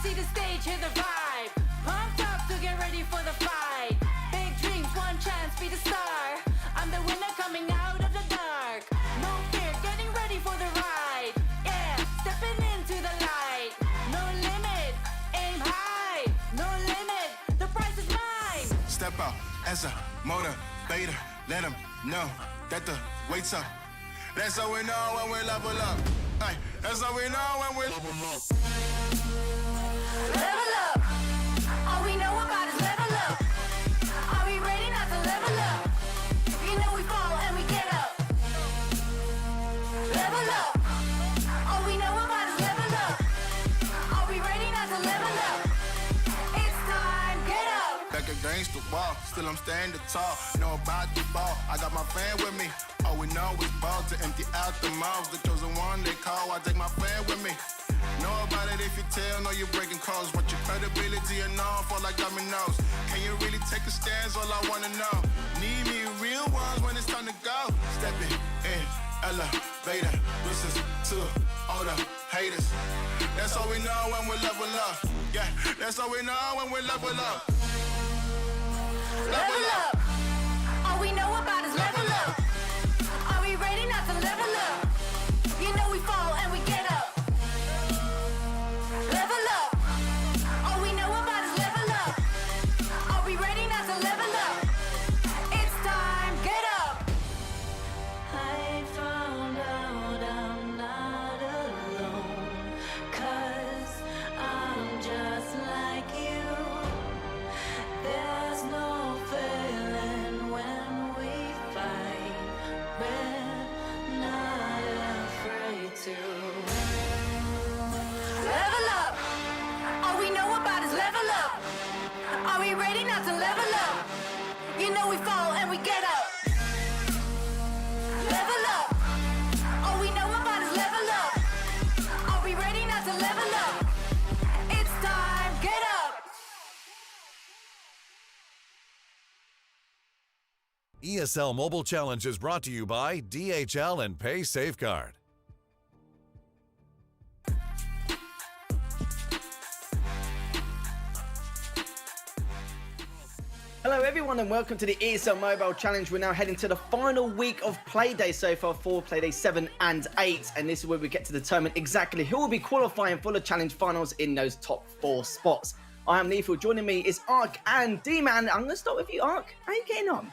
See the stage, hear the vibe. Pumped up to get ready for the fight. Big dreams, one chance, be the star. I'm the winner coming out of the dark. No fear, getting ready for the ride. Yeah, stepping into the light. No limit, aim high. No limit, the prize is mine. Step out as a motivator. Let them know that the weight's up. That's how we know when we level up. Hey, that's how we know when we level up. Level up. All we know about is level up. Are we ready not to level up? You know we fall and we get up. Level up. All we know about is level up. Are we ready not to level up? It's time, get up. Back against the wall, still I'm standing tall. Know about the ball, I got my fan with me. All we know is ball to empty out the mouth. The chosen one they call, I take my fan with me. Know about it if you tell, know you're breaking codes. What your credibility and all fall like dominoes. Can you really take a stance? All I wanna know. Need me real ones when it's time to go. Stepping in, elevator. Listen to all the haters. That's all we know when we level up. Yeah, that's all we know when we level up. Level up. All we know about is level up. Are we ready not to level up? You know we fall and we get up. Level up. All we know about is level up. Are we ready not to level up? It's time, get up. I found out I'm not alone, 'cause I'm just like you. There's no failing when we fight. We're not afraid to. Level up. All we know about is level up. Are we ready not to level up? You know we fall and we get up. Level up. All we know about is level up. Are to level up. It's time, get up. ESL Mobile Challenge is brought to you by DHL and Pay Safeguard. Hello everyone and welcome to the ESL Mobile Challenge. We're now heading to the final week of play day so far for play day 7 and 8, and this is where we get to determine exactly who will be qualifying for the challenge finals in those top 4 spots. I am Neefel, joining me is Ark and D-Man. I'm going to start with you, Ark. How are you getting on?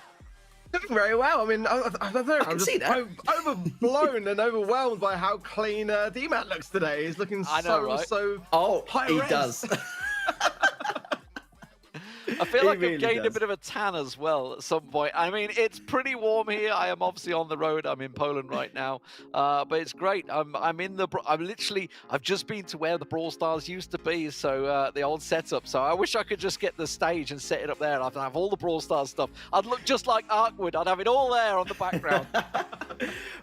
Doing very well. I mean, I don't know. I'm see just that. overblown and overwhelmed by how clean D-Man looks today. He's looking so high he res. does. I feel like really I've gained a does. bit of a tan as well at some point. I mean, it's pretty warm here. I am obviously on the road. I'm in Poland right now, but it's great. I've just been to where the Brawl Stars used to be, so the old setup. So I wish I could just get the stage and set it up there. I'd have all the Brawl Stars stuff. I'd look just like Arkwood. I'd have it all there on the background.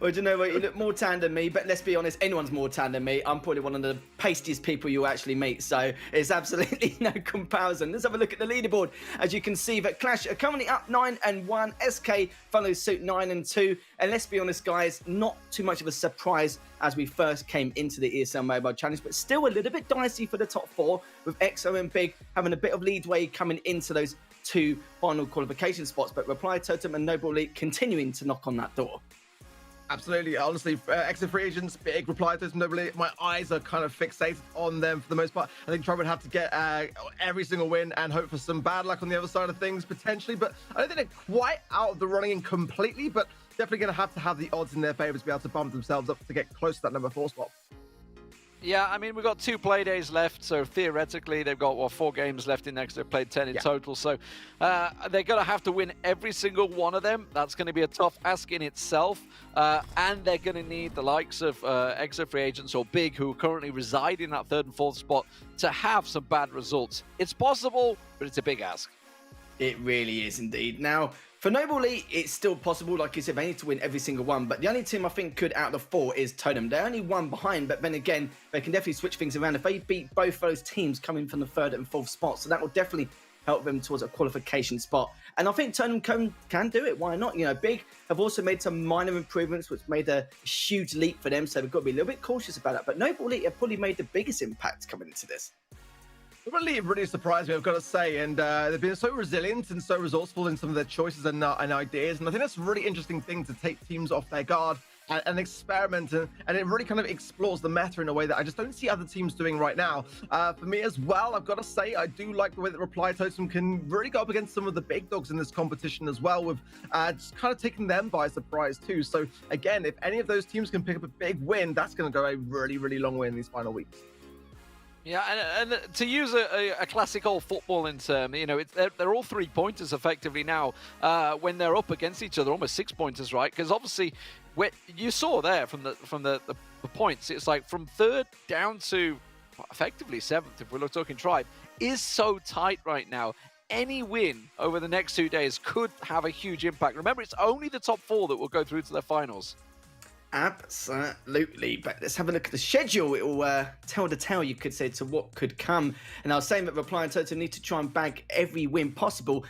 Well, do you know what? You look more tan than me, but let's be honest, anyone's more tan than me. I'm probably one of the pastiest people you'll actually meet, so it's absolutely no comparison. Let's have a look at the leaderboard. As you can see, that Clash are currently up 9-1. SK follows suit 9-2. And let's be honest, guys, not too much of a surprise as we first came into the ESL Mobile Challenge, but still a little bit dicey for the top 4, with EXO and Big having a bit of leadway coming into those 2 final qualification spots, but Reply, Totem and Noble Elite continuing to knock on that door. Absolutely. Honestly, exit free agents, Big, Reply to this nobly. My eyes are kind of fixated on them for the most part. I think Tribe would have to get every single win and hope for some bad luck on the other side of things, potentially. But I don't think they're quite out of the running in completely, but definitely going to have the odds in their favor to be able to bump themselves up to get close to that number 4 spot. Yeah, I mean, we've got 2 play days left, so theoretically they've got, 4 games left in next. They've played 10 in total, so they're going to have to win every single one of them. That's going to be a tough ask in itself, and they're going to need the likes of exit free agents or Big, who currently reside in that 3rd and 4th spot, to have some bad results. It's possible, but it's a big ask. It really is indeed. Now, for Noble Elite, it's still possible. Like you said, they need to win every single one. But the only team I think could out of the 4 is Totem. They're only 1 behind, but then again, they can definitely switch things around if they beat both those teams coming from the 3rd and 4th spot. So that will definitely help them towards a qualification spot. And I think Totem can do it. Why not? You know, Big have also made some minor improvements, which made a huge leap for them. So they've got to be a little bit cautious about that. But Noble Elite have probably made the biggest impact coming into this. Really surprised me, I've got to say, and they've been so resilient and so resourceful in some of their choices and ideas, and I think that's a really interesting thing to take teams off their guard and experiment, and it really kind of explores the meta in a way that I just don't see other teams doing right now. For me as well, I've got to say, I do like the way that Reply Totem can really go up against some of the big dogs in this competition as well, with just kind of taking them by surprise too. So again, if any of those teams can pick up a big win, that's going to go a really long way in these final weeks. Yeah, and to use a classic old footballing term, you know, they're all 3-pointers effectively now when they're up against each other, almost 6-pointers, right? Because obviously, you saw there from the points, it's like from 3rd down to effectively 7th, if we're talking Tribe, is so tight right now. Any win over the next 2 days could have a huge impact. Remember, it's only the top 4 that will go through to their finals. Absolutely, but let's have a look at the schedule. It will tell the tale, you could say, to what could come. And I was saying that Reply and Totem need to try and bag every win possible.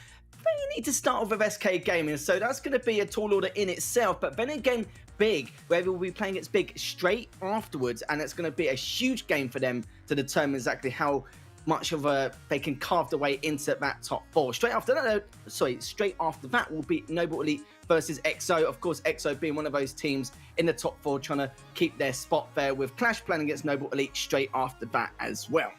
They need to start off with SK Gaming, so that's going to be a tall order in itself. But then again, Big, where we'll be playing against Big straight afterwards, and it's going to be a huge game for them to determine exactly how much of they can carve their way into that top 4. Straight after that will be Noble Elite versus EXO. Of course, EXO being one of those teams in the top 4 trying to keep their spot there, with Clash playing against Noble Elite straight after that as well.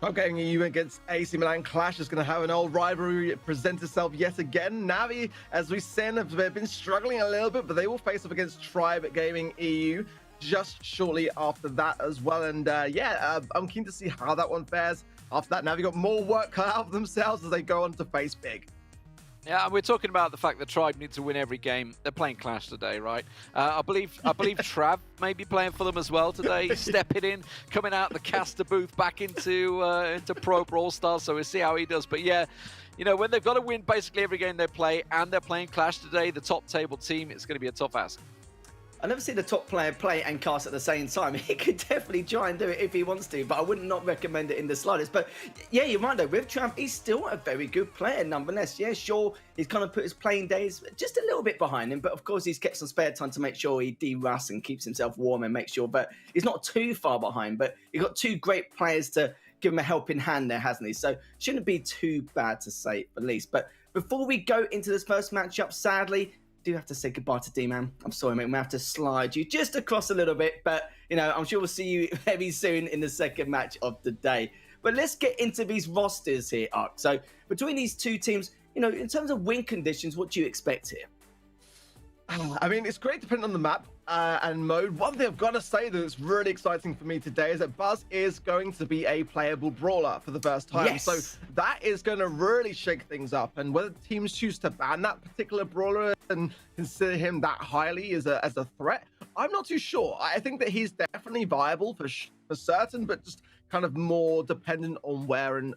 Okay, EU against AC Milan. Clash is going to have an old rivalry present itself yet again. Navi, as we said, have been struggling a little bit, but they will face off against Tribe Gaming EU just shortly after that as well. And I'm keen to see how that one fares. After that, Navi got more work cut out of themselves as they go on to face Big. Yeah, and we're talking about the fact that Tribe need to win every game. They're playing Clash today, right? I believe Trav may be playing for them as well today, stepping in, coming out the caster booth back into Pro Brawl Stars. So we'll see how he does. But yeah, you know, when they've got to win basically every game they play, and they're playing Clash today, the top table team, it's going to be a tough ask. I never see the top player play and cast at the same time. He could definitely try and do it if he wants to, but I would not recommend it in the slightest. But yeah, you're right though. With Tramp, he's still a very good player nonetheless. Yeah, sure, he's kind of put his playing days just a little bit behind him, but of course he's kept some spare time to make sure he de-rusts and keeps himself warm and make sure. But he's not too far behind. But you've got two great players to give him a helping hand there, hasn't he? So shouldn't be too bad to say at least. But before we go into this first matchup, sadly, do have to say goodbye to D-Man. I'm sorry, mate. We have to slide you just across a little bit, but you know, I'm sure we'll see you very soon in the second match of the day. But let's get into these rosters here, Ark. So between these two teams, you know, in terms of win conditions, what do you expect here? I mean, it's great depending on the map and mode. One thing I've got to say that's really exciting for me today is that Buzz is going to be a playable brawler for the first time. Yes. So that is going to really shake things up. And whether teams choose to ban that particular brawler and consider him that highly as a threat, I'm not too sure. I think that he's definitely viable for certain, but just kind of more dependent on where and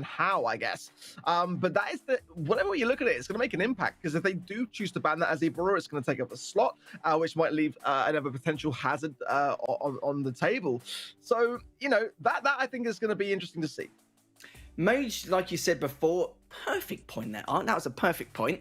how, I guess. But that is whatever way you look at it, it's going to make an impact, because if they do choose to ban that as a brawler, it's going to take up a slot, which might leave another potential hazard on the table. So, you know, that I think is going to be interesting to see. Mage, like you said before, perfect point there, Art. That was a perfect point.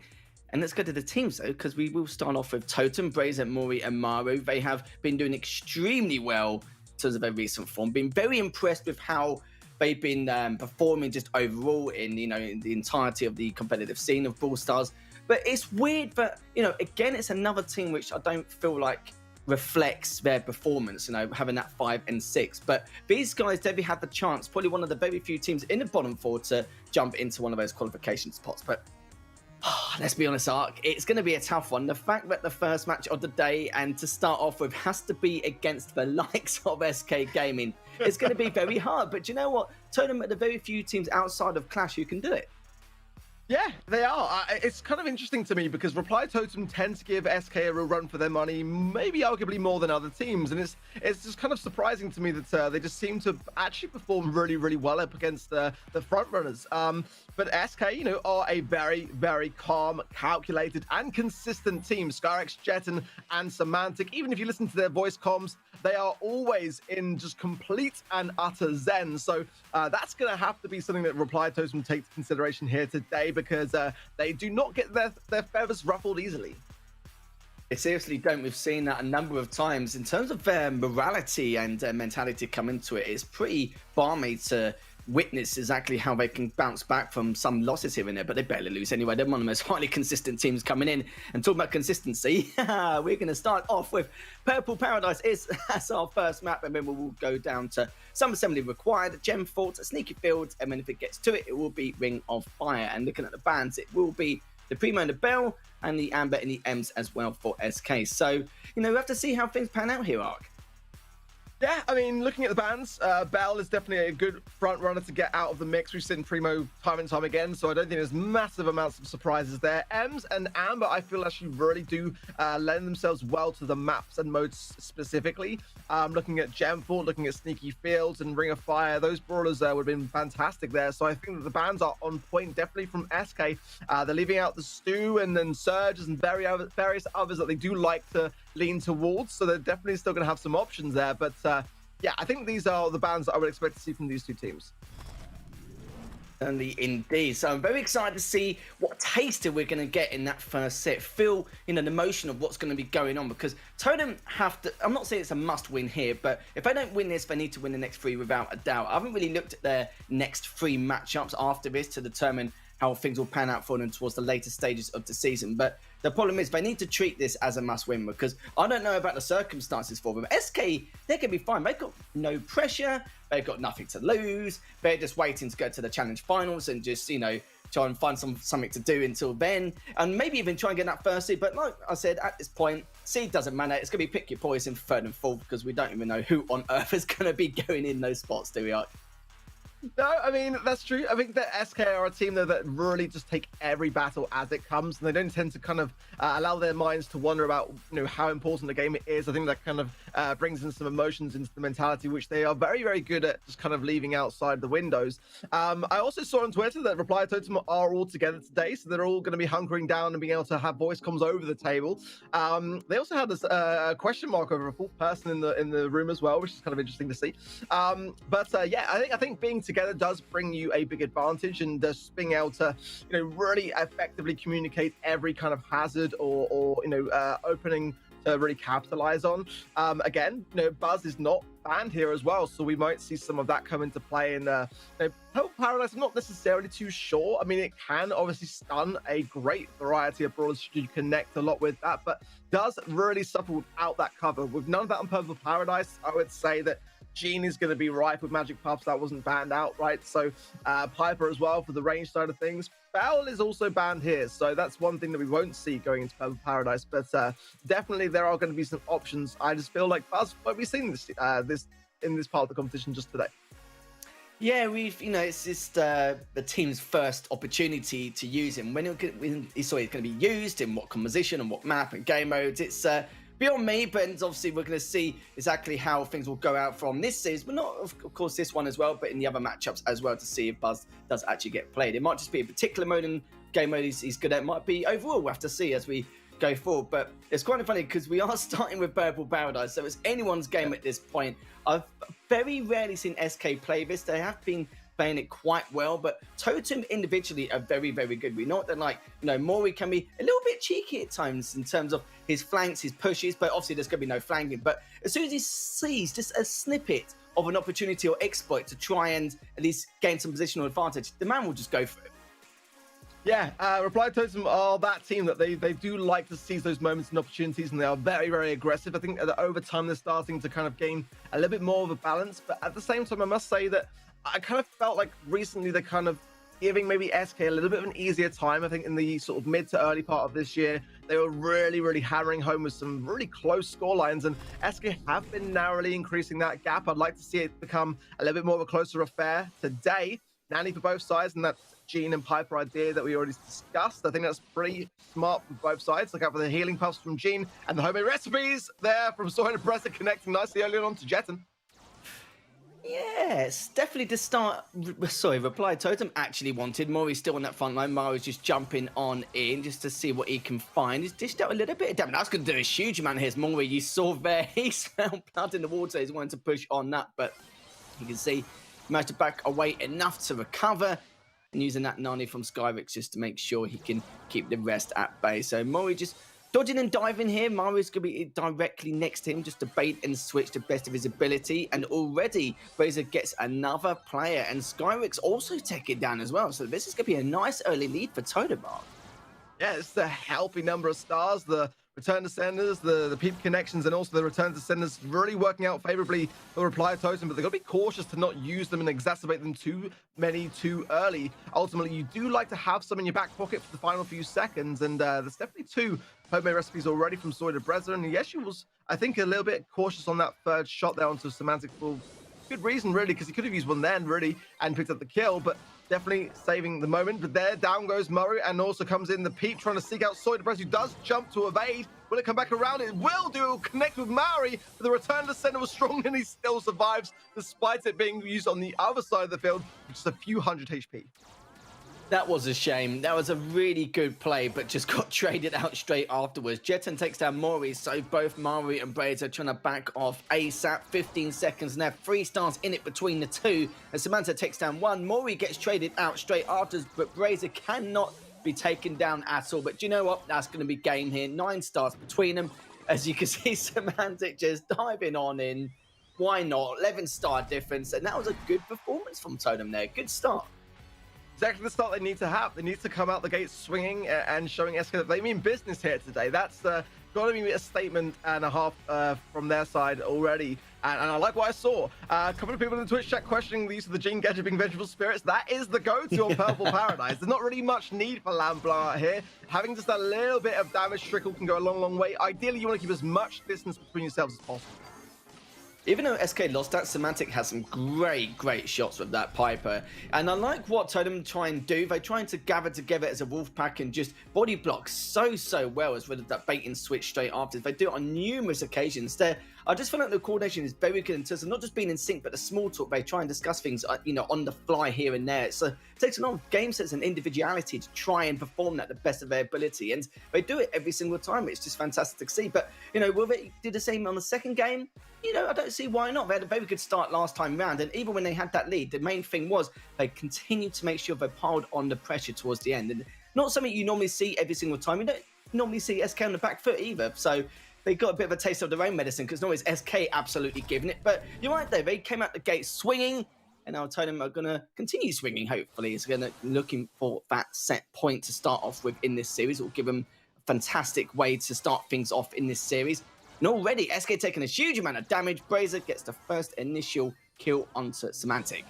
And let's go to the teams, though, because we will start off with Totem, Brazen, Mori, and Maru. They have been doing extremely well in terms of their recent form. Been very impressed with how they've been performing just overall in, you know, in the entirety of the competitive scene of Brawl Stars. But it's weird that, you know, again, it's another team which I don't feel like reflects their performance, you know, having that 5 and 6. But these guys definitely had the chance, probably one of the very few teams in the bottom four to jump into one of those qualification spots. But let's be honest, Ark, it's going to be a tough one. The fact that the first match of the day, and to start off with, has to be against the likes of SK Gaming, it's going to be very hard. But you know what? Totem are the very few teams outside of Clash who can do it. Yeah, they are. It's kind of interesting to me because Reply Totem tend to give SK a real run for their money, maybe arguably more than other teams. And it's just kind of surprising to me that they just seem to actually perform really, really well up against the front runners. But SK, you know, are a very, very calm, calculated, and consistent team. Skyrex, Jeton, and Semantic, even if you listen to their voice comms, they are always in just complete and utter zen. So that's going to have to be something that Reply Totem takes into consideration here today, because they do not get their feathers ruffled easily. They seriously don't. We've seen that a number of times. In terms of their morality and mentality come into it, it's pretty balmy to witness exactly how they can bounce back from some losses here and there, but they barely lose anyway. They're one of the most highly consistent teams coming in. And talking about consistency, we're going to start off with Purple Paradise. That's our first map, and then we will go down to some assembly required, Gem Fort, Sneaky Fields, and then if it gets to it, it will be Ring of Fire. And looking at the bans, it will be the Primo and the Bell, and the Amber and the Ems as well for SK. So, you know, we have to see how things pan out here, Ark. Yeah, I mean, looking at the bans, Bell is definitely a good front runner to get out of the mix. We've seen Primo time and time again, so I don't think there's massive amounts of surprises there. Ems and Amber, I feel actually really do lend themselves well to the maps and modes specifically. Looking at Gemfort, looking at Sneaky Fields and Ring of Fire, those brawlers would have been fantastic there. So I think that the bans are on point, definitely from SK. They're leaving out the Stew and then Surges and various others that they do like to lean towards, so they're definitely still going to have some options there. But yeah, I think these are the bans that I would expect to see from these two teams. Certainly indeed. So I'm very excited to see what taster we're going to get in that first set. Feel, you know, the motion of what's going to be going on, because Totem have to, I'm not saying it's a must win here, but if they don't win this, they need to win the next three without a doubt. I haven't really looked at their next three matchups after this to determine how things will pan out for them towards the later stages of the season. But the problem is they need to treat this as a must-win, because I don't know about the circumstances for them. SK, they can be fine. They've got no pressure. They've got nothing to lose. They're just waiting to go to the challenge finals and just, you know, try and find something to do until then. And maybe even try and get that first seed. But like I said, at this point, seed doesn't matter. It's going to be pick your poison for third and fourth, because we don't even know who on earth is going to be going in those spots, do we? No, I mean, that's true. I think that SK are a team, though, that really just take every battle as it comes, and they don't tend to kind of allow their minds to wonder about, how important the game is. I think that kind of brings in some emotions into the mentality, which they are very, very good at just kind of leaving outside the windows. I also saw on Twitter that Reply Totem are all together today, so they're all going to be hunkering down and being able to have voice comms over the table. They also had this question mark over a full person in the room as well, which is kind of interesting to see. Yeah, I think being together does bring you a big advantage, and just being able to really effectively communicate every kind of hazard or opening to really capitalize on. Again, Buzz is not banned here as well, so we might see some of that come into play. And Purple Paradise, I'm not necessarily too sure. I mean, it can obviously stun a great variety of brawlers should you connect a lot with that, but does really suffer without that cover. With none of that on Purple Paradise, I would say that Gene is going to be ripe with Magic Puffs. That wasn't banned outright. So Piper as well for the range side of things. Foul is also banned here. So that's one thing that we won't see going into Purple Paradise. But definitely there are going to be some options. I just feel like Buzz won't be seeing this in this part of the competition just today. Yeah, it's just the team's first opportunity to use him. When he's going to be used, in what composition and what map and game modes, it's beyond me, but obviously we're going to see exactly how things will go out from this series, but not, of course, this one as well, but in the other matchups as well, to see if Buzz does actually get played. It might just be a particular mode and game mode he's good at. It might be overall. We'll have to see as we go forward. But it's quite funny because we are starting with Purple Paradise, so it's anyone's game at this point. I've very rarely seen SK play this. They have been playing it quite well, but Totem individually are very, very good. We know what they're like. Mori can be a little bit cheeky at times in terms of his flanks, his pushes, but obviously there's going to be no flanking. But as soon as he sees just a snippet of an opportunity or exploit to try and at least gain some positional advantage, the man will just go for it. Yeah, Reply Totem are that team that they do like to seize those moments and opportunities, and they are very, very aggressive. I think that over time they're starting to kind of gain a little bit more of a balance, but at the same time, I must say that I kind of felt like recently they're kind of giving maybe SK a little bit of an easier time. I think in the sort of mid to early part of this year, they were really, really hammering home with some really close score lines, and SK have been narrowly increasing that gap. I'd like to see it become a little bit more of a closer affair today. Nanny for both sides, and that Gene and Piper idea that we already discussed. I think that's pretty smart from both sides. Look out for the healing puffs from Gene and the homemade recipes there from Soy and Presser connecting nicely early on to Jetten. Yes, definitely to start. Sorry, Reply Totem actually wanted. Mori's still on that front line. Mario's just jumping on in just to see what he can find. He's dished out a little bit of damage. That's going to do a huge amount here. Mori, you saw there, he smelled blood in the water. He's wanting to push on that, but you can see he managed to back away enough to recover. And using that Nani from Skyrix just to make sure he can keep the rest at bay. So Mori just dodging and diving here. Mario's going to be directly next to him just to bait and switch to best of his ability. And already Razor gets another player. And Skyrix also take it down as well. So this is going to be a nice early lead for Totem. Yeah, it's the healthy number of stars, the return to senders, the peep connections, and also the return to senders really working out favorably for Reply Totem, but they've got to be cautious to not use them and exacerbate them too early. Ultimately, you do like to have some in your back pocket for the final few seconds, and there's definitely 2 homemade recipes already from Soy to Brezza, and yes, she was, I think, a little bit cautious on that third shot there onto Semantic for good reason, really, because he could have used one then, really, and picked up the kill, but definitely saving the moment. But there, down goes Murray, and also comes in the Peep, trying to seek out Soy to Press, who does jump to evade. Will it come back around? It will do. Connect with Maori, but the return to center was strong, and he still survives, despite it being used on the other side of the field, with just a few hundred HP. That was a shame. That was a really good play, but just got traded out straight afterwards. Jetten takes down Mori, so both Mari and Braze are trying to back off ASAP. 15 seconds now, 3 stars in it between the two. And Samantha takes down 1. Mori gets traded out straight after, but Braze cannot be taken down at all. But do you know what? That's going to be game here. 9 stars between them. As you can see, Semantic just diving on in. Why not? 11-star difference. And that was a good performance from Totem there. Good start. Exactly the start they need to have. They need to come out the gate swinging and showing SK that they mean business here today. That's got to be a statement and a half from their side already. And I like what I saw. A couple of people in the Twitch chat questioning the use of the Gene Gadget being Vengeful Spirits. That is the go-to on Purple Paradise. There's not really much need for Lamb Blowout here. Having just a little bit of damage trickle can go a long, long way. Ideally, you want to keep as much distance between yourselves as possible. Even though SK lost that, Semantic has some great shots with that Piper. And I like what Totem try and do. They're trying to gather together as a wolf pack and just body block so well, as well as that bait and switch straight after. They do it on numerous occasions. I just feel like the coordination is very good in terms of not just being in sync, but the small talk. They try and discuss things, on the fly here and there. So it takes a lot of game sets and individuality to try and perform that the best of their ability. And they do it every single time. It's just fantastic to see. But, will they do the same on the second game? I don't see why not. They had a very good start last time round, and even when they had that lead, the main thing was they continued to make sure they piled on the pressure towards the end. And not something you normally see every single time. You don't normally see SK on the back foot either. So they got a bit of a taste of their own medicine, because normally it's SK absolutely giving it. But you're right there. They came out the gate swinging, and I'll tell them are going to continue swinging, hopefully. It's going to looking for that set point to start off with in this series. It will give them a fantastic way to start things off in this series. And already, SK taking a huge amount of damage. Brazier gets the first initial kill onto Semantic.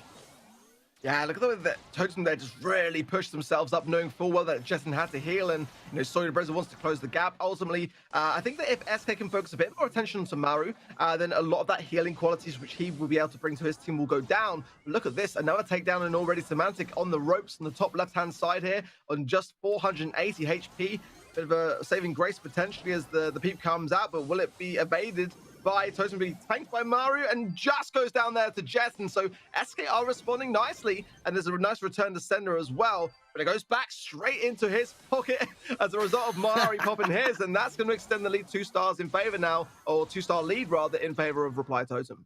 Yeah, look at the way that Totem there just really pushed themselves up, knowing full well that Jetson had to heal, and Sawyer Brazier wants to close the gap. Ultimately, I think that if SK can focus a bit more attention to Maru, then a lot of that healing qualities which he will be able to bring to his team will go down. Look at this, another takedown, and already Semantic on the ropes on the top left-hand side here on just 480 HP. Bit of a saving grace potentially as the peep comes out, but will it be evaded by Totem, being tanked by Maru, and just goes down there to Jetson. So SK are responding nicely, and there's a nice return to sender as well, but it goes back straight into his pocket as a result of Maru popping his, and that's going to extend the lead 2 stars in favor now, or 2-star lead rather, in favor of Reply Totem.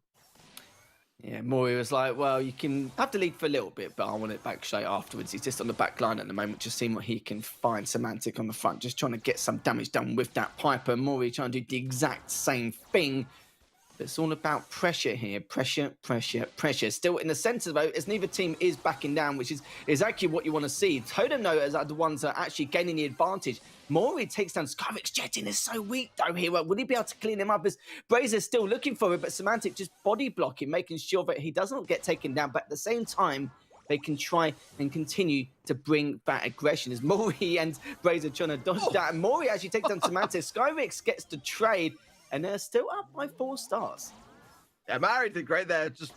Yeah, Mori was like, well, you can have the lead for a little bit, but I want it back straight afterwards. He's just on the back line at the moment, just seeing what he can find. Semantic on the front, just trying to get some damage done with that Piper. Mori trying to do the exact same thing. But it's all about pressure here. Pressure. Still in the centre, though, as neither team is backing down, which is exactly what you want to see. Totem, though, are the ones that are actually gaining the advantage. Mori takes down Skyvix. Jetson is so weak, though, here. Would he be able to clean him up? As Brazier's still looking for it, but Semantic just body blocking, making sure that he doesn't get taken down. But at the same time, they can try and continue to bring that aggression as Mori and Brazier trying to dodge that. And Mori actually takes down Semantic. Skyvix gets the trade, and they're still up by 4 stars. Yeah, Mari did great there. Just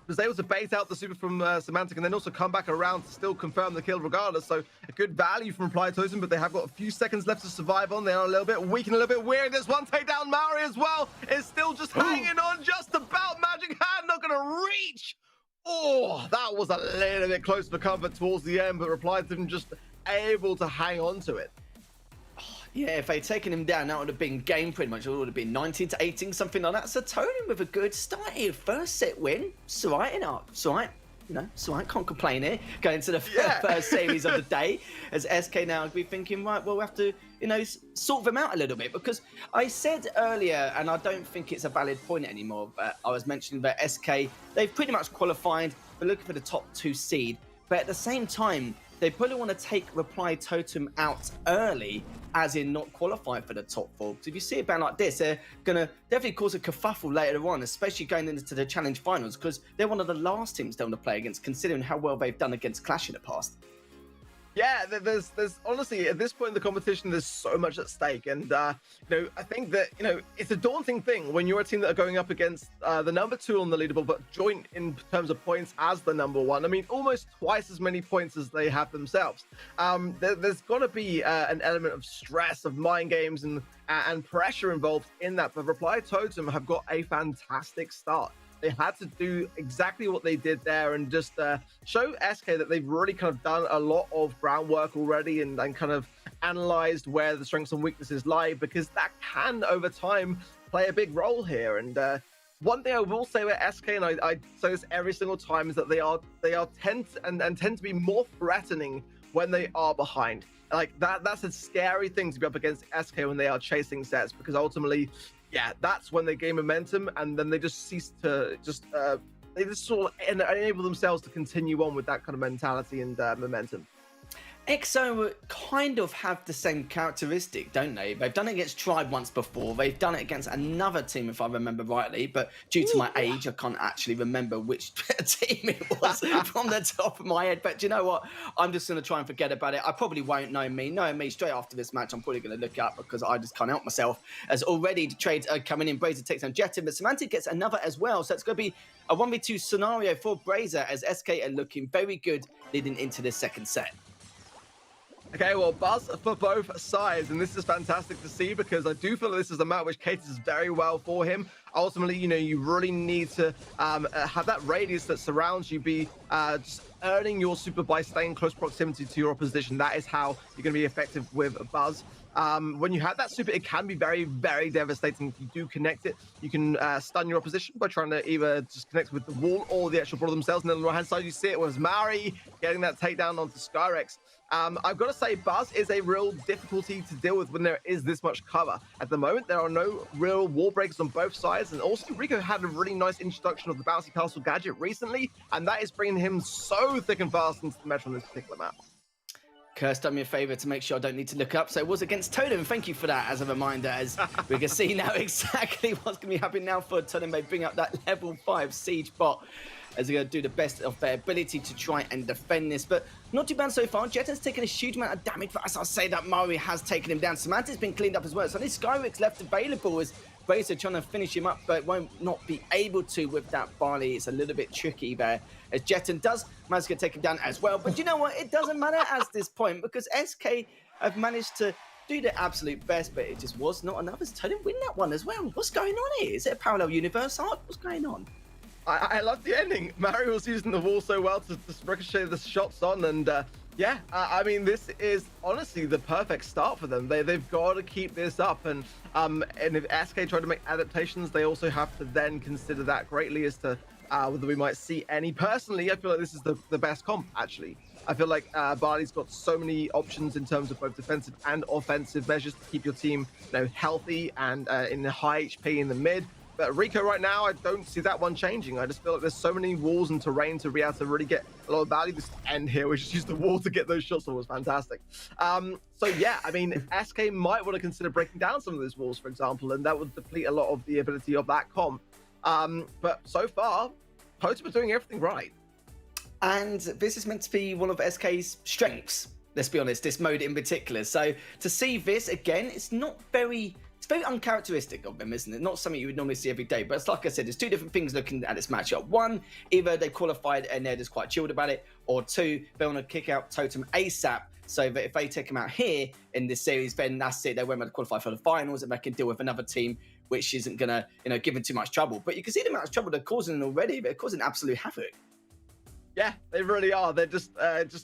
was able to bait out the super from Semantic, and then also come back around to still confirm the kill regardless. So a good value from Reply Totem, but they have got a few seconds left to survive on. They are a little bit weak and a little bit weary. There's one takedown. Mari as well is still just hanging on just about. Magic Hand not going to reach. Oh, that was a little bit close for comfort towards the end, but Reply Totem just able to hang on to it. Yeah, if they'd taken him down, that would have been game pretty much. It would have been 19 to 18, something like that. So Totem with a good start here. First set win. It's all right, it's all right. It's all right. Can't complain here. Going to the first series of the day. As SK now will be thinking, right, well, we have to, sort them out a little bit. Because I said earlier, and I don't think it's a valid point anymore, but I was mentioning that SK, they've pretty much qualified. They're looking for the top 2 seed. But at the same time, they probably want to take Reply Totem out early, as in not qualify for the top 4. Because if you see a band like this, they're going to definitely cause a kerfuffle later on, especially going into the challenge finals, because they're one of the last teams they want to play against, considering how well they've done against Clash in the past. Yeah, there's honestly, at this point in the competition, there's so much at stake. And, I think that, it's a daunting thing when you're a team that are going up against the number 2 on the leaderboard, but joint in terms of points as the number 1. I mean, almost twice as many points as they have themselves. There's got to be an element of stress, of mind games and pressure involved in that. But Reply Totem have got a fantastic start. They had to do exactly what they did there and just show SK that they've really kind of done a lot of groundwork already and kind of analyzed where the strengths and weaknesses lie, because that can, over time, play a big role here. And one thing I will say about SK, and I say this every single time, is that they tend to be more threatening when they are behind. Like that's a scary thing to be up against SK when they are chasing sets, because ultimately, yeah, that's when they gain momentum, and then they just cease to they just sort of enable themselves to continue on with that kind of mentality and momentum. EXO kind of have the same characteristic, don't they? They've done it against Tribe once before. They've done it against another team, if I remember rightly. But due to my age, I can't actually remember which team it was from the top of my head. But do you know what? I'm just going to try and forget about it. I probably won't know me. Knowing me, straight after this match, I'm probably going to look it up because I just can't help myself. As already the trades are coming in. Brazier takes on Jetin, but Semantic gets another as well. So it's going to be a 1v2 scenario for Brazier as SK are looking very good leading into the second set. Okay, well, buzz for both sides, and this is fantastic to see because I do feel that this is a map which caters very well for him. Ultimately, you know, you really need to have that radius that surrounds you be just earning your super by staying close proximity to your opposition. That is how you're going to be effective with buzz. When you have that super, it can be very, very devastating. If you do connect it, you can stun your opposition by trying to either just connect with the wall or the actual brawler themselves. And then on the right-hand side, you see it was Mari getting that takedown onto Skyrex. I've got to say, buzz is a real difficulty to deal with when there is this much cover. At the moment, there are no real wall breaks on both sides. And also, Rico had a really nice introduction of the Bouncy Castle gadget recently, and that is bringing him so thick and fast into the match on this particular map. Curse, done me a favour to make sure I don't need to look up. So it was against Totem. Thank you for that as a reminder, as we can see now exactly what's going to be happening now for Totem. They bring up that level 5 siege bot as they're going to do the best of their ability to try and defend this. But not too bad so far. Jetin's taken a huge amount of damage, but as I say that, Mari has taken him down. Samantha's been cleaned up as well. So this Skyrex left available as Brazier trying to finish him up, but won't not be able to with that Barley. It's a little bit tricky there, as Jetin does manage to take him down as well. But you know what? It doesn't matter at this point because SK have managed to do their absolute best, but it just was not enough as Totem win that one as well. What's going on here? Is it a parallel universe arc? What's going on? I love the ending. Mari was using the wall so well to ricochet the shots on, and yeah, I mean, this is honestly the perfect start for them. They've got to keep this up, and if SK try to make adaptations, they also have to then consider that greatly as to whether we might see any. Personally, I feel like this is the best comp, actually. I feel like Barley's got so many options in terms of both defensive and offensive measures to keep your team, you know, healthy and in the high HP in the mid. But Rico right now, I don't see that one changing. I just feel like there's so many walls and terrain to be able to really get a lot of value. This end here, we just used the wall to get those shots on, was fantastic. So yeah, I mean, SK might want to consider breaking down some of those walls, for example, and that would deplete a lot of the ability of that comp. But so far, Totem are doing everything right. And this is meant to be one of SK's strengths, let's be honest, this mode in particular. So to see this again, it's very uncharacteristic of them, isn't it? Not something you would normally see every day. But it's like I said, there's two different things looking at this matchup. One, either they qualified and they're just quite chilled about it, or two, they want to kick out Totem ASAP, so that if they take them out here in this series, then that's it. They won't be able to qualify for the finals, and they can deal with another team which isn't going to, you know, give them too much trouble. But you can see the amount of trouble they're causing already. They're causing absolute havoc. Yeah, they really are. They're just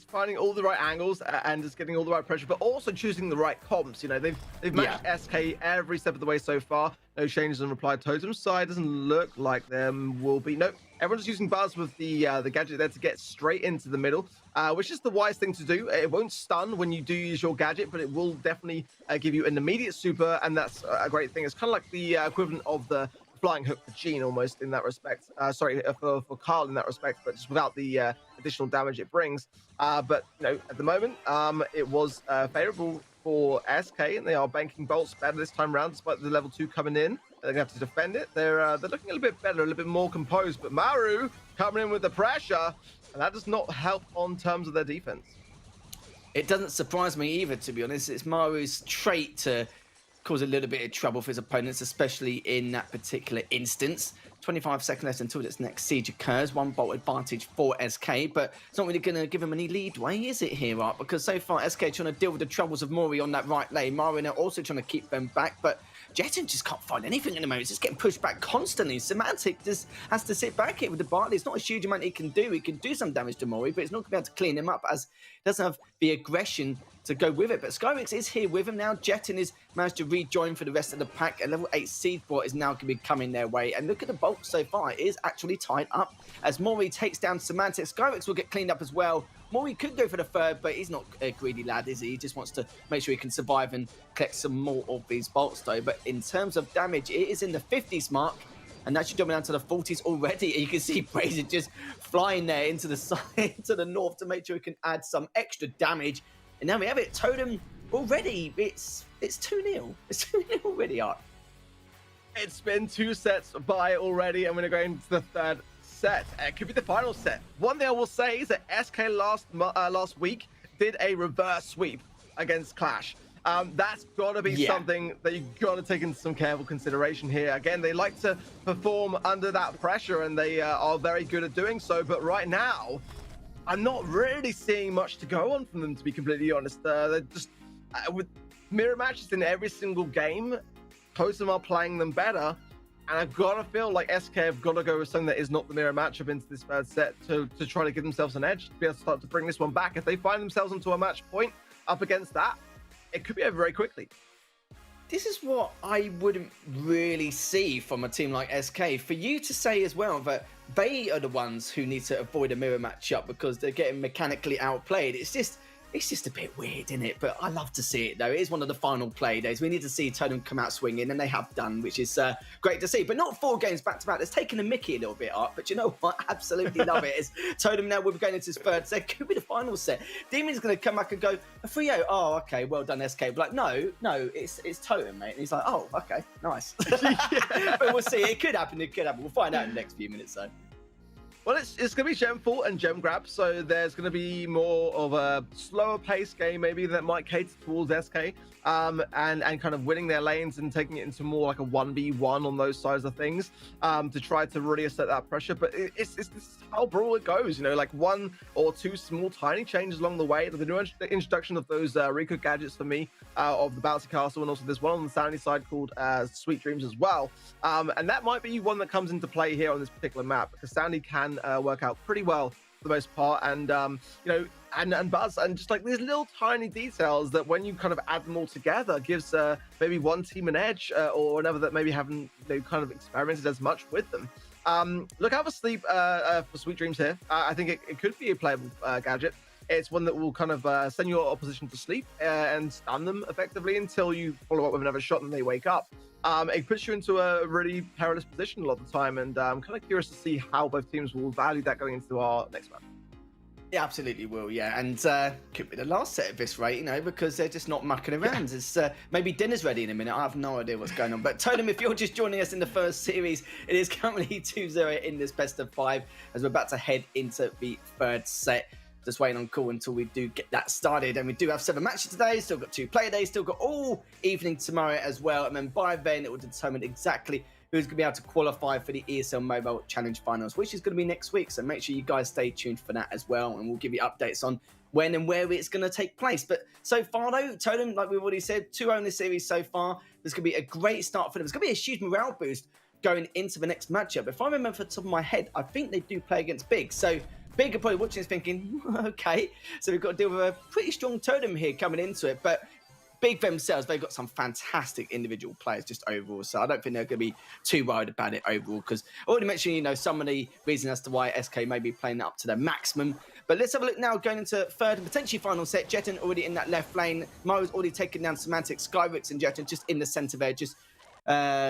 finding all the right angles and just getting all the right pressure, but also choosing the right comps. You know, they've matched SK every step of the way so far. No changes in reply Totem's side. Doesn't look like there will be. Nope. Everyone's using buzz with the gadget there to get straight into the middle, which is the wise thing to do. It won't stun when you do use your gadget, but it will definitely give you an immediate super, and that's a great thing. It's kind of like the equivalent of the flying hook for Gene almost in that respect. Sorry, for Carl in that respect, but just without the additional damage it brings. But you know, at the moment, it was favorable for SK, and they are banking bolts better this time around, despite the level 2 coming in. They're gonna have to defend it. They're looking a little bit better, a little bit more composed. But Maru coming in with the pressure, and that does not help on terms of their defense. It doesn't surprise me either, to be honest. It's Maru's trait to cause a little bit of trouble for his opponents, especially in that particular instance. 25 seconds left until this next siege occurs. 1 bolt advantage for SK, but it's not really going to give him any leadway, is it here, Art? Because so far, SK trying to deal with the troubles of Mori on that right lane. Mari are also trying to keep them back, but Jetin just can't find anything in the moment. It's just getting pushed back constantly. Semantic just has to sit back here with the Barley. It's not a huge amount he can do. He can do some damage to Mori, but it's not going to be able to clean him up as he doesn't have the aggression to go with it. But Skyrex is here with him now. Jetin is managed to rejoin for the rest of the pack. A level 8 Siege Bot is now going to be coming their way. And look at the bolt so far. It is actually tied up as Mori takes down Semantic. Skyrex will get cleaned up as well. Mori could go for the third, but he's not a greedy lad, is he? He just wants to make sure he can survive and collect some more of these bolts, though. But in terms of damage, it is in the 50s mark, and that should jump down to the 40s already. You can see Brazier just flying there into the side, to the north, to make sure he can add some extra damage And now we have it. Totem already. It's 2-0. It's 2-0 already, Art. It's been 2 sets by already, and we're going into the third set. It could be the final set. One thing I will say is that SK last week did a reverse sweep against Clash. That's got to be something that you've got to take into some careful consideration here. Again, they like to perform under that pressure, and they are very good at doing so. But right now, I'm not really seeing much to go on from them, to be completely honest. They're just with mirror matches in every single game. Totem are playing them better, and I've got to feel like SK have got to go with something that is not the mirror matchup into this third set to try to give themselves an edge, to be able to start to bring this one back. If they find themselves into a match point up against that, it could be over very quickly. This is what I wouldn't really see from a team like SK. For you to say as well that they are the ones who need to avoid a mirror matchup because they're getting mechanically outplayed, it's just a bit weird, isn't it? But I love to see it, though. It is one of the final play days. We need to see Totem come out swinging, and they have done, which is great to see. But not 4 games back-to-back. It's taken a mickey a little bit, Art. But you know what? I absolutely love it. As Totem now will be going into his third set. Could be the final set. Demon's going to come back and go, a 3-0. Oh, okay, well done, SK. But like, no, it's Totem, mate. And he's like, oh, okay, nice. But we'll see. It could happen. We'll find out in the next few minutes, though. Well, it's going to be gem fault and gem grab, so there's going to be more of a slower pace game maybe that might cater towards SK, and kind of winning their lanes and taking it into more like a 1v1 on those sides of things, to try to really assert that pressure. But this is how Brawl it goes, you know, like 1 or 2 small tiny changes along the way. The new introduction of those Rico gadgets for me, of the Bouncy Castle, and also there's one on the Sandy side called Sweet Dreams as well, and that might be one that comes into play here on this particular map, because Sandy can work out pretty well for the most part, and you know, and Buzz, and just like these little tiny details that when you kind of add them all together gives maybe one team an edge, or another that maybe haven't, you know, kind of experimented as much with them. Look out for Sleep for Sweet Dreams here. I think it could be a playable gadget. It's one that will kind of send your opposition to sleep and stun them effectively until you follow up with another shot and they wake up. It puts you into a really perilous position a lot of the time, and I'm kind of curious to see how both teams will value that going into our next match. Yeah, absolutely will, yeah. And could be the last set of this rate, you know, because they're just not mucking around. It's maybe dinner's ready in a minute. I have no idea what's going on. But Totem, if you're just joining us in the first series, it is currently 2-0 in this best of 5 as we're about to head into the third set. Just waiting on call until we do get that started. And we do have 7 matches today, still got 2 play days, still got all evening tomorrow as well. And then by then, it will determine exactly who's going to be able to qualify for the ESL Mobile Challenge Finals, which is going to be next week. So make sure you guys stay tuned for that as well. And we'll give you updates on when and where it's going to take place. But so far, though, Totem, like we've already said, 2-0 in this series so far. There's going to be a great start for them. It's going to be a huge morale boost going into the next matchup. If I remember off the top of my head, I think they do play against Big. So Big are probably watching this thinking, okay, so we've got to deal with a pretty strong Totem here coming into it. But Big themselves, they've got some fantastic individual players just overall. So I don't think they're going to be too worried about it overall, because I already mentioned, you know, some of the reasons as to why SK may be playing up to their maximum. But let's have a look now going into third and potentially final set. Jeton already in that left lane. Maru's already taken down Semantic. Skyrix and Jeton just in the centre there, just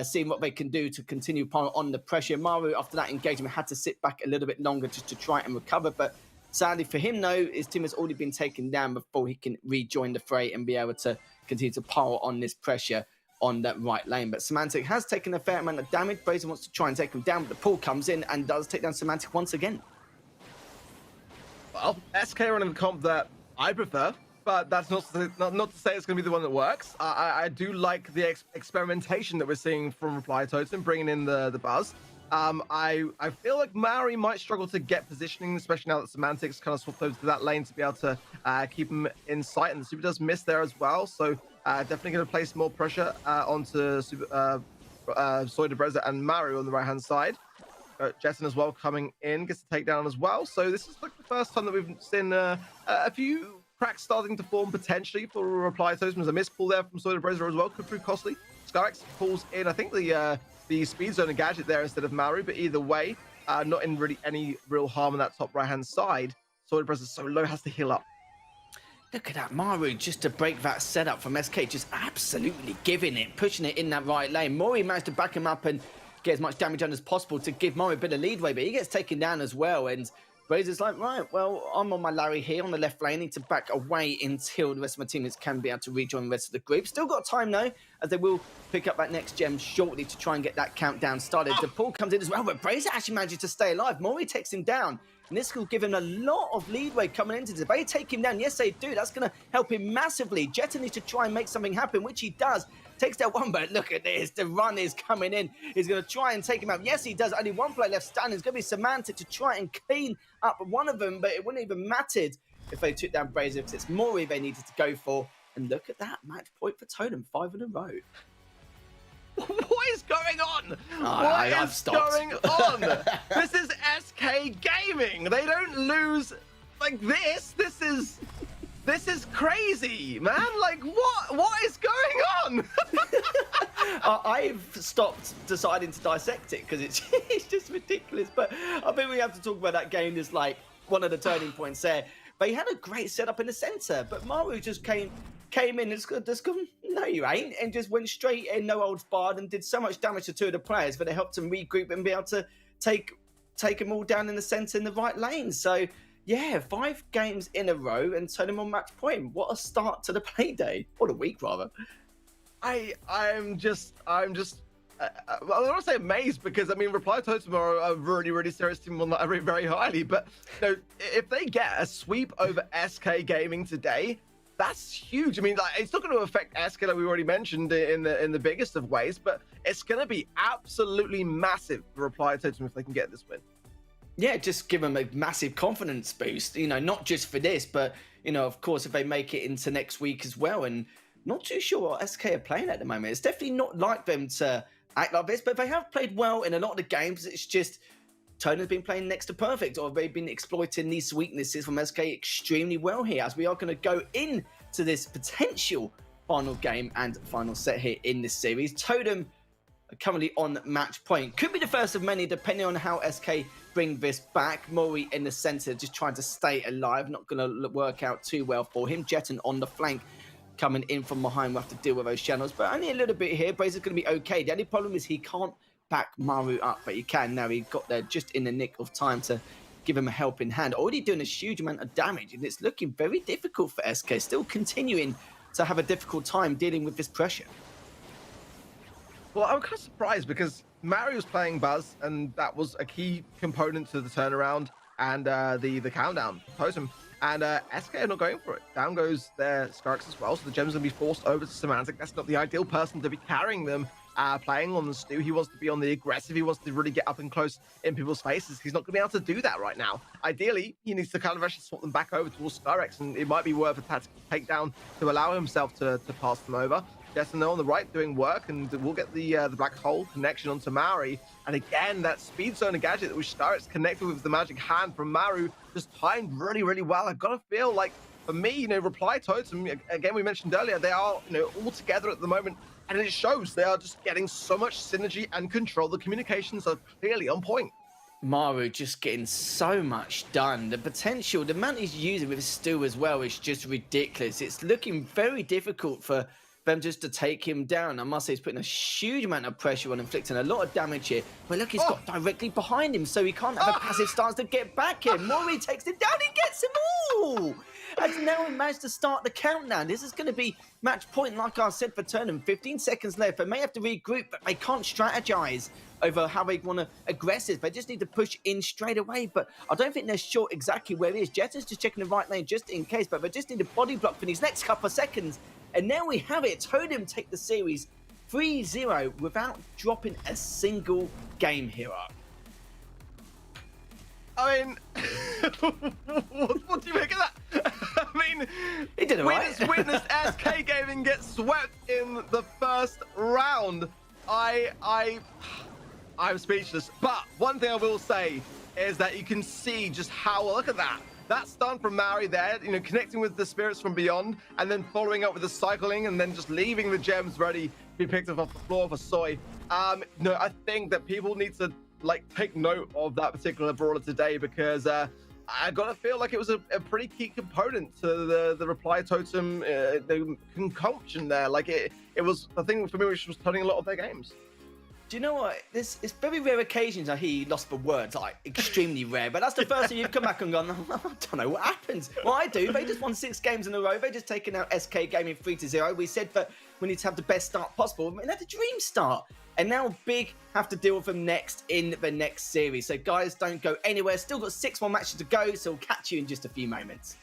seeing what they can do to continue on the pressure. Maru, after that engagement, had to sit back a little bit longer just to try and recover. But sadly for him, though, his team has already been taken down before he can rejoin the fray and be able to continue to pile on this pressure on that right lane. But Semantic has taken a fair amount of damage. Brazen wants to try and take him down, but the pull comes in and does take down Semantic once again. Well, SK are in the comp that I prefer, but that's not to say it's going to be the one that works. I do like the experimentation that we're seeing from Reply Totem, bringing in the Buzz. I feel like Mari might struggle to get positioning, especially now that Semantics kind of swapped over to that lane to be able to keep him in sight, and the Super does miss there as well. So definitely going to place more pressure onto Soydebreza and Maru on the right-hand side. Jeton as well coming in, gets the takedown as well. So this is like the first time that we've seen a few cracks starting to form potentially for Reply Totem. There's a missed pull there from Soydebreza as well, could prove costly. Skyx pulls in, I think, the speed zone and gadget there instead of Maru, but either way, not in really any real harm on that top right-hand side. Soydebreza so low, has to heal up. Look at that, Maru, just to break that setup from SK, just absolutely giving it, pushing it in that right lane. Mori managed to back him up and get as much damage done as possible to give Mori a bit of leadway, but he gets taken down as well. And Brazer's like, right, well, I'm on my Larry here on the left lane. Need to back away until the rest of my teammates can be able to rejoin the rest of the group. Still got time, though, as they will pick up that next gem shortly to try and get that countdown started. The pull comes in as well, but Brazer actually manages to stay alive. Mori takes him down, and this will give him a lot of leadway coming into this. If they take him down, yes, they do. That's going to help him massively. Jetta needs to try and make something happen, which he does. Takes that one, but look at this. The run is coming in. He's going to try and take him out. Yes, he does. Only one player left standing. It's going to be Semantic to try and clean up one of them, but it wouldn't even mattered if they took down Brazer, because it's Mori they needed to go for. And look at that. Match point for Totem. 5 in a row. What is going on? I've stopped. Going on? This is SK Gaming. They don't lose like this. This is crazy, man. Like, what is going on? I've stopped deciding to dissect it because it's just ridiculous. But I think we have to talk about that game as like one of the turning points there. They had a great setup in the center, but Maru just came in and just gone, no, you ain't, and just went straight in, no holds barred, and did so much damage to 2 of the players, but it helped them regroup and be able to take them all down in the center in the right lane. So yeah, 5 games in a row and turn them on match point. What a start to the play day. What a week, rather. I'm just I don't want to say amazed, because I mean, Reply Totem are a really, really serious team on that very, very highly. But you know, if they get a sweep over SK Gaming today, that's huge. I mean, like, it's not going to affect SK, like we already mentioned, in the biggest of ways, but it's going to be absolutely massive for Reply Totem if they can get this win. Yeah, just give them a massive confidence boost, you know, not just for this, but, you know, of course, if they make it into next week as well. And not too sure what SK are playing at the moment. It's definitely not like them to act like this, but they have played well in a lot of the games. It's just Totem's been playing next to perfect, or they've been exploiting these weaknesses from SK extremely well here, as we are going to go into this potential final game and final set here in this series. Totem currently on match point. Could be the first of many, depending on how SK bring this back. Mori in the center, just trying to stay alive. Not going to work out too well for him. Jetton on the flank, coming in from behind. We'll have to deal with those channels, but only a little bit here. Brazer's going to be okay. The only problem is he can't back Maru up, but he can now. He got there just in the nick of time to give him a helping hand. Already doing a huge amount of damage, and it's looking very difficult for SK. Still continuing to have a difficult time dealing with this pressure. Well, I'm kind of surprised, because Mario was playing Buzz, and that was a key component to the turnaround and the countdown Totem. And SK are not going for it. Down goes their Skarx as well, so the gem's going to be forced over to Semantic. That's not the ideal person to be carrying them, playing on the Stu. He wants to be on the aggressive. He wants to really get up and close in people's faces. He's not going to be able to do that right now. Ideally, he needs to kind of actually swap them back over towards Skarx, and it might be worth a tactical takedown to allow himself to pass them over. Jetson on the right doing work, and we'll get the black hole connection onto Maori. And again, that speed zone gadget that was Skarx connected with the magic hand from Maru just timed really, really well. I've got to feel like, for me, you know, Reply Totem, again, we mentioned earlier, they are, you know, all together at the moment, and it shows. They are just getting so much synergy and control. The communications are clearly on point. Maru just getting so much done. The potential, the amount he's using with his Stu as well is just ridiculous. It's looking very difficult for them just to take him down. I must say, he's putting a huge amount of pressure on, inflicting a lot of damage here. But look, he's got directly behind him, so he can't have a passive stance to get back in. Mori takes him down, he gets him all! And now he managed to start the countdown. This is going to be match point, like I said, for Totem. 15 seconds left. They may have to regroup, but they can't strategize over how they want to aggressive. They just need to push in straight away, but I don't think they're sure exactly where it is. Jetton's just checking the right lane just in case, but they just need a body block for these next couple of seconds. And now we have it. Totem take the series 3-0 without dropping a single game hero. I mean, what do you make of that? I mean, He did it right. Witnessed SK Gaming get swept in the first round. I'm speechless. But one thing I will say is that you can see just how, look at that. That stun from Maori there, you know, connecting with the spirits from beyond, and then following up with the cycling, and then just leaving the gems ready to be picked up off the floor for Soy. No, I think that people need to like take note of that particular brawler today, because I gotta feel like it was a pretty key component to the Reply Totem, the concoction there. Like it was the thing for me, which was turning a lot of their games. Do you know what? It's very rare occasions I hear you lost for words, like extremely rare. But that's the first time you've come back and gone, I don't know what happens. Well, I do. They just won 6 games in a row. They just taken out SK Gaming 3-0. We said that we need to have the best start possible. And that's a dream start. And now Big have to deal with them next in the next series. So guys, don't go anywhere. Still got 6 more matches to go. So we'll catch you in just a few moments.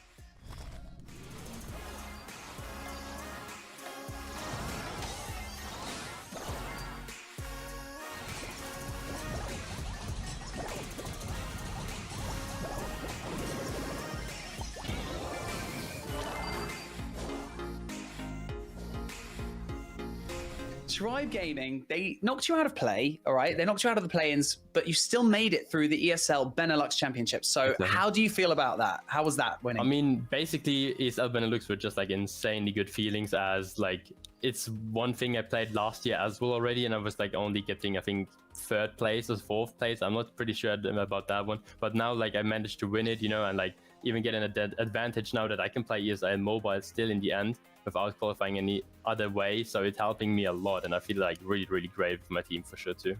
Tribe Gaming, they knocked you out of play, all right? They knocked you out of the play-ins, but you still made it through the ESL Benelux Championship. So Exactly. how do you feel about that? How was that winning? I mean, basically, ESL Benelux were just like insanely good feelings, as like it's one thing I played last year as well already, and I was like only getting, I think, 3rd place or 4th place. I'm not pretty sure about that one, but now like I managed to win it, you know, and like even getting an advantage now that I can play ESL Mobile still in the end without qualifying any other way. So it's helping me a lot, and I feel like really, really great for my team for sure too.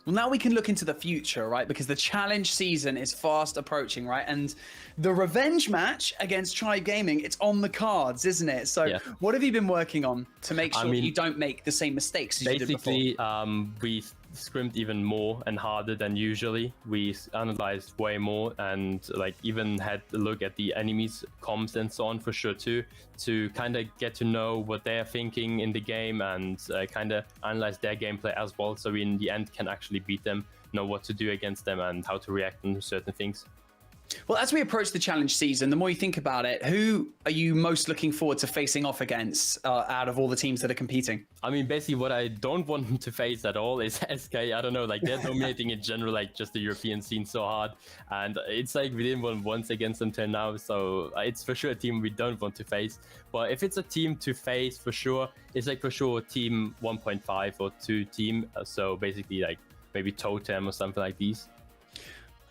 Well, now we can look into the future, right? Because the challenge season is fast approaching, right? And the revenge match against Tribe Gaming, it's on the cards, isn't it? So Yeah. what have you been working on to make sure I mean, that you don't make the same mistakes as you did before? Basically, we scrimmed even more and harder than usually. We analyzed way more, and like even had a look at the enemies' comms and so on for sure too, to kind of get to know what they're thinking in the game, and kind of analyze their gameplay as well, so we in the end can actually beat them, know what to do against them and how to react on certain things. Well, as we approach the challenge season, the more you think about it, who are you most looking forward to facing off against out of all the teams that are competing? I mean, basically what I don't want to face at all is SK. I don't know, like they're dominating in general, like just the European scene so hard. And it's like we didn't win once against them till now. So it's for sure a team we don't want to face. But if it's a team to face for sure, it's like for sure team 1.5 or 2 team. So basically like maybe Totem or something like these.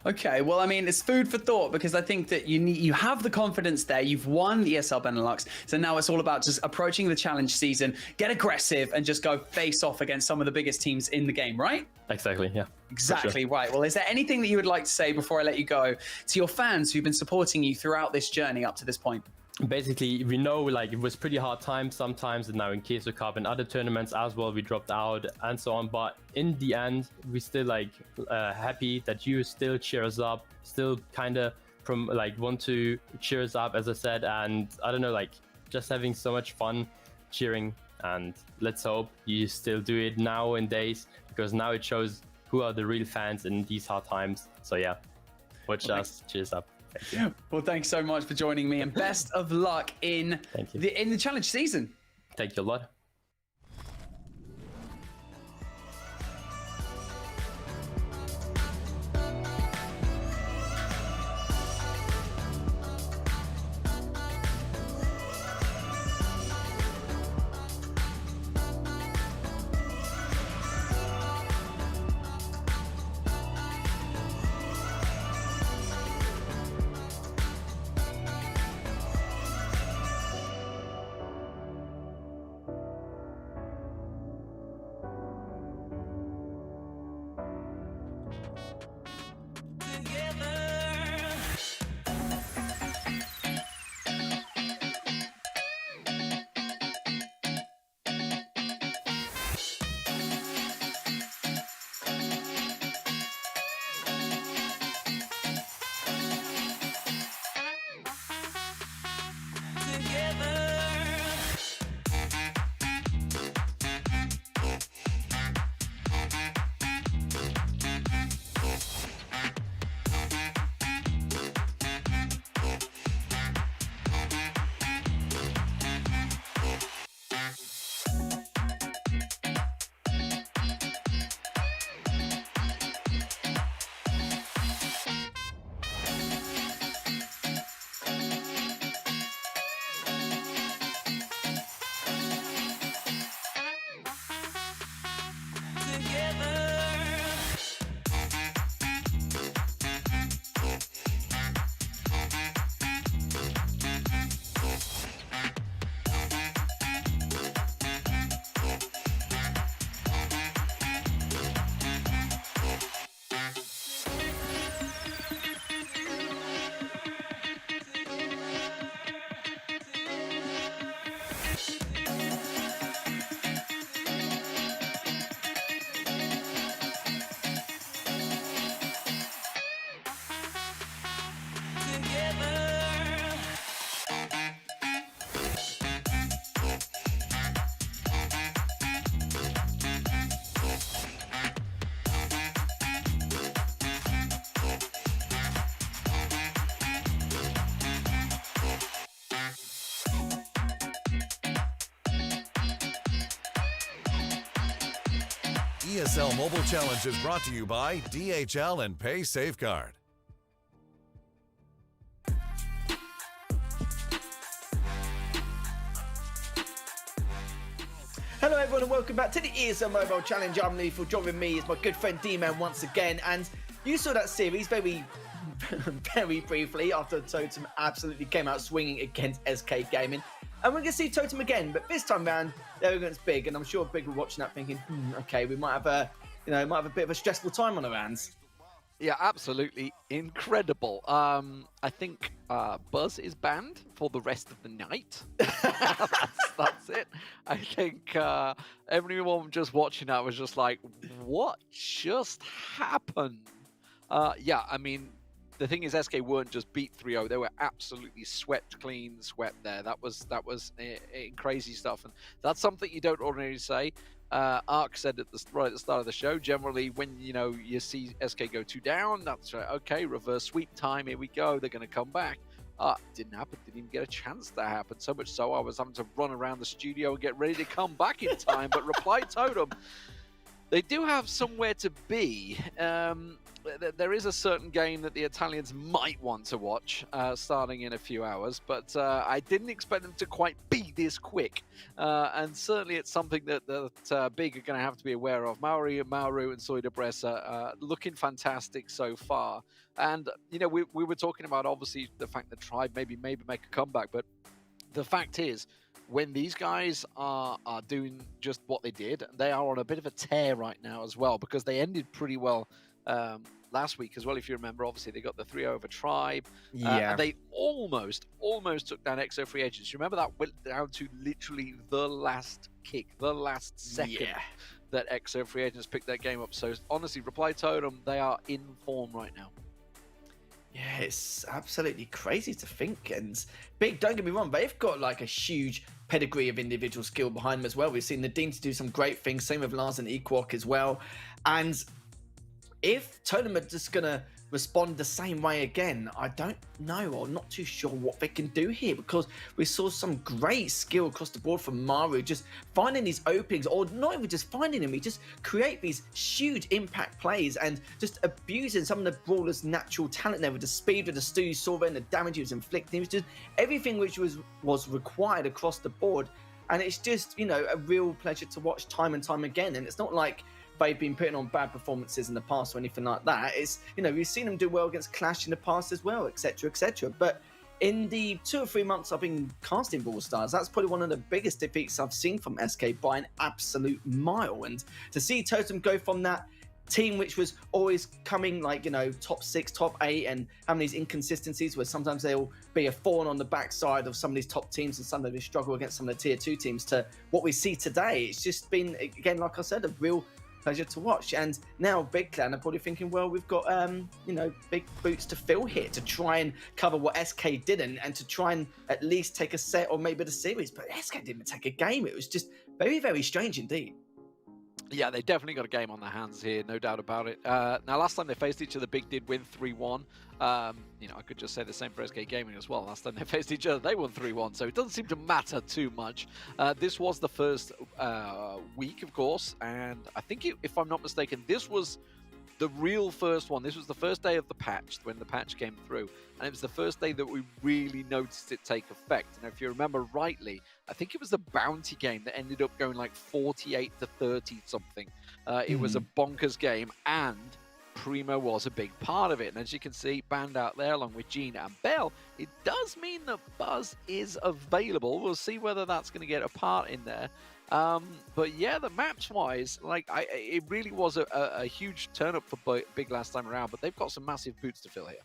Okay, well, I mean, it's food for thought, because I think that you have the confidence there. You've won the ESL Benelux, so now it's all about just approaching the challenge season, get aggressive, and just go face off against some of the biggest teams in the game, right? Exactly, yeah. Exactly right. Well, is there anything that you would like to say before I let you go to your fans who've been supporting you throughout this journey up to this point? Basically, we know like it was pretty hard times sometimes, and now in Queso Cup and other tournaments as well, we dropped out and so on. But in the end, we still like happy that you still cheer us up, still kind of from like want to cheer us up, as I said. And I don't know, like just having so much fun cheering. And let's hope you still do it nowadays, because now it shows who are the real fans in these hard times. So yeah, watch us, cheers up. Well, thanks so much for joining me, and best of luck in Thank you. the challenge season. Thank you a lot. ESL Mobile Challenge is brought to you by DHL and Pay Safeguard. Hello everyone and welcome back to the ESL Mobile Challenge. I'm Leaf. Joining me is my good friend D-Man once again. And you saw that series very briefly after Totem absolutely came out swinging against SK Gaming. And we're going to see Totem again, but this time round they're against Big. And I'm sure Big were watching that thinking, okay, we might have a bit of a stressful time on our hands. Yeah, absolutely incredible. I think Buzz is banned for the rest of the night. that's it. I think everyone just watching that was just like, what just happened? Yeah, I mean, the thing is, SK weren't just beat 3-0. They were absolutely swept there. That was crazy stuff. And that's something you don't ordinarily say. Ark said right at the start of the show, generally when you see SK go 2 down, that's right, okay, reverse sweep time, here we go, they're going to come back. Didn't happen, didn't even get a chance to happen, so much so I was having to run around the studio and get ready to come back in time. But Reply Totem, they do have somewhere to be. There is a certain game that the Italians might want to watch starting in a few hours, but I didn't expect them to quite be this quick. And certainly it's something that Big are going to have to be aware of. Mauru and Soy de Bressa looking fantastic so far. And, we were talking about, obviously, the fact that Tribe maybe make a comeback, but the fact is, when these guys are doing just what they did, they are on a bit of a tear right now as well, because they ended pretty well last week as well. If you remember, obviously they got the 3-0 over Tribe. And they almost took down EXO Free Agents. You remember that went down to literally the last kick, the last second that EXO Free Agents picked that game up. So honestly, Reply Totem, they are in form right now. Yeah, it's absolutely crazy to think. And Big, don't get me wrong, they've got like a huge pedigree of individual skill behind them as well. We've seen the Deans do some great things, same with Lars and Equok as well. And if Totem are just going to respond the same way again, I don't know, or not too sure what they can do here, because we saw some great skill across the board from Mauru, just finding these openings, or not even just finding them, he just create these huge impact plays and just abusing some of the brawlers' natural talent there with the speed, with the stew you saw there, and the damage he was inflicting. It was just everything which was required across the board. And it's just, a real pleasure to watch time and time again. And it's not like they've been putting on bad performances in the past or anything like that. It's, we've seen them do well against Clash in the past as well, etc., etc. But in the 2 or 3 months I've been casting Brawl Stars, that's probably one of the biggest defeats I've seen from SK by an absolute mile. And to see Totem go from that team which was always coming like, top 6, top 8, and having these inconsistencies where sometimes they'll be a thorn on the backside of some of these top teams and sometimes they struggle against some of the tier 2 teams, to what we see today. It's just been, again, like I said, a real pleasure to watch. And now Big Clan are probably thinking, well, we've got big boots to fill here to try and cover what SK didn't, and to try and at least take a set or maybe the series. But SK didn't take a game. It was just very, very strange indeed. Yeah, they definitely got a game on their hands here, no doubt about it. Now, last time they faced each other, Big did win 3-1. I could just say the same for SK Gaming as well. Last time they faced each other, they won 3-1, so it doesn't seem to matter too much. This was the first week, of course, and I think, if I'm not mistaken, this was the real first one. This was the first day of the patch, when the patch came through, and it was the first day that we really noticed it take effect. And if you remember rightly, I think it was the bounty game that ended up going like 48-30 something. It was a bonkers game, and Primo was a big part of it. And as you can see, banned out there along with Gene and Bell, it does mean that Buzz is available. We'll see whether that's going to get a part in there. But yeah, the maps wise, it really was a huge turn up for Big last time around, but they've got some massive boots to fill here.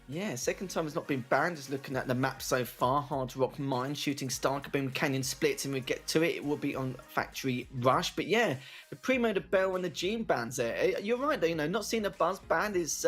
Yeah, second time has not been banned. Just looking at the map so far, Hard Rock Mine, Shooting Star, Kaboom Canyon Splits, and we get to it, it will be on Factory Rush. But yeah, the Primo, the Bell, and the Gene bans there. You're right, though, not seeing a Buzz band is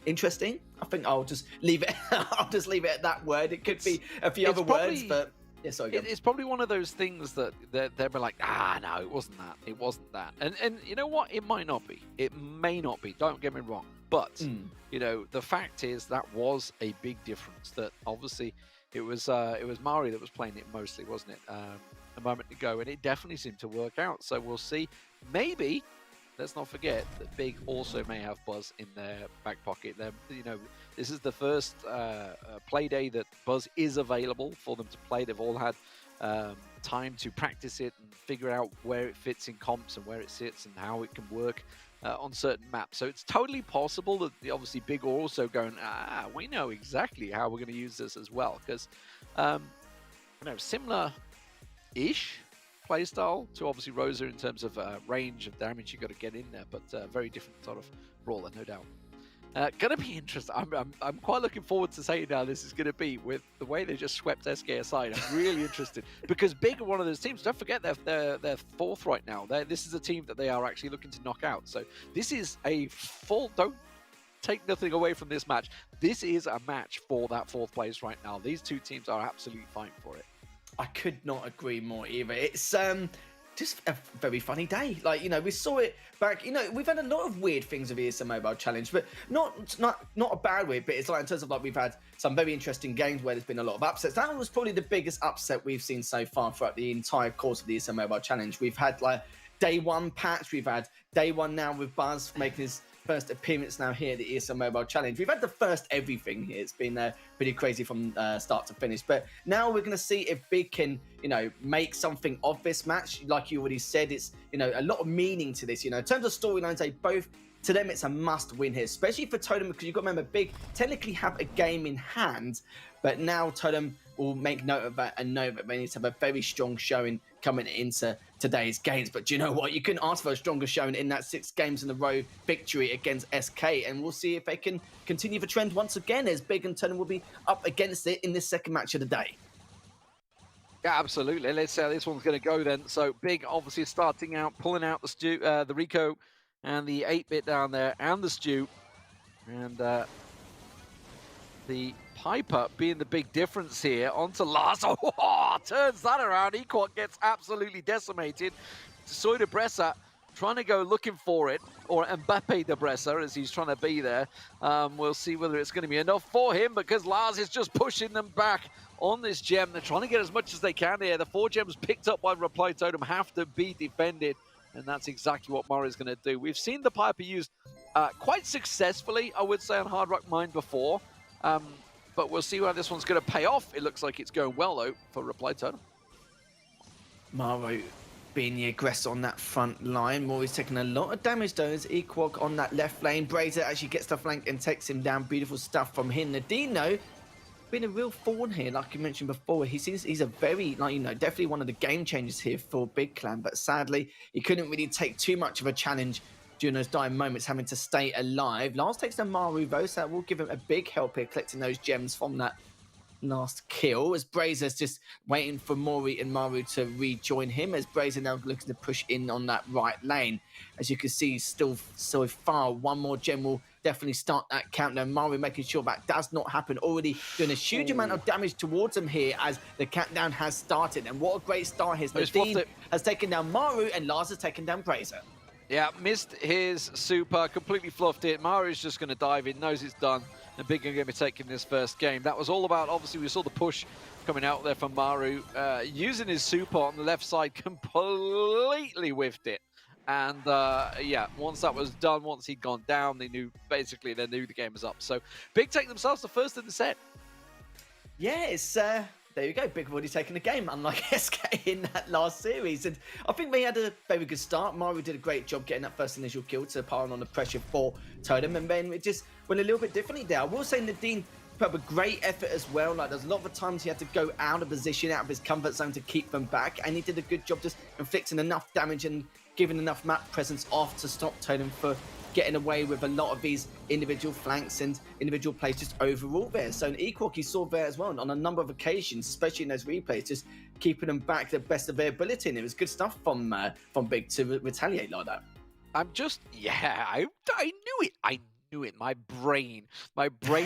interesting. I think I'll just leave it. I'll just leave it at that word. It could be a few other words, but yeah, sorry. It's probably one of those things that they'll be like, no, it wasn't that. It wasn't that. And you know what? It might not be. It may not be. Don't get me wrong. But the fact is that was a big difference. That obviously it was Mari that was playing it mostly, wasn't it? A moment ago, and it definitely seemed to work out. So we'll see. Maybe let's not forget that Big also may have Buzz in their back pocket. This is the first play day that Buzz is available for them to play. They've all had time to practice it and figure out where it fits in comps and where it sits and how it can work on certain maps. So it's totally possible that obviously Big are also going, we know exactly how we're going to use this as well, because similar-ish playstyle to obviously Rosa in terms of range of damage you got to get in there, but very different sort of brawler, no doubt. Gonna be interesting. I'm quite looking forward to seeing how this is gonna be with the way they just swept SK aside. I'm really interested because Big are one of those teams. Don't forget they're fourth right now. This is a team that they are actually looking to knock out. So this is a full. Don't take nothing away from this match. This is a match for that fourth place right now. These two teams are absolutely fighting for it. I could not agree more either. It's just a very funny day. Like, we saw it back, we've had a lot of weird things with ESL Mobile Challenge, but not a bad way, but it's like in terms of like we've had some very interesting games where there's been a lot of upsets. That was probably the biggest upset we've seen so far throughout the entire course of the ESL Mobile Challenge. We've had like day one patch, we've had day one now with Buzz making his first appearance now here at the ESL Mobile Challenge. We've had the first everything here. It's been pretty crazy from start to finish. But now we're going to see if Big can, make something of this match. Like you already said, it's, a lot of meaning to this. In terms of storylines, to them, it's a must win here, especially for Totem, because you've got to remember, Big technically have a game in hand, but now Totem will make note of that and know that they need to have a very strong showing coming into today's games. But do you know what? You couldn't ask for a stronger showing in that 6 games in a row victory against SK, and we'll see if they can continue the trend once again, as Big and Totem will be up against it in this second match of the day. Yeah, absolutely. Let's see how this one's going to go then. So Big obviously starting out, pulling out the Rico and the 8-bit down there, and the Stew, and the Piper being the big difference here. Onto Lars. Oh, turns that around. Equok gets absolutely decimated. Soy de Bressa trying to go looking for it, or Mbappe de Bressa as he's trying to be there. We'll see whether it's going to be enough for him, because Lars is just pushing them back on this gem. They're trying to get as much as they can here. The 4 gems picked up by Reply Totem have to be defended, and that's exactly what Murray's going to do. We've seen the Piper used quite successfully, I would say, on Hard Rock Mine before. But we'll see how this one's going to pay off. It looks like it's going well, though, for Reply Totem. Maro being the aggressor on that front line. Maury's taking a lot of damage, though, as Equok on that left lane. Brazier actually gets the flank and takes him down. Beautiful stuff from him. Nadine, been a real thorn here, like you mentioned before. He's a very, definitely one of the game changers here for Big Clan. But sadly, he couldn't really take too much of a challenge during those dying moments, having to stay alive. Lars takes the Maru, though, so that will give him a big help here, collecting those gems from that last kill, as Brazier's just waiting for Maury and Maru to rejoin him, as Brazier now looking to push in on that right lane. As you can see, still so far, one more gem will definitely start that countdown. Maru making sure that does not happen, already doing a huge amount of damage towards him here as the countdown has started. And what a great start here. Nadine has taken down Maru and Lars has taken down Brazier. Yeah, missed his super, completely fluffed it. Maru's just going to dive in, knows it's done, and Big are going to be taking this first game. That was all about, obviously, we saw the push coming out there from Maru, using his super on the left side, completely whiffed it. And yeah, once that was done, once he'd gone down, they knew the game was up. So Big take themselves the first in the set. Yeah, it's there you go. Big have already taken the game, unlike SK in that last series. And I think they had a very good start. Maru did a great job getting that first initial kill to pile on the pressure for Totem. And then it just went a little bit differently there. I will say Nadine put up a great effort as well. Like, there's a lot of times he had to go out of position, out of his comfort zone to keep them back. And he did a good job just inflicting enough damage and giving enough map presence off to stop Totem for getting away with a lot of these individual flanks and individual plays just overall there. So an Equok you saw there as well on a number of occasions, especially in those replays, just keeping them back to the best of their ability. And it was good stuff from Big to retaliate like that. I'm just, yeah, I knew it. I knew it. My brain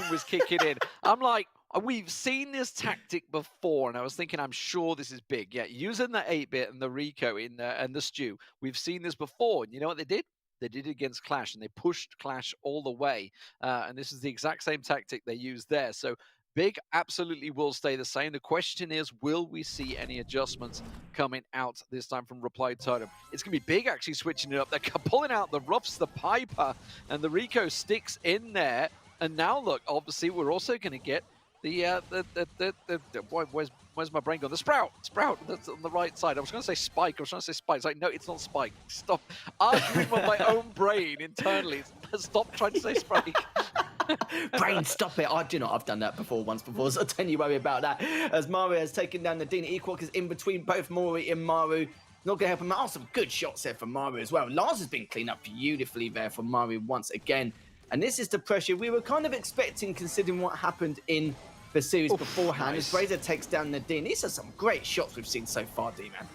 was kicking in. I'm like, we've seen this tactic before, and I was thinking, I'm sure this is Big. Yeah, using the 8-bit and the Rico and the Stew. We've seen this before, and you know what they did? They did it against Clash, and they pushed Clash all the way. And this is the exact same tactic they used there. So Big absolutely will stay the same. The question is, will we see any adjustments coming out this time from Reply Totem? It's going to be Big actually switching it up. They're pulling out the Ruffs, the Piper, and the Rico sticks in there. And now, look, obviously, we're also going to get where's my brain gone? The Sprout, that's on the right side. I was going to say Spike. I was trying to say Spike. It's like, no, it's not Spike. Stop arguing with my own brain internally. Stop trying to say Spike. Brain, stop it. I've done that once before, so don't you worry about that. As Mario has taken down Nadine, Equok is in between both Mori and Maru. Not going to help him out. Oh, some good shots there from Maru as well. Lars has been cleaned up beautifully there from Maru once again. And this is the pressure we were kind of expecting, considering what happened in the series beforehand. Nice. As Razor takes down Nadine. These are some great shots we've seen so far, D-Man.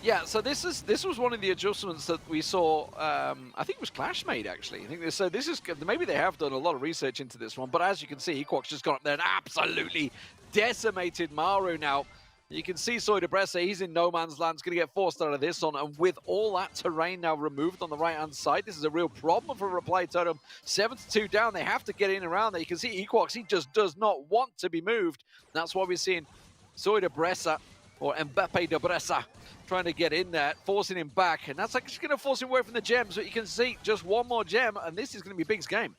Yeah, so this was one of the adjustments that we saw. I think it was Clash made actually. I think this is maybe they have done a lot of research into this one. But as you can see, Equok's just gone up there and absolutely decimated Maru. Now you can see Soy de Bressa, he's in no man's land. He's going to get forced out of this one, and with all that terrain now removed on the right hand side, this is a real problem for Reply Totem. 7-2 down, they have to get in around there. You can see Equox, he just does not want to be moved. That's why we're seeing Soy de Bressa, or Mbappe de Bressa, trying to get in there, forcing him back. And that's like just going to force him away from the gems. But you can see just one more gem, and this is going to be Big's game.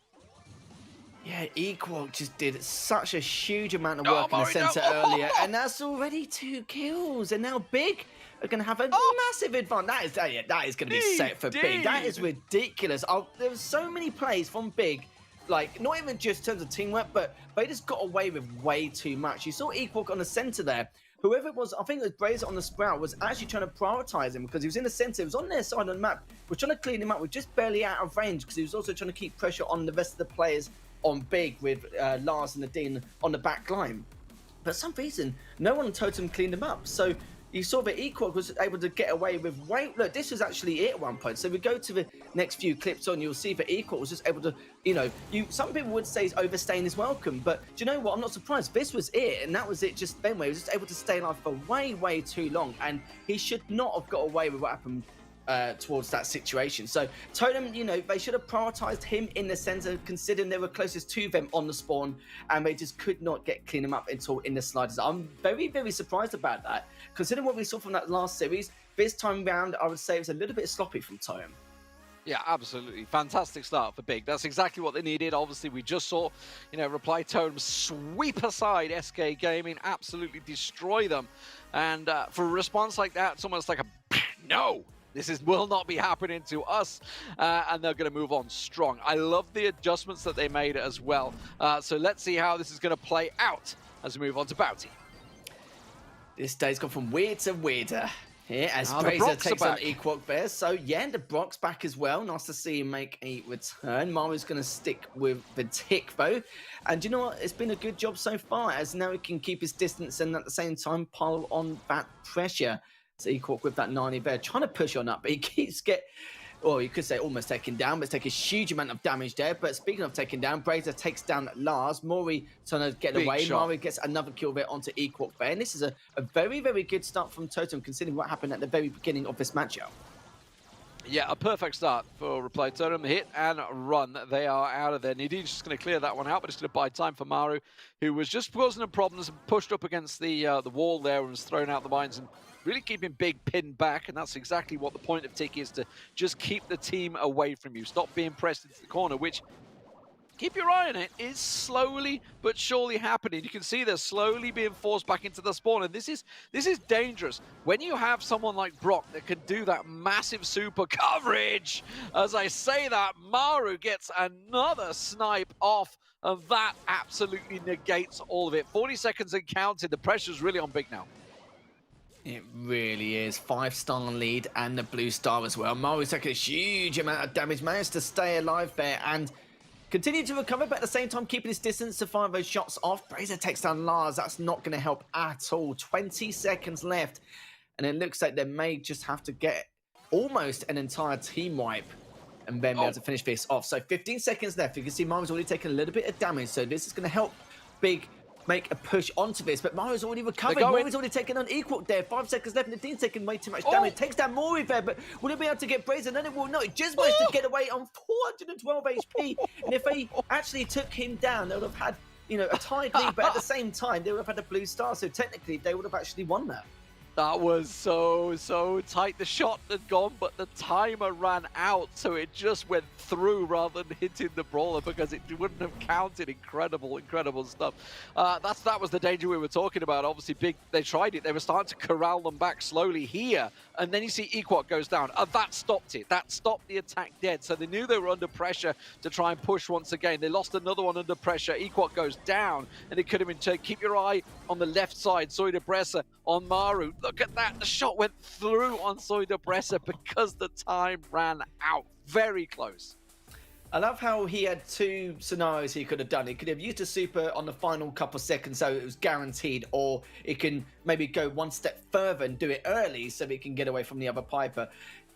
Yeah, Equok just did such a huge amount of work in the center earlier. And that's already 2 kills. And now Big are going to have a massive advantage. That is going to be set for Big. That is ridiculous. There's so many plays from Big. Like, not even just in terms of teamwork, but they just got away with way too much. You saw Equok on the center there. Whoever it was, I think it was Brazer on the Sprout, was actually trying to prioritize him because he was in the center. He was on their side of the map. We're trying to clean him up. We're just barely out of range because he was also trying to keep pressure on the rest of the players on Big with Lars and Nadine on the back line. But for some reason, no one on Totem cleaned him up. So you saw that Equok was able to get away with look, this was actually it at one point. So we go to the next few clips on, you'll see that Equok was just able to, some people would say he's overstaying his welcome, but do you know what? I'm not surprised. This was it, and that was it just then, where he was just able to stay alive for way too long, and he should not have got away with what happened towards that situation. So Totem, they should have prioritized him in the center, considering they were closest to them on the spawn, and they just could not clean him up until in the sliders. I'm very surprised about that, considering what we saw from that last series. This time round, I would say it was a little bit sloppy from Totem. Yeah, absolutely. Fantastic start for Big. That's exactly what they needed. Obviously, we just saw, Reply Totem sweep aside SK Gaming, absolutely destroy them. And for a response like that, it's almost like a no. This will not be happening to us, and they're going to move on strong. I love the adjustments that they made as well. So let's see how this is going to play out as we move on to Bounty. This day's gone from weird to weirder here as Brazer takes on Equok there. So yeah, the Brock's back as well. Nice to see him make a return. Maru's going to stick with the tick though. And you know what? It's been a good job so far, as now he can keep his distance and at the same time pile on that pressure. So Equok with that 90 there, trying to push on up, but he keeps you could say almost taken down, but it's taking a huge amount of damage there. But speaking of taking down, Brazer takes down Lars. Mori trying to get away. Mori gets another kill there onto Equok there. And this is a very good start from Totem, considering what happened at the very beginning of this matchup. Yeah, a perfect start for Reply Totem. Hit and run. They are out of there. Nadine's just going to clear that one out, but it's going to buy time for Maru, who was just causing them problems and pushed up against the wall there and was throwing out the mines and really keeping Big pinned back. And that's exactly what the point of Tiki is, to just keep the team away from you. Stop being pressed into the corner, which, keep your eye on it, is slowly but surely happening. You can see they're slowly being forced back into the spawn, and this is dangerous. When you have someone like Brock that can do that massive super coverage, as I say that, Maru gets another snipe off, and that absolutely negates all of it. 40 seconds and counting. The pressure's really on Big now. It really is. 5-star lead and the blue star as well. Maru's taking a huge amount of damage, managed to stay alive there and continue to recover, but at the same time keeping his distance to fire those shots off. Brazer takes down Lars. That's not going to help at all. 20 seconds left, and it looks like they may just have to get almost an entire team wipe and then be able to finish this off. So 15 seconds left. You can see Maru's already taken a little bit of damage, so this is going to help Big make a push onto this, but Mario's already recovered. Mori's already taken on Equok there. 5 seconds left, and Nadine's taking way too much damage. Takes down Mori there, but will he be able to get Brazer? No, it will not. He just managed to get away on 412 HP. And if they actually took him down, they would have had a tied lead, but at the same time, they would have had a blue star, so technically they would have actually won that. That was so tight. The shot had gone, but the timer ran out, so it just went through rather than hitting the brawler because it wouldn't have counted. Incredible stuff. That was the danger we were talking about. Obviously, Big, they tried it. They were starting to corral them back slowly here, and then you see Equok goes down. That stopped it. That stopped the attack dead. So they knew they were under pressure to try and push once again. They lost another one under pressure. Equok goes down, and it could have been checked. Keep your eye on the left side. Soy de Bressa on Maru. Look at that. The shot went through on Soy de Bressa because the time ran out. Very close. I love how he had two scenarios he could have done. He could have used a super on the final couple seconds so it was guaranteed, or it can maybe go one step further and do it early so he can get away from the other Piper.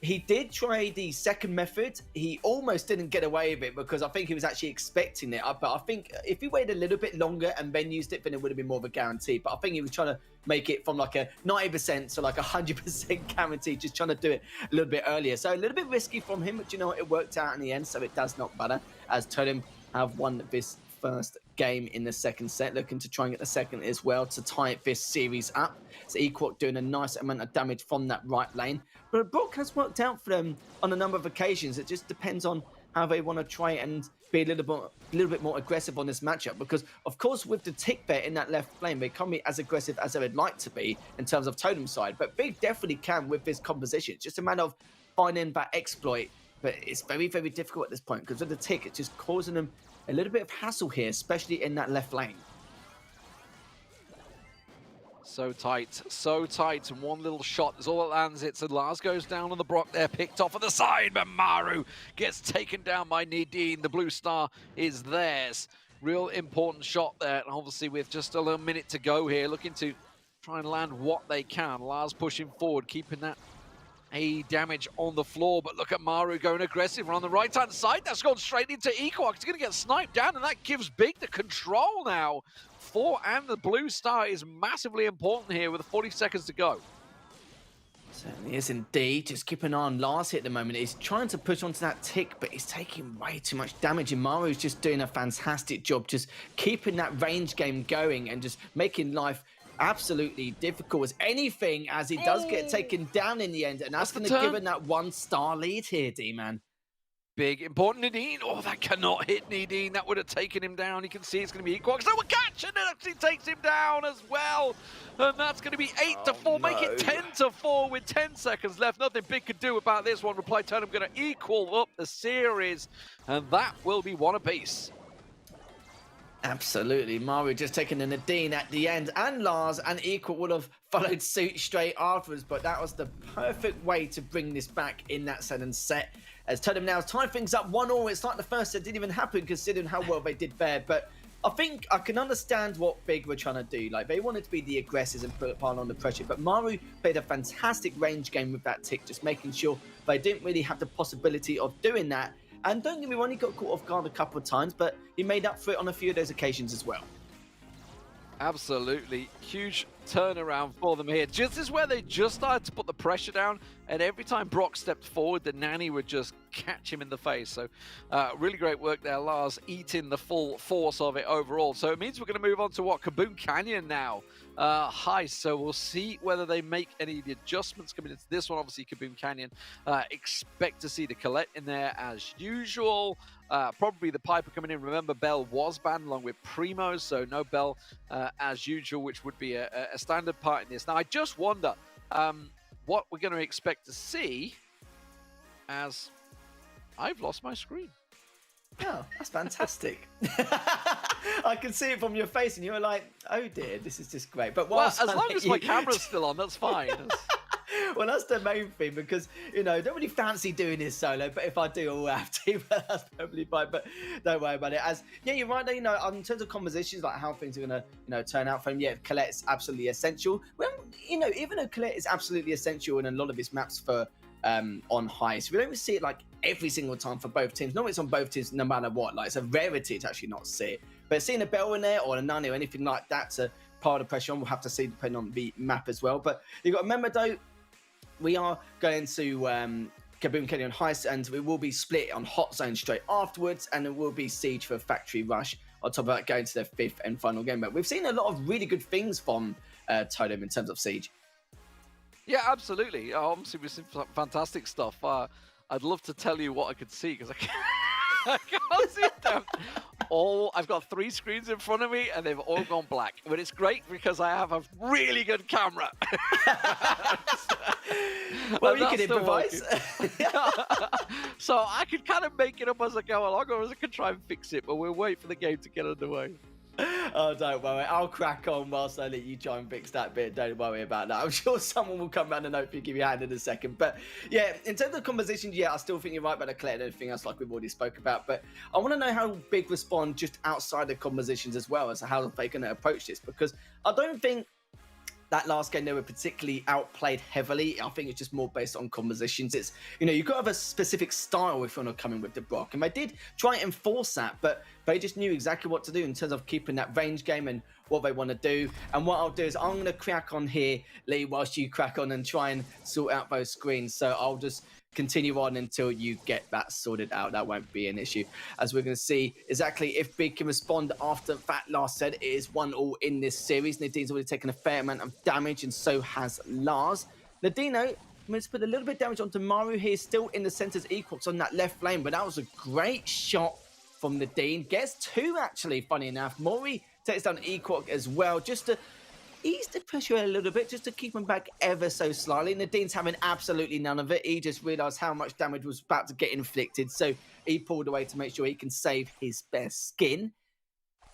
He did try the second method. He almost didn't get away with it because I think he was actually expecting it. But I think if he waited a little bit longer and then used it, then it would have been more of a guarantee. But I think he was trying to make it from like a 90% to like 100% guarantee, just trying to do it a little bit earlier. So a little bit risky from him, but you know what? It worked out in the end, so it does not matter, as Totem have won this first game in the second set, looking to try and get the second as well to tie this series up. So Equok doing a nice amount of damage from that right lane. But Brock has worked out for them on a number of occasions. It just depends on how they want to try and be a little bit more aggressive on this matchup. Because, of course, with the tick there in that left lane, they can't be as aggressive as they would like to be in terms of Totem side. But Big definitely can with this composition. It's just a matter of finding that exploit. But it's very, very difficult at this point because with the tick, it's just causing them a little bit of hassle here, especially in that left lane. So tight, and one little shot is all that lands it. So Lars goes down on the Brock there, picked off on the side, but Maru gets taken down by Nadine. The blue star is theirs. Real important shot there, and obviously with just a little minute to go here, looking to try and land what they can. Lars pushing forward, keeping that AE damage on the floor, but look at Maru going aggressive on the right-hand side. That's gone straight into Equok. He's going to get sniped down, and that gives Big the control now. And the blue star is massively important here with 40 seconds to go. Certainly is indeed. Just keep an eye on Lars here at the moment. He's trying to push onto that tick, but he's taking way too much damage. And Maru's just doing a fantastic job, just keeping that range game going and just making life absolutely difficult as anything, as he does get taken down in the end. And that's going to give him that 1-star lead here, D-Man. Big, important Nadine. Oh, that cannot hit Nadine. That would have taken him down. You can see it's going to be Equok. So we're catching it. Actually takes him down as well. And that's going to be 8-4. Make it 10-4 with 10 seconds left. Nothing Big could do about this one. Reply Totem going to equal up the series. And that will be one apiece. Absolutely. Maru just taking the Nadine at the end, and Lars and Equal would have followed suit straight afterwards, but that was the perfect way to bring this back in that second set. As Totem now tie things up 1-1. It's like the first set didn't even happen considering how well they did there, but I think I can understand what Big were trying to do. Like, they wanted to be the aggressors and put a pile on the pressure, but Maru played a fantastic range game with that tick, just making sure they didn't really have the possibility of doing that. And don't get me wrong, he got caught off guard a couple of times, but he made up for it on a few of those occasions as well. Absolutely. Huge turnaround for them here. This is where they just started to put the pressure down, and every time Brock stepped forward, the nanny would just catch him in the face. So really great work there, Lars, eating the full force of it overall. So it means we're going to move on to what? Kaboom Canyon now. Heist. So we'll see whether they make any of the adjustments coming into this one. Obviously, Kaboom Canyon. Expect to see the Colette in there as usual. Probably the Piper coming in. Remember, Bell was banned along with Primo, so no Bell as usual, which would be a standard part in this. Now, I just wonder what we're going to expect to see, as I've lost my screen. Oh, that's fantastic. I can see it from your face, and you were like, oh dear, this is just great. But well, as long as my camera's still on, that's fine. Well, that's the main thing, because, you know, don't really fancy doing this solo, but if I do, I'll have to, but that's probably fine. But don't worry about it. As, yeah, you're right, you know, in terms of compositions, like how things are going to, you know, turn out for him, yeah, Colette is absolutely essential. Well, you know, even though Colette is absolutely essential in a lot of his maps for on Heist, we don't see it like every single time for both teams. Normally it's on both teams no matter what. Like, it's a rarity to actually not see it. But seeing a Bell in there or a Nani or anything like that's a part of the pressure on. We'll have to see depending on the map as well. But you've got to remember though, we are going to Kaboom Canyon Heist, and we will be split on Hot Zone straight afterwards, and it will be Siege for Factory Rush on top of that, going to their 5th and final game. But we've seen a lot of really good things from Totem in terms of Siege. Yeah, absolutely. Obviously, we've seen fantastic stuff. I'd love to tell you what I could see because I can't, I can't see them all. I've got 3 screens in front of me and they've all gone black. But it's great because I have a really good camera. Well, you can improvise. So I could kind of make it up as I go along, or as I can try and fix it. But we'll wait for the game to get underway. Oh, don't worry. I'll crack on whilst I let you try and fix that bit. Don't worry about that. I'm sure someone will come round and hopefully give you a hand in a second. But yeah, in terms of compositions, yeah, I still think you're right about the Colette and everything else like we've already spoke about. But I want to know how Big respond just outside the compositions as well as how they're going to approach this. Because I don't think that last game they were particularly outplayed heavily. I think it's just more based on compositions. It's, you know, you've got to have a specific style if you want to come in with the Brock. And they did try and enforce that, but they just knew exactly what to do in terms of keeping that range game and what they want to do. And what I'll do is I'm going to crack on here, Lee, whilst you crack on and try and sort out those screens. So I'll just continue on until you get that sorted out. That won't be an issue, as we're going to see exactly if Big can respond after that last set. It is 1-1 in this series. Nadine's already taken a fair amount of damage, and so has Lars. Nadino managed to put a little bit of damage onto Maru here, still in the center's Equox on that left lane, but that was a great shot from Nadine. Gets 2, actually, funny enough. Mori takes down Equox as well, just to ease the pressure a little bit, just to keep him back ever so slightly. Nadine's having absolutely none of it. He just realised how much damage was about to get inflicted, so he pulled away to make sure he can save his best skin.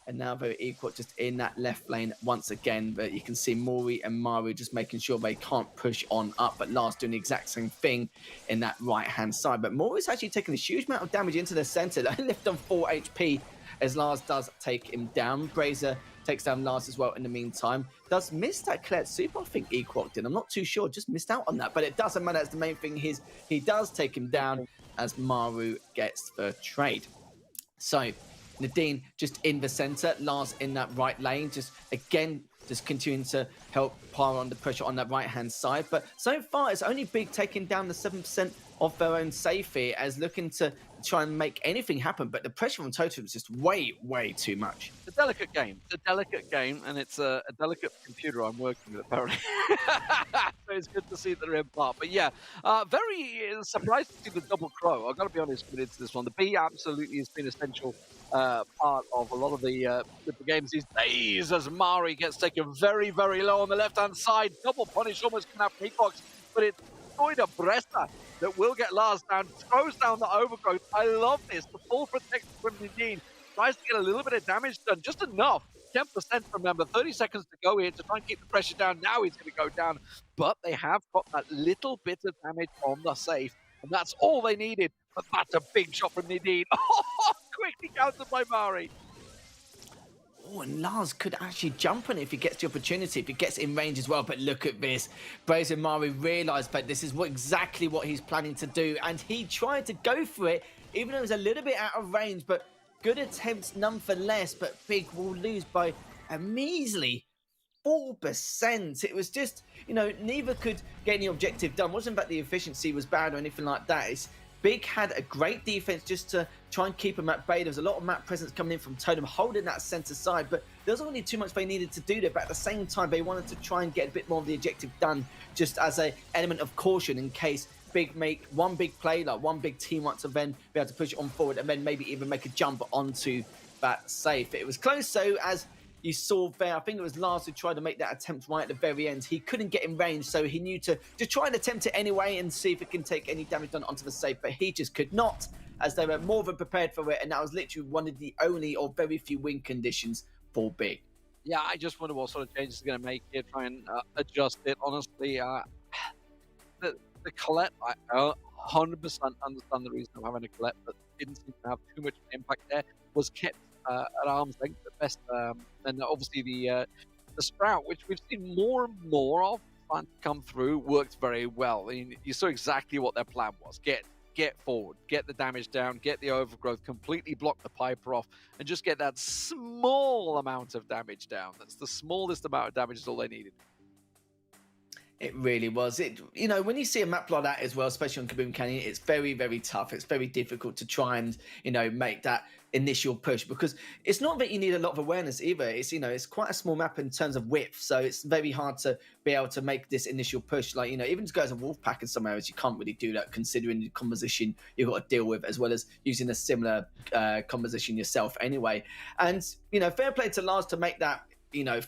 And now they're equal just in that left lane once again. But you can see Mori and Maru just making sure they can't push on up. But Lars doing the exact same thing in that right-hand side. But Mori's actually taking a huge amount of damage into the center. They lift on 4 HP as Lars does take him down. Brazier takes down Lars as well in the meantime. Does miss that Colette super, I think Equox did. I'm not too sure, just missed out on that. But it doesn't matter, that's the main thing. He does take him down as Maru gets the trade. So Nadine just in the center, Lars in that right lane, just continuing to help pile on the pressure on that right-hand side. But so far, it's only Big taking down the 7% of their own safe here, as looking to try and make anything happen. But the pressure on Totem is just way, way too much. It's a delicate game. It's a delicate game, and it's a delicate computer I'm working with, apparently. So it's good to see that they're in part. But yeah, very surprised to see the double crow. I've got to be honest with this one. The B absolutely has been essential part of a lot of the games these days, as Mari gets taken very, very low on the left-hand side. Double punish almost can have Peacocks, but it's destroyed a Bressa that will get Lars down, throws down the overgrowth. I love this. The full protection from Nadine tries to get a little bit of damage done, just enough. 10%, remember, 30 seconds to go here to try and keep the pressure down. Now he's going to go down, but they have got that little bit of damage on the safe, and that's all they needed. But that's a big shot from Nadine. Oh, quickly countered by Mari. Oh, and Lars could actually jump on it if he gets the opportunity, if he gets in range as well. But look at this. Brazier Mari realised that this is exactly what he's planning to do. And he tried to go for it, even though it was a little bit out of range. But good attempts nonetheless. But Big will lose by a measly 4%. It was just, you know, neither could get any objective done. It wasn't that the efficiency was bad or anything like that. It's Big had a great defense just to try and keep him at bay. There was a lot of map presence coming in from Totem, holding that center side, but there wasn't really too much they needed to do there. But at the same time, they wanted to try and get a bit more of the objective done, just as an element of caution in case Big make one big play, like one big team want to then be able to push it on forward and then maybe even make a jump onto that safe. It was close, so as you saw there, I think it was Lars who tried to make that attempt right at the very end. He couldn't get in range, so he knew to just try and attempt it anyway and see if it can take any damage done onto the safe, but he just could not, as they were more than prepared for it, and that was literally one of the only or very few win conditions for Big. Yeah, I just wonder what sort of changes they're going to make here, try and adjust it. Honestly, the Colette, I 100% understand the reason of having a Colette, but didn't seem to have too much impact there, was kept at arm's length at best, and obviously the Sprout, which we've seen more and more of trying to come through, worked very well. I mean, you saw exactly what their plan was: get forward, get the damage down, get the overgrowth, completely block the Piper off, and just get that small amount of damage down. That's the smallest amount of damage is all they needed. It really was. When you see a map like that as well, especially on Kaboom Canyon, it's very, very tough. It's very difficult to try and, make that initial push, because it's not that you need a lot of awareness either. It's quite a small map in terms of width, so it's very hard to be able to make this initial push. Like, even to go as a wolf pack in some areas, you can't really do that considering the composition you've got to deal with, as well as using a similar composition yourself anyway. And, fair play to Lars to make that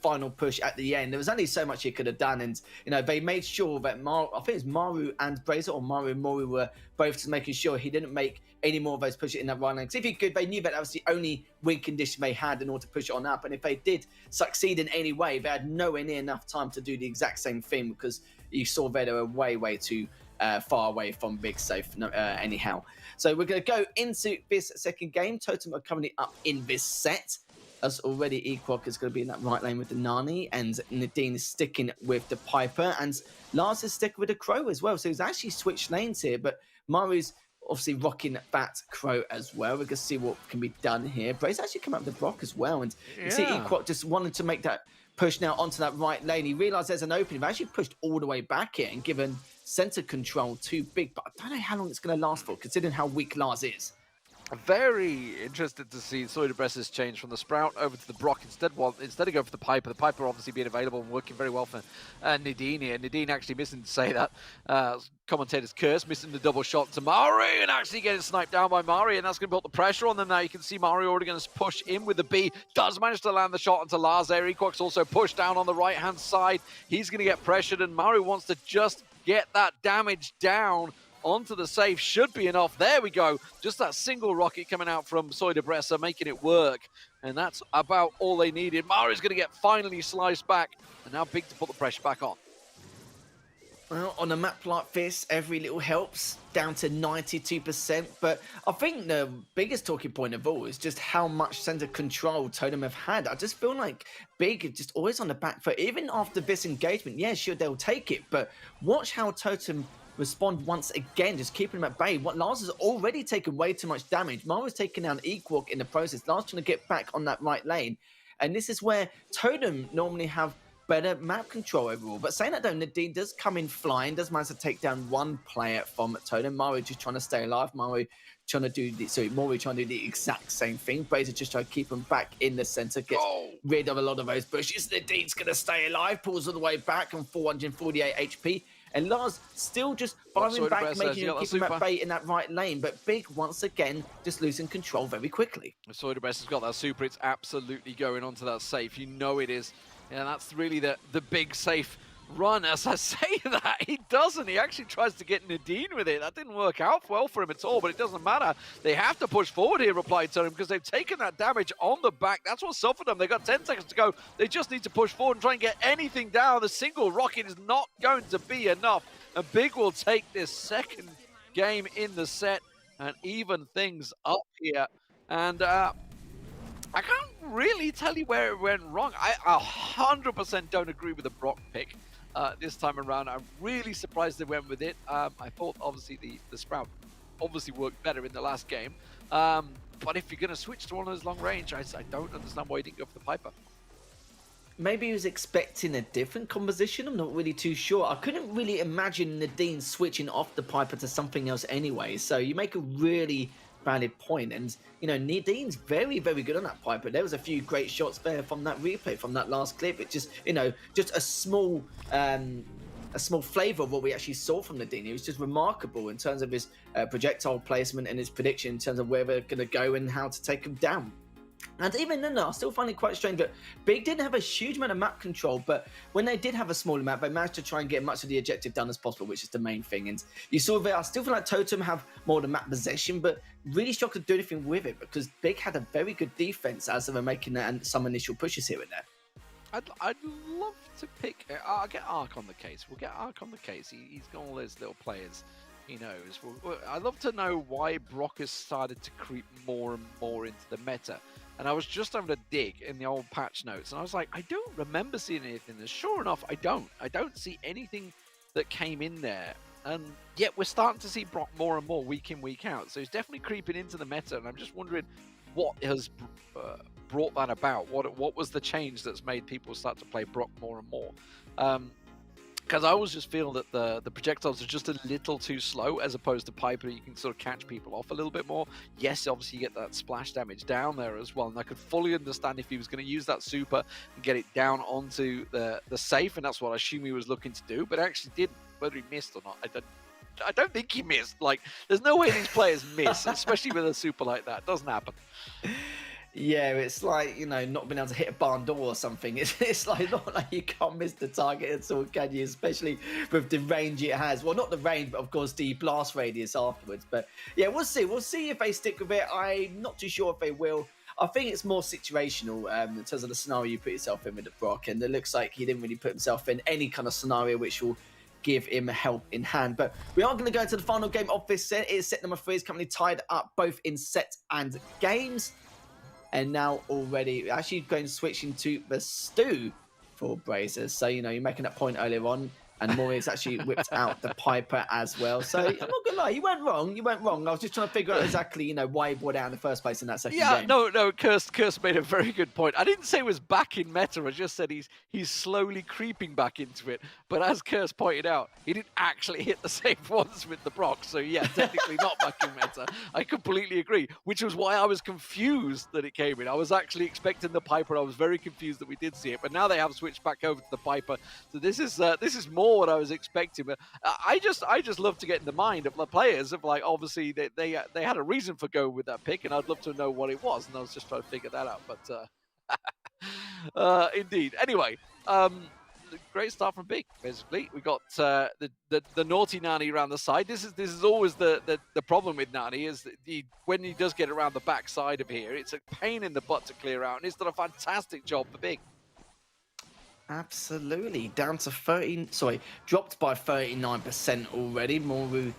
final push at the end. There was only so much he could have done, and they made sure that I think it's Maru and Brazer, or Maru and Mori, were both just making sure he didn't make any more of those pushes in that right lane. Because if he could, they knew that was the only win condition they had in order to push it on up, and if they did succeed in any way, they had nowhere near enough time to do the exact same thing, because you saw that they were way too far away from big safe anyhow. So we're going to go into this second game. Totem are currently up in this set, as already Equok is going to be in that right lane with the Nani, and Nadine is sticking with the Piper, and Lars is sticking with the Crow as well. So he's actually switched lanes here, but Maru's obviously rocking that Crow as well. We're going to see what can be done here. Bray's actually come up with the Brock as well, and you see Equok just wanted to make that push now onto that right lane. He realised there's an opening. They've actually pushed all the way back here and given center control to Big, but I don't know how long it's going to last for, considering how weak Lars is. Very interested to see Soydebress's change from the Sprout over to the Brock instead of going for the Piper obviously being available and working very well for Nadine here. Nadine actually missing to say that. Commentator's curse, missing the double shot to Mari and actually getting sniped down by Mari, and that's going to put the pressure on them now. You can see Mari already going to push in with the B. Does manage to land the shot onto Lars there. Equok's also pushed down on the right-hand side. He's going to get pressured, and Mari wants to just get that damage down onto the safe. Should be enough. There we go. Just that single rocket coming out from Soydebressa, making it work. And that's about all they needed. Mari's going to get finally sliced back. And now Big to put the pressure back on. Well, on a map like this, every little helps, down to 92%. But I think the biggest talking point of all is just how much center control Totem have had. I just feel like Big is just always on the back foot. Even after this engagement, yeah, sure, they'll take it. But watch how Totem respond once again, just keeping him at bay. Lars has already taken way too much damage. Maru's taken down Equok in the process. Lars trying to get back on that right lane. And this is where Totem normally have better map control overall. But saying that though, Nadine does come in flying, does manage to take down one player from Totem. Maru just trying to stay alive. Mori trying to do the exact same thing. Brazer just trying to keep him back in the center, gets rid of a lot of those bushes. Nadine's going to stay alive, pulls all the way back on 448 HP. And Lars still just firing back, making him keep him at bay in that right lane. But Big, once again, just losing control very quickly. Soydebressa's got that super. It's absolutely going onto that safe. You know it is. And that's really the Big safe run. As I say that, he doesn't. He actually tries to get Nadine with it. That didn't work out well for him at all, but it doesn't matter. They have to push forward here, replied to him, because they've taken that damage on the back. That's what suffered them. They've got 10 seconds to go. They just need to push forward and try and get anything down. The single rocket is not going to be enough. And Big will take this second game in the set and even things up here. And I can't really tell you where it went wrong. I 100% don't agree with the Brock pick this time around. I'm really surprised they went with it. I thought, obviously, the Sprout obviously worked better in the last game. But if you're going to switch to one of those long range, I don't understand why you didn't go for the Piper. Maybe he was expecting a different composition. I'm not really too sure. I couldn't really imagine Nadine switching off the Piper to something else anyway. So you make a really valid point. And, Nadine's very, very good on that Piper. There was a few great shots there from that replay, from that last clip. It just, just a small flavor of what we actually saw from Nadine. It was just remarkable in terms of his projectile placement and his prediction in terms of where they're going to go and how to take him down. And even then, I still find it quite strange that Big didn't have a huge amount of map control, but when they did have a smaller map, they managed to try and get much of the objective done as possible, which is the main thing. And you saw there, I still feel like Totem have more of the map possession, but really struggled to do anything with it, because Big had a very good defense as they were making some initial pushes here and there. I'd love to pick... I'll get Ark on the case. We'll get Ark on the case. He's got all those little players. He knows. I'd love to know why Brock has started to creep more and more into the meta. And I was just having a dig in the old patch notes, and I was like, I don't remember seeing anything. And sure enough, I don't see anything that came in there. And yet we're starting to see Brock more and more week in, week out. So he's definitely creeping into the meta, and I'm just wondering what has brought that about. What was the change that's made people start to play Brock more and more? Because I always just feel that the projectiles are just a little too slow, as opposed to Piper. You can sort of catch people off a little bit more. Yes, obviously you get that splash damage down there as well, and I could fully understand if he was going to use that super and get it down onto the safe, and that's what I assume he was looking to do, but actually didn't. Whether he missed or not, I don't think he missed. Like, there's no way these players miss, especially with a super like that. It doesn't happen. Yeah, it's like, you know, not being able to hit a barn door or something. It's like not like you can't miss the target at all, can you? Especially with the range it has. Well, not the range, but of course the blast radius afterwards. But yeah, we'll see. We'll see if they stick with it. I'm not too sure if they will. I think it's more situational in terms of the scenario you put yourself in with the Brock. And it looks like he didn't really put himself in any kind of scenario which will give him help in hand. But we are going to go into the final game of this set. It is set number 3. It's currently tied up both in set and games. And now already actually going to switch into the stew for Brazers. So, you know, you're making that point earlier on. And Maury's actually whipped out the Piper as well. So I'm not gonna lie, you weren't wrong. You weren't wrong. I was just trying to figure out exactly, you know, why he brought it out in the first place in that second game. No. Curse made a very good point. I didn't say it was back in meta. I just said he's slowly creeping back into it. But as Curse pointed out, he didn't actually hit the same ones with the Brock. So yeah, technically not back in meta. I completely agree. Which was why I was confused that it came in. I was actually expecting the Piper. I was very confused that we did see it. But now they have switched back over to the Piper. So this is more what I was expecting. But I just love to get in the mind of the players of, like, obviously they had a reason for going with that pick, and I'd love to know what it was, and I was just trying to figure that out. But indeed. Anyway, great start from Big. Basically, we got the naughty Nani around the side. This is always the problem with Nani, is that when he does get around the back side of here, it's a pain in the butt to clear out, and he's done a fantastic job for Big. Absolutely. Down to 13, sorry, dropped by 39% already. Moru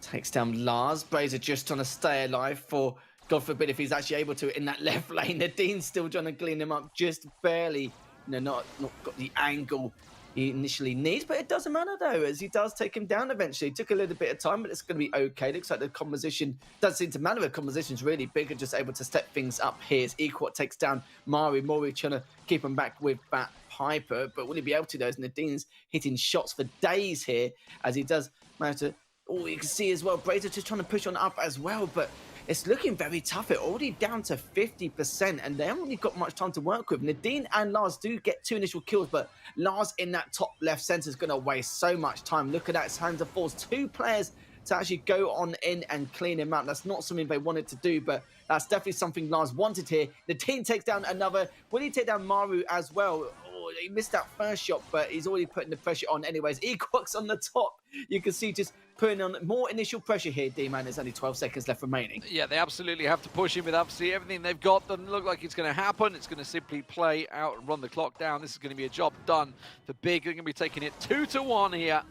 takes down Lars. Brazer just trying to stay alive for, God forbid, if he's actually able to in that left lane. Nadine's still trying to clean him up just barely. You know, not got the angle he initially needs, but it doesn't matter though, as he does take him down eventually. It took a little bit of time, but it's going to be okay. Looks like the composition doesn't seem to matter. The composition's really big and just able to step things up here. As Equat takes down Mari trying to keep him back with that Piper, but will he be able to? Those Nadine's hitting shots for days here, as he does manage to. Oh, you can see as well, Brazer just trying to push on up as well, but it's looking very tough. It already down to 50%, and they haven't really got much time to work with. Nadine and Lars do get 2 initial kills, but Lars in that top left center is going to waste so much time. Look at that. It's time to force 2 players to actually go on in and clean him out. That's not something they wanted to do, but that's definitely something Lars wanted here. Nadine takes down another. Will he take down Maru as well? Oh, he missed that first shot, but he's already putting the pressure on anyways. Equox on the top. You can see just putting on more initial pressure here, D-Man. There's only 12 seconds left remaining. Yeah, they absolutely have to push him with absolutely everything they've got. Doesn't look like it's going to happen. It's going to simply play out and run the clock down. This is going to be a job done for Big. They're going to be taking it 2-1 here,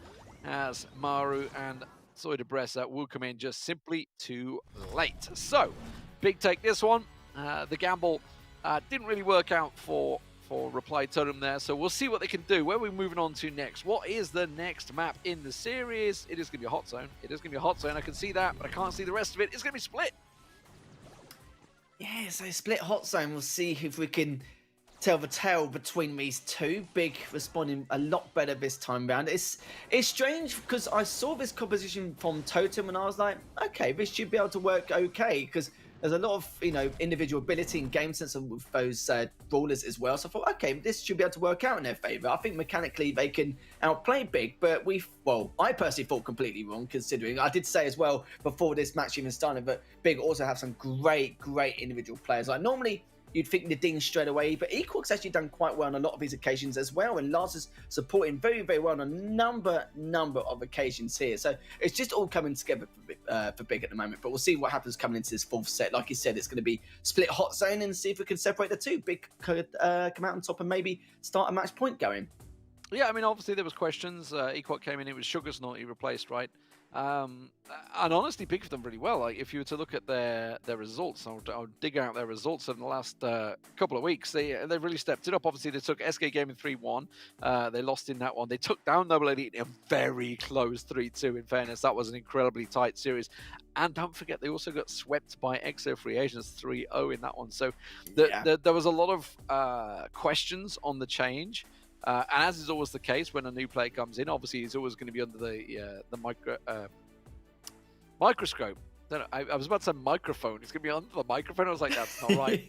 as Maru and Soy de Bressa will come in just simply too late. So, Big take this one. The gamble didn't really work out for Reply Totem there, so we'll see what they can do. Where are we moving on to next? What is the next map in the series? It is going to be a hot zone. It is going to be a hot zone. I can see that, but I can't see the rest of it. It's going to be split. Yeah, so split hot zone. We'll see if we can tell the tale between these two. Big responding a lot better this time round. It's strange because I saw this composition from Totem and I was like, okay, this should be able to work okay, because there's a lot of, you know, individual ability and game sense with those brawlers as well. So I thought, okay, this should be able to work out in their favor. I think mechanically they can outplay Big, but I personally thought completely wrong, considering I did say as well before this match even started that Big also have some great individual players. Like normally you'd think Nadine straight away, but Equal's actually done quite well on a lot of these occasions as well, and Lars is supporting very well on a number of occasions here. So it's just all coming together for Big at the moment, but we'll see what happens coming into this 4th set. Like you said, it's going to be split hot zone and see if we can separate the two. Big could come out on top and maybe start a match point going. Yeah, I mean, obviously there was questions. Equat came in, it was Sugar's not he replaced, right? And honestly, Big have done really well. Like, if you were to look at their results, I'll dig out their results in the last couple of weeks. They've really stepped it up. Obviously, they took SK Game in 3-1. They lost in that one. They took down Noble Elite in a very close 3-2. In fairness, that was an incredibly tight series. And don't forget, they also got swept by EXO Free Agents 3-0 in that one. So there was a lot of questions on the change. And as is always the case when a new player comes in, obviously he's always going to be under the microscope. I was about to say microphone. He's going to be under the microphone. I was like, that's not right.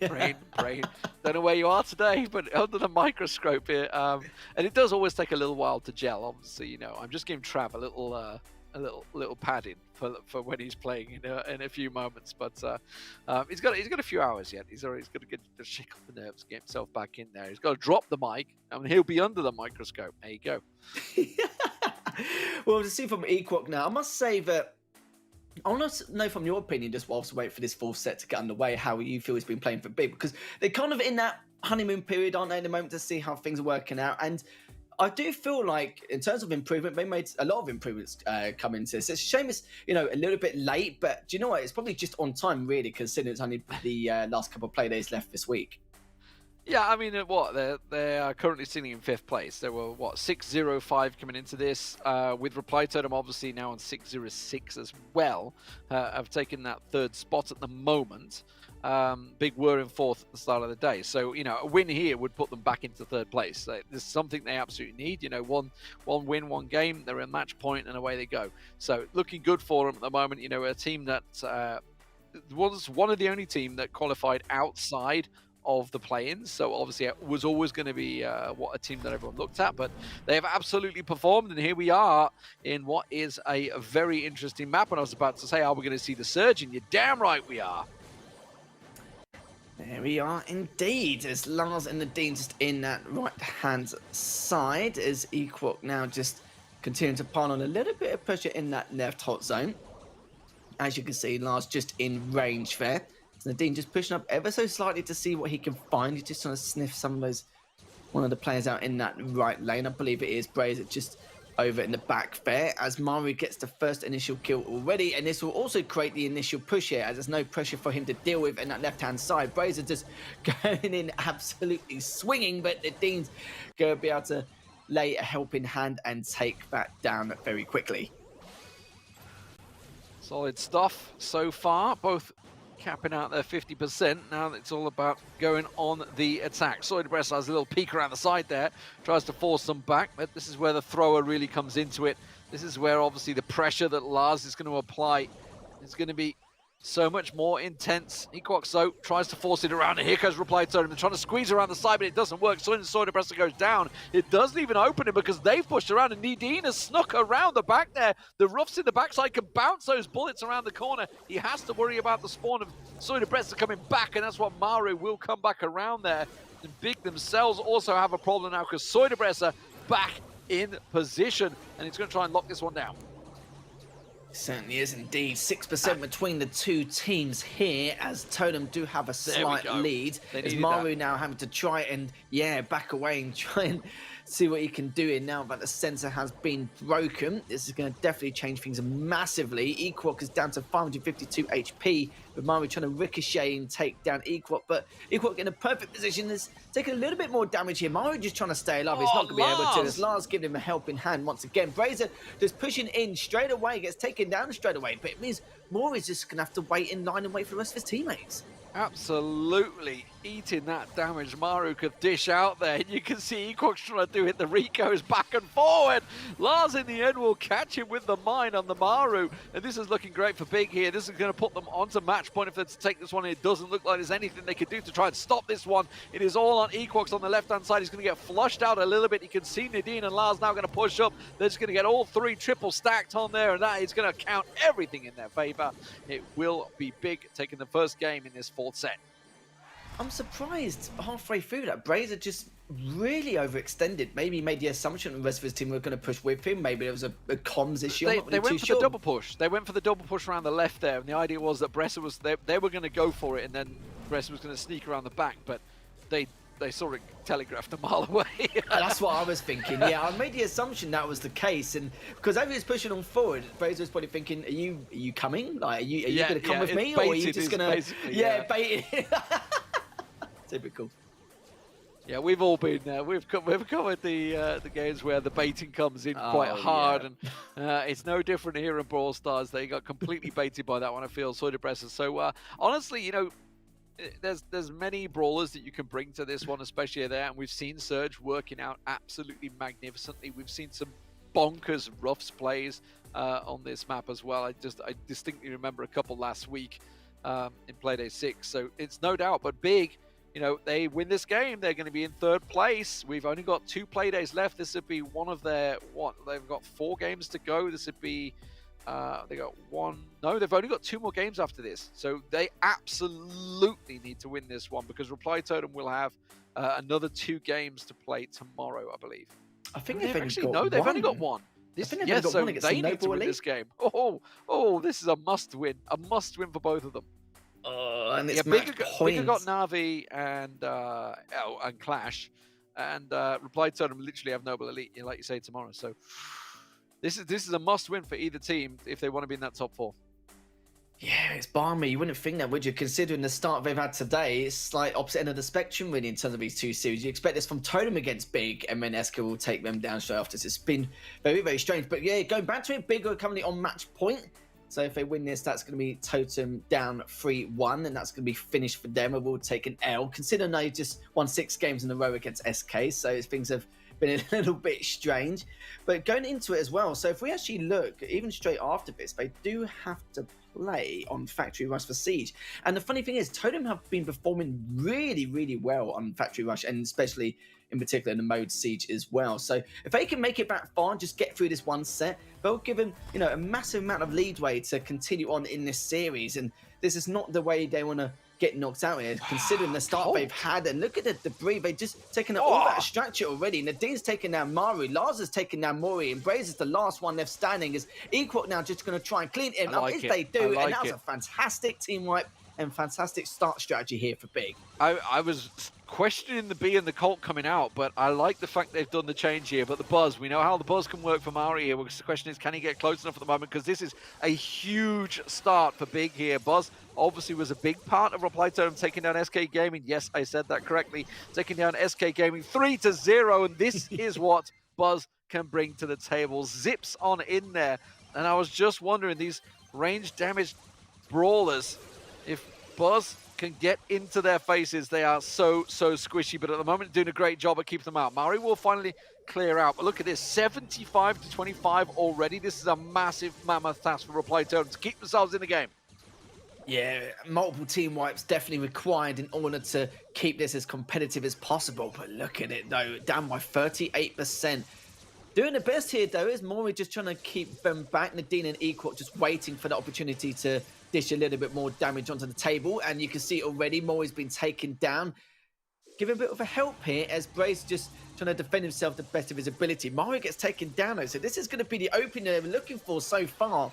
Brain. Don't know where you are today, but under the microscope here. And it does always take a little while to gel. Obviously, you know, I'm just giving Trav a little padding for when he's playing in a few moments. But he's got a few hours yet. He's got to get to shake off the nerves, get himself back in there. He's got to drop the mic, and he'll be under the microscope. There you go. Well, to see from Equok now, I must say that I want to know from your opinion, just whilst we wait for this fourth set to get underway, how you feel he's been playing for Big, because they're kind of in that honeymoon period, aren't they, in the moment, to see how things are working out. And I do feel like, in terms of improvement, they made a lot of improvements come into this. It's a shame it's, you know, a little bit late, but do you know what? It's probably just on time, really, considering it's only the last couple of play days left this week. Yeah, I mean, they are currently sitting in 5th place. They were 6-0-5 coming into this, with Reply Totem obviously now on 6-0-6 as well. Have taken that 3rd spot at the moment. Big were in 4th at the start of the day, so you know a win here would put them back into 3rd place. This is something they absolutely need. You know, one win, one game, they're in match point, and away they go. So looking good for them at the moment. You know, a team that was one of the only team that qualified outside of the play-ins, so obviously it was always going to be a team that everyone looked at, but they have absolutely performed, and here we are in what is a very interesting map. And I was about to say, are we going to see the surge? And you're damn right we are. There we are indeed, as Lars and Nadine just in that right-hand side, as Equok now just continuing to pile on a little bit of pressure in that left hot zone. As you can see, Lars just in range there. Nadine just pushing up ever so slightly to see what he can find. He's just trying to sniff one of the players out in that right lane. I believe it is Brazier just over in the back there, as Maru gets the first initial kill already, and this will also create the initial push here, as there's no pressure for him to deal with in that left-hand side. Brazier just going in absolutely swinging, but Nadine's going to be able to lay a helping hand and take that down very quickly. Solid stuff so far, both capping out their 50%. Now it's all about going on the attack. Soydebress has a little peek around the side there, tries to force them back, but this is where the thrower really comes into it. This is where obviously the pressure that Lars is going to apply is going to be so much more intense. Equoxo tries to force it around, and here goes Reply Totem. They're trying to squeeze around the side, but it doesn't work. Soydebress goes down. It doesn't even open it because they've pushed around, and Nadine has snuck around the back there. The Ruffs in the backside can bounce those bullets around the corner. He has to worry about the spawn of Soydebress coming back, and that's what Maru will come back around there. And Big themselves also have a problem now because Soydebress back in position, and he's going to try and lock this one down. Certainly is indeed. 6% between the two teams here, as Totem do have a slight lead. As Maru now having to try and, back away and try and see what he can do here now that the sensor has been broken. This is going to definitely change things massively. Equok is down to 552 HP, with Maru trying to ricochet and take down Equok, but Equok in a perfect position is taking a little bit more damage here. Maru just trying to stay alive. He's not going to be able to. As Lars giving him a helping hand once again. Brazier just pushing in straight away, gets taken down straight away, but it means Maru is just going to have to wait in line and wait for the rest of his teammates. Absolutely eating that damage Maru could dish out there. You can see Equox trying to do it. The Ricos back and forward. Lars in the end will catch him with the mine on the Maru. And this is looking great for Big here. This is going to put them onto match point if they're to take this one. It doesn't look like there's anything they could do to try and stop this one. It is all on Equox on the left-hand side. He's going to get flushed out a little bit. You can see Nadine and Lars now going to push up. They're just going to get all three triple stacked on there, and that is going to count everything in their favor. It will be Big taking the first game in this fourth set. I'm surprised halfway through that Brazier just really overextended. Maybe he made the assumption the rest of his team were going to push with him. Maybe there was a comms issue. They went for the double push. They went for the double push around the left there, and the idea was that Bresser was they were going to go for it, and then Bresser was going to sneak around the back, but they sort of telegraphed a mile away. That's what I was thinking. Yeah, I made the assumption that was the case, and because everyone was pushing on forward, Brazier was probably thinking, "Are you coming? Like, are you going to come with me, or are you just going to bait it?" Typical. Yeah, we've all been there. We've covered the games where the baiting comes in quite hard, and it's no different here in Brawl Stars. They got completely baited by that one, I feel, Soydebress. So honestly, you know, there's many brawlers that you can bring to this one, especially there, and we've seen Surge working out absolutely magnificently. We've seen some bonkers roughs plays on this map as well. I distinctly remember a couple last week in Playday 6, so it's no doubt. But Big, you know, they win this game, they're going to be in 3rd place. We've only got 2 Playdays left. This would be one of their, they've got 4 games to go. This would be, they got they've only got 2 more games after this. So they absolutely need to win this one, because Reply Totem will have another 2 games to play tomorrow, I believe. I think they've only got 1. So they need to win this game. Oh, this is a must-win. A must-win for both of them. And it's Bigger got Navi and Clash, and Reply Totem literally have Noble Elite, like you say, tomorrow. So this is a must-win for either team if they want to be in that top 4. Yeah, it's balmy. You wouldn't think that, would you? Considering the start they've had today, it's like opposite end of the spectrum, really, in terms of these 2 series. You expect this from Totem against Big, and then SK will take them down straight after. It's been very, very strange. But yeah, going back to it, Big are currently on match point. So if they win this, that's going to be Totem down 3-1, and that's going to be finished for them. We'll take an L. Considering they just won 6 games in a row against SK, so things have been a little bit strange. But going into it as well, so if we actually look, even straight after this, they do have to play on Factory Rush for Siege. And the funny thing is, Totem have been performing really, really well on Factory Rush, and especially in particular in the mode Siege as well. So if they can make it back far and just get through this one set, they'll give them, you know, a massive amount of leadway to continue on in this series. And this is not the way they want to get knocked out here, considering the start they've had. And look at the debris. They've just taken all that structure already. Nadine's taken down Maru. Lars has taken down Mori. And Brazer's the last one left standing. Is Equal now just going to try and clean him up, as they do. And that was a fantastic team wipe and fantastic start strategy here for Big. I was questioning the B and the Colt coming out, but I like the fact they've done the change here. But the Buzz, we know how the Buzz can work for Mari here. The question is, can he get close enough at the moment? Because this is a huge start for Big here. Buzz obviously was a big part of Reply Totem taking down SK Gaming. Yes, I said that correctly. Taking down SK Gaming 3-0, and this is what Buzz can bring to the table. Zips on in there. And I was just wondering, these range damaged brawlers, if Buzz can get into their faces, they are so squishy, but at the moment doing a great job at keeping them out. Mari will finally clear out, but look at this, 75-25 already. This is a massive mammoth task for Reply Totem to keep themselves in the game. Yeah, multiple team wipes definitely required in order to keep this as competitive as possible. But look at it though, down by 38%. Doing the best here though is Mori just trying to keep them back. Nadine and Equal just waiting for the opportunity to dish a little bit more damage onto the table. And you can see already Mori's been taken down. Give him a bit of a help here as Brace just trying to defend himself to the best of his ability. Mori gets taken down though, so this is going to be the opener they're looking for so far.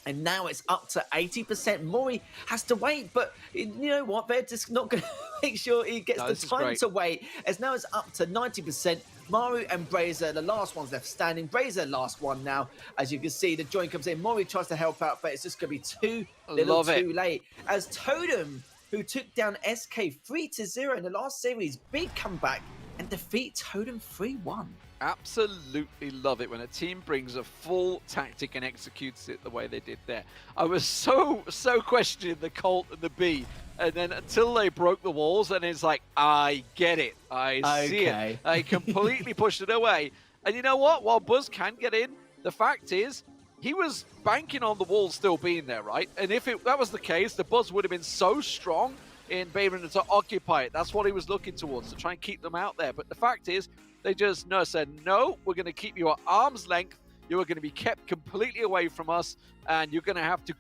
And now it's up to 80%. Mori has to wait, but you know what? They're just not going to make sure he gets the time to wait. As now it's up to 90%. Maru and Brazer, the last ones left standing. Brazer, last one now. As you can see, the join comes in. Mori tries to help out, but it's just going to be too late. As Totem, who took down SK 3-0 in the last series, big comeback and defeat Totem 3-1. Absolutely love it when a team brings a full tactic and executes it the way they did there. I was so questioning the Colt and the B, and then until they broke the walls, and it's like, I get it, I see it. I completely pushed it away. And you know what? While Buzz can get in, the fact is, he was banking on the walls still being there, right? And if that was the case, the Buzz would have been so strong in being able to occupy it. That's what he was looking towards, to try and keep them out there. But the fact is, they just said, no, we're going to keep you at arm's length. You are going to be kept completely away from us, and you're going to have to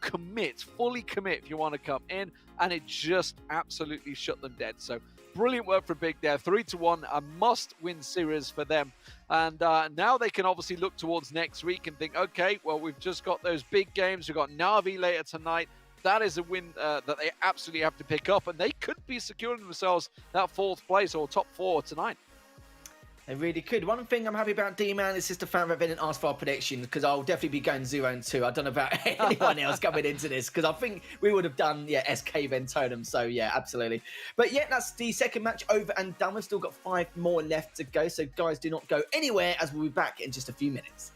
fully commit if you want to come in. And it just absolutely shut them dead. So brilliant work from Big there. 3-1, a must-win series for them. And now they can obviously look towards next week and think, okay, well, we've just got those big games. We've got Navi later tonight. That is a win that they absolutely have to pick up, and they could be securing themselves that 4th place or top 4 tonight. They really could. One thing I'm happy about, D-Man, is just the fact that they didn't ask for our predictions, because I'll definitely be going 0-2. I don't know about anyone else coming into this, because I think we would have done, SK then Totem. So, yeah, absolutely. But, yeah, that's the second match over and done. We've still got 5 more left to go. So, guys, do not go anywhere, as we'll be back in just a few minutes.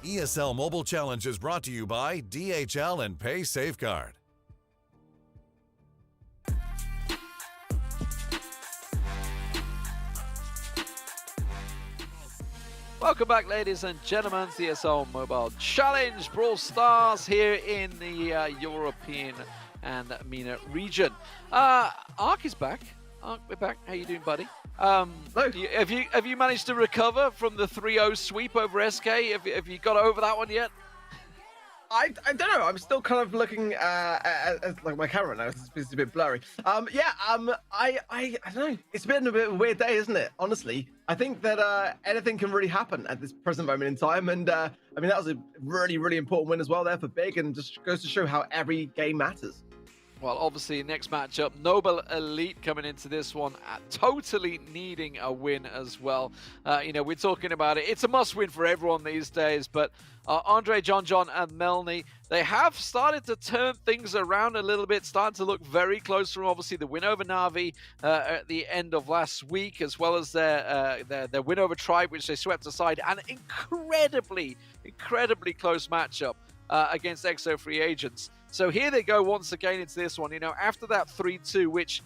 ESL Mobile Challenge is brought to you by DHL and Pay Safeguard. Welcome back, ladies and gentlemen, to the ESL Mobile Challenge, Brawl Stars here in the European and MENA region. Ark is back. Ark, we're back. How you doing, buddy? Have you managed to recover from the 3-0 sweep over SK? Have you got over that one yet? I don't know. I'm still kind of looking at like my camera now. It's a bit blurry. I don't know. It's been a bit of a weird day, isn't it? Honestly, I think that anything can really happen at this present moment in time. And I mean, that was a really, really important win as well there for Big, and just goes to show how every game matters. Well, obviously, next matchup, Noble Elite coming into this one, totally needing a win as well. You know, we're talking about it. It's a must-win for everyone these days, but Andre, John, and Melanie, they have started to turn things around a little bit, starting to look very close from, obviously, the win over Navi at the end of last week, as well as their win over Tribe, which they swept aside, and incredibly close matchup against EXO Free Agents. So here they go once again into this one. You know, after that 3-2, which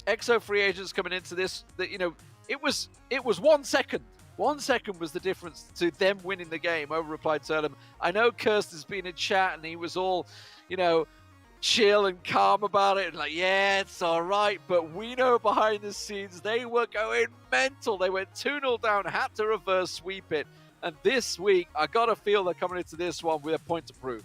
EXO Free Agents coming into this, that, you know, it was 1 second. 1 second was the difference to them winning the game over Reply Totem. I know Kirst has been in chat and he was all, you know, chill and calm about it and like, yeah, it's all right. But we know behind the scenes they were going mental. They went 2-0 down, had to reverse sweep it. And this week, I got to feel they're coming into this one with a point to prove.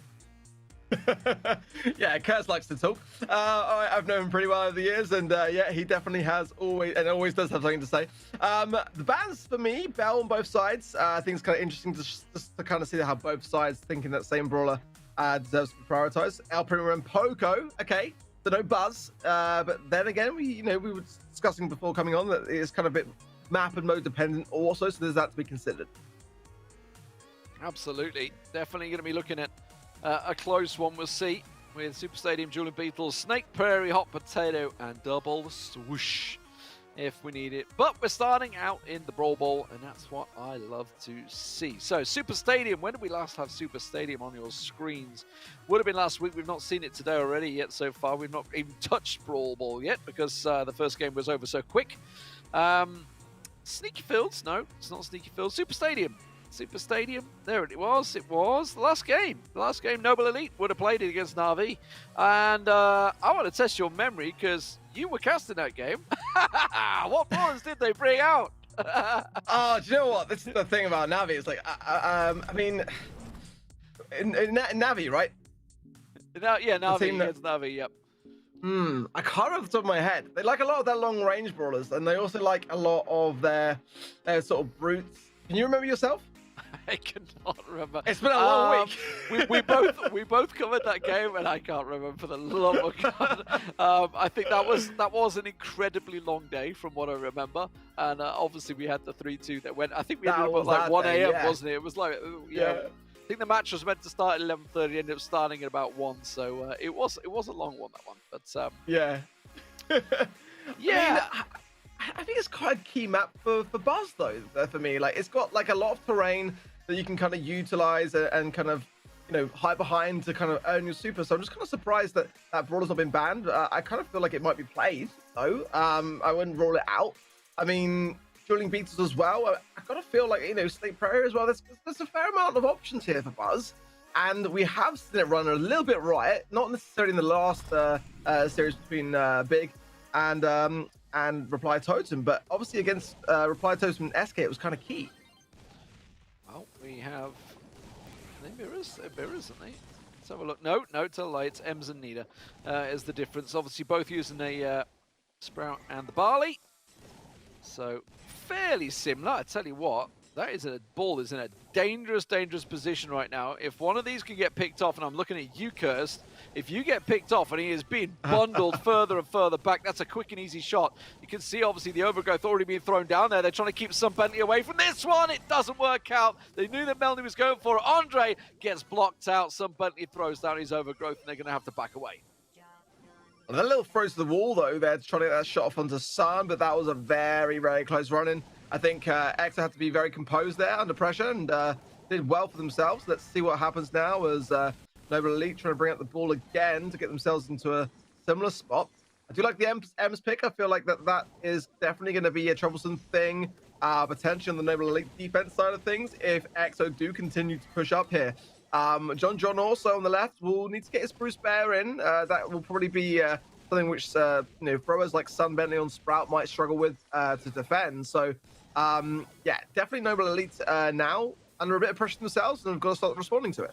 Yeah, Kurtz likes to talk. I've known him pretty well over the years, and yeah, he definitely has always does have something to say. The bans for me, Bell on both sides. I think it's kind of interesting just to kind of see how both sides thinking that same brawler deserves to be prioritized. El Primo and Poco, okay, so no buzz. But then again, we were discussing before coming on that it's kind of a bit map and mode dependent also, so there's that to be considered. Absolutely, definitely going to be looking at a close one, we'll see, with Super Stadium, Julian Beetles, Snake Prairie, Hot Potato, and Double Swoosh. if we need it. But we're starting out in the Brawl Ball, and that's what I love to see. So, Super Stadium. When did we last have Super Stadium on your screens? Would have been last week. We've not seen it today already yet so far. We've not even touched Brawl Ball yet because the first game was over so quick. Sneaky Fields? No, it's not Sneaky Fields. Super Stadium. Super Stadium. There it was. It was the last game. The last game Noble Elite would have played it against Navi. And I want to test your memory because you were casting that game. What brawlers did they bring out? Oh, do you know what? This is the thing about Navi. It's like, I mean, in Navi, right? Yeah, Navi team that- against Navi, yep. I can't remember off the top of my head. They like a lot of their long range brawlers, and they also like a lot of their sort of brutes. Can you remember yourself? I cannot remember. It's been a long week. we both covered that game, and I can't remember for the love of God. I think that was an incredibly long day from what I remember, and obviously we had the 3-2 that went. I think we ended up at like 1 a.m. yeah. wasn't it? It was like Yeah. I think the match was meant to start at 11:30, ended up starting at about 1. So it was a long one, that one. But Yeah. yeah. I think it's quite a key map for Buzz though. For me, like it's got like a lot of terrain that you can kind of utilize and kind of hide behind to kind of earn your super. So I'm just kind of surprised that Brawler's not been banned. I kind of feel like it might be played though. I wouldn't rule it out. I mean, dueling beaters as well. I gotta feel like State Prayer as well. There's a fair amount of options here for Buzz, and we have seen it run a little bit riot. Not necessarily in the last series between Big and Reply Totem, but obviously against Reply Totem and SK, it was kind of key. Well, we have mirrors, isn't they? Let's have a look. No, it's a light. It's Ems and Nida is the difference. Obviously, both using a Sprout and the Barley. So, fairly similar. I tell you what, Ball is in a dangerous position right now. If one of these can get picked off, and I'm looking at you, Cursed, if you get picked off and he is being bundled further and further back, that's a quick and easy shot. You can see, obviously, the Overgrowth already being thrown down there. They're trying to keep some Bentley away from this one. It doesn't work out. They knew that Melanie was going for it. Andre gets blocked out. Some Bentley throws down his Overgrowth, and they're going to have to back away. And a little throws to the wall, though, there to try to get that shot off onto Sun, but that was a very, very close run-in. I think EXO had to be very composed there under pressure and did well for themselves. Let's see what happens now as Noble Elite trying to bring up the ball again to get themselves into a similar spot. I do like the Ems pick. I feel like that is definitely going to be a troublesome thing, potentially on the Noble Elite defense side of things, if EXO do continue to push up here. John also on the left will need to get his Bruce Bear in. That will probably be something which throwers like Sun, Bentley on Sprout might struggle with to defend. So yeah, definitely Noble Elite now under a bit of pressure themselves, and have got to start responding to it.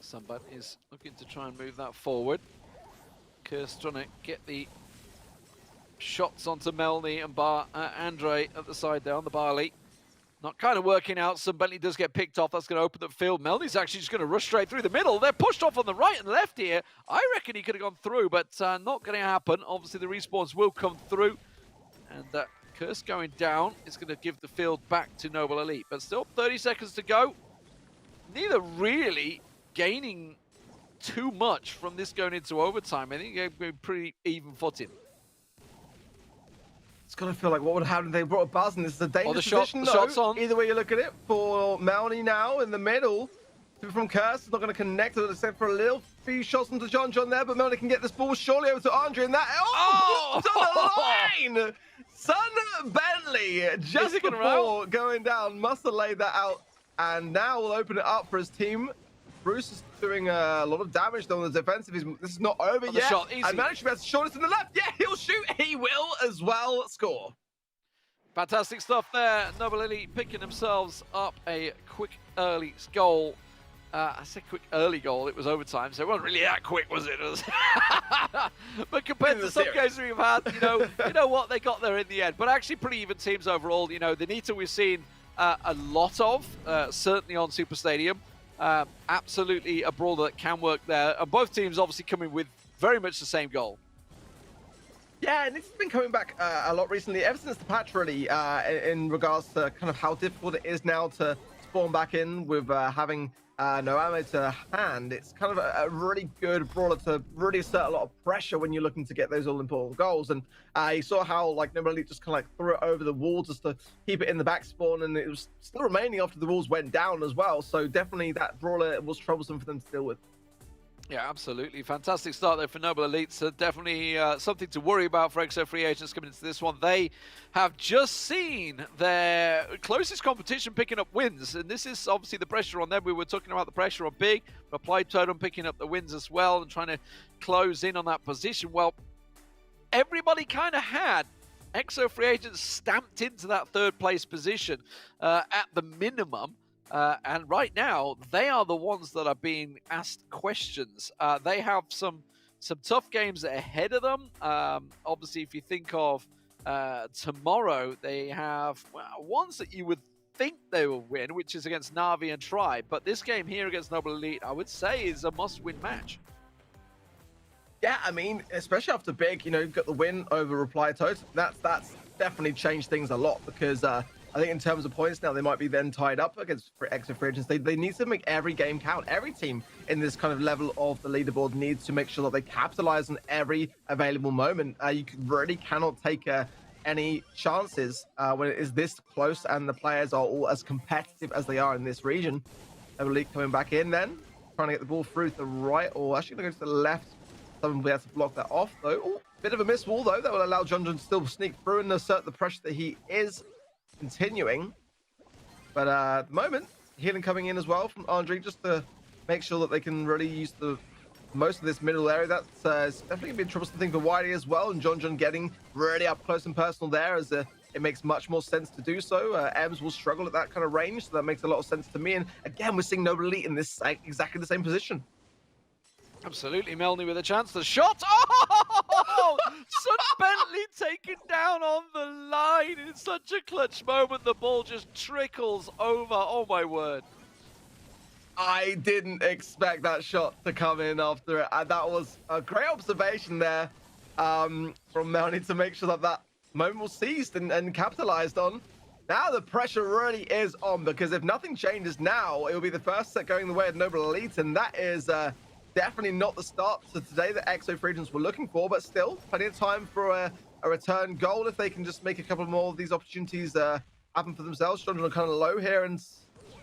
Sunbun is looking to try and move that forward. Curse trying to get the shots onto Melanie and Andre at the side there on the Barley. Not kind of working out. Some Bentley does get picked off. That's going to open the field. Melanie's actually just going to rush straight through the middle. They're pushed off on the right and left here. I reckon he could have gone through, but not going to happen. Obviously, the respawns will come through. And Curse going down is going to give the field back to Noble Elite. But still, 30 seconds to go. Neither really gaining too much from this going into overtime. I think they've been pretty even footing. It's going to feel like what would happen if they brought a Buzz, and this is a dangerous position, the shot's on. Either way you look at it, for Melanie now in the middle. From Curse, it's not going to connect except for a little few shots into John there, but Melanie can get this ball surely over to Andre, and that... Oh! On the line! Son Bentley, just before going down, must have laid that out, and now we'll open it up for his team. Bruce is doing a lot of damage though on the defensive. This is not over yet. Shot, easy. And managed to get shortest in the left. Yeah, he'll shoot. He will as well score. Fantastic stuff there. Noble Elite picking themselves up a quick early goal. I said quick early goal. It was overtime, so it wasn't really that quick, was it? But compared to some games we've had, you know what, they got there in the end. But actually, pretty even teams overall. The Nita we've seen a lot of, certainly on Super Stadium. Absolutely a brawler that can work there. And both teams obviously coming with very much the same goal. Yeah, and this has been coming back a lot recently, ever since the patch really, in regards to kind of how difficult it is now to spawn back in with having no ammo to hand, it's kind of a really good brawler to really assert a lot of pressure when you're looking to get those all-important goals. And you saw how like Noble Elite just kind of like threw it over the wall just to keep it in the back spawn, and it was still remaining after the walls went down as well. So definitely that brawler was troublesome for them to deal with. Yeah, absolutely. Fantastic start there for Noble Elite. So definitely something to worry about for EXO free agents coming into this one. They have just seen their closest competition picking up wins. And this is obviously the pressure on them. We were talking about the pressure on Big. Applied Totem picking up the wins as well and trying to close in on that position. Well, everybody kind of had EXO free agents stamped into that third place position at the minimum. And right now, they are the ones that are being asked questions. They have some tough games ahead of them. Obviously, if you think of tomorrow, they have ones that you would think they will win, which is against Navi and Tribe. But this game here against Noble Elite, I would say, is a must-win match. Yeah, I mean, especially after Big, got the win over Reply Totem. That's definitely changed things a lot because I think in terms of points now, they might be then tied up against EXO free agents. They need to make every game count. Every team in this kind of level of the leaderboard needs to make sure that they capitalize on every available moment. You really cannot take any chances when it is this close and the players are all as competitive as they are in this region. Elite coming back in then, trying to get the ball through to the right, or actually going to go to the left. Someone will be able to block that off though. Ooh, bit of a miss wall though. That will allow John to still sneak through and assert the pressure that he is continuing. But at the moment, healing coming in as well from Andre just to make sure that they can really use the most of this middle area. That's definitely gonna be a troublesome thing for Whitey as well, and John getting really up close and personal there as it makes much more sense to do so. Ems will struggle at that kind of range, so that makes a lot of sense to me. And again, we're seeing Noble Elite in this exactly the same position. Absolutely, Melny with a chance. The shot! Oh! Son Bentley taken down on the line in such a clutch moment. The ball just trickles over. Oh, my word. I didn't expect that shot to come in after it. That was a great observation there from Melny to make sure that that moment was seized and capitalized on. Now the pressure really is on, because if nothing changes now, it will be the first set going the way of Noble Elite, and that is definitely not the start to today that EXO free agents were looking for, but still plenty of time for a return goal if they can just make a couple more of these opportunities happen for themselves. John kind of low here, and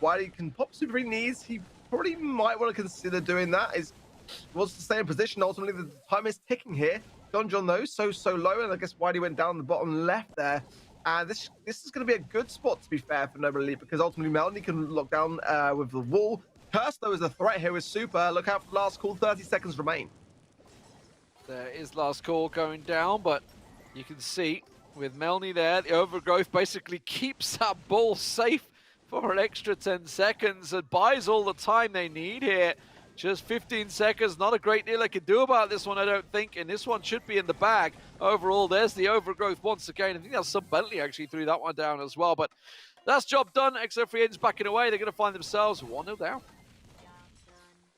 while he can pop Super knees, he probably might want to consider doing that. He wants to stay in position. Ultimately, the time is ticking here. John though, so low, and I guess Whitey went down the bottom left there. This is going to be a good spot, to be fair, for Noble Elite, because ultimately Melanie can lock down with the wall. Curse, though, is a threat here with Super. Look out for the last call. 30 seconds remain. There is last call going down, but you can see with Melny there, the overgrowth basically keeps that ball safe for an extra 10 seconds and buys all the time they need here. Just 15 seconds, not a great deal I can do about this one, I don't think, and this one should be in the bag. Overall, there's the overgrowth once again. I think that's some Bentley actually threw that one down as well, but that's job done. EXO free agents backing away. They're going to find themselves 1-0 down.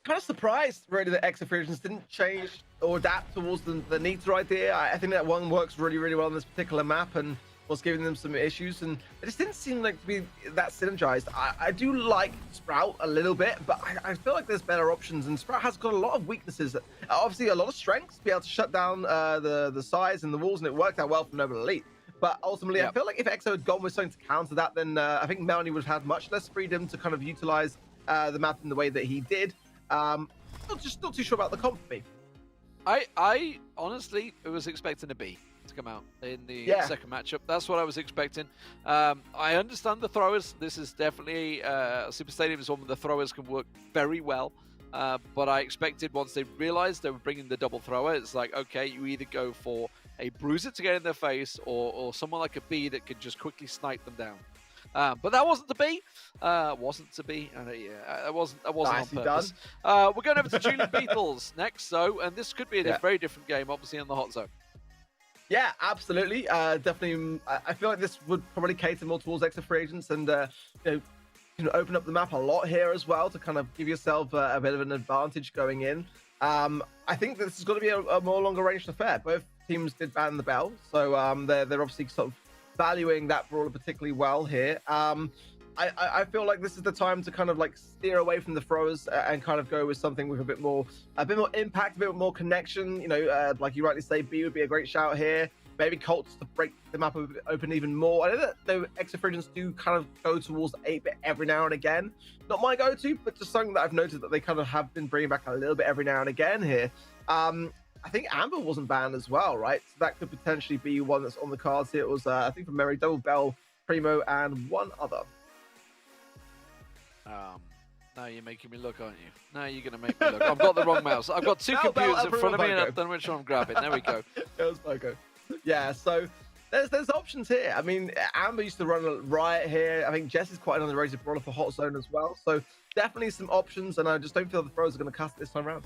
Kind of surprised, really, that EXO free agents didn't change or adapt towards the needs right there. I think that one works really, really well on this particular map and was giving them some issues, and it just didn't seem like to be that synergized. I do like Sprout a little bit, but I feel like there's better options, and Sprout has got a lot of weaknesses. Obviously, a lot of strengths to be able to shut down the size and the walls, and it worked out well for Noble Elite. But ultimately, yep. I feel like if EXO had gone with something to counter that, then I think Melanie would have had much less freedom to kind of utilize the map in the way that he did. Not too sure about the comp for me. I honestly was expecting a B to come out in the second matchup. That's what I was expecting. I understand the throwers. This is definitely Super Stadium is one where the throwers can work very well. But I expected once they realized they were bringing the double thrower, it's like, okay, you either go for a bruiser to get in their face or someone like a B that could just quickly snipe them down. But that wasn't to be. Wasn't to be. It wasn't on purpose. We're going over to Julian Beatles next, though, and this could be a very different game, obviously, in the hot zone. Yeah, absolutely. Definitely. I feel like this would probably cater more towards EXO free agents, and you can open up the map a lot here as well to kind of give yourself a bit of an advantage going in. I think this is going to be a more longer range affair. Both teams did ban the bell, so they're obviously sort of valuing that brawler particularly well here. I feel like this is the time to kind of like steer away from the throws and kind of go with something with a bit more impact, a bit more connection. You know, like you rightly say, B would be a great shout here. Maybe Colts to break the map open even more. I know that the Exo Free do kind of go towards 8-bit every now and again. Not my go-to, but just something that I've noticed that they kind of have been bringing back a little bit every now and again here. I think Amber wasn't banned as well, right? So that could potentially be one that's on the cards here. It was, I think, from memory, Double Bell, Primo, and one other. Now you're making me look, aren't you? Now you're going to make me look. I've got the wrong mouse. I've got two computers in front of me, and I don't know which one I'm grabbing. There we go. It was Poco. Yeah, so there's options here. I mean, Amber used to run a Riot here. I think Jess is quite an underrated brawler for Hot Zone as well. So definitely some options, and I just don't feel the throws are going to cast this time around.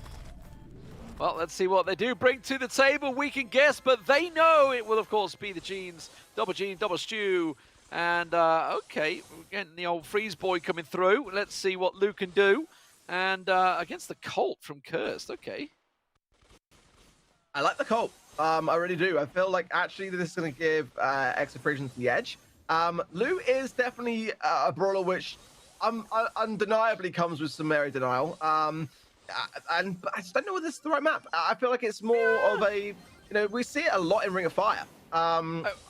Well, let's see what they do bring to the table. We can guess, but they know it will, of course, be the Jeans, Double Stew. And, okay, we're getting the old Freeze Boy coming through. Let's see what Lou can do. And against the Colt from Cursed, okay. I like the Colt. I really do. I feel like actually this is going to give Exo Frisians the edge. Lou is definitely a brawler which undeniably comes with some area denial. And I just don't know whether this is the right map. I feel like it's more of a, you know, we see it a lot in Ring of Fire.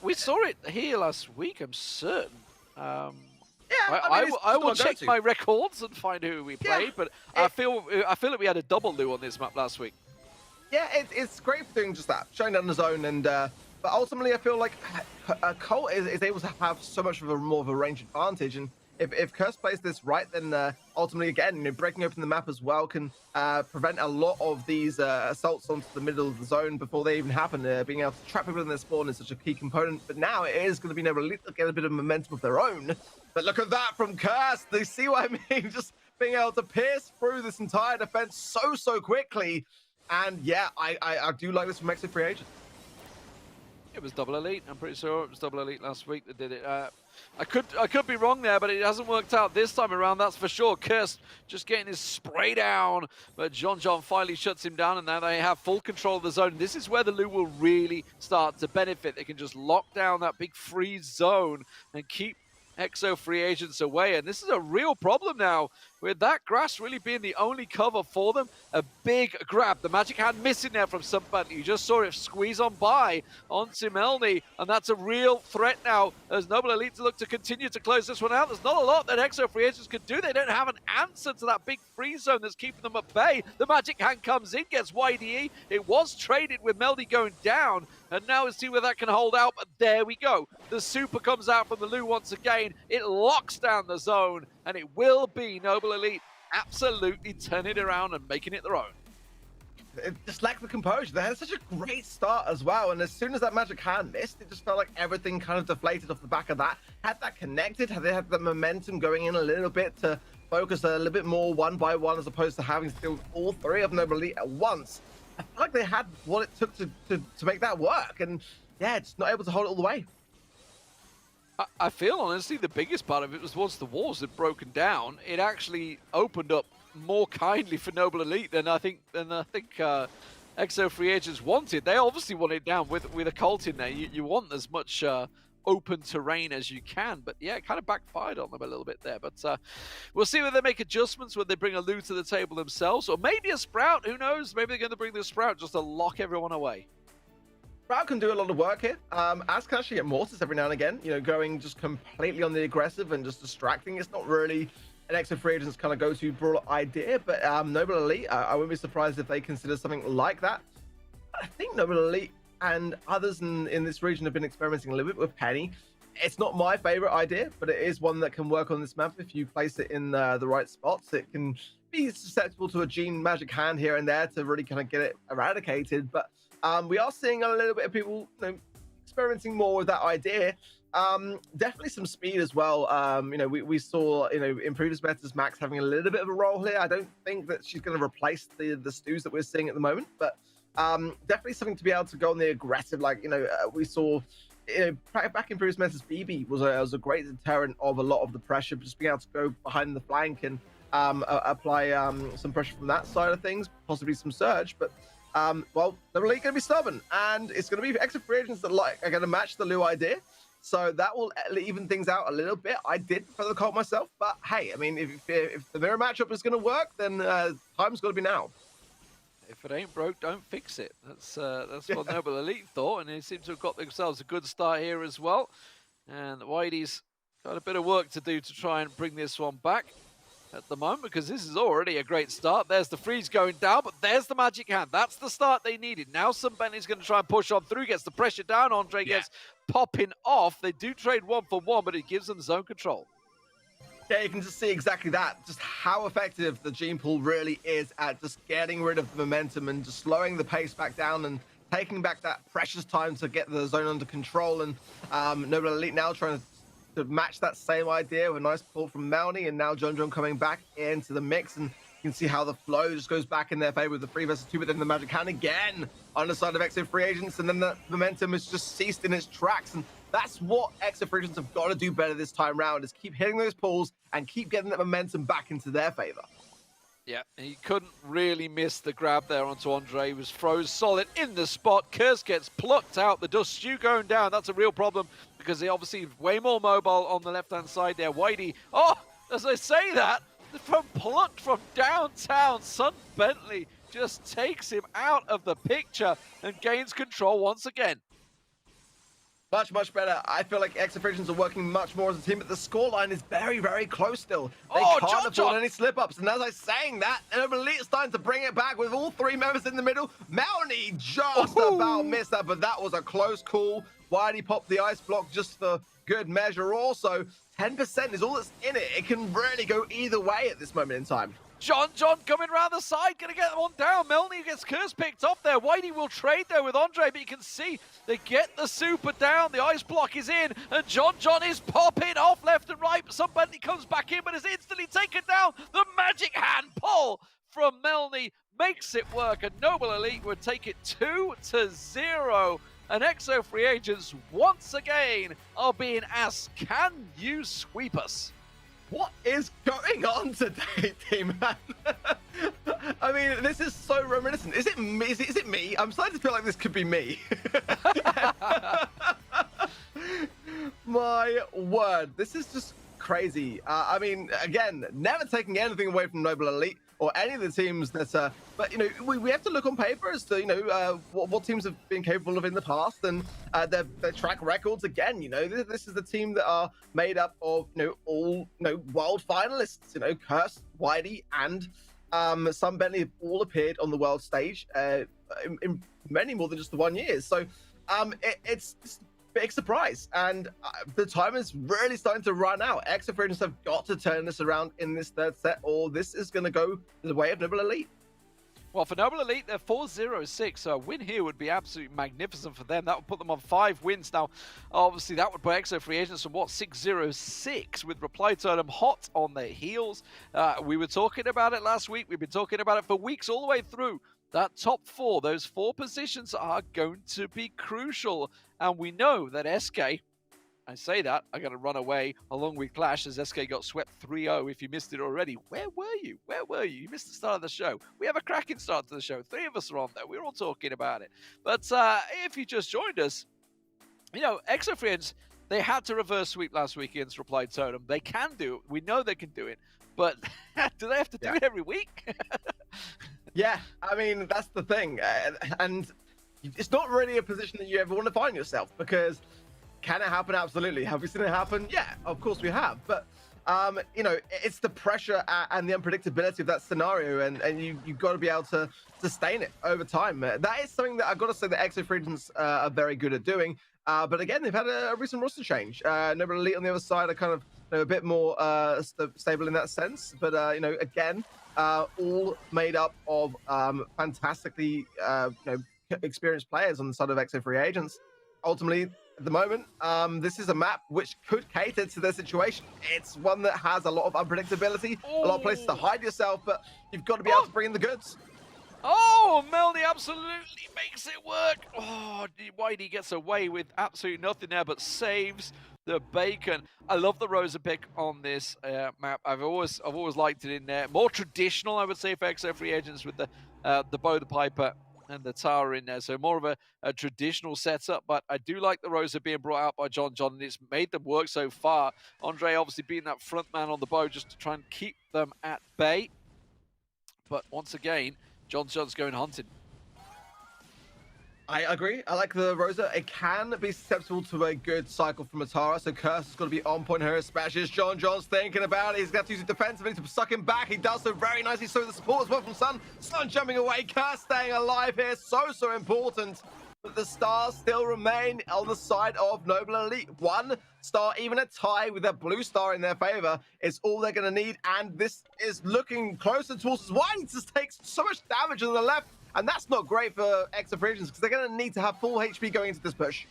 We saw it here last week, I'm certain. Yeah, I will check my records and find who we played, but I feel like we had a double Lou on this map last week. Yeah, it's great for doing just that, showing down the zone, and but ultimately I feel like Colt is able to have so much of a more of a range advantage, and if Curse plays this right, then ultimately again, you know, breaking open the map as well can prevent a lot of these assaults onto the middle of the zone before they even happen. Being able to trap people in their spawn is such a key component, but now it is going to be able to get a bit of momentum of their own. But look at that from Curse. They see what I mean? Just being able to pierce through this entire defense so quickly. And yeah, I do like this from Exo Free Agent. It was Double Elite. I'm pretty sure it was Double Elite last week that did it. I could be wrong there, but it hasn't worked out this time around, that's for sure. Curse just getting his spray down, but John finally shuts him down, and now they have full control of the zone. This is where the Lou will really start to benefit. They can just lock down that big freeze zone and keep Exo Free Agents away, and this is a real problem now with that grass really being the only cover for them. A big grab, the magic hand missing there from somebody. You just saw it squeeze on by onto Melny, and that's a real threat now as Noble Elite look to continue to close this one out. There's not a lot that Exo Free Agents could do. They don't have an answer to that big freeze zone that's keeping them at bay. The magic hand comes in, gets YDE. It was traded with Meldy going down, and now we'll see where that can hold out, but there we go. The super comes out from the Lou once again. It locks down the zone, and it will be Noble Elite absolutely turning it around and making it their own. It just lacked the composure. They had such a great start as well, and as soon as that magic hand missed, it just felt like everything kind of deflated off the back of that. Had that connected, had they had the momentum going in a little bit to focus a little bit more one by one as opposed to having to deal with all three of Noble Elite at once, I feel like they had what it took to make that work, and yeah, just not able to hold it all the way. I feel, honestly, the biggest part of it was once the walls had broken down, it actually opened up more kindly for Noble Elite than I think Exo Free Agents wanted. They obviously wanted it down with a Colt in there. You want as much open terrain as you can, but yeah, it kind of backfired on them a little bit there. But we'll see whether they make adjustments, whether they bring a Lou to the table themselves, or maybe a Sprout. Who knows? Maybe they're going to bring the Sprout just to lock everyone away. Sprout can do a lot of work here. As can actually get Mortis every now and again, you know, going just completely on the aggressive and just distracting. It's not really an Exo Free Agents kind of go-to brawler idea, but Noble Elite, I wouldn't be surprised if they consider something like that. I think Noble Elite and others in this region have been experimenting a little bit with Penny. It's not my favorite idea, but it is one that can work on this map if you place it in the right spots. It can be susceptible to a Gene magic hand here and there to really kind of get it eradicated, but we are seeing a little bit of people, you know, experimenting more with that idea. Definitely some speed as well. You know, we saw, you know, in previous metas, Max having a little bit of a role here. I don't think that she's going to replace the Stews that we're seeing at the moment, but definitely something to be able to go on the aggressive. Like, you know, we saw, you know, back in previous metas, BB was a great deterrent of a lot of the pressure, just being able to go behind the flank and apply some pressure from that side of things, possibly some surge, but well, the Elite going to be stubborn, and it's going to be Exo Free Agents that are going to match the Lou idea. So that will even things out a little bit. I did prefer the cult myself, but hey, I mean, if the mirror matchup is going to work, then time's got to be now. If it ain't broke, don't fix it. That's what Noble Elite thought, and they seem to have got themselves a good start here as well. And Whitey's got a bit of work to do to try and bring this one back at the moment, because this is already a great start. There's the freeze going down, but there's the magic hand. That's the start they needed. Now Sunbenny's going to try and push on through, gets the pressure down. Andre gets popping off. They do trade 1-for-1, but it gives them zone control. Yeah, you can just see exactly that, just how effective the gene pool really is at just getting rid of the momentum and just slowing the pace back down and taking back that precious time to get the zone under control. And Noble Elite now trying to match that same idea with a nice pull from Melny, and now John coming back into the mix, and you can see how the flow just goes back in their favor with the 3 versus 2, but then the magic hand again on the side of EXO Free Agents, and then the momentum has just ceased in its tracks. And that's what EXO Free Agents have got to do better this time round, is keep hitting those pulls and keep getting that momentum back into their favor. Yeah, he couldn't really miss the grab there onto Andre. He was froze solid in the spot. Curse gets plucked out. The dust stew going down. That's a real problem, because they obviously way more mobile on the left-hand side there. Whitey, as I say that, plucked from downtown, Son Bentley just takes him out of the picture and gains control once again. Much, much better. I feel like EXO Free Agents are working much more as a team, but the scoreline is very, very close still. They can't afford any slip-ups. And as I was saying that, Noble Elite is starting to bring it back with all 3 members in the middle. Melny just about missed that, but that was a close call. Whitey popped the ice block just for good measure. Also, 10% is all that's in it. It can really go either way at this moment in time. John coming around the side, gonna get one down. Melny gets Curse picked off there. Whitey will trade there with Andre, but you can see they get the super down. The ice block is in, and John is popping off left and right. Somebody comes back in, but is instantly taken down. The magic hand pull from Melny makes it work, and Noble Elite would take it 2-0. And EXO Free Agents once again are being asked, can you sweep us? What is going on today, team man? I mean, this is so reminiscent. Is it me? Is it me? I'm starting to feel like this could be me. My word, this is just crazy. I mean, again, never taking anything away from Noble Elite or any of the teams that, but you know, we have to look on paper as to, you know, what teams have been capable of in the past, and their track records. Again, you know, this is the team that are made up of, you know, all, you know, world finalists. You know, Curse, Whitey, and Sun Bentley have all appeared on the world stage in many more than just the 1 year. So it's just a big surprise, and the time is really starting to run out. EXO Free Agents have got to turn this around in this 3rd set, or this is going to go the way of Noble Elite. Well, for Noble Elite, they're 4-0-6, so a win here would be absolutely magnificent for them. That would put them on 5 wins. Now, obviously, that would put EXO Free Agents on, what, 6-0-6, with Reply Totem hot on their heels. We were talking about it last week. We've been talking about it for weeks all the way through. That top 4, those 4 positions are going to be crucial. And we know that SK, I say that, I got to run away along with Clash as SK got swept 3-0. If you missed it already, where were you? Where were you? You missed the start of the show. We have a cracking start to the show. 3 of us are on there. We're all talking about it. But if you just joined us, you know, EXO Free Agents, they had to reverse sweep last week against Reply Totem. They can do it. We know they can do it. But do they have to do it every week? Yeah, I mean, that's the thing. And it's not really a position that you ever want to find yourself, because can it happen? Absolutely. Have we seen it happen? Yeah, of course we have. But, you know, it's the pressure and the unpredictability of that scenario, and you've got to be able to sustain it over time. That is something that I've got to say that EXO Free Agents are very good at doing. But again, they've had a recent roster change. Noble Elite on the other side are kind of, you know, a bit more stable in that sense. But, you know, again, all made up of fantastically you know, experienced players on the side of EXO Free Agents. Ultimately, at the moment, this is a map which could cater to their situation. It's one that has a lot of unpredictability, a lot of places to hide yourself, but you've got to be able to bring in the goods. Oh, Melny absolutely makes it work. Oh, Whitey gets away with absolutely nothing there, but saves the bacon. I love the Rosa pick on this map. I've always liked it in there. More traditional, I would say, for EXO Free Agents with the bow, the piper, and the tower in there. So more of a traditional setup, but I do like the Rosa being brought out by John, and it's made them work so far. Andre obviously being that front man on the bow just to try and keep them at bay. But once again, John's going hunting. I agree. I like the Rosa. It can be susceptible to a good cycle from Atara, so Curse has got to be on point here, especially as John's thinking about it. He's got to use it defensively to suck him back. He does so very nicely. So the support as well from Sun. Sun jumping away. Curse staying alive here. So important. But the stars still remain on the side of Noble Elite. 1 star, even a tie with a blue star in their favor is all they're going to need. And this is looking closer towards why he just takes so much damage on the left. And that's not great for EXO Free Agents because they're going to need to have full HP going into this push.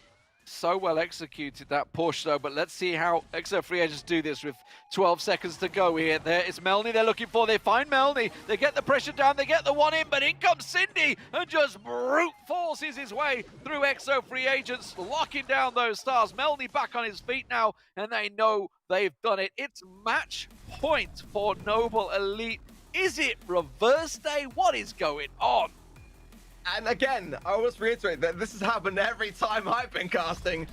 So well executed, that push, though. But let's see how EXO Free Agents do this with 12 seconds to go here. There is Melny they're looking for. They find Melny. They get the pressure down. They get the one in. But in comes Cindy and just brute forces his way through EXO Free Agents, locking down those stars. Melny back on his feet now, and they know they've done it. It's match point for Noble Elite. Is it reverse day? What is going on? And again, I always reiterate that this has happened every time I've been casting.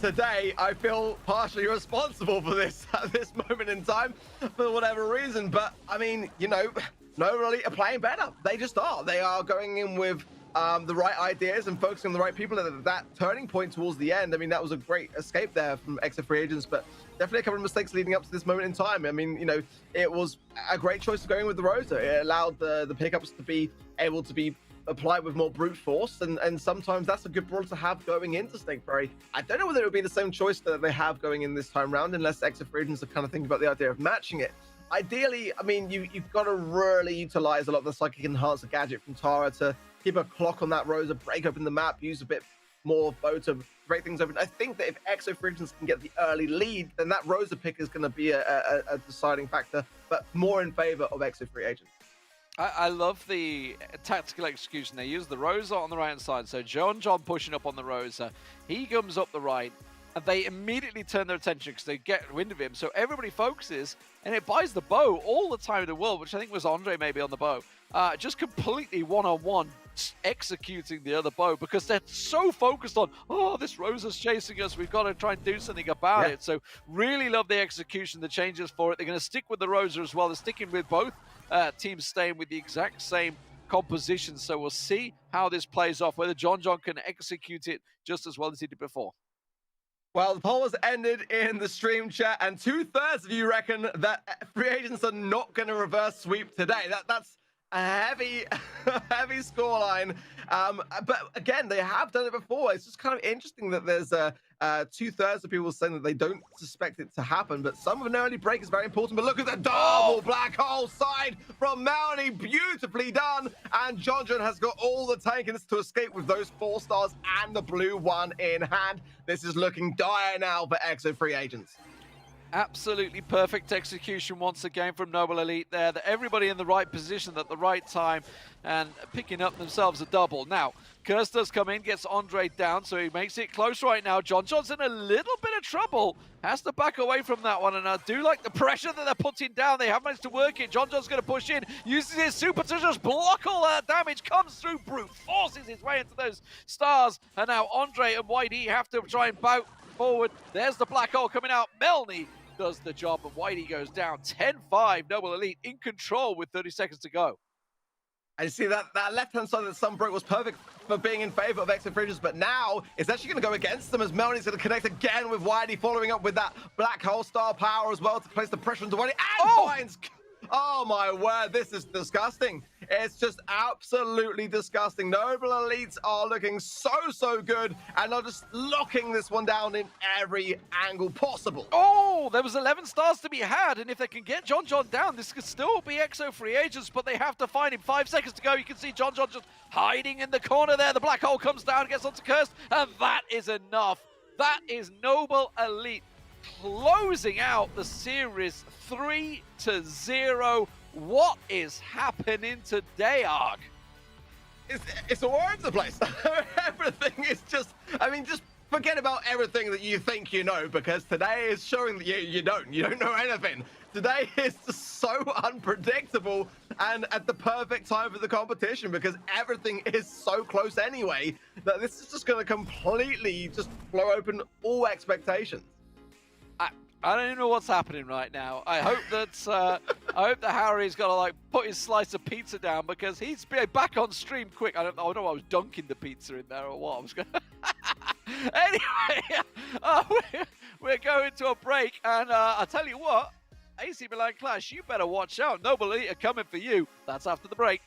Today, I feel partially responsible for this at this moment in time, for whatever reason. But, I mean, you know, Noble Elite are playing better. They just are. They are going in with the right ideas and focusing on the right people at that turning point towards the end. I mean, that was a great escape there from EXO Free Agents, but definitely a couple of mistakes leading up to this moment in time. I mean, you know, it was a great choice of going with the Rosa. It allowed the pickups to be able to be applied with more brute force, and sometimes that's a good brawler to have going into Stinkberry. I don't know whether it would be the same choice that they have going in this time round, unless EXO Free Agents are kind of thinking about the idea of matching it. Ideally, I mean, you've got to really utilize a lot of the psychic enhancer gadget from Tara to keep a clock on that Rosa, break open the map, use a bit more bow to break things open. I think that if EXO Free Agents can get the early lead, then that Rosa pick is going to be a deciding factor, but more in favor of EXO Free Agents. I love the tactical execution. They use the Rosa on the right-hand side. So John pushing up on the Rosa. He comes up the right, and they immediately turn their attention because they get wind of him. So everybody focuses, and it buys the bow all the time in the world, which I think was Andre maybe on the bow. Just completely one-on-one executing the other bow because they're so focused on, oh, this Rosa's chasing us. We've got to try and do something about it. So really love the execution, the changes for it. They're going to stick with the Rosa as well. They're sticking with both. Teams staying with the exact same composition, so we'll see how this plays off, whether John can execute it just as well as he did before. Well, the poll has ended in the stream chat, and 2/3 of you reckon that Free Agents are not going to reverse sweep today. That's a heavy scoreline. But again, they have done it before. It's just kind of interesting that there's 2/3 of people saying that they don't suspect it to happen, but some of an early break is very important. But look at the double black hole side from Melny, beautifully done. And John has got all the tankings to escape with those 4 stars and the blue one in hand. This is looking dire now for EXO Free Agents. Absolutely perfect execution once again from Noble Elite there. That everybody in the right position at the right time and picking up themselves a double. Now, Curse does come in, gets Andre down, so he makes it close right now. John's in a little bit of trouble. Has to back away from that one, and I do like the pressure that they're putting down. They have managed to work it. John's going to push in, uses his super to just block all that damage, comes through, brute forces his way into those stars, and now Andre and Whitey have to try and bout forward. There's the black hole coming out. Melny does the job, and Whitey goes down. 10-5, Noble Elite in control with 30 seconds to go. And you see that left-hand side that Sun broke was perfect for being in favor of EXO Free Agents, but now it's actually going to go against them as Melny's going to connect again with Whitey, following up with that black hole star power as well to place the pressure into Whitey, and finds... Oh my word, this is disgusting. It's just absolutely disgusting. Noble Elites are looking so good and are just locking this one down in every angle possible. Oh, there was 11 stars to be had, and if they can get John down, this could still be EXO Free Agents, but they have to find him. 5 seconds to go. You can see John just hiding in the corner there. The black hole comes down, gets onto Curse, and that is enough. That is Noble Elite closing out the series 3-0. What is happening today, Arg? It's all over the place. Everything is just, I mean, just forget about everything that you think you know, because today is showing that you don't know anything. Today is just so unpredictable and at the perfect time for the competition because everything is so close anyway that this is just going to completely just blow open all expectations. I don't even know what's happening right now. I hope that Harry's got to like put his slice of pizza down because he's back on stream quick. I don't know. I was dunking the pizza in there or what. I was going. Anyway, we're going to a break, and I tell you what, AC Milan Clash, you better watch out. Noble Elite are coming for you. That's after the break.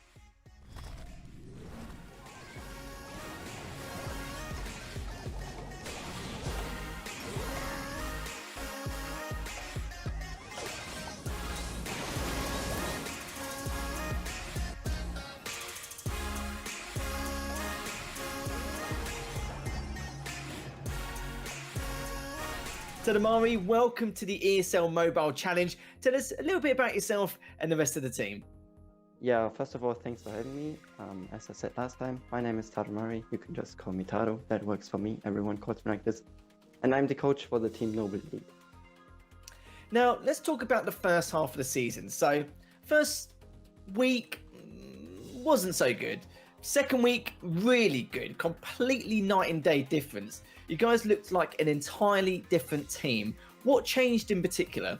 Tadamari, welcome to the ESL Mobile Challenge. Tell us a little bit about yourself and the rest of the team. Yeah, first of all, thanks for having me. As I said last time, my name is Tadamari. You can just call me Tado. That works for me. Everyone calls me like this. And I'm the coach for the team Noble League. Now, let's talk about the first half of the season. So, first week wasn't so good. Second week, really good. Completely night and day difference. You guys looked like an entirely different team. What changed in particular?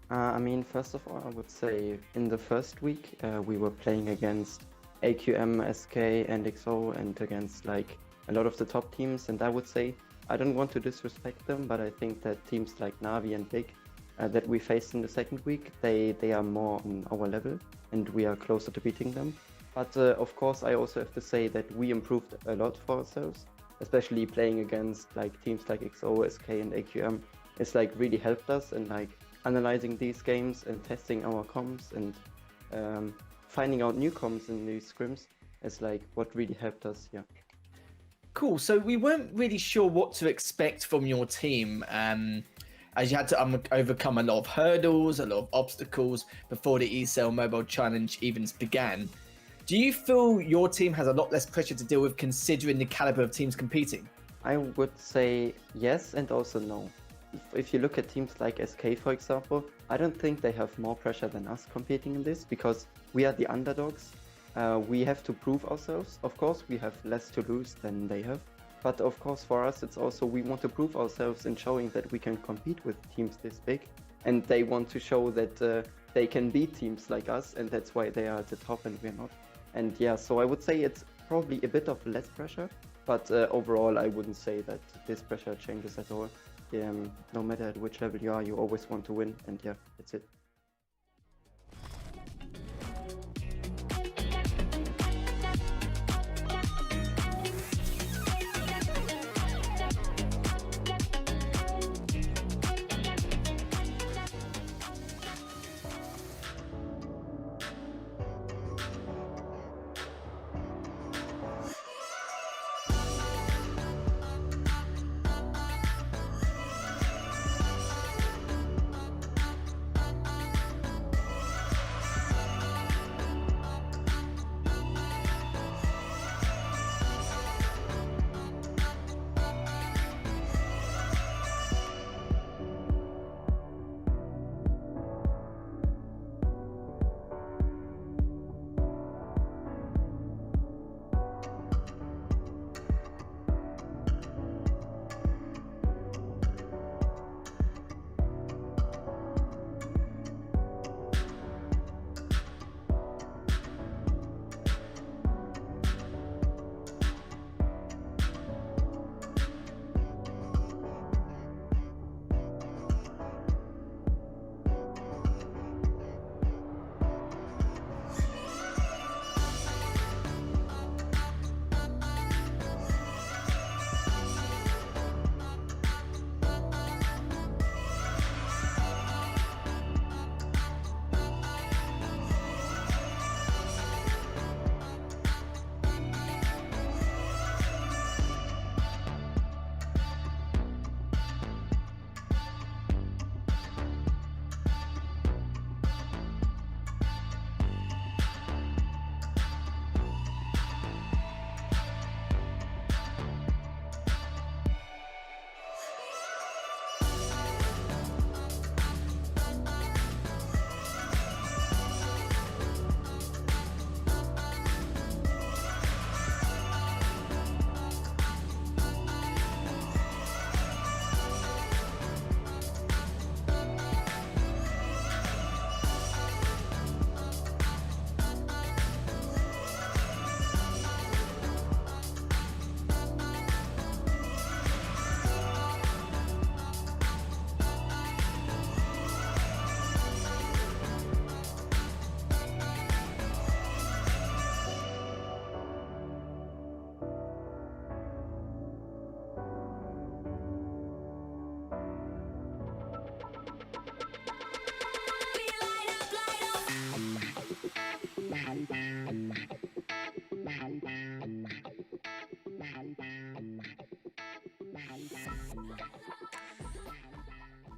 I mean, first of all, I would say in the first week, we were playing against AQM, SK, and XO, and against like a lot of the top teams. And I would say, I don't want to disrespect them, but I think that teams like Navi and Big that we faced in the second week, they are more on our level, and we are closer to beating them. But of course, I also have to say that we improved a lot for ourselves, especially playing against like teams like XO, SK, and AQM. It's like really helped us, and like analyzing these games and testing our comms and finding out new comms in these scrims is like what really helped us. Yeah. Cool. So we weren't really sure what to expect from your team, as you had to overcome a lot of hurdles, a lot of obstacles before the ESL Mobile Challenge even began. Do you feel your team has a lot less pressure to deal with considering the caliber of teams competing? I would say yes and also no. If you look at teams like SK, for example, I don't think they have more pressure than us competing in this because we are the underdogs. We have to prove ourselves. Of course, we have less to lose than they have. But of course, for us, it's also we want to prove ourselves in showing that we can compete with teams this big. And they want to show that they can beat teams like us, and that's why they are at the top and we're not. And yeah, so I would say it's probably a bit of less pressure, but overall I wouldn't say that this pressure changes at all. No matter at which level you are, you always want to win, and yeah, that's it.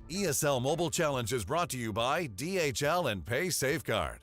ESL Mobile Challenge is brought to you by DHL and Pay Safeguard.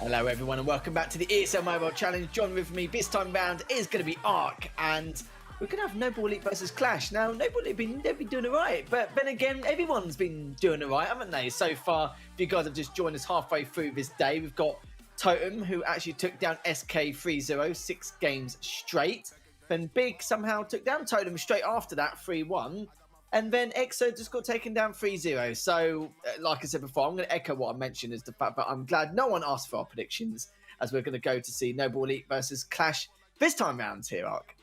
Hello everyone and welcome back to the ESL Mobile Challenge. John with me. This time round is going to be Ark and we're going to have Noble Elite versus Clash. Now, Noble Elite they've been doing alright, but then again, everyone's been doing alright, haven't they? So far, if you guys have just joined us halfway through this day, we've got Totem, who actually took down SK 3-0, 6 games straight. Then Big somehow took down Totem straight after that, 3-1. And then EXO just got taken down 3-0. So, like I said before, I'm going to echo what I mentioned is the fact that I'm glad no one asked for our predictions, as we're going to go to see Noble Elite versus Clash this time round here, Ark.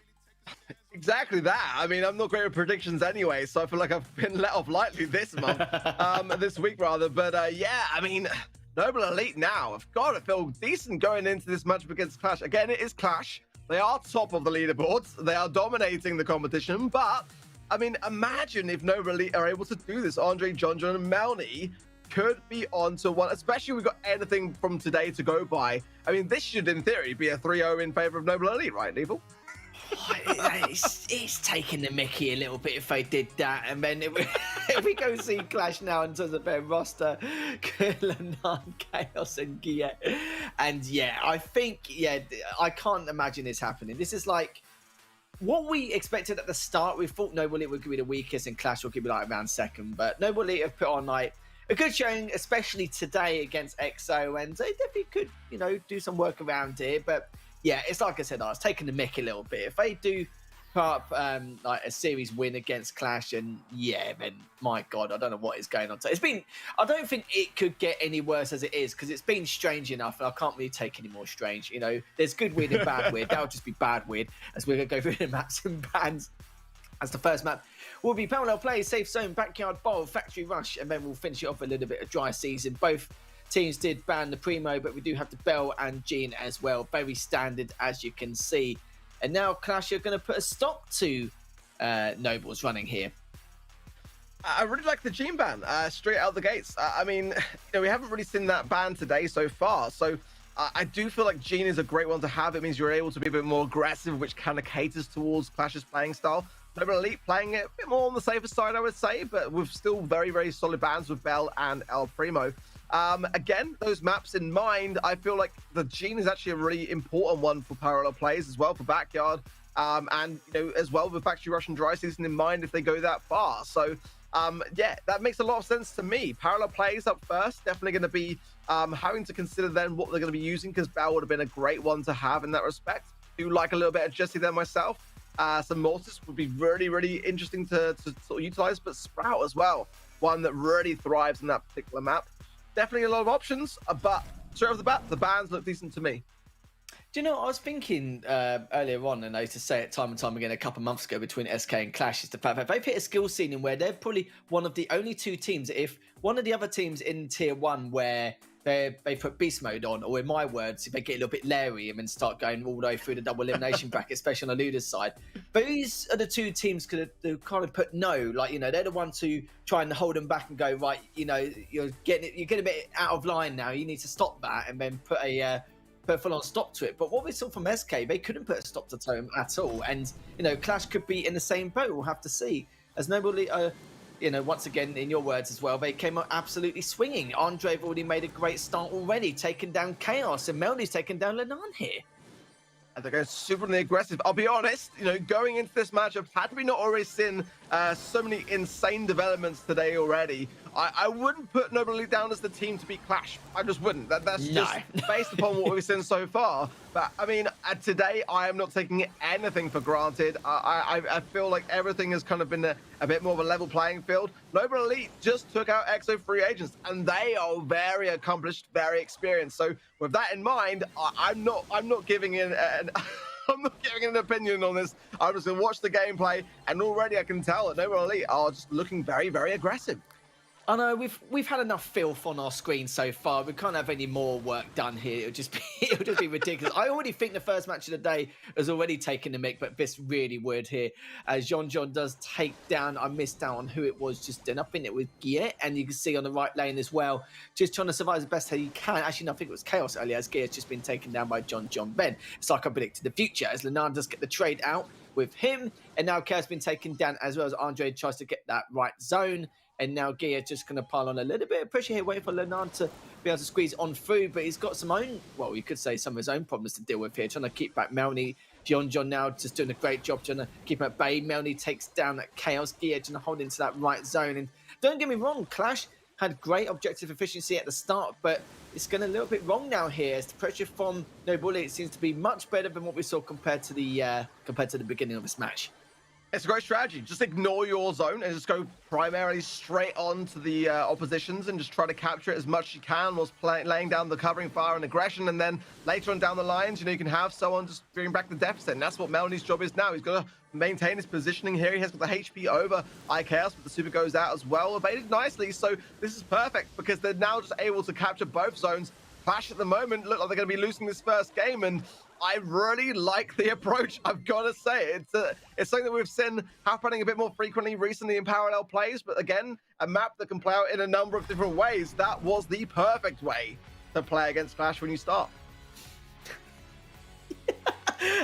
Exactly that. I mean, I'm not great with predictions anyway, so I feel like I've been let off lightly this month, this week rather. But yeah, I mean, Noble Elite now have got to feel decent going into this matchup against Clash. Again, it is Clash. They are top of the leaderboards. They are dominating the competition, but I mean, imagine if Noble Elite are able to do this. Andre, John, and Melny could be on to one, especially if we've got anything from today to go by. I mean, this should, in theory, be a 3-0 in favor of Noble Elite, right, Neville? It's taking the mickey a little bit if they did that. And then if we go see Clash now in terms of their roster, Kurlanan, Chaos, and Giet. And yeah, I think, I can't imagine this happening. This is like what we expected at the start. We thought Noble Elite would be the weakest and Clash would be like around second. But Noble Elite have put on like a good showing, especially today against EXO. And they definitely could, do some work around here. But yeah, it's like I said, I was taking the mick a little bit. If they do put up like a series win against Clash, and yeah, then my God, I don't know what is going on. So I don't think it could get any worse as it is, because it's been strange enough, and I can't really take any more strange. There's good weird and bad weird. That'll just be bad weird, as we're going to go through the maps and bans. As the first map will be Parallel Play, Safe Zone, Backyard Bowl, Factory Rush, and then we'll finish it off with a little bit of Dry Season. Both teams did ban the Primo, but we do have the Bell and Jean as well. Very standard, as you can see. And now Clash are going to put a stop to Noble's running here. I really like the Jean ban straight out the gates. I mean, we haven't really seen that ban today so far. So I do feel like Jean is a great one to have. It means you're able to be a bit more aggressive, which kind of caters towards Clash's playing style. Noble Elite playing it a bit more on the safer side, I would say, but with still very, very solid bans with Bell and El Primo. Again, those maps in mind, I feel like the Jean is actually a really important one for parallel plays as well, for Backyard, and as well with Factory Rush and Dry Season in mind if they go that far. So yeah, that makes a lot of sense to me. Parallel plays up first, definitely going to be having to consider then what they're going to be using, because Bell would have been a great one to have in that respect. Do like a little bit of Jesse there myself. Some Mortis would be really, really interesting to sort of utilize, but Sprout as well, one that really thrives in that particular map. Definitely a lot of options, but straight off the bat, the bans look decent to me. Do you know, I was thinking earlier on, and I used to say it time and time again a couple of months ago between SK and Clash, is the fact that they've hit a skill ceiling where they're probably one of the only two teams, if one of the other teams in Tier 1 where they put beast mode on, or in my words, if they get a little bit leery and then start going all the way through the double elimination bracket, especially on the Luda's side. These are the two teams could kind of put no, like, they're the ones who try and hold them back and go, right, you're getting a bit out of line now, you need to stop that, and then put a full-on stop to it. But what we saw from SK, they couldn't put a stop to Totem at all, and Clash could be in the same boat. We'll have to see. As Noble once again, in your words as well, they came up absolutely swinging. Andre have already made a great start already, taking down Chaos, and Melny's taken down Lenan here. And they're going super aggressive. I'll be honest, going into this matchup, had we not already seen so many insane developments today already, I wouldn't put Noble Elite down as the team to beat Clash. I just wouldn't. That's just based upon what we've seen so far. But I mean, today I am not taking anything for granted. I feel like everything has kind of been a bit more of a level playing field. Noble Elite just took out EXO free agents, and they are very accomplished, very experienced. So with that in mind, I'm not giving in I'm not giving an opinion on this. I'm just going to watch the gameplay, and already I can tell that Noble Elite are just looking very, very aggressive. I know we've had enough filth on our screen so far. We can't have any more work done here. It'll just be ridiculous. I already think the first match of the day has already taken the mick, but this really would here. As John does take down. I missed out on who it was just then. I think it was Gia, and you can see on the right lane as well, just trying to survive as best as he can. Actually, no, I think it was Chaos earlier, as Gia's just been taken down by John Ben. It's like I predicted the future, as Lenan does get the trade out with him, and now Chaos has been taken down as well as Andre tries to get that right zone. And now Gia just going to pile on a little bit of pressure here, waiting for Lenan to be able to squeeze on through. But he's got some own, well, you could say some of his own problems to deal with here. Trying to keep back Melanie. John now just doing a great job trying to keep him at bay. Melanie takes down that Chaos. Gia trying to hold into that right zone. And don't get me wrong, Clash had great objective efficiency at the start, but it's going a little bit wrong now here, as the pressure from No Bully, it seems to be much better than what we saw compared to the beginning of this match. It's a great strategy. Just ignore your zone and just go primarily straight on to the oppositions and just try to capture it as much as you can whilst laying down the covering fire and aggression. And then later on down the lines, you know, you can have someone just bring back the deficit. And that's what Melanie's job is now. He's got to maintain his positioning here. He has got the HP over IKS, but the super goes out as well. Evaded nicely. So this is perfect because they're now just able to capture both zones. Clash at the moment look like they're going to be losing this first game, and I really like the approach, I've got to say. It's something that we've seen happening a bit more frequently recently in parallel plays, but again, a map that can play out in a number of different ways. That was the perfect way to play against Clash when you start.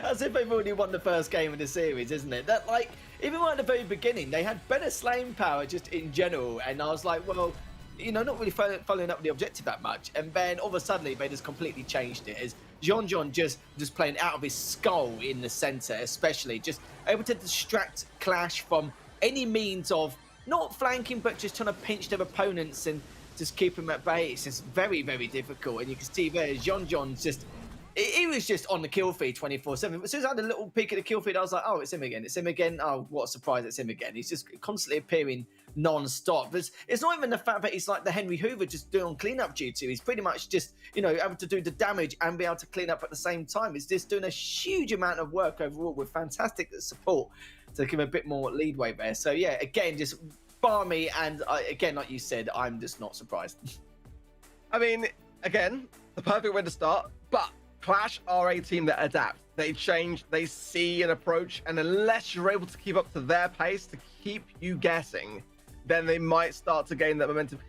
As if they've already won the first game of the series, isn't it? That, like, even right at the very beginning, they had better slaying power just in general, and I was like, well, you know, not really following up the objective that much. And then all of a sudden, they just completely changed it. As John just playing out of his skull in the center, especially just able to distract Clash from any means of not flanking, but just trying to pinch their opponents and just keep them at bay. It's just very, very difficult. And you can see there, John's just, he was just on the kill feed 24/7. As soon as I had a little peek at the kill feed, I was like, oh, it's him again. It's him again. Oh, what a surprise, it's him again. He's just constantly appearing non-stop. It's not even the fact that he's like the Henry Hoover just doing cleanup duty. He's pretty much just, you know, able to do the damage and be able to clean up at the same time. He's just doing a huge amount of work overall with fantastic support to give him a bit more leadway there. So yeah, again, just bar me, and again, like you said, I'm just not surprised. I mean, again, the perfect way to start, but Clash are a team that adapt. They change, they see an approach, and unless you're able to keep up to their pace to keep you guessing, then they might start to gain that momentum.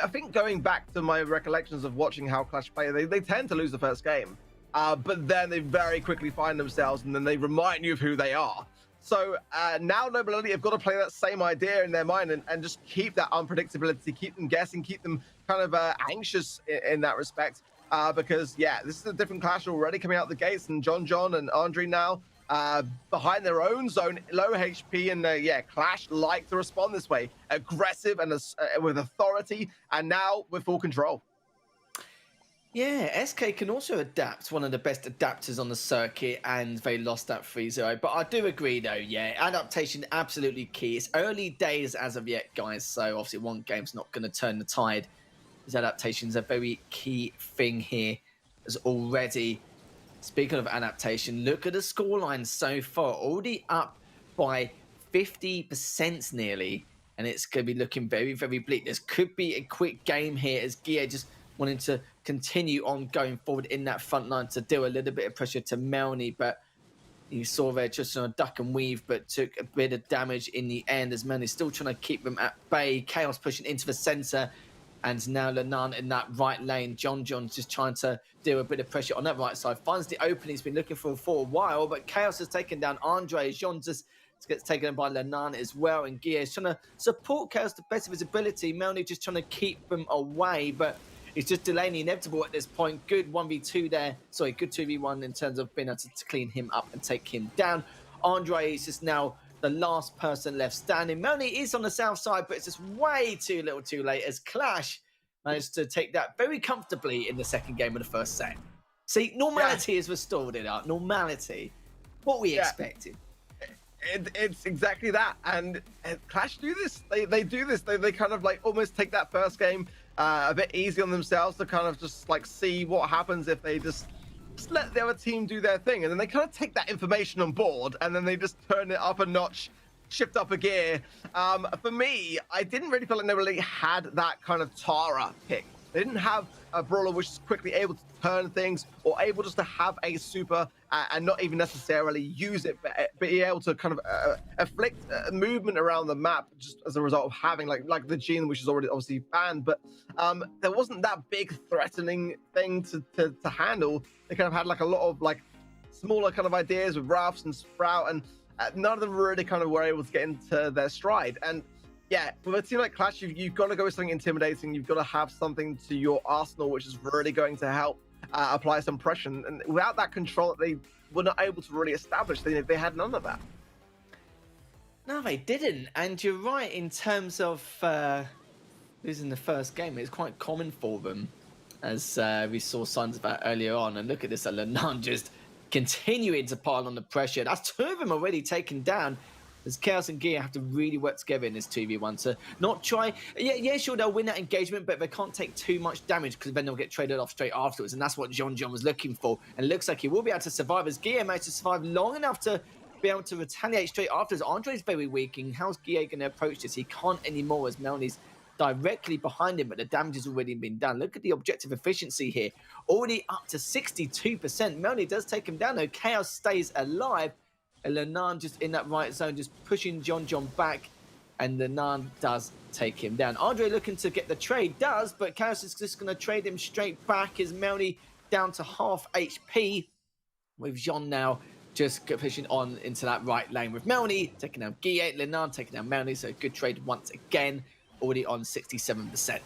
I think going back to my recollections of watching how Clash play, they tend to lose the first game, but then they very quickly find themselves, and then they remind you of who they are. So now Nobility have got to play that same idea in their mind and just keep that unpredictability, keep them guessing, keep them kind of anxious in that respect. Because, yeah, this is a different Clash already coming out the gates, and John and Andre now behind their own zone, low HP, and yeah, Clash like to respond this way, aggressive and with authority, and now with full control. Yeah, SK can also adapt, one of the best adapters on the circuit, and they lost that 3-0. But I do agree, though, yeah, adaptation absolutely key. It's early days as of yet, guys, so obviously one game's not going to turn the tide. His adaptation's a very key thing here, as already. Speaking of adaptation, look at the scoreline so far, already up by 50% nearly, and it's going to be looking very, very bleak. This could be a quick game here, as Gia just wanting to continue on going forward in that front line to deal a little bit of pressure to Melanie, but you saw there just on a duck and weave, but took a bit of damage in the end, as Melanie still trying to keep them at bay. Chaos pushing into the center. And now Lenan in that right lane. John's just trying to deal a bit of pressure on that right side. Finds the opening he's been looking for a while, but Chaos has taken down Andre. John just gets taken by Lenan as well. And Gia is trying to support Chaos to the best of his ability. Melanie just trying to keep them away, but it's just delaying the inevitable at this point. Good 1v2 there. Sorry, good 2v1 in terms of being able to clean him up and take him down. Andre is just now the last person left standing. Melanie is on the south side, but it's just way too little too late, as Clash managed to take that very comfortably in the second game of the first set. See, normality is restored in art. Normality. What we expected. It's exactly that. And Clash do this. They do this. They kind of like almost take that first game a bit easy on themselves to kind of just like see what happens if they just let the other team do their thing, and then they kind of take that information on board, and then they just turn it up a notch shift up a gear. For me, I didn't really feel like Noble Elite had that kind of Tara pick. They didn't have a brawler which is quickly able to turn things or able just to have a super and not even necessarily use it, but be able to kind of afflict movement around the map just as a result of having like the Gene, which is already obviously banned. But there wasn't that big threatening thing to handle. They kind of had like a lot of like smaller kind of ideas with Ralphs and Sprout, and none of them really kind of were able to get into their stride. And yeah, with a team like Clash, you've got to go with something intimidating. You've got to have something to your arsenal, which is really going to help apply some pressure. And without that control, they were not able to really establish. They had none of that. No, they didn't. And you're right in terms of losing the first game. It's quite common for them, as we saw signs of that earlier on. And look at this, Lenan just continuing to pile on the pressure. That's 2 of them already taken down. As Chaos and Gear have to really work together in this 2v1 to not try... Yeah, sure, they'll win that engagement, but they can't take too much damage because then they'll get traded off straight afterwards, and that's what John was looking for. And it looks like he will be able to survive, as Gear managed to survive long enough to be able to retaliate straight afterwards. Andre's very weak, and how's Gear going to approach this? He can't anymore, as Melnie's directly behind him, but the damage has already been done. Look at the objective efficiency here. Already up to 62%. Melnie does take him down, though. Chaos stays alive. And Lenan just in that right zone, just pushing John back, and Lenan does take him down. Andre looking to get the trade, does, but Chaos is just going to trade him straight back. Is Melnie down to half HP, with Jean now just pushing on into that right lane with Melnie, taking down Guille, Lenan taking down Melnie, so good trade once again, already on 67%.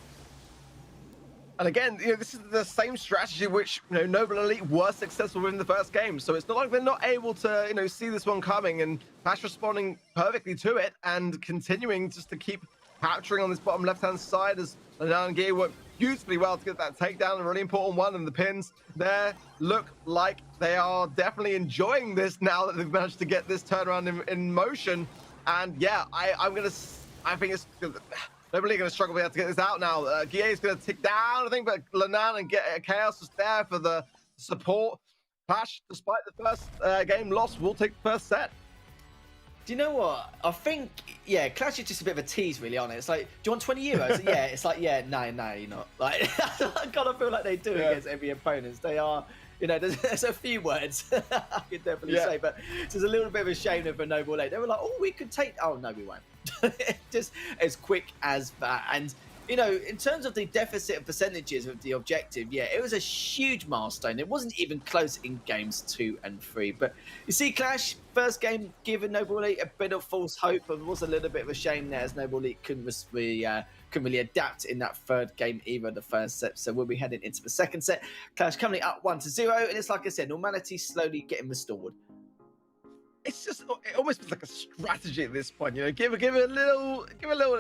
And again, this is the same strategy which Noble Elite were successful in the first game. So it's not like they're not able to see this one coming, and Clash responding perfectly to it and continuing just to keep capturing on this bottom left-hand side, as Lenan and Gear work beautifully well to get that takedown, a really important one. And the pins there look like they are definitely enjoying this now that they've managed to get this turnaround in motion. And yeah, I think it's Noble Elite going to struggle to get this out now. Guille is going to tick down, I think, but Lenan and Chaos is there for the support. Clash, despite the first game loss, will take the first set. Do you know what? I think, yeah, Clash is just a bit of a tease, really, on it. It's like, do you want 20 euros? Yeah, it's like, yeah, no, you're not. Like, I kind of feel like they do against every opponent. They are, there's a few words I could definitely say, but it's a little bit of a shame of a Noble Elite. They were like, oh, we could take, oh, no, we won't. Just as quick as that. And in terms of the deficit of percentages of the objective, yeah, it was a huge milestone. It wasn't even close in games 2 and 3. But you see, Clash, first game given Noble Elite a bit of false hope, and it was a little bit of a shame there, as Noble Elite couldn't really adapt in that third game either, the first set. So we'll be heading into the second set. Clash coming up 1-0, and it's like I said, normality slowly getting restored. It's just, it almost feels like a strategy at this point, give a little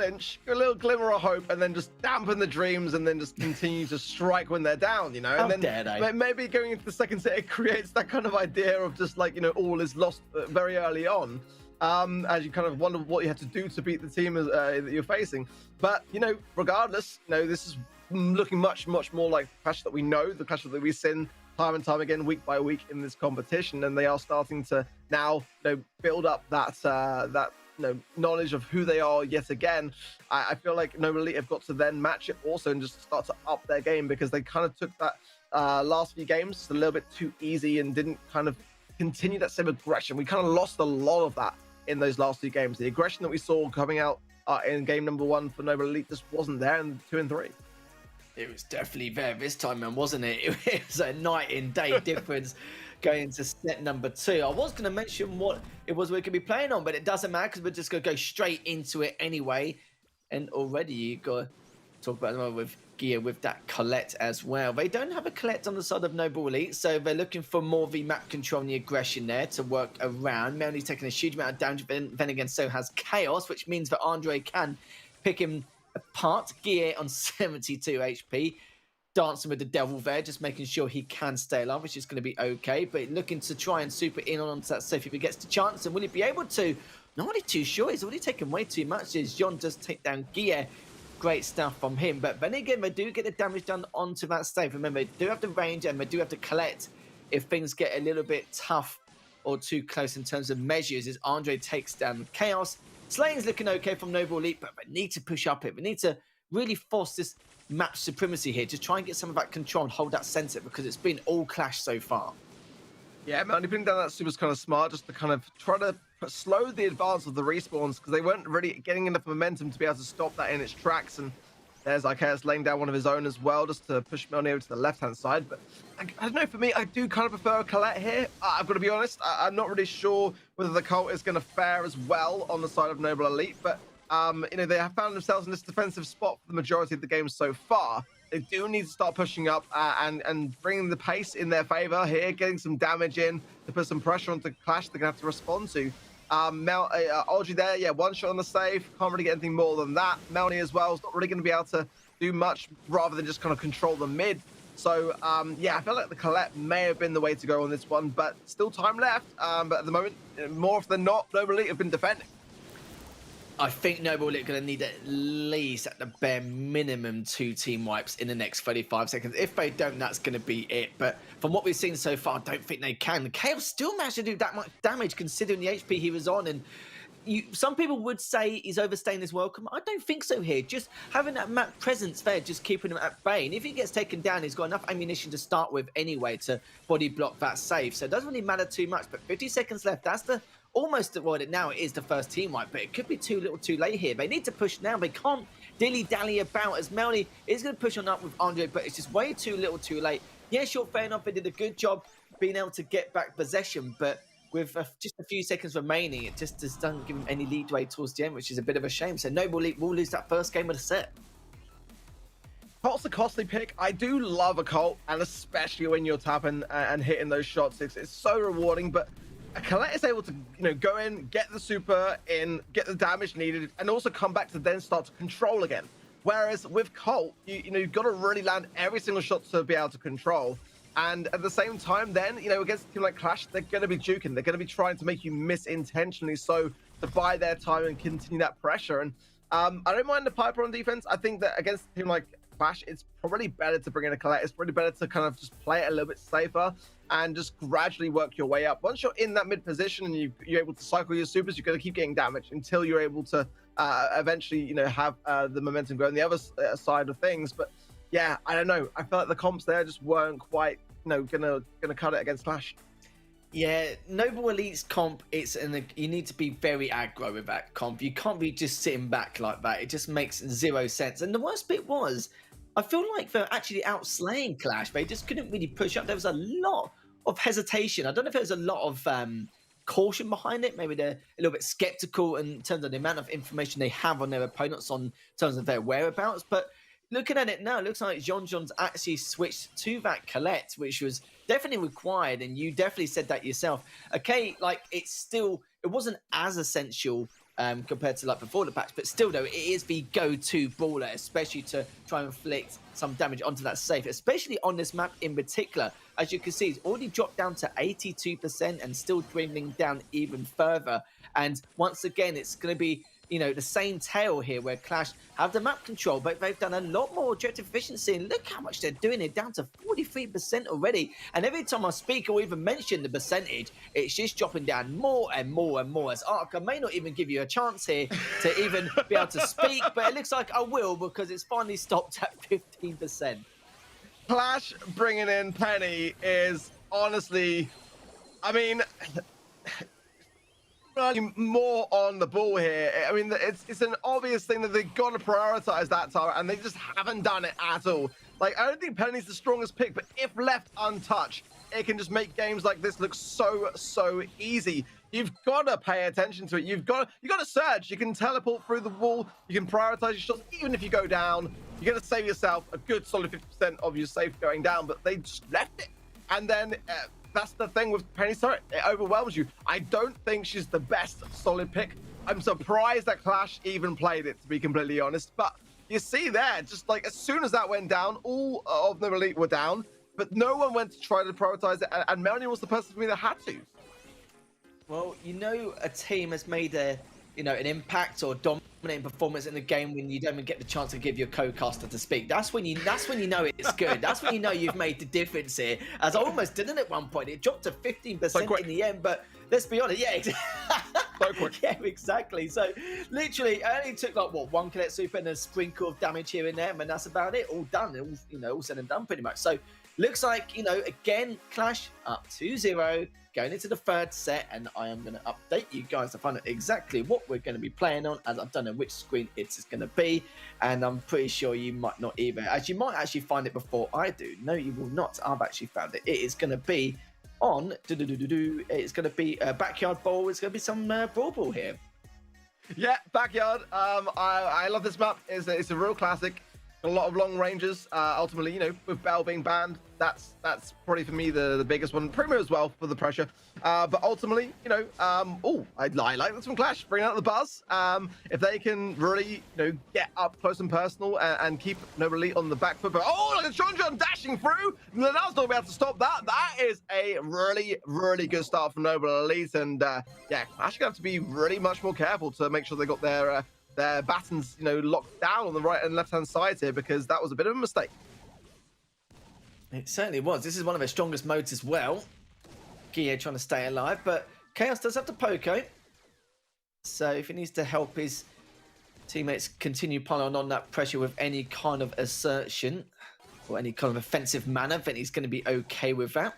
inch, give a little glimmer of hope, and then just dampen the dreams, and then just continue to strike when they're down, and then maybe going into the second set, it creates that kind of idea of just like, all is lost very early on, as you kind of wonder what you have to do to beat the team that you're facing. But, regardless, this is looking much more like the Clash that we know, the Clash that we've seen time and time again, week by week in this competition, and they are starting to now build up that knowledge of who they are yet again. I feel like Noble Elite have got to then match it also and just start to up their game, because they kind of took that last few games a little bit too easy and didn't kind of continue that same aggression. We kind of lost a lot of that in those last two games. The aggression that we saw coming out in game number 1 for Noble Elite just wasn't there in 2 and 3. It was definitely there this time, man, wasn't it? It was a night and day difference going into set number 2. I was going to mention what it was we could be playing on, but it doesn't matter because we're just going to go straight into it anyway. And already you got to talk about them with Gear with that Colette as well. They don't have a Colette on the side of Noble Elite, so they're looking for more of the map control and the aggression there to work around. Melnie's taking a huge amount of damage, but then again, so has Chaos, which means that Andre can pick him apart. Gear on 72 HP, dancing with the devil there, just making sure he can stay alive, which is going to be okay, but looking to try and super in onto that safe if he gets the chance. And will he be able to? Not really too sure. He's already taken way too much. As John does take down Gear. Great stuff from him, but then again, they do get the damage done onto that safe. Remember, they do have the range and they do have to collect if things get a little bit tough or too close in terms of measures. As Andre takes down Chaos, Slaying's looking okay from Noble Elite, but we need to push up it. We need to really force this match supremacy here to try and get some of that control and hold that center, because it's been all Clash so far. Yeah, man, putting down that super's kind of smart, just to kind of try to slow the advance of the respawns, because they weren't really getting enough momentum to be able to stop that in its tracks. And there's Ikeas laying down one of his own as well, just to push Melanie over to the left-hand side. But I don't know, for me, I do kind of prefer a Colette here. I've got to be honest, I'm not really sure whether the Colt is going to fare as well on the side of Noble Elite, but you know, they have found themselves in this defensive spot for the majority of the game so far. They do need to start pushing up and bringing the pace in their favor here, getting some damage in to put some pressure onto Clash they're going to have to respond to. Audrey there, yeah, one shot on the save. Can't really get anything more than that. Melanie as well is not really going to be able to do much rather than just kind of control the mid. So, yeah, I feel like the Colette may have been the way to go on this one, but still time left. But at the moment, more often than not, Noble Elite have been defending. I think Noble Elite are going to need at least, at the bare minimum, 2 team wipes in the next 35 seconds. If they don't, that's going to be it. But from what we've seen so far, I don't think they can. Chaos still managed to do that much damage considering the HP he was on. And some people would say he's overstaying his welcome. I don't think so here. Just having that map presence there, just keeping him at bay. And if he gets taken down, he's got enough ammunition to start with anyway to body block that save. So it doesn't really matter too much. But 50 seconds left. That's the... almost, well, now it is the first team wipe, but it could be too little too late here. They need to push now. They can't dilly-dally about, as Melanie is going to push on up with Andre, but it's just way too little too late. Yeah, sure, fair enough. They did a good job being able to get back possession, but with just a few seconds remaining, it just doesn't give them any leadway towards the end, which is a bit of a shame. So Noble Elite will lose that first game of the set. Colt's a costly pick. I do love a Colt, and especially when you're tapping and hitting those shots. It's so rewarding, but Colette is able to, you know, go in, get the super in, get the damage needed, and also come back to then start to control again. Whereas with Colt, you know, you've got to really land every single shot to be able to control. And at the same time, then, you know, against a team like Clash, they're going to be juking. They're going to be trying to make you miss intentionally, so to buy their time and continue that pressure. And I don't mind the Piper on defense. I think that against a team like Clash, it's probably better to bring in a Colette. It's probably better to kind of just play it a little bit safer and just gradually work your way up. Once you're in that mid position and you're able to cycle your supers, you're going to keep getting damage until you're able to eventually, you know, have the momentum go on the other side of things. But yeah, I don't know. I felt like the comps there just weren't quite, you know, gonna cut it against Clash. Yeah, Noble Elite's comp, you need to be very aggro with that comp. You can't be just sitting back like that. It just makes zero sense. And the worst bit was, I feel like they're actually outslaying Clash. They just couldn't really push up. There was a lot of hesitation. I don't know if there was a lot of caution behind it. Maybe they're a little bit skeptical in terms of the amount of information they have on their opponents on terms of their whereabouts. But looking at it now, it looks like Jeon's actually switched to that Colette, which was definitely required. And you definitely said that yourself. Okay, like it wasn't as essential compared to like before the patch, but still though, it is the go-to brawler, especially to try and inflict some damage onto that safe, especially on this map in particular. As you can see, it's already dropped down to 82% and still dwindling down even further. And once again, it's going to be, you know, the same tale here where Clash have the map control, but they've done a lot more objective efficiency, and look how much they're doing. It down to 43% already. And every time I speak or even mention the percentage, it's just dropping down more and more and more. As Ark, I may not even give you a chance here to even be able to speak, but it looks like I will, because it's finally stopped at 15%. Clash bringing in Penny is honestly, I mean, more on the ball here. I mean, it's an obvious thing that they've got to prioritize that tower, and they just haven't done it at all. Like, I don't think Penny's the strongest pick, but if left untouched, it can just make games like this look so easy. You've got to pay attention to it. You got to surge. You can teleport through the wall. You can prioritize your shots. Even if you go down, you're going to save yourself a good solid 50% of your safe going down, but they just left it. And then that's the thing with Penny's turret. It overwhelms you. I don't think she's the best solid pick. I'm surprised that Clash even played it, to be completely honest. But you see there, just like as soon as that went down, all of the Elite were down, but no one went to try to prioritize it. And Melanie was the person for me that had to. Well, you know, a team has made an impact or dominating performance in the game when you don't even get the chance to give your co-caster to speak. That's when you know it's good. That's when you know you've made the difference here. As I almost didn't at one point. It dropped to 15% in the end, but let's be honest. Yeah, exactly. so quick. Yeah, exactly. So literally, it only took like what, one Collect Super and a sprinkle of damage here and there, and that's about it. All done. All said and done pretty much. So looks like, again, Clash up 2-0. Going into the third set, and I am going to update you guys to find out exactly what we're going to be playing on, as I don't know which screen it is going to be, and I'm pretty sure you might not either, as you might actually find it before I do. No, you will not. I've actually found it. It is going to be on, it's going to be Backyard Ball. It's going to be some Brawl Ball here. Yeah, Backyard. I love this map. It's a real classic. A lot of long ranges. Ultimately, with Bell being banned, that's probably for me the biggest one. Primo as well for the pressure. But ultimately, I like this from Clash, bringing out the buzz. If they can really, get up close and personal and keep Noble Elite on the back foot. But look at John dashing through. Lenar's not be able to stop that. That is a really, really good start for Noble Elite. And yeah, Clash gonna have to be really much more careful to make sure they got their battens, locked down on the right and left-hand side here, because that was a bit of a mistake. It certainly was. This is one of their strongest modes as well. Gia trying to stay alive, but Chaos does have the Poco. So if he needs to help his teammates continue piling on that pressure with any kind of assertion or any kind of offensive manner, then he's going to be okay with that.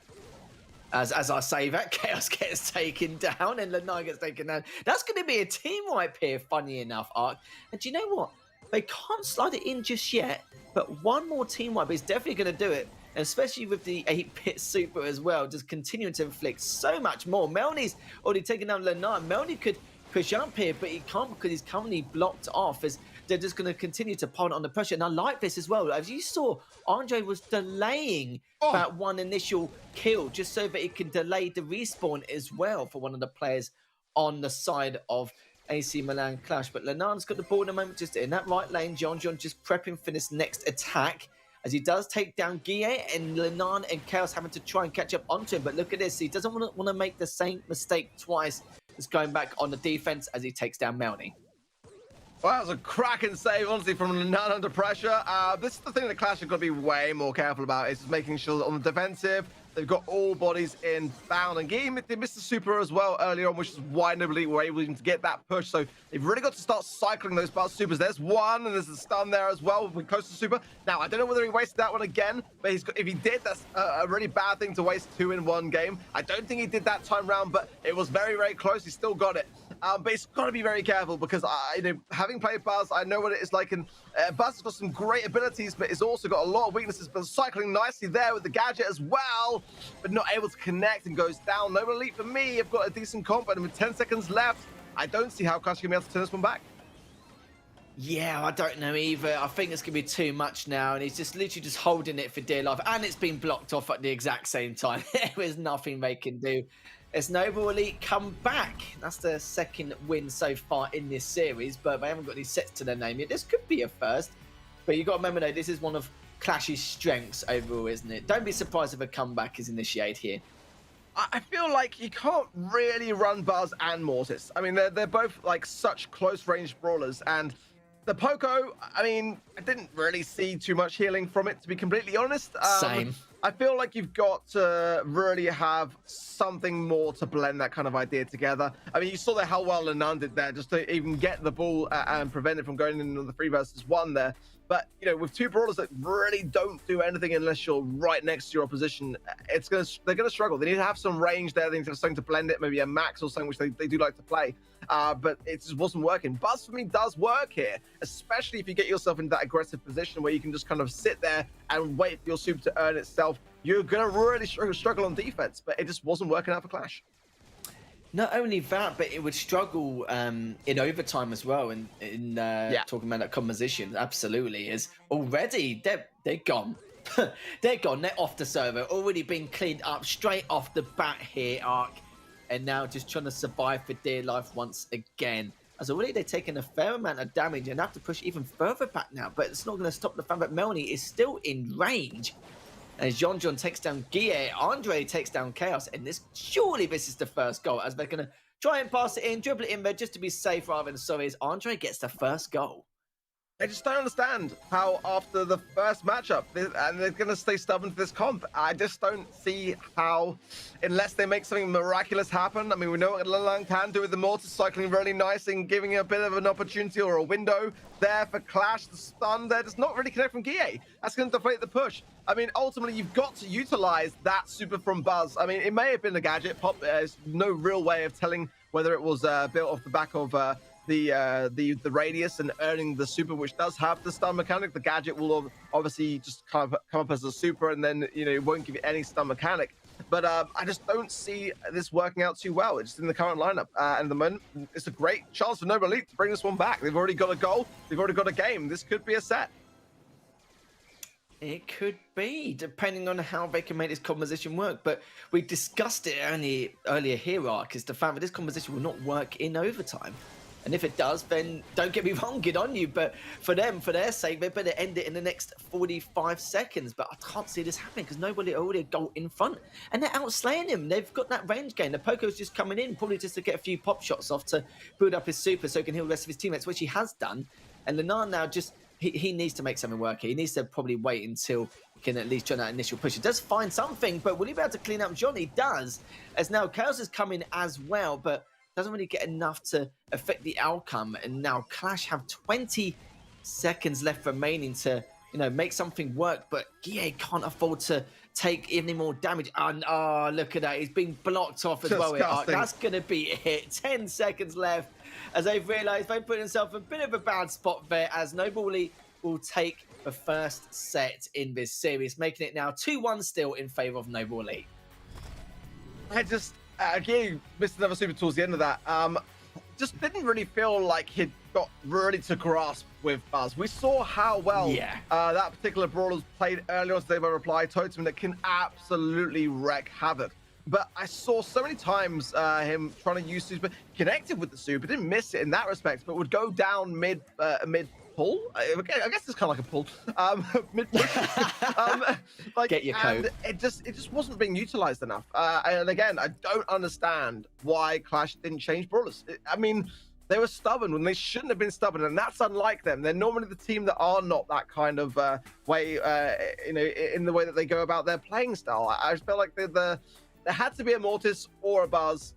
As I say that, Chaos gets taken down and Lanai gets taken down. That's going to be a team wipe here, funny enough, Ark. And do you know what? They can't slide it in just yet, but one more team wipe is definitely going to do it. And especially with the 8-bit super as well, just continuing to inflict so much more. Melny's already taken down Lanai. Melny could push up here, but he can't because he's currently blocked off as they're just going to continue to pile on the pressure. And I like this as well. As you saw, Andre was delaying that one initial kill just so that it can delay the respawn as well for one of the players on the side of AC Milan Clash. But Lenar's got the ball in a moment, just in that right lane. John just prepping for this next attack as he does take down Guille, and Lenan and Chaos having to try and catch up onto him. But look at this. He doesn't want to make the same mistake twice. Just going back on the defense as he takes down Melny. Well, that was a cracking save, honestly, from Lenan under pressure. This is the thing that Clash have got to be way more careful about, is just making sure that on the defensive, they've got all bodies in bound. And Game, they missed the super as well earlier on, which is why nobody were able to get that push. So they've really got to start cycling those buzz supers. There's one, and there's a stun there as well. We're close to super. Now, I don't know whether he wasted that one again, but if he did, that's a really bad thing to waste 2 in 1 game. I don't think he did that time round, but it was very, very close. He still got it. But he's got to be very careful, because having played Buzz, I know what it is like. And Buzz has got some great abilities, but he's also got a lot of weaknesses. But cycling nicely there with the gadget as well, but not able to connect and goes down. Noble Elite for me have got a decent comp, and with 10 seconds left, I don't see how Clash can be able to turn this one back. Yeah, I don't know either. I think it's going to be too much now, and he's just literally just holding it for dear life. And it's been blocked off at the exact same time. There's nothing they can do. As Noble Elite come back. That's their second win so far in this series, but they haven't got any sets to their name yet. This could be a first, but you've got to remember, though, this is one of Clash's strengths overall, isn't it? Don't be surprised if a comeback is initiated here. I feel like you can't really run Buzz and Mortis. I mean, they're both like such close range brawlers, and the Poco, I mean, I didn't really see too much healing from it, to be completely honest. Same. I feel like you've got to really have something more to blend that kind of idea together. I mean, you saw how well Lenan did there, just to even get the ball and prevent it from going into the 3 versus 1 there. But, with 2 brawlers that really don't do anything unless you're right next to your opposition, they're going to struggle. They need to have some range there. They need to have something to blend it, maybe a max or something, which they do like to play. But it just wasn't working. Buzz, for me, does work here, especially if you get yourself into that aggressive position where you can just kind of sit there and wait for your super to earn itself. You're going to really struggle on defense, but it just wasn't working out for Clash. Not only that, but it would struggle in overtime as well. In talking about that composition, absolutely is already they're gone. They're gone. They're off the server. Already been cleaned up straight off the bat here, Ark, and now just trying to survive for dear life once again. As already they're taking a fair amount of damage and have to push even further back now. But it's not going to stop the fact that Melny is still in range. As John takes down Guille, Andre takes down Chaos, and surely this is the first goal, as they're going to try and pass it in, dribble it in there just to be safe rather than sorry, as Andre gets the first goal. I just don't understand how after the first matchup, and they're going to stay stubborn to this comp. I just don't see how, unless they make something miraculous happen. I mean, we know what Lang can do with the Mortis, cycling really nice and giving a bit of an opportunity or a window there for Clash. The stun there does not really connect from Guille. That's going to deflate the push. I mean, ultimately, you've got to utilize that super from Buzz. I mean, it may have been a gadget. Pop, there's no real way of telling whether it was built off the back of the radius and earning the super, which does have the stun mechanic. The gadget will obviously just kind of come up as a super, and then it won't give you any stun mechanic. But I just don't see this working out too well. It's in the current lineup, and at the moment, it's a great chance for Noble Elite to bring this one back. They've already got a goal. They've already got a game. This could be a set. It could be, depending on how they can make this composition work. But we discussed it earlier here, Ark, is the fact that this composition will not work in overtime. And if it does, then don't get me wrong, good on you. But for them, for their sake, they better end it in the next 45 seconds. But I can't see this happening because nobody already a goal in front. And they're outslaying him. They've got that range game. The Poco's just coming in, probably just to get a few pop shots off to build up his super so he can heal the rest of his teammates, which he has done. And Lenar now just, he needs to make something work here. He needs to probably wait until he can at least join that initial push. He does find something, but will he be able to clean up John? He does, as now Chaos is coming as well, but doesn't really get enough to affect the outcome. And now Clash have 20 seconds left remaining to, make something work. But Guille can't afford to take any more damage. And look at that. He's being blocked off as well. That's going to be it. 10 seconds left as they've realised they've put themselves in a bit of a bad spot there, as Noble Elite will take the first set in this series, making it now 2-1 still in favour of Noble Elite. Again, missed another super towards the end of that. Just didn't really feel like he'd got really to grasp with Buzz. We saw how well that particular brawler played earlier on today by Reply Totem that can absolutely wreak havoc. But I saw so many times him trying to use super, connected with the super, didn't miss it in that respect, but would go down mid pull. I guess it's kind of like a pull. Mid push. Get your coat. It just wasn't being utilized enough. And again, I don't understand why Clash didn't change brawlers. I mean, they were stubborn when they shouldn't have been stubborn, and that's unlike them. They're normally the team that are not that kind of way, in the way that they go about their playing style. I just felt like there had to be a Mortis or a Buzz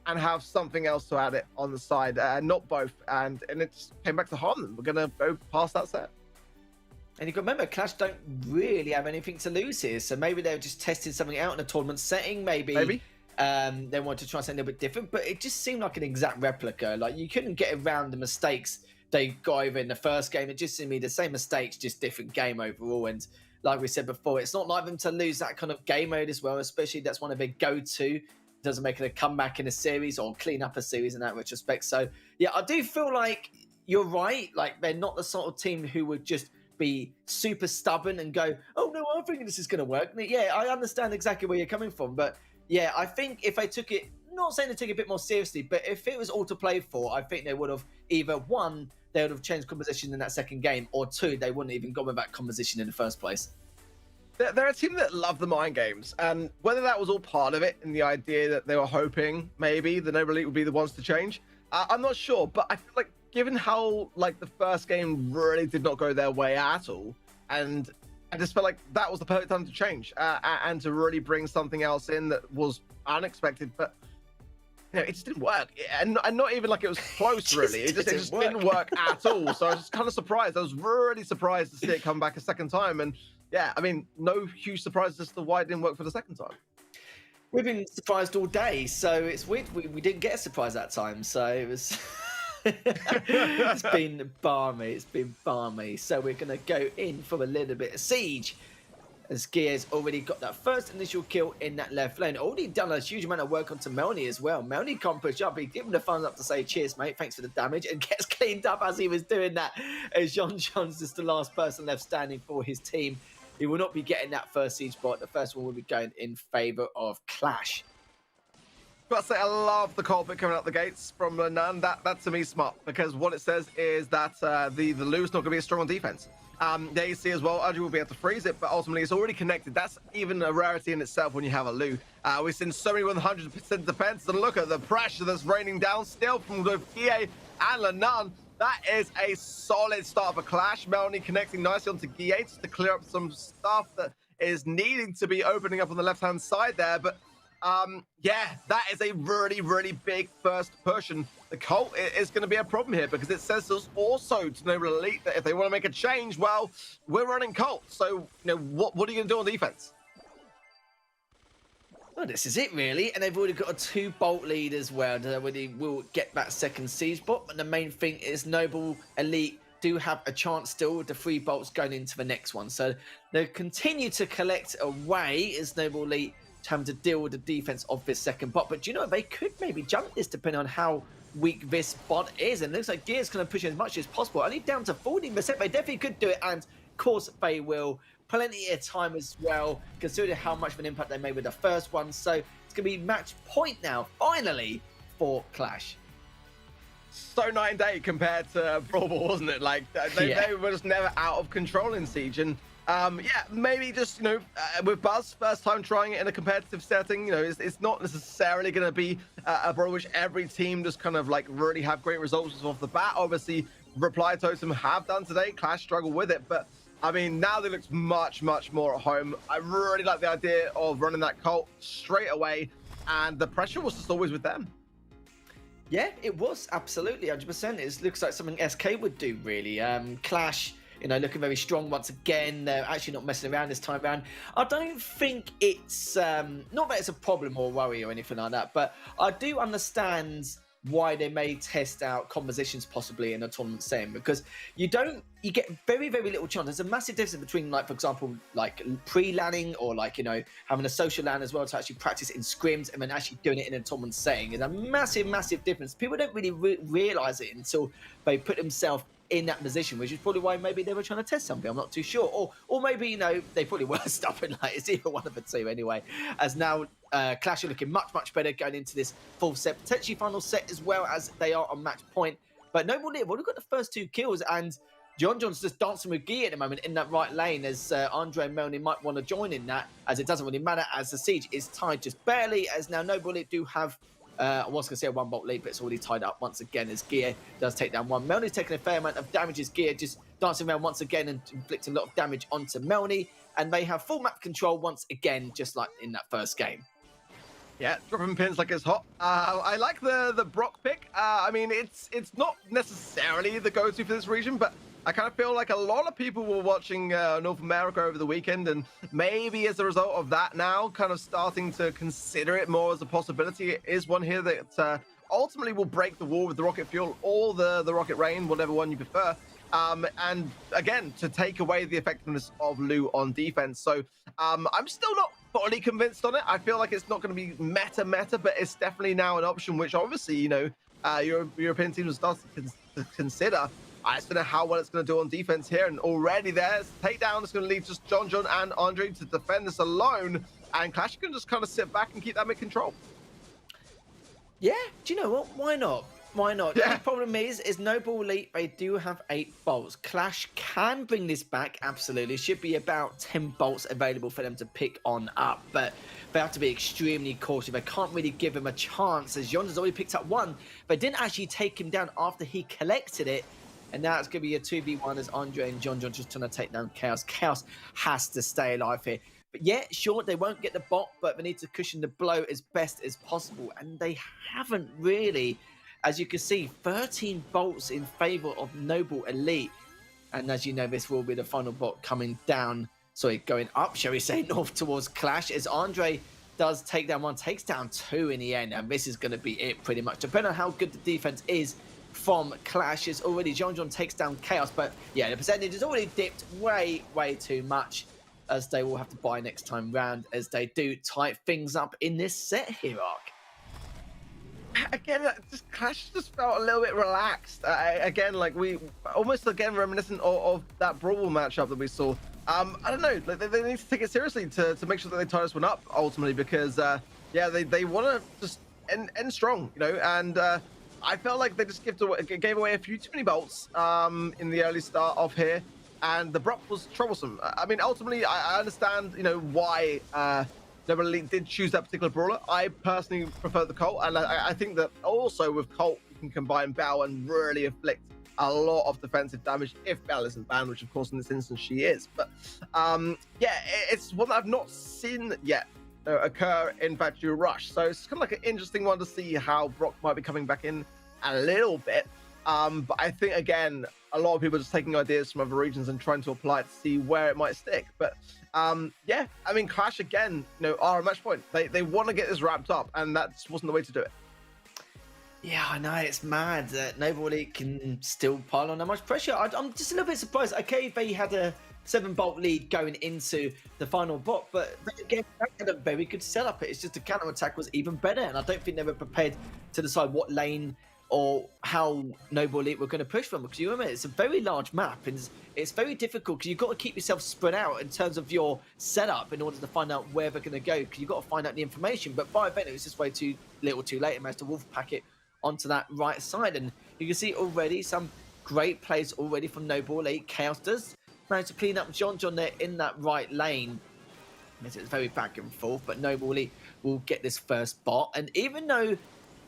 and have something else to add it on the side, not both. And it just came back to harm them. We're going to go past that set. And you've got to remember, Clash don't really have anything to lose here. So maybe they're just testing something out in a tournament setting. Maybe. They want to try something a little bit different. But it just seemed like an exact replica. Like, you couldn't get around the mistakes they got over in the first game. It just seemed to be the same mistakes, just different game overall. And like we said before, it's not like them to lose that kind of game mode as well, especially that's one of their go-to. Doesn't make it a comeback in a series or clean up a series in that retrospect. So yeah, I do feel like you're right. Like, they're not the sort of team who would just be super stubborn and go, oh no, I think this is going to work. Yeah, I understand exactly where you're coming from. But yeah, I think if they took it, not saying they took it a bit more seriously, but if it was all to play for, I think they would have either one, they would have changed composition in that second game, or two, they wouldn't even gone with that composition in the first place. They're a team that love the mind games, and whether that was all part of it in the idea that they were hoping maybe the Noble Elite would be the ones to change, I'm not sure. But I feel like, given how the first game really did not go their way at all, and I just felt like that was the perfect time to change and to really bring something else in that was unexpected. But it just didn't work, and not even like it was close. Really, it just didn't work at all. So I was just kind of surprised. I was really surprised to see it come back a second time. And yeah, I mean, no huge surprise as to why it didn't work for the second time. We've been surprised all day, so it's weird we didn't get a surprise that time. So it was it's been balmy. So we're gonna go in for a little bit of siege, as Guille's already got that first initial kill in that left lane. Already done a huge amount of work onto Melny as well. Melny can't push up. He gave him the thumbs up to say, cheers, mate, thanks for the damage, and gets cleaned up as he was doing that. As John's just the last person left standing for his team. He will not be getting that first siege spot. The first one will be going in favour of Clash. Got to say, I love the culprit coming out the gates from Lenan. That to me is smart, because what it says is that the Lu's not going to be as strong on defense. There you see as well, Audrey will be able to freeze it, but ultimately it's already connected. That's even a rarity in itself when you have a Lu. We've seen so many 100% defense, and look at the pressure that's raining down still from both Guille and Lenan. that is a solid start for Clash. Melanie connecting nicely onto G8 to clear up some stuff that is needing to be opening up on the left-hand side there. But yeah, that is a really, really big first push. And the Colt is going to be a problem here because it says us also to Noble Elite that if they want to make a change, well, we're running Colt. So, you know, what are you going to do on defense? Well, this is it, really. And they've already got a 2-bolt lead as well. They will get that second siege bot. But the main thing is Noble Elite do have a chance still with the 3 bolts going into the next one. So they'll continue to collect away as Noble Elite having to deal with the defense of this second bot. But do you know, they could maybe jump this depending on how weak this bot is. And it looks like Gear's going to push as much as possible. Only down to 40%. They definitely could do it. And of course they will. Plenty of time as well, considering how much of an impact they made with the first one. So it's going to be match point now, finally, for Clash. So night and day compared to Brawl Ball, wasn't it? Like, they were just never out of control in Siege. And yeah, maybe just, you know, with Buzz, first time trying it in a competitive setting, you know, it's not necessarily going to be a Brawl which every team just kind of like really have great results off the bat. Obviously, Reply Totem have done today. Clash struggle with it, but I mean, now they look much, much more at home. I really like the idea of running that Colt straight away, and the pressure was just always with them. Yeah, it was, absolutely, 100%. It looks like something SK would do, really. Clash, you know, looking very strong once again. They're actually not messing around this time around. I don't think it's, not that it's a problem or worry or anything like that, but I do understand why they may test out compositions possibly in a tournament setting, because you get very, very little chance. There's a massive difference between, like, for example, like pre-lanning or like, you know, having a social LAN as well to actually practice in scrims and then actually doing it in a tournament setting. It's a massive, massive difference. People don't really realize it until they put themselves in that position, which is probably why maybe they were trying to test something. I'm not too sure. Or maybe, you know, they probably were stopping. Like, it's either one of the two anyway. As now Clash are looking much, much better going into this full set, potentially final set as well, as they are on match point. But Noble Elite, well, we've got the first 2 kills, and John's just dancing with Guy at the moment in that right lane, as Andre and Melanie might want to join in that, as it doesn't really matter, as the siege is tied just barely, as now Noble Elite do have I was going to say a 1-bolt lead, but it's already tied up once again as Gear does take down one. Melnie's taking a fair amount of damage as Gear just dancing around once again and inflicting a lot of damage onto Melnie. And they have full map control once again, just like in that first game. Yeah, dropping pins like it's hot. I like the Brock pick. I mean, it's not necessarily the go-to for this region, but I kind of feel like a lot of people were watching North America over the weekend, and maybe as a result of that now, kind of starting to consider it more as a possibility. It is one here that ultimately will break the wall with the Rocket Fuel or the Rocket Rain, whatever one you prefer. And again, to take away the effectiveness of Lou on defense. So I'm still not fully convinced on it. I feel like it's not going to be meta, but it's definitely now an option, which obviously, you know, European teams will start to consider. I just don't know how well it's going to do on defense here. And already there's takedown. It's going to leave just John and Andre to defend this alone. And Clash can just kind of sit back and keep that mid-control. Yeah, do you know what? Why not? Why not? Yeah. The problem is Noble Elite, they do have 8 bolts. Clash can bring this back, absolutely. Should be about 10 bolts available for them to pick on up. But they have to be extremely cautious. They can't really give him a chance, as John has already picked up one. They didn't actually take him down after he collected it. And now it's going to be a 2v1 as Andre and John just trying to take down Chaos. Chaos has to stay alive here. But yeah, sure, they won't get the bot, but they need to cushion the blow as best as possible. And they haven't really. As you can see, 13 bolts in favor of Noble Elite. And as you know, this will be the final bot coming down. Sorry, going up, shall we say, north towards Clash. As Andre does take down one, takes down 2 in the end. And this is going to be it pretty much. Depending on how good the defense is from Clash, is already John takes down Chaos. But yeah, the percentage has already dipped way, way too much, as they will have to buy next time round, as they do tight things up in this set here, Ark. Again, Clash just felt a little bit relaxed. Again, like we almost reminiscent of that Brawl matchup that we saw. I don't know, like, they need to take it seriously to make sure that they tie this one up ultimately, because yeah, they want to just end strong, you know. And I felt like they just gave away a few too many bolts in the early start of here, and the Brock was troublesome. I mean, ultimately, I understand, you know, why Noble Elite did choose that particular brawler. I personally prefer the Colt, and I think that also with Colt, you can combine Bow and really inflict a lot of defensive damage if Belle isn't banned, which of course in this instance she is. But yeah, it's one that I've not seen yet occur in Factory Rush. So it's kind of like an interesting one to see how Brock might be coming back in a little bit. But I think, again, a lot of people are just taking ideas from other regions and trying to apply it to see where it might stick. But yeah, I mean, Clash, again, are a match point. They want to get this wrapped up, and that just wasn't the way to do it. Yeah, I know, it's mad that Noble Elite can still pile on that much pressure. I'm just a little bit surprised. Okay, they had a 7-bolt lead going into the final bot, but again, they had a very good setup. It's just the counter attack was even better, and I don't think they were prepared to decide what lane or how Noble Elite were going to push from. Because you remember, it's a very large map, and it's very difficult because you've got to keep yourself spread out in terms of your setup in order to find out where they're going to go, because you've got to find out the information. But by then, it was just way too little too late, and managed to wolf pack it onto that right side. And you can see already some great plays already from Noble Elite. Chaos does manage to clean up John there in that right lane. It's very back and forth, but Noble Elite will get this first bot. And even though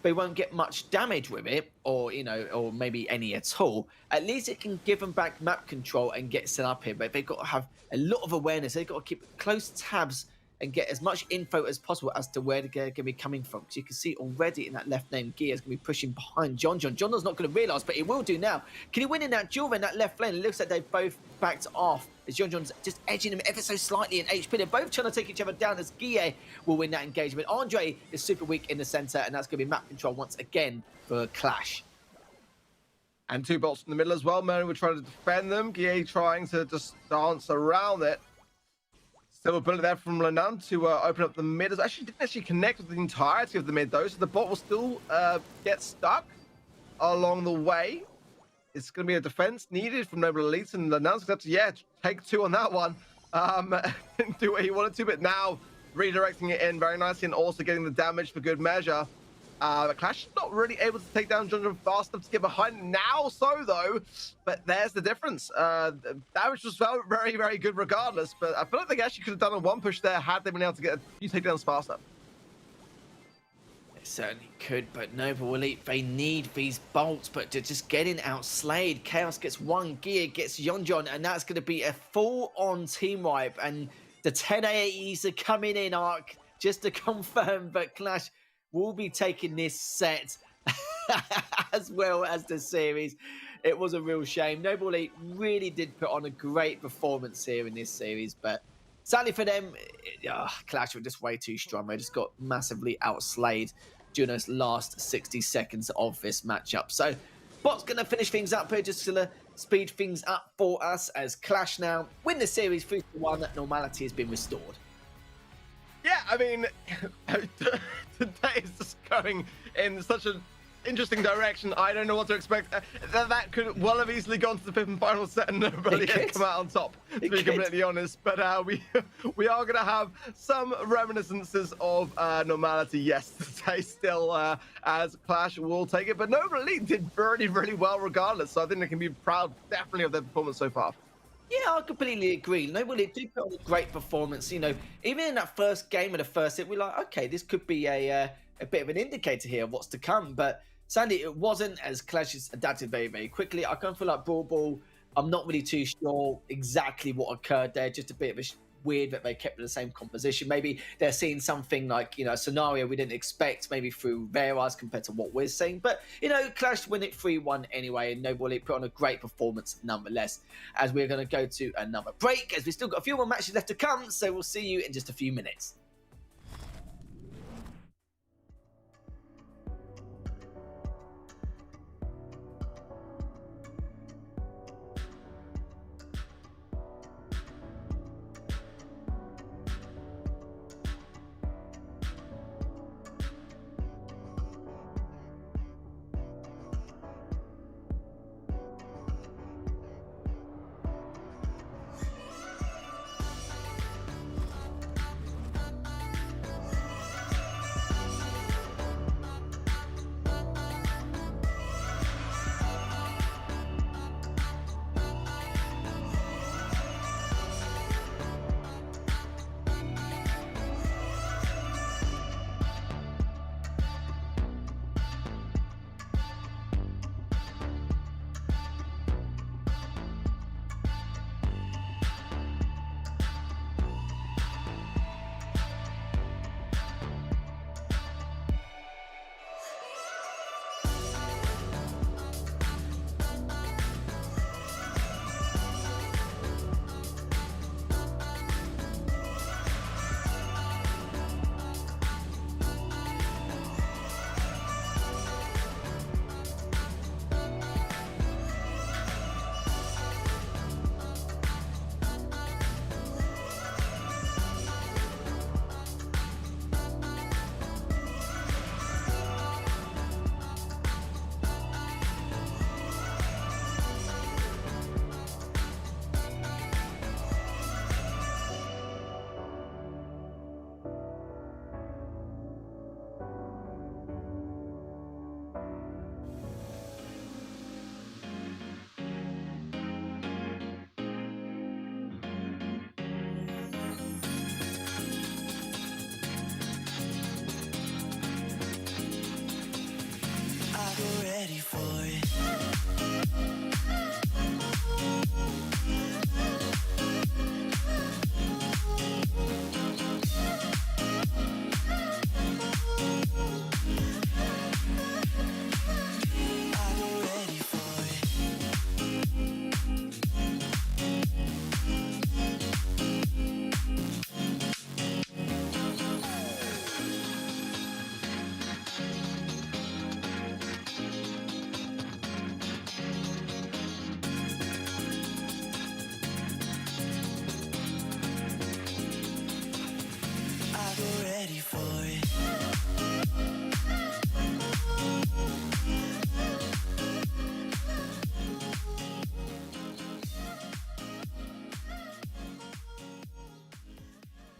they won't get much damage with it, or or maybe any at all, at least it can give them back map control and get set up here. But they've got to have a lot of awareness. They've got to keep close tabs and get as much info as possible as to where they're going to be coming from. Because you can see already in that left lane, Gear is going to be pushing behind John. John's not going to realise, but he will do now. Can he win in that duel in that left lane? It looks like they've both backed off, as John's just edging him ever so slightly in HP. They're both trying to take each other down, as Guille will win that engagement. Andre is super weak in the centre, and that's going to be map control once again for Clash. And 2 bolts in the middle as well. MENA were trying to defend them. Guille trying to just dance around it. Still a bullet there from Lenan to open up the mid. It didn't actually connect with the entirety of the mid, though, so the bot will still get stuck along the way. It's going to be a defense needed from Noble Elite, and Lenan's going to have to, take 2 on that one. Didn't do what he wanted to, but now redirecting it in very nicely and also getting the damage for good measure. Clash is not really able to take down John fast enough to get behind now, though. But there's the difference. Damage was very, very good regardless. But I feel like they actually could have done a 1 push there had they been able to get a few takedowns faster. They certainly could, but Noble Elite, they need these bolts, but they're just getting outslayed. Chaos gets 1, Gear gets Yon, and that's going to be a full-on team wipe. And the 10 AAEs are coming in, Arc, just to confirm, but Clash will be taking this set as well as the series. It was a real shame. Noble Elite really did put on a great performance here in this series, but sadly for them, Clash were just way too strong. They just got massively outslayed during those last 60 seconds of this matchup. So Bot's going to finish things up here, just going to speed things up for us as Clash now win the series 3-1. That normality has been restored. Yeah, I mean, today is just going in such an interesting direction. I don't know what to expect. That could well have easily gone to the 5th and final set and nobody had come out on top, to be completely honest. But we are going to have some reminiscences of normality, yes, today still, as Clash will take it. But Noble Elite did really, really well regardless. So I think they can be proud, definitely, of their performance so far. Yeah, I completely agree. Noble Elite did put on a great performance. Even in that first game of the first hit, we're like, okay, this could be a bit of an indicator here of what's to come. But sadly, it wasn't, as Clash has adapted very, very quickly. I kind of feel like Brawl Ball, I'm not really too sure exactly what occurred there. Just a bit of a weird that they kept the same composition. Maybe they're seeing something like, a scenario we didn't expect, maybe through their eyes compared to what we're seeing. But, Clash win it 3-1 anyway, and Noble Elite put on a great performance nonetheless, as we're going to go to another break, as we've still got a few more matches left to come, so we'll see you in just a few minutes.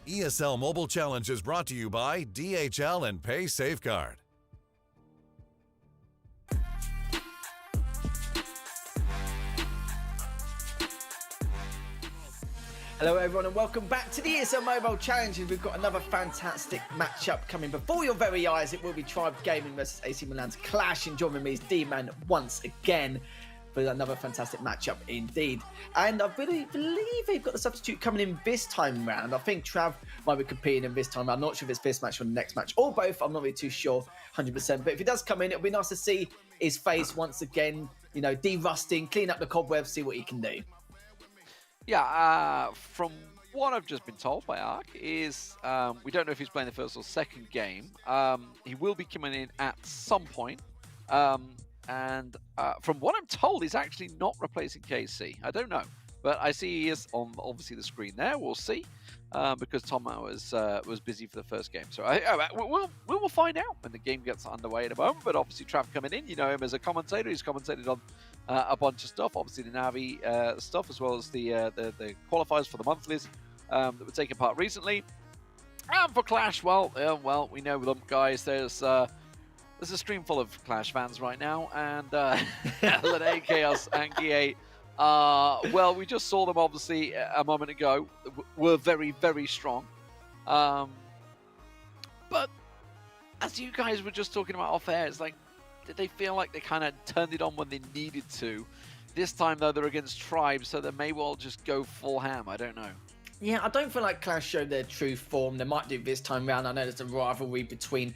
ESL Mobile Challenge is brought to you by DHL and Pay Safeguard. Hello everyone and welcome back to the ESL Mobile Challenge. We've got another fantastic matchup coming before your very eyes. It will be Tribe Gaming versus AC Milan's Clash, and joining me is D-Man once again for another fantastic matchup indeed. And I really believe they've got a substitute coming in this time round. I think Trav might be competing in this time. I'm not sure if it's this match or the next match or both. I'm not really too sure 100%. But if he does come in, it'll be nice to see his face once again, you know, de-rusting, clean up the cobwebs, see what he can do. Yeah, from what I've just been told by Ark is we don't know if he's playing the first or second game. He will be coming in at some point. And from what I'm told, he's actually not replacing KC. I don't know. But I see he is on, obviously, the screen there. We'll see. Because Tom was busy for the first game. So we will find out when the game gets underway in a moment. But obviously, Trav coming in, you know him as a commentator. He's commentated on a bunch of stuff. Obviously, the Navi stuff, as well as the qualifiers for the monthlies that were taking part recently. And for Clash, well, we know them, guys. There's a stream full of Clash fans right now. And LNA, Chaos, and GA. Well, we just saw them, obviously, a moment ago. Were very, very strong. But as you guys were just talking about off air, it's like, did they feel like they kind of turned it on when they needed to? This time, though, they're against Tribe, so they may well just go full ham. I don't know. Yeah, I don't feel like Clash showed their true form. They might do this time round. I know there's a rivalry between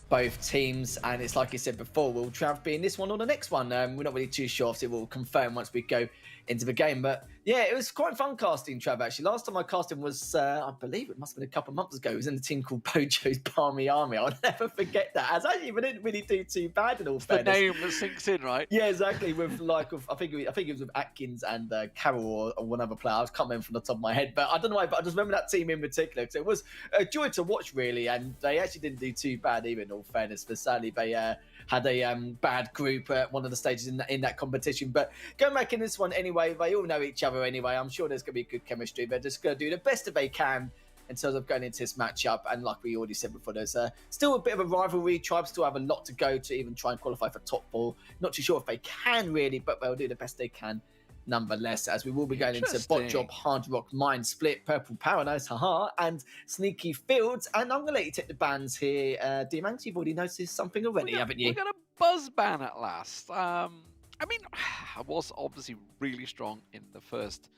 both teams, and it's like I said before, will Trav be in this one or the next one? We're not really too sure, so we'll confirm once we go into the game. But yeah, it was quite fun casting Trav, actually. Last time I cast him was, I believe it must have been a couple of months ago. It was in a team called Bojo's Barmy Army. I'll never forget that, as I even didn't really do too bad in all fairness. The name that sinks in, right? Yeah, exactly. With like, I think it was with Atkins and Carroll or one other player. I can't remember from the top of my head, but I don't know why. But I just remember that team in particular because it was a joy to watch, really. And they actually didn't do too bad, even in all fairness. But sadly, they had a bad group at one of the stages in that competition. But going back in this one anyway, they all know each other anyway. I'm sure there's going to be good chemistry. They're just going to do the best that they can in terms of going into this matchup. And like we already said before, there's still a bit of a rivalry. Tribes still have a lot to go to even try and qualify for top 4. Not too sure if they can really, but they'll do the best they can nonetheless, as we will be going into Bot Job, Hard Rock, Mind Split, Purple Paradise, haha, and Sneaky Fields. And I'm going to let you take the bans here. D-Man, you've already noticed something already, haven't you? We got a buzz ban at last. I mean, I was obviously really strong in the first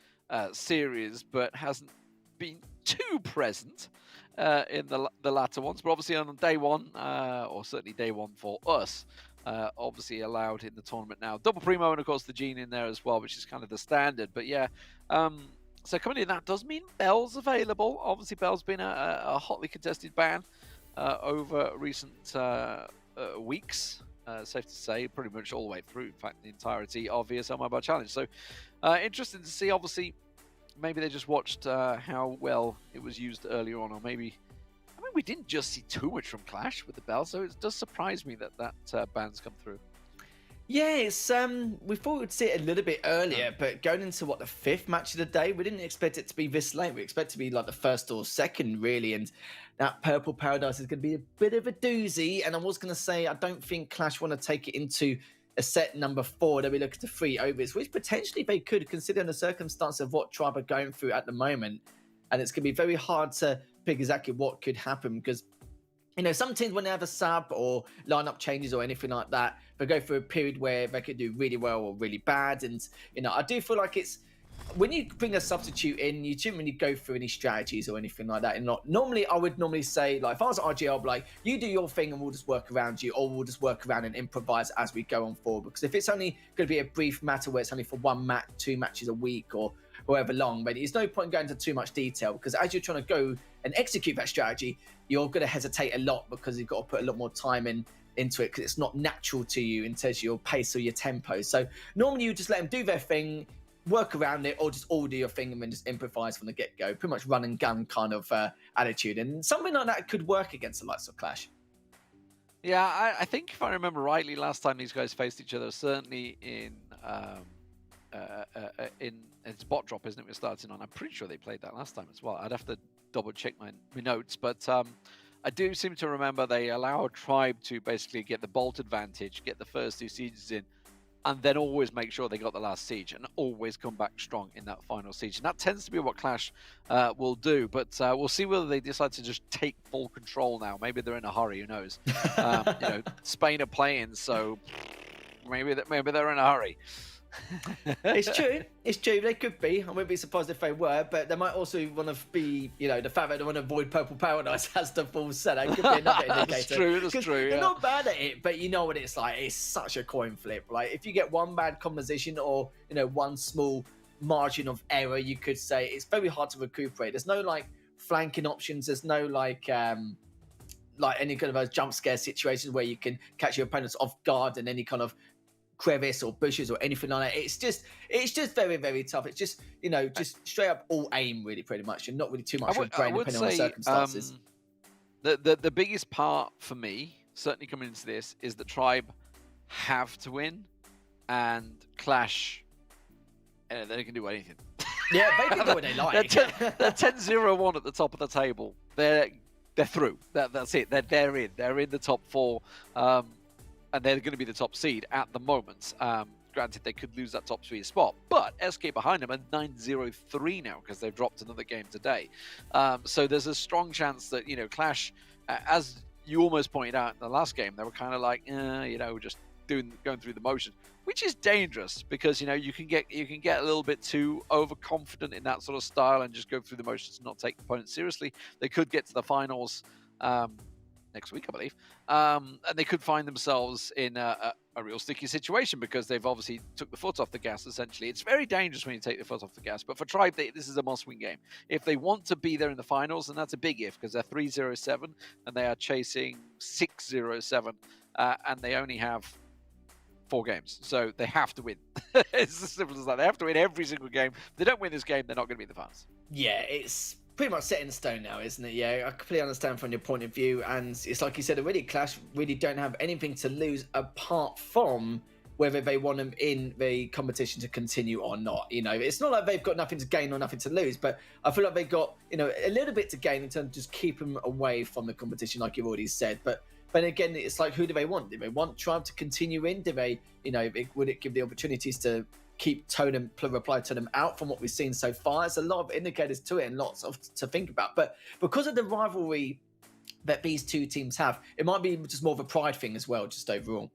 series, but hasn't been too present in the latter ones. But obviously on day one, or certainly day one for us, obviously allowed in the tournament now. Double Primo and of course the Gene in there as well, which is kind of the standard. But yeah, so coming in, that does mean Bell's available. Obviously Bell's been a hotly contested ban over recent weeks. Safe to say, pretty much all the way through, in fact, the entirety of ESL Mobile Challenge. So interesting to see. Obviously, maybe they just watched how well it was used earlier on, or maybe, I mean, we didn't just see too much from Clash with the Bell, so it does surprise me that ban's come through. Yeah, it's we thought we'd see it a little bit earlier, but going into the 5th match of the day, we didn't expect it to be this late. We expect it to be like the 1st or 2nd, really, and that Purple Paradise is going to be a bit of a doozy. And I was going to say, I don't think Clash want to take it into a set number 4. They'll be looking to 3 overs, which potentially they could, considering the circumstance of what Tribe are going through at the moment. And it's going to be very hard to pick exactly what could happen because, you know, some teams, when they have a sub or lineup changes or anything like that, they go through a period where they could do really well or really bad. And, you know, I do feel like it's, when you bring a substitute in, you shouldn't really go through any strategies or anything like that. And not normally, I would normally say, like, if I was at RGL, I'd be like, you do your thing and we'll just work around you, or we'll just work around and improvise as we go on forward. Because if it's only going to be a brief matter where it's only for 1 match, 2 matches a week, or however long, but there's no point going into too much detail, because as you're trying to go and execute that strategy, you're going to hesitate a lot because you've got to put a lot more time into it because it's not natural to you in terms of your pace or your tempo. So normally you just let them do their thing, work around it, or just all do your thing and then just improvise from the get-go. Pretty much run and gun kind of attitude. And something like that could work against the likes of Clash. Yeah, I think if I remember rightly, last time these guys faced each other, certainly in it's bot drop, isn't it? We're starting on. I'm pretty sure they played that last time as well. I'd have to double check my notes, but I do seem to remember they allow Tribe to basically get the bolt advantage, get the first 2 sieges in, and then always make sure they got the last siege and always come back strong in that final siege. And that tends to be what Clash will do, but we'll see whether they decide to just take full control now. Maybe they're in a hurry, who knows? You know, Spain are playing, so maybe they're in a hurry. It's true. It's true. They could be. I wouldn't be surprised if they were, but they might also want to be, you know, the fact that they want to avoid Purple Paradise as the full set. That could be another indicator. That's true. That's true. They're Yeah. not bad at it, but you know what it's like. It's such a coin flip. Like if you get one bad composition or, you know, one small margin of error, you could say it's very hard to recuperate. There's no like flanking options. There's no like any kind of a jump scare situations where you can catch your opponents off guard and any kind of crevice or bushes or anything like that. It's just very, very tough. It's just, you know, just straight up all aim really, pretty much, and not really too much of a brain depending on the circumstances. The biggest part for me, certainly coming into this, is that Tribe have to win, and Clash, they can do anything. Yeah, they can do what they like. They're 10-0-1 at the top of the table. They're through. That's it. They're in. They're in the top 4. And they're going to be the top seed at the moment. Granted, they could lose that top 3 spot, but SK behind them are 9-0-3 now because they've dropped another game today. So there's a strong chance that, you know, Clash, as you almost pointed out in the last game, they were kind of like, you know, just going through the motion, which is dangerous because, you know, you can get a little bit too overconfident in that sort of style and just go through the motions and not take opponents seriously. They could get to the finals next week, I believe, and they could find themselves in a real sticky situation because they've obviously took the foot off the gas, essentially. It's very dangerous when you take the foot off the gas, but for Tribe, this is a must-win game. If they want to be there in the finals, and that's a big if, because they're 3-0-7, and they are chasing 6-0-7, and they only have 4 games, so they have to win. It's as simple as that. They have to win every single game. If they don't win this game, they're not going to be in the finals. Yeah, it's pretty much set in stone now, isn't it? Yeah, I completely understand from your point of view, and it's like you said already, Clash really don't have anything to lose apart from whether they want them in the competition to continue or not. You know, it's not like they've got nothing to gain or nothing to lose, but I feel like they've got, you know, a little bit to gain in terms of just keep them away from the competition, like you've already said. But again, it's like, who do they want? Do they want Tribe to continue in? Do they, you know, would it give the opportunities to keep Totem, reply Totem out from what we've seen so far? There's a lot of indicators to it and lots of to think about. But because of the rivalry that these two teams have, it might be just more of a pride thing as well, just overall.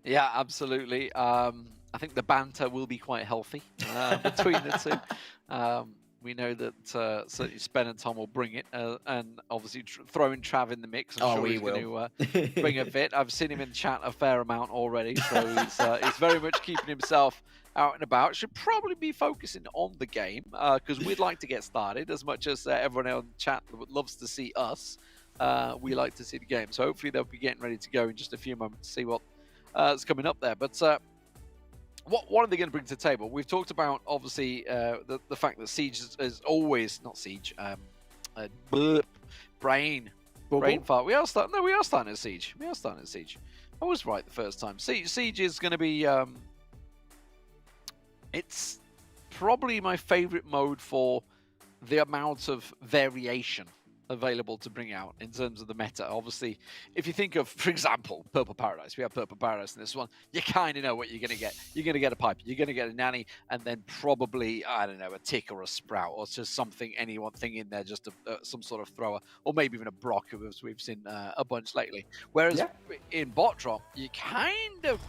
Yeah, absolutely. I think the banter will be quite healthy between the two. We know that certainly Spen and Tom will bring it, and obviously throwing Trav in the mix. I'm sure he's going to bring a bit. I've seen him in chat a fair amount already, so he's very much keeping himself out and about. Should probably be focusing on the game because we'd like to get started as much as everyone in chat loves to see us. We like to see the game, so hopefully they'll be getting ready to go in just a few moments to see what is coming up there. But what are they going to bring to the table? We've talked about, obviously, the fact that Siege is always, not Siege, brain fart. We are starting at Siege. I was right the first time. Siege is going to be, it's probably my favorite mode for the amount of variation available to bring out in terms of the meta. Obviously, if you think of, for example, Purple Paradise, we have Purple Paradise in this one, you kind of know what you're going to get. You're going to get a Piper, you're going to get a Nanny, and then probably, I don't know, a Tick or a Sprout, or just something, thing in there, just some sort of thrower, or maybe even a Brock, as we've seen a bunch lately. Whereas in Bot Drop, you kind of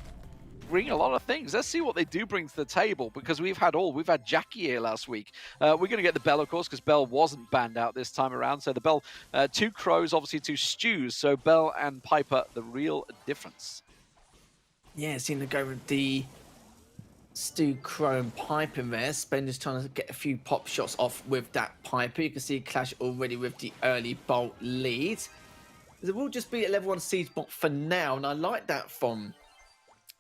bring a lot of things. Let's see what they do bring to the table, because we've had Jackie here last week. We're going to get the Bell, of course, because Bell wasn't banned out this time around. So the Bell, 2 Crows, obviously 2 Stews. So Bell and Piper, the real difference. Yeah, seem to go with the Stu, Crow and Piper there. Spender's trying to get a few pop shots off with that Piper. You can see Clash already with the early bolt lead. There will just be a level 1 siege bot for now, and I like that from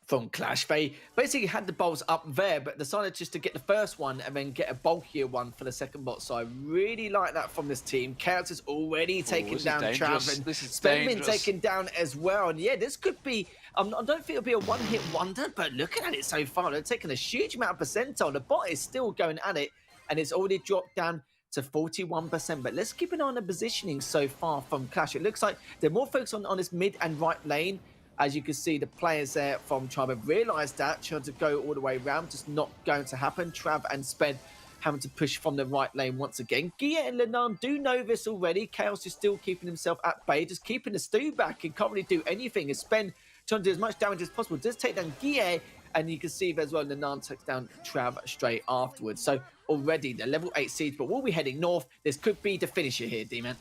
from Clash. They basically had the bolts up there, but decided just to get the first one and then get a bulkier one for the second bot. So I really like that from this team. Chaos is already taking down Trav, and This is Spenmin dangerous. taken down as well. And yeah, this could be, I don't think it'll be a one-hit wonder, but looking at it so far, they're taking a huge amount of percentile. The bot is still going at it, and it's already dropped down to 41%. But let's keep an eye on the positioning so far from Clash. It looks like they're more focused on this mid and right lane. As you can see, the players there from Tribe have realised that, trying to go all the way around, just not going to happen. Trav and Spen having to push from the right lane once again. Gia and Lenan do know this already. Chaos is still keeping himself at bay, just keeping the stew back and can't really do anything. As Spen trying to do as much damage as possible, does take down Gia, and you can see as well, Lenan takes down Trav straight afterwards. So already the level 8 siege, but we'll be heading north. This could be the finisher here, D-Man.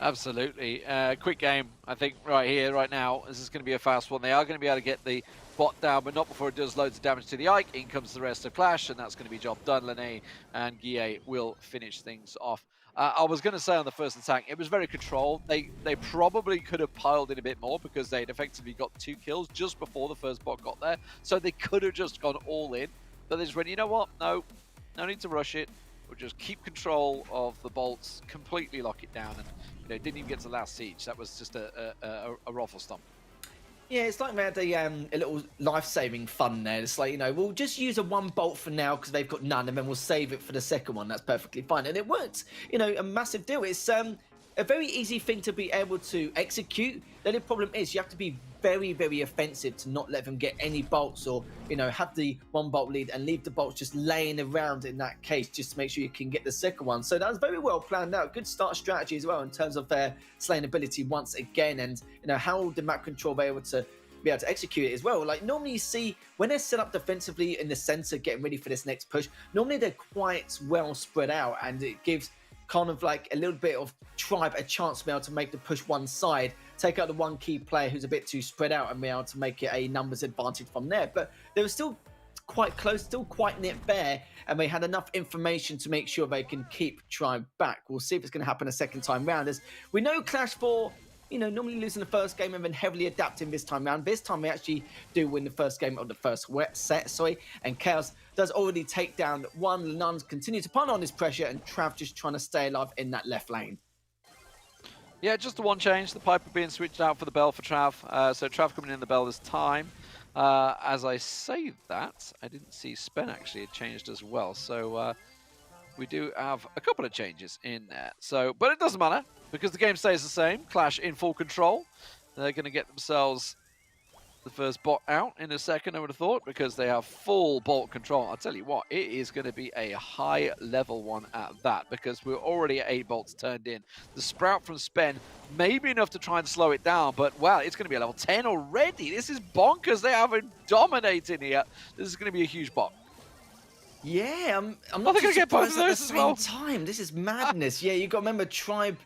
Absolutely. Quick game, I think, right here, right now. This is going to be a fast one. They are going to be able to get the bot down, but not before it does loads of damage to the Ike. In comes the rest of Clash, and that's going to be job done. Lene and Guille will finish things off. I was going to say on the first attack, it was very controlled. They probably could have piled in a bit more because they'd effectively got 2 kills just before the first bot got there. So they could have just gone all in. But they just went, you know what? No need to rush it. We'll just keep control of the bolts, completely lock it down, and didn't even get to the last siege. That was just a raffle stomp. Yeah, it's like they had a little life-saving fun there. It's like, we'll just use a 1 bolt for now because they've got none, and then we'll save it for the second one. That's perfectly fine. And it worked. A massive deal. It's a very easy thing to be able to execute. The only problem is you have to be very, very offensive to not let them get any bolts, or, have the 1 bolt lead and leave the bolts just laying around in that case, just to make sure you can get the second one. So that was very well planned out. Good start strategy as well in terms of their slaying ability once again, and, how the map control be able to execute it as well. Like, normally you see when they're set up defensively in the center, getting ready for this next push, normally they're quite well spread out, and it gives kind of like a little bit of Tribe a chance to be able to make the push one side, take out the one key player who's a bit too spread out, and be able to make it a numbers advantage from there. But they were still quite close, still quite near there, and they had enough information to make sure they can keep Tribe back. We'll see if it's going to happen a second time round, as we know Clash 4, normally losing the first game and then heavily adapting this time round. This time we actually do win the first game of the first set, and Chaos does already take down 1. Lenan's continue to pile on his pressure, and Trav just trying to stay alive in that left lane. Yeah, just the one change. The Piper being switched out for the Bell for Trav. So Trav coming in the Bell this time. As I say that, I didn't see Spen actually had changed as well. So we do have a couple of changes in there. So, but it doesn't matter because the game stays the same. Clash in full control. They're going to get themselves the first bot out in a second, I would have thought, because they have full bolt control. I'll tell you what, it is going to be a high level one at that, because we're already at 8 bolts turned in. The Sprout from Spen may be enough to try and slow it down, but wow, it's going to be a level 10 already. This is bonkers. They have been dominating here. This is going to be a huge bot. Yeah, I'm not too surprised at the same time. This is madness. Yeah, you got to remember Tribe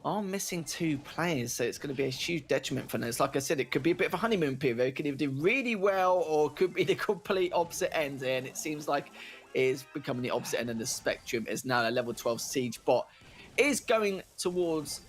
are missing 2 players, so it's going to be a huge detriment for them. It's like I said, it could be a bit of a honeymoon period. It could either do really well, or it could be the complete opposite end. And it seems like it is becoming the opposite end of the spectrum. Is now a level 12 siege bot is going towards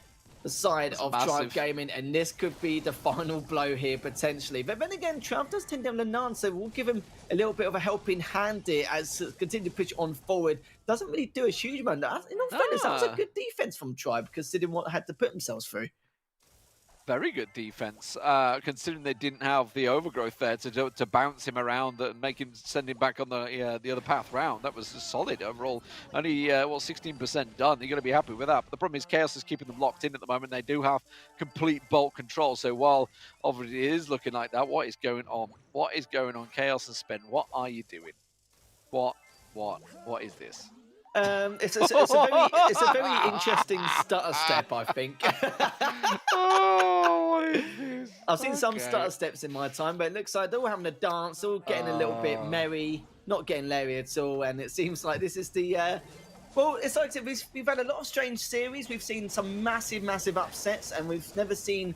the side of Tribe Gaming, and this could be the final blow here potentially. But then again, Trav does tend down Lenan, so we'll give him a little bit of a helping hand here as continue to push on forward. Doesn't really do a huge amount. In all fairness, that was a good defense from Tribe, considering what had to put themselves through. Very good defense, considering they didn't have the overgrowth there to bounce him around and send him back on the other path round. That was solid overall. Only 16% done. You're going to be happy with that. But the problem is Chaos is keeping them locked in at the moment. They do have complete bolt control. So while obviously it is looking like that, what is going on? What is going on, Chaos and Spen? What are you doing? What is this? It's a very interesting stutter step, I think. Oh, what is this? I've seen some stutter steps in my time, but it looks like they're all having a dance, all getting a little bit merry, not getting Larry at all. And it seems like this is the well, it's like we've had a lot of strange series. We've seen some massive upsets, and we've never seen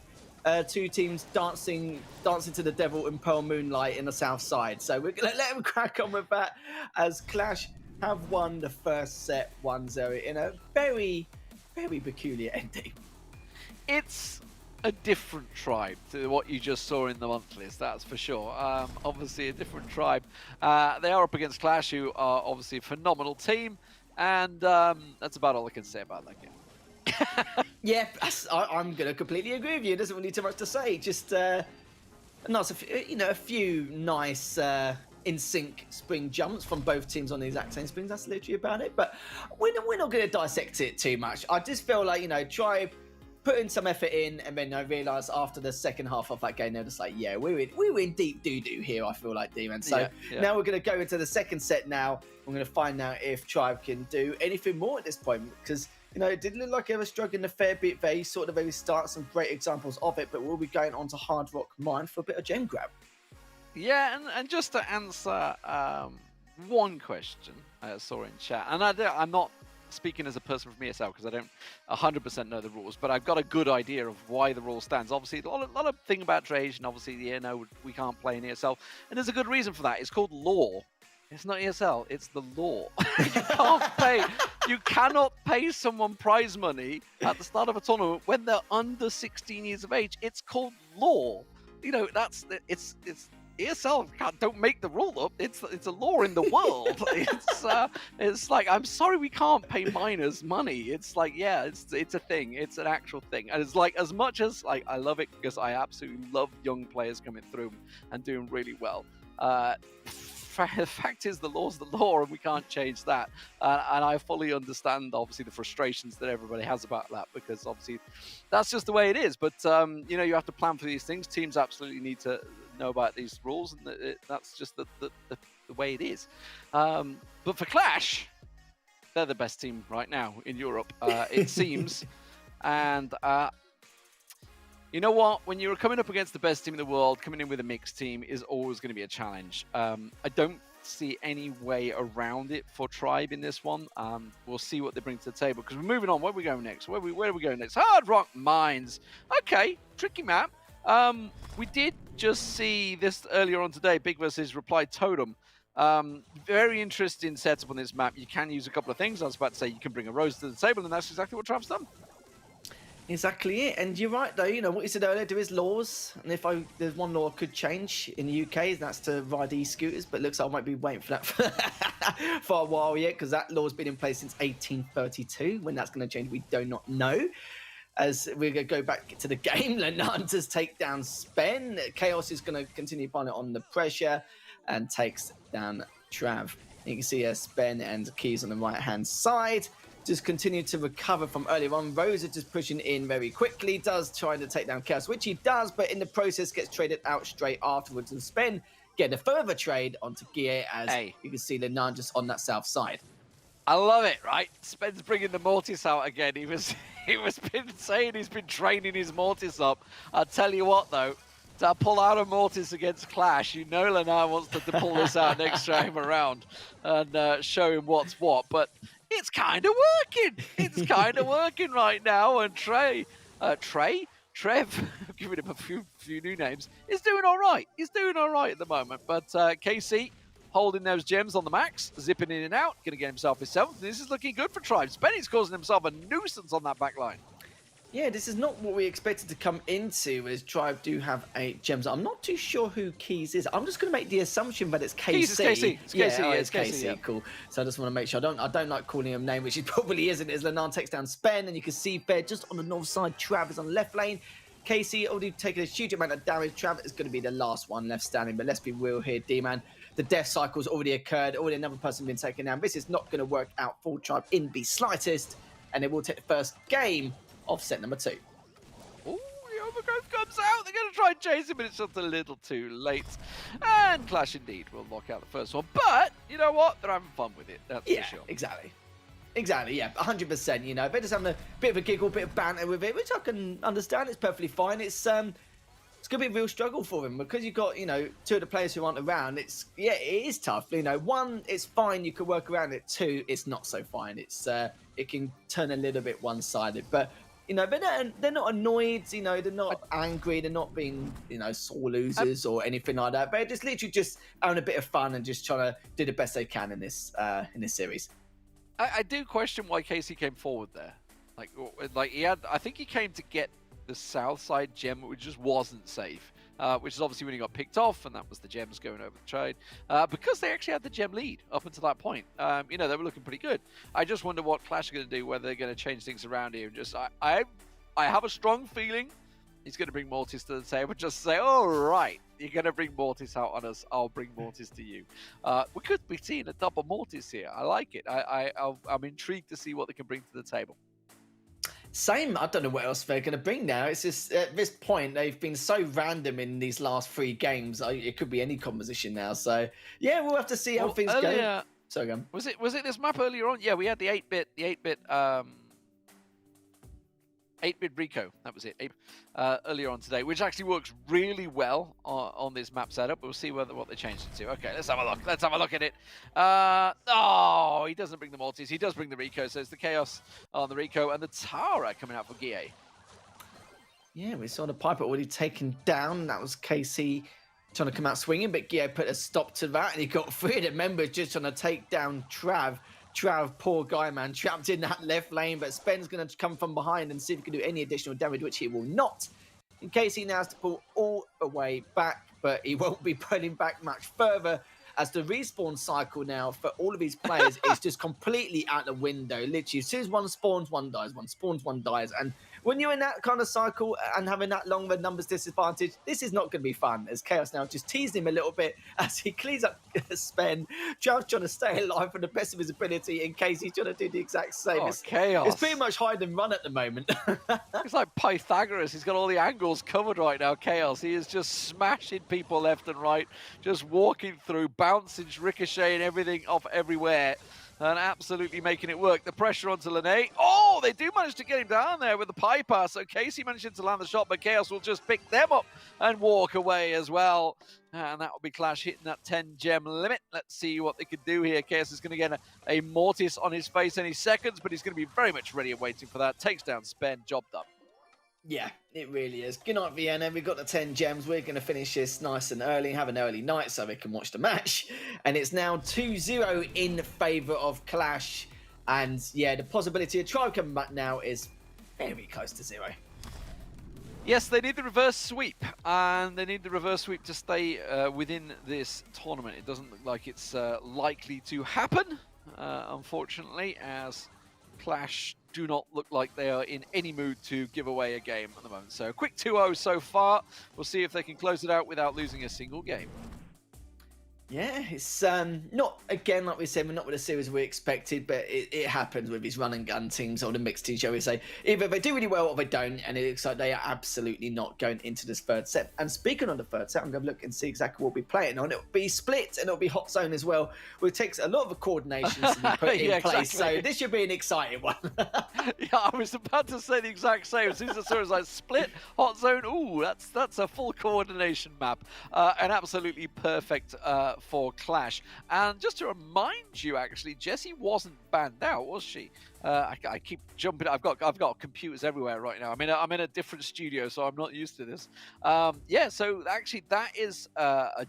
2 teams dancing to the devil in Pearl Moonlight in the South Side. So we're gonna let them crack on with that, as Clash have won the first set 1-0 in a very, very peculiar ending. It's a different tribe to what you just saw in the monthlies, that's for sure. Obviously a different tribe. They are up against Clash, who are obviously a phenomenal team, and that's about all I can say about that game. Yeah, I'm going to completely agree with you. It doesn't really too much to say. Just, a few nice in sync spring jumps from both teams on the exact same springs. That's literally about it. But we're not going to dissect it too much. I just feel like, Tribe putting some effort in, and then I realised after the second half of that game, they're just like, yeah, we were in deep doo-doo here, I feel like, D-Man. So now we're going to go into the second set now. We're going to find out if Tribe can do anything more at this point, because it did look like they were struggling a fair bit there. You saw the very start, some great examples of it, but we'll be going on to Hard Rock Mine for a bit of gem grab. Yeah, and just to answer one question I saw in chat, and I'm not speaking as a person from ESL because I don't 100% know the rules, but I've got a good idea of why the rule stands. Obviously, a lot of thing about trade, and obviously, we can't play in ESL, and there's a good reason for that. It's called law. It's not ESL, it's the law. You cannot pay someone prize money at the start of a tournament when they're under 16 years of age. It's called law. It's ESL don't make the rule up. It's a law in the world. It's like, I'm sorry, we can't pay minors money. It's like, yeah, it's a thing. It's an actual thing. And it's like, as much as I love it because I absolutely love young players coming through and doing really well. The fact is, the law's the law, and we can't change that. And I fully understand, obviously, the frustrations that everybody has about that, because obviously that's just the way it is. But you have to plan for these things. Teams absolutely need to know about these rules, and that's just the way it is. But for Clash, they're the best team right now in Europe, it seems. And you know what? When you're coming up against the best team in the world, coming in with a mixed team is always going to be a challenge. I don't see any way around it for Tribe in this one. We'll see what they bring to the table, because we're moving on. Where are we going next? Where are we going next? Hard Rock Mines. Okay, tricky map. We did just see this earlier on today, Big versus Reply Totem. Very interesting setup on this map. You can use a couple of things. I was about to say you can bring a rose to the table, and that's exactly what Tribe's done. Exactly it. And you're right, though. What you said earlier, there is laws. And there's one law could change in the UK, and that's to ride e-scooters. But it looks like I might be waiting for that for a while yet, because that law's been in place since 1832. When that's going to change, we do not know. As we're going to go back to the game, Lenanta's take down Spen. Chaos is going to continue putting it on the pressure and takes down Trav. You can see Spen and Keys on the right-hand side just continue to recover from earlier on. Rosa just pushing in very quickly, does try to take down Chaos, which he does, but in the process gets traded out straight afterwards. And Spen getting a further trade onto Gear, as you can see Lenan just on that south side. I love it, right? Spen's bringing the Mortis out again. He was been saying he's been training his Mortis up. I'll tell you what, though, to pull out a Mortis against Clash, Lenan wants to pull this out next time around and show him what's what. But it's kind of working. It's kind of working right now. And Trev, giving him a few new names, is doing all right. He's doing all right at the moment. But KC holding those gems on the max, zipping in and out, going to get himself his 7th. This is looking good for Tribe. Spenny's causing himself a nuisance on that back line. Yeah, this is not what we expected to come into, as Tribe do have 8 gems. I'm not too sure who Keys is. I'm just going to make the assumption that it's KC. Keys is KC. It's KC. It's KC. Yeah. Cool. So I just want to make sure. I don't like calling him a name, which he probably isn't. As Lenan takes down Spen, and you can see Fair just on the north side. Trav is on the left lane. KC already taken a huge amount of damage. Trav is going to be the last one left standing. But let's be real here, D-Man. The death cycle's already occurred. Already another person been taken down. This is not going to work out for Tribe in the slightest. And they will take the first game of set number 2. Ooh, the overgrowth comes out. They're going to try and chase him, but it's just a little too late. And Clash indeed will knock out the first one. But you know what? They're having fun with it. That's for sure. Exactly. Exactly, yeah, 100%. They're just having a bit of a giggle, bit of banter with it, which I can understand. It's perfectly fine. It's going to be a real struggle for him, because you've got, 2 of the players who aren't around. It is tough. 1, it's fine, you can work around it. 2, it's not so fine. It's it can turn a little bit one-sided. But they're not annoyed. They're not angry. They're not being sore losers or anything like that. But they're just literally just having a bit of fun and just trying to do the best they can in this series. I do question why Casey came forward there. Like he had. I think he came to get the south side gem, which just wasn't safe. Which is obviously when he got picked off, and that was the gems going over the trade. Because they actually had the gem lead up until that point. You know, they were looking pretty good. I just wonder what Clash are going to do, whether they're going to change things around here. And just, I have a strong feeling he's going to bring Mortis to the table. Just say, all right, you're going to bring Mortis out on us. I'll bring Mortis to you. We could be seeing a double Mortis here. I like it. I'm intrigued to see what they can bring to the table. Same. I don't know what else they're going to bring now. It's just at this point they've been so random in these last 3 games. It could be any composition now. So yeah, we'll have to see how things go. Sorry, go. Was it this map earlier on? Yeah, we had the 8-bit 8-bit Rico. That was it. Earlier on today, which actually works really well on this map setup. We'll see what they changed it to. Okay, let's have a look. Let's have a look at it. Oh, he doesn't bring the Mortis. He does bring the Rico. So it's the Chaos on the Rico and the Tara coming out for Guille. Yeah, we saw the Piper already taken down. That was KC trying to come out swinging, but Guille put a stop to that, and he got 3 of the members just trying to take down Trav. Trav, poor guy, man, trapped in that left lane, but Spen's going to come from behind and see if he can do any additional damage, which he will not. In case he now has to pull all the way back, but he won't be pulling back much further, as the respawn cycle now for all of these players is just completely out the window. Literally, as soon as one spawns, one dies, one spawns, one dies. And when you're in that kind of cycle and having that long of a numbers disadvantage, this is not going to be fun. As Chaos now just teased him a little bit as he cleans up Spen. Trav's trying to stay alive for the best of his ability in case he's trying to do the exact same. Oh, Chaos. It's pretty much hide and run at the moment. It's like Pythagoras. He's got all the angles covered right now, Chaos. He is just smashing people left and right, just walking through, bouncing, ricocheting everything off everywhere, and absolutely making it work. The pressure onto Lene. Oh, they do manage to get him down there with the Piper. So Casey managed to land the shot, but Chaos will just pick them up and walk away as well. And that will be Clash hitting that 10 gem limit. Let's see what they can do here. Chaos is going to get a Mortis on his face any seconds, but he's going to be very much ready and waiting for that. Takes down Spen, job done. Yeah, it really is. Good night, Vienna. We've got the 10 gems. We're going to finish this nice and early, have an early night so we can watch the match. And it's now 2-0 in favour of Clash. And yeah, the possibility of Tribe coming back now is very close to 0. Yes, they need the reverse sweep, and they need the reverse sweep to stay within this tournament. It doesn't look like it's likely to happen, unfortunately, as Clash do not look like they are in any mood to give away a game at the moment. So quick 2-0 so far. We'll see if they can close it out without losing a single game. Yeah, it's not, again, like we said, we're not with a series we expected, but it happens with these run and gun teams or the mixed team, shall we say. Either they do really well or they don't, and it looks like they are absolutely not going into this third set. And speaking of the third set, I'm going to look and see exactly what we'll be playing on. It'll be split and it'll be hot zone as well, which takes a lot of coordination to be put in place. Exactly. So this should be an exciting one. Yeah, I was about to say the exact same. As soon as I saw it, was like split, hot zone. Ooh, that's a full coordination map, and absolutely perfect for Clash. And just to remind you, actually, Jessie wasn't banned out, was she? I keep jumping. I've got computers everywhere right now. I'm in a different studio, so I'm not used to this. Yeah, so actually that is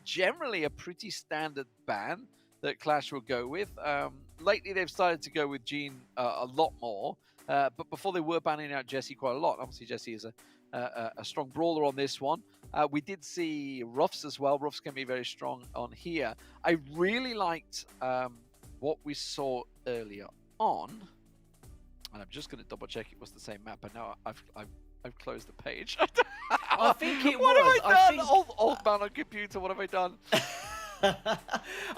generally a pretty standard ban that Clash will go with. Lately, they've started to go with Jean a lot more. But before they were banning out Jessie quite a lot. Obviously, Jessie is a strong brawler on this one. We did see Ruffs as well. Ruffs can be very strong on here. I really liked what we saw earlier on. And I'm just going to double check it was the same map. And now I've closed the page. I think it what was. What have I done? Old man on computer, what have I done?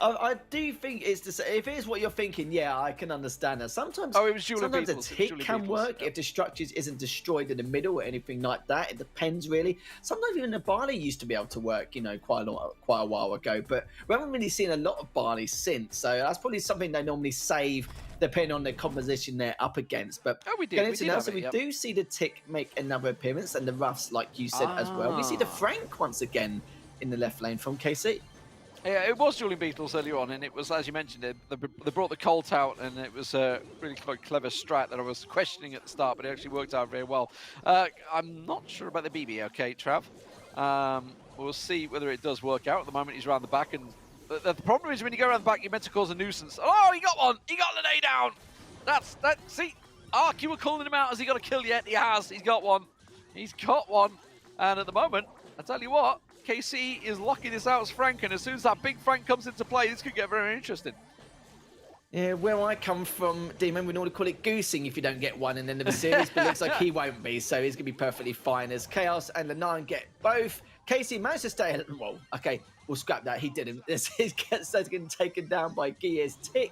I do think it's to say, if it is what you're thinking, yeah, I can understand that. Sometimes, it was sometimes a tick can work if the structures isn't destroyed in the middle or anything like that. It depends, really. Sometimes even the barley used to be able to work, quite a while ago. But we haven't really seen a lot of barley since. So that's probably something they normally save depending on the composition they're up against. But we do see the tick make another appearance, and the Ruffs, like you said as well. We see the Frank once again in the left lane from KC. Yeah, it was Julian Beatles earlier on, and it was, as you mentioned, they brought the Colt out, and it was a really quite clever strat that I was questioning at the start, but it actually worked out very well. I'm not sure about the BB, okay, Trav? We'll see whether it does work out. At the moment, he's around the back, and the problem is when you go around the back, you're meant to cause a nuisance. Oh, he got one! He got Lene down! See, Ark, you were calling him out. Has he got a kill yet? He has. He's got one. He's got one. And at the moment, I tell you what, KC is locking this out as Frank. And as soon as that big Frank comes into play, this could get very interesting. Yeah, where I come from, Demon, we normally call it goosing if you don't get one in the end of the series, but it looks like he won't be, so he's going to be perfectly fine as Chaos and Lenan get both. Casey managed to stay, well, okay, we'll scrap that, he didn't. He's getting taken down by Gear's tick.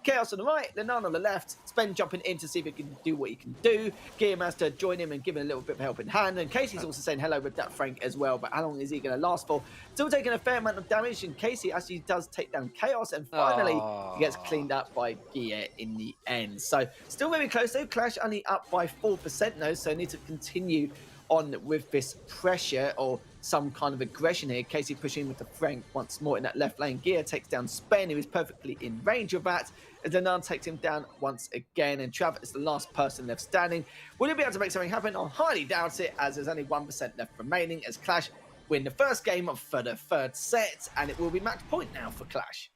Chaos on the right, Lenan on the left, Spen jumping in to see if he can do what he can do. Gear managed to join him and give him a little bit of a helping hand, and Casey's also saying hello with that Frank as well, but how long is he going to last for? Still taking a fair amount of damage, and Casey actually does take down Chaos, and finally he gets cleaned up by Gear in the end. So still very close though, Clash only up by 4% though, so need to continue on with this pressure or some kind of aggression here. Casey pushing with the Frank once more in that left lane. Gear takes down Spen, who is perfectly in range of that. And Lenan takes him down once again. And Trav is the last person left standing. Will he be able to make something happen? I highly doubt it, as there's only 1% left remaining as Clash win the first game for the third set. And it will be match point now for Clash.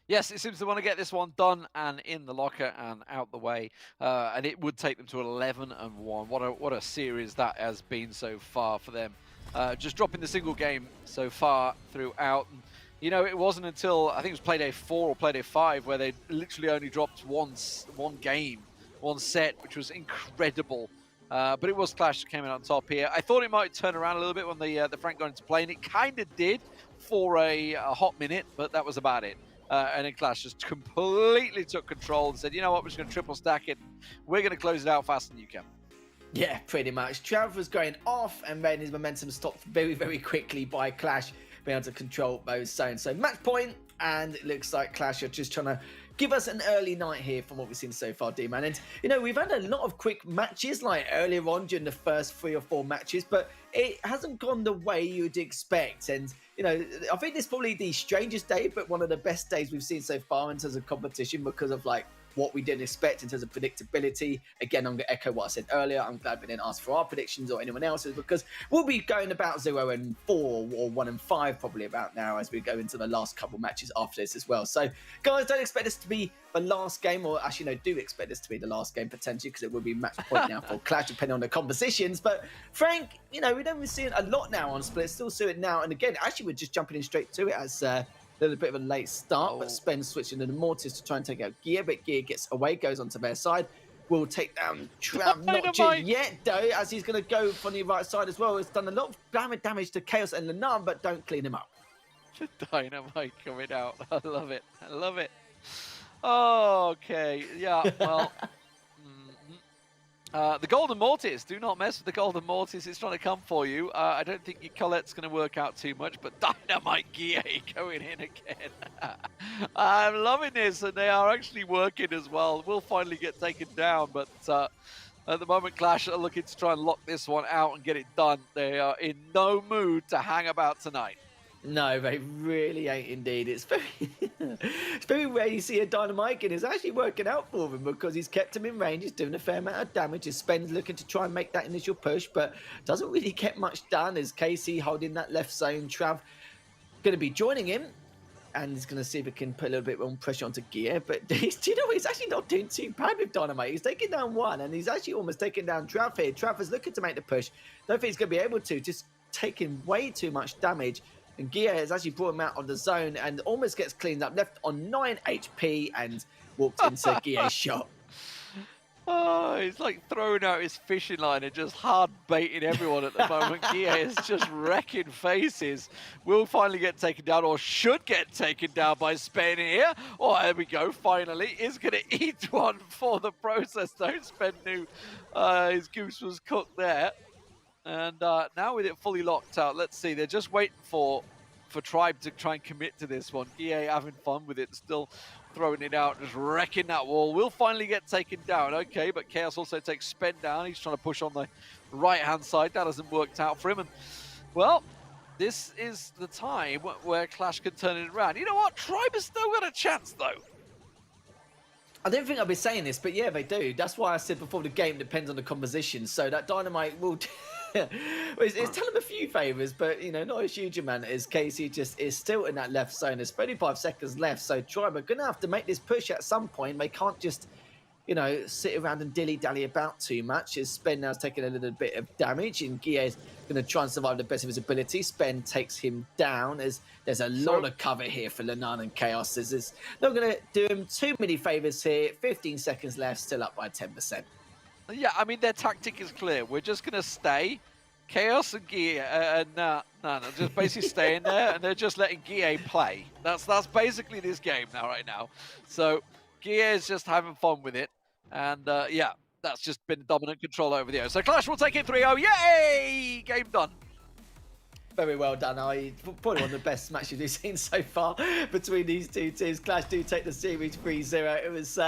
Yes, it seems to want to get this one done and in the locker and out the way. And it would take them to 11-1. What a series that has been so far for them. Just dropping the single game so far throughout. And, you know, it wasn't until, I think it was play day 4 or play day 5, where they literally only dropped one game, one set, which was incredible. But it was Clash that came out on top here. I thought it might turn around a little bit when the Frank got into play, and it kind of did for a hot minute, but that was about it. And then Clash just completely took control and said, you know what, we're just going to triple stack it. We're going to close it out faster than you can. Yeah, pretty much. Trav was going off, and then his momentum stopped very, very quickly by Clash being able to control those zones. So match point, and it looks like Clash are just trying to give us an early night here from what we've seen so far, D-Man. And, you know, we've had a lot of quick matches, like earlier on during the first 3 or 4 matches, but it hasn't gone the way you'd expect. And, you know, I think this is probably the strangest day, but one of the best days we've seen so far in terms of competition because of, like, what we didn't expect in terms of predictability. Again, I'm going to echo what I said earlier. I'm glad we didn't ask for our predictions or anyone else's, because we'll be going about 0-4 or 1-5 probably about now as we go into the last couple matches after this as well. So, guys, don't expect this to be the last game, or actually, no, do expect this to be the last game potentially, because it will be match point now for Clash, depending on the compositions. But Frank, you know, we don't really see it a lot now on Split. Still see it now. And again, actually, we're just jumping in straight to it as a little bit of a late start, but Spen switching to the Mortis to try and take out Gear, but Gear gets away, goes onto their side. Will take down Trav, not just yet though, as he's going to go from the right side as well. It's done a lot of damage to Chaos and Lenan, but don't clean him up. Dynamite coming out. I love it. I love it. Okay, yeah, well... the Golden Mortis, do not mess with the Golden Mortis. It's trying to come for you. I don't think your Colette's going to work out too much, but Dynamite Gear going in again. I'm loving this, and they are actually working as well. We'll finally get taken down, but at the moment, Clash are looking to try and lock this one out and get it done. They are in no mood to hang about tonight. No, they really ain't indeed. It's very rare you see a Dynamite, and it's actually working out for him because he's kept him in range. He's doing a fair amount of damage. His Spen's looking to try and make that initial push, but doesn't really get much done as Casey holding that left zone. Trav going to be joining him, and he's going to see if he can put a little bit more pressure onto Gear. But do you know, he's actually not doing too bad with Dynamite. He's taking down one, and he's actually almost taking down Trav here. Trav is looking to make the push. Don't think he's going to be able to, just taking way too much damage. And Gear has actually brought him out of the zone and almost gets cleaned up, left on 9 HP and walked into Gear's shot. Oh, he's like throwing out his fishing line and just hard baiting everyone at the moment. Gear is just wrecking faces. Will finally get taken down, or should get taken down by Spen here. Oh, there we go, finally. Is going to eat one for the process, though. Spen knew his goose was cooked there. And now with it fully locked out, let's see. They're just waiting for Tribe to try and commit to this one. EA having fun with it, still throwing it out, just wrecking that wall. Will finally get taken down. Okay, but Chaos also takes Spen down. He's trying to push on the right-hand side. That hasn't worked out for him. And, well, this is the time where Clash can turn it around. You know what? Tribe has still got a chance, though. I don't think I'll be saying this, but yeah, they do. That's why I said before the game depends on the composition. So that Dynamite will... it's done him a few favours, but, you know, not a huge amount, as Casey just is still in that left zone. There's 35 seconds left, so Tribe are going to have to make this push at some point. They can't just sit around and dilly-dally about too much, as Spen now's taking a little bit of damage, and Guille's going to try and survive the best of his ability. Spen takes him down, as there's a lot of cover here for Lenan and Chaos. It's not going to do him too many favours here. 15 seconds left, still up by 10%. Yeah, I mean, their tactic is clear. We're just going to stay. Chaos and Guille, no, just basically staying there, and they're just letting Guille play. That's basically this game right now. So Guille is just having fun with it. And yeah, that's just been dominant control over the air. So Clash will take it 3-0. Yay! Game done. Very well done. Probably one of the best matches we've seen so far between these two teams. Clash do take the series 3-0. It was,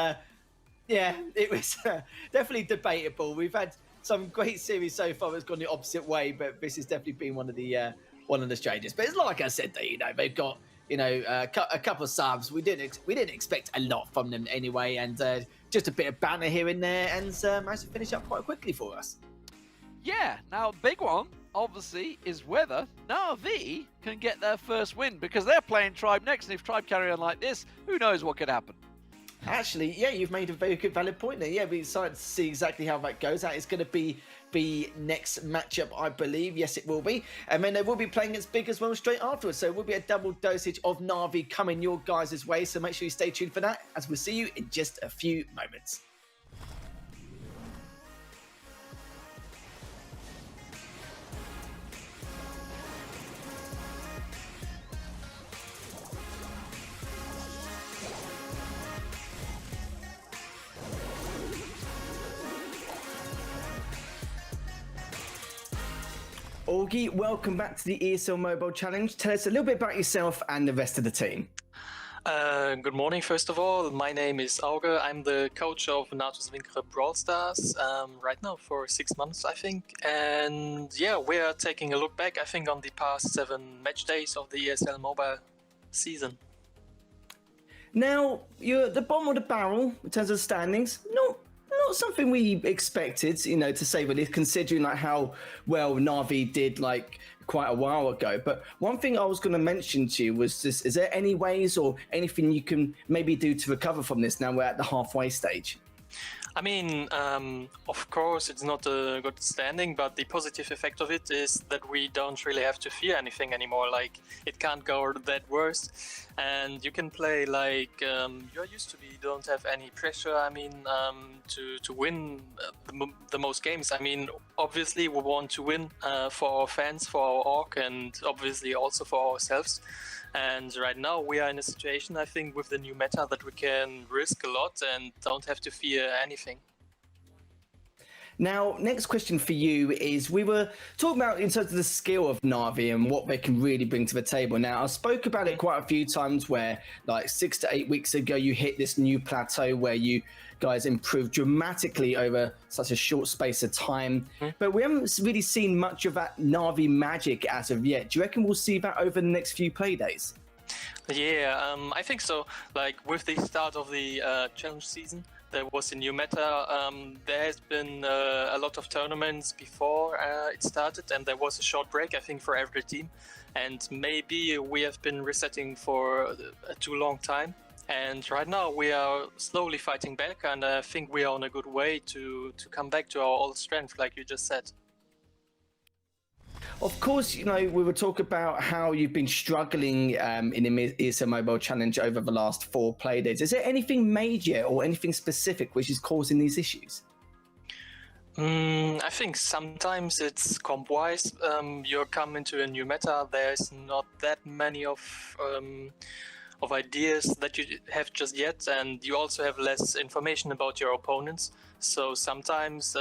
it was definitely debatable. We've had some great series so far that's gone the opposite way, but this has definitely been one of the strangest. But it's like I said, they've got a couple of subs. We didn't expect a lot from them anyway, and just a bit of banner here and there, and managed to finish up quite quickly for us. Yeah, now big one, obviously, is whether Navi can get their first win, because they're playing Tribe next, and if Tribe carry on like this, who knows what could happen. Actually, yeah, you've made a very good, valid point there. Yeah, we're excited to see exactly how that goes. That is going to be the next matchup, I believe. Yes, it will be. And then they will be playing against Big as well straight afterwards. So it will be a double dosage of Navi coming your guys' way. So make sure you stay tuned for that, as we'll see you in just a few moments. Augie, welcome back to the ESL Mobile Challenge. Tell us a little bit about yourself and the rest of the team. Good morning, first of all. My name is Auge. I'm the coach of MENA Brawl Stars right now for 6 months, I think. And yeah, we are taking a look back, I think, on the past 7 match days of the ESL Mobile season. Now, you're at the bottom of the barrel in terms of standings. Not something we expected, to say the least, considering how well Navi did quite a while ago. But one thing I was going to mention to you was this: is there any ways or anything you can maybe do to recover from this now we're at the halfway stage? I mean, of course, it's not a good standing, but the positive effect of it is that we don't really have to fear anything anymore. It can't go that worse, and you can play you're used to be. You don't have any pressure. I mean, to win the most games. I mean, obviously, we want to win for our fans, for our org, and obviously also for ourselves. And right now we are in a situation, I think, with the new meta that we can risk a lot and don't have to fear anything. Now, next question for you is, we were talking about in terms of the skill of Navi and what they can really bring to the table. Now, I spoke about it quite a few times where 6 to 8 weeks ago, you hit this new plateau where you guys improved dramatically over such a short space of time. But we haven't really seen much of that Navi magic as of yet. Do you reckon we'll see that over the next few play days? Yeah, I think so. With the start of the challenge season, there was a new meta. There has been a lot of tournaments before it started, and there was a short break, I think, for every team. And maybe we have been resetting for a too long time. And right now we are slowly fighting back, and I think we are on a good way to come back to our old strength, like you just said. Of course, we were talking about how you've been struggling in the ESL Mobile Challenge over the last 4 play days. Is there anything major or anything specific which is causing these issues? I think sometimes it's comp-wise. You come into a new meta, there's not that many of ideas that you have just yet, and you also have less information about your opponents. So sometimes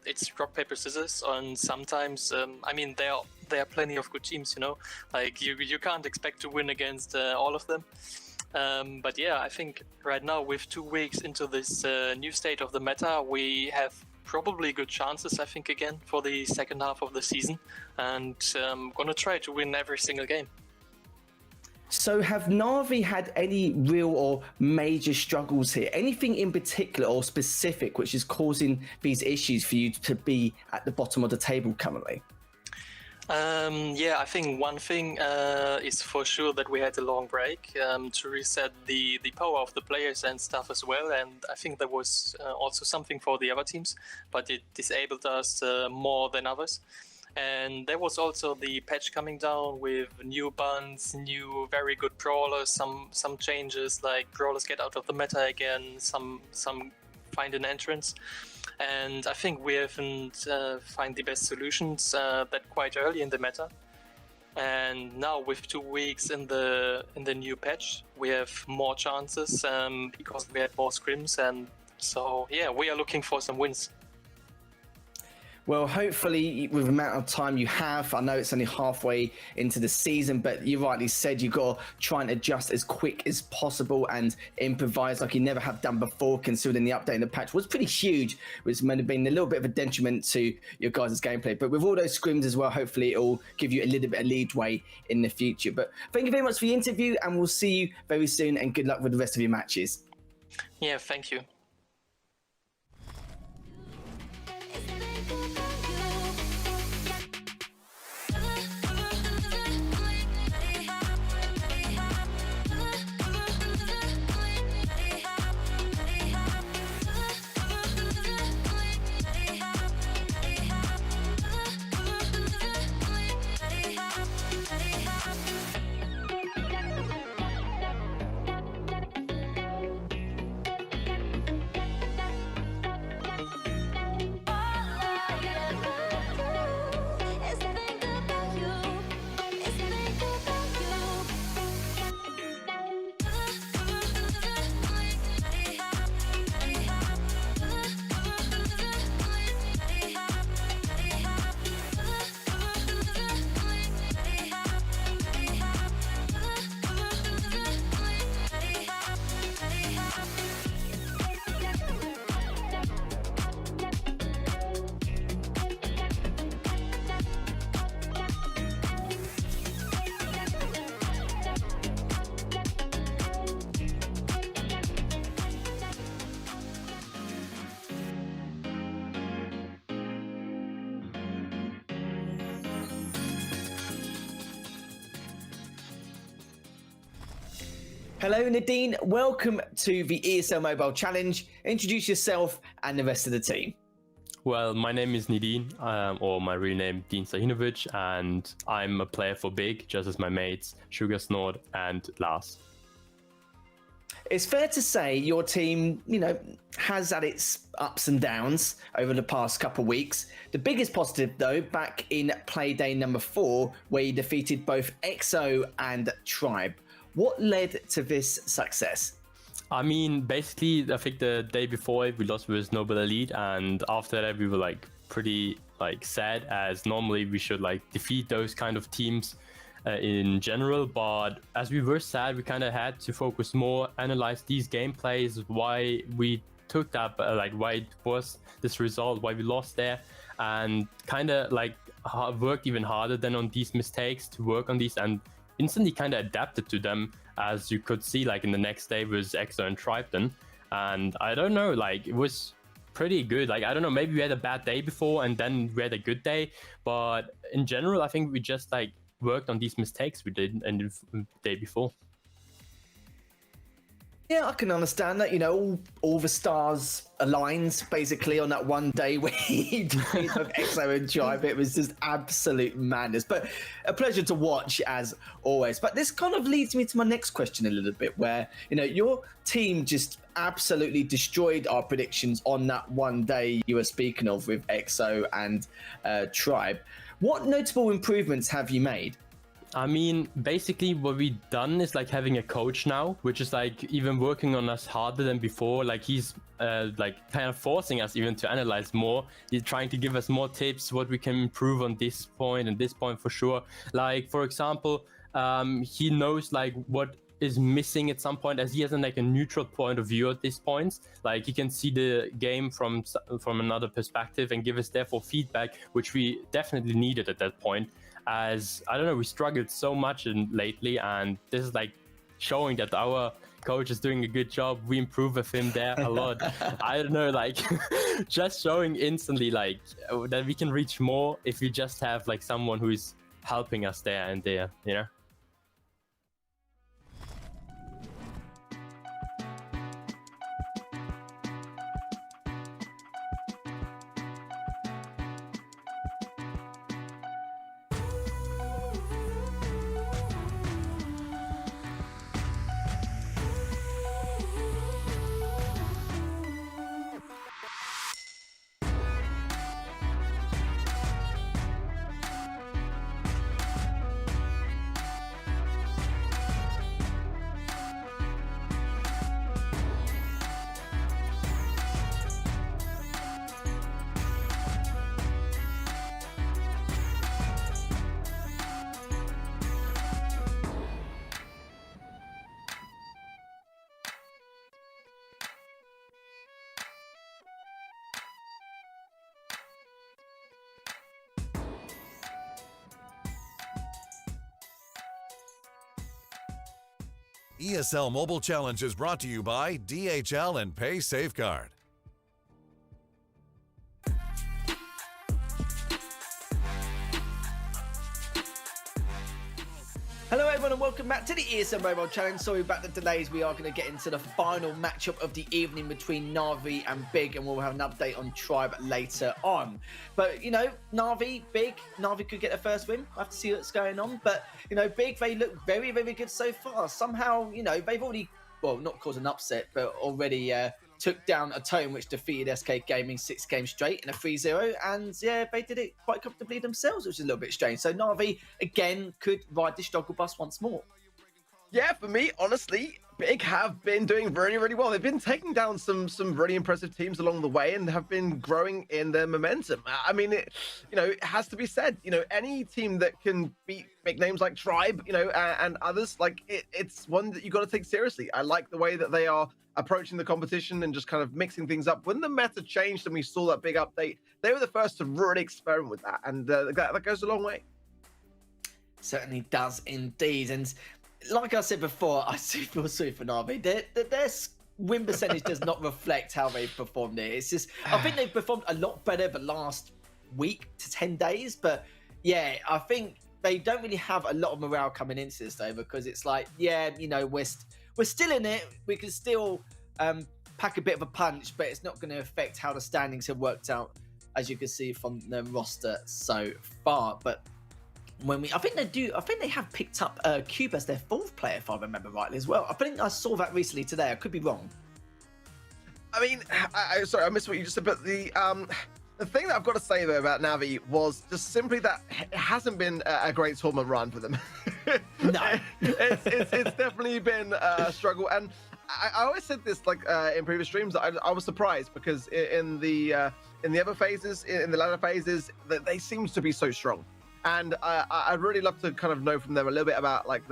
it's rock, paper, scissors, and sometimes I mean there are plenty of good teams, you can't expect to win against all of them. But yeah, I think right now, with 2 weeks into this new state of the meta, we have probably good chances, I think, again for the second half of the season, and gonna try to win every single game. So have Navi had any real or major struggles here? Anything in particular or specific which is causing these issues for you to be at the bottom of the table currently? Yeah, I think one thing is for sure that we had a long break to reset the power of the players and stuff as well. And I think there was also something for the other teams, but it disabled us more than others. And there was also the patch coming down with new buns, new very good brawlers, some changes like brawlers get out of the meta again, some find an entrance. And I think we haven't find the best solutions that quite early in the meta. And now with 2 weeks in the new patch, we have more chances because we had more scrims. And so yeah, we are looking for some wins. Well, hopefully, with the amount of time you have, I know it's only halfway into the season, but you rightly said you've got to try and adjust as quick as possible and improvise like you never have done before, considering the update in the patch was pretty huge, which might have been a little bit of a detriment to your guys' gameplay. But with all those scrims as well, hopefully it'll give you a little bit of leadway in the future. But thank you very much for the interview, and we'll see you very soon, and good luck with the rest of your matches. Yeah, thank you. Hello, Nadine. Welcome to the ESL Mobile Challenge. Introduce yourself and the rest of the team. Well, my name is Nadine, or my real name, Dean Sahinovic, and I'm a player for Big, just as my mates, Sugar Snort and Lars. It's fair to say your team, has had its ups and downs over the past couple of weeks. The biggest positive, though, back in play day number 4, where you defeated both EXO and Tribe. What led to this success? I mean, basically, I think the day before we lost with Noble Elite, and after that we were pretty sad, as normally we should defeat those kind of teams in general. But as we were sad, we kind of had to focus more, analyze these gameplays, why we took that, why it was this result, why we lost there, and kind of worked even harder than on these mistakes to work on these, and instantly kind of adapted to them, as you could see in the next day was EXO and Tribe. And I don't know, it was pretty good. I don't know, maybe we had a bad day before and then we had a good day, but in general I think we just worked on these mistakes we did in the day before. Yeah, I can understand that. All the stars aligned basically on that one day where you defeated both EXO and Tribe. It was just absolute madness, but a pleasure to watch as always. But this kind of leads me to my next question a little bit, where your team just absolutely destroyed our predictions on that one day you were speaking of with EXO and Tribe. What notable improvements have you made? I mean, basically what we've done is having a coach now, which is even working on us harder than before. He's kind of forcing us even to analyze more. He's trying to give us more tips, what we can improve on this point and this point for sure. For example, he knows what is missing at some point, as he has a neutral point of view at this point. He can see the game from another perspective and give us therefore feedback, which we definitely needed at that point. As I don't know, we struggled so much lately, and this is showing that our coach is doing a good job. We improve with him there a lot. I don't know, like just showing instantly like that we can reach more if we just have like someone who's helping us there and there, you know. ESL Mobile Challenge is brought to you by DHL and Pay Safeguard. Hello everyone and welcome back to the ESL Mobile Challenge. Sorry about the delays. We are going to get into the final matchup of the evening between Navi and Big, and we'll have an update on Tribe later on. But, you know, Navi, Big, Navi could get their first win. I have to see what's going on. But, you know, Big, they look very, very good so far. Somehow, you know, they've already, well, not caused an upset, but already took down a Totem which defeated SK Gaming 6 games straight in a 3-0, and yeah, they did it quite comfortably themselves, which is a little bit strange. So Navi again could ride the struggle bus once more. Yeah, for me, honestly, Big have been doing really, really well. They've been taking down some really impressive teams along the way and have been growing in their momentum. I mean, it has to be said, you know, any team that can beat big names like Tribe, you know, and others, like it's one that you got to take seriously. I like the way that they are approaching the competition and just kind of mixing things up. When the meta changed and we saw that big update, they were the first to really experiment with that, and that goes a long way. Certainly does indeed. And like I said before, I do feel sorry for Navi. Their win percentage does not reflect how they've performed it. It's just, I think they've performed a lot better the last week to 10 days. But yeah, I think they don't really have a lot of morale coming into this though, because it's like, yeah, you know, we're still in it. We can still pack a bit of a punch, but it's not going to affect how the standings have worked out, as you can see from the roster so far. But I think they have picked up Cube as their 4th player, if I remember rightly as well. I think I saw that recently today. I could be wrong. I mean, sorry, I missed what you just said, but the thing that I've got to say though about Navi was just simply that it hasn't been a great tournament run for them. No, it's definitely been a struggle, and I always said this like in previous streams. I was surprised because in the other phases, in the latter phases, that they seem to be so strong. And I'd really love to kind of know from them a little bit about like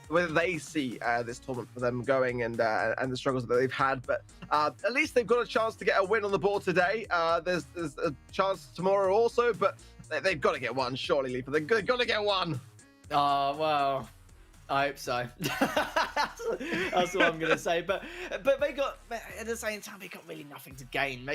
whether they see this tournament for them going and the struggles that they've had. But at least they've got a chance to get a win on the board today. There's a chance tomorrow also, but they've got to get one, surely, Leaper. They've got to get one. Oh, well, I hope so. That's what I'm going to say. But they got, at the same time, they got really nothing to gain.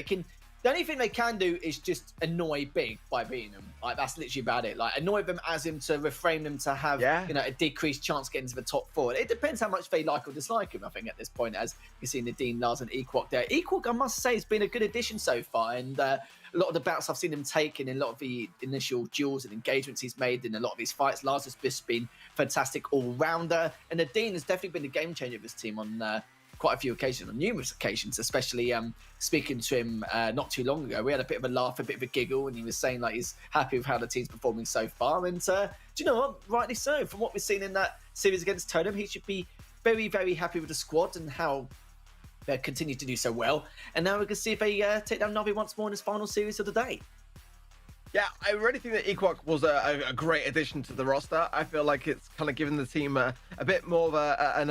The only thing they can do is just annoy Big by beating them. Like, that's literally about it. Like, annoy them as him to reframe them to have, you know, a decreased chance getting to the top 4. It depends how much they like or dislike him, I think, at this point, as you see Nadine, Lars, and Equok there. Equok, I must say, has been a good addition so far. And a lot of the bouts I've seen him taking in a lot of the initial duels and engagements he's made in a lot of these fights, Lars has just been fantastic all-rounder. And Nadine has definitely been the game changer of this team on quite a few occasions, on numerous occasions, especially speaking to him not too long ago. We had a bit of a laugh, a bit of a giggle, and he was saying like he's happy with how the team's performing so far. And do you know what? Rightly so. From what we've seen in that series against Totem, he should be very, very happy with the squad and how they continue to do so well. And now we can see if they take down Navi once more in this final series of the day. Yeah, I really think that Equok was a great addition to the roster. I feel like it's kind of given the team a bit more of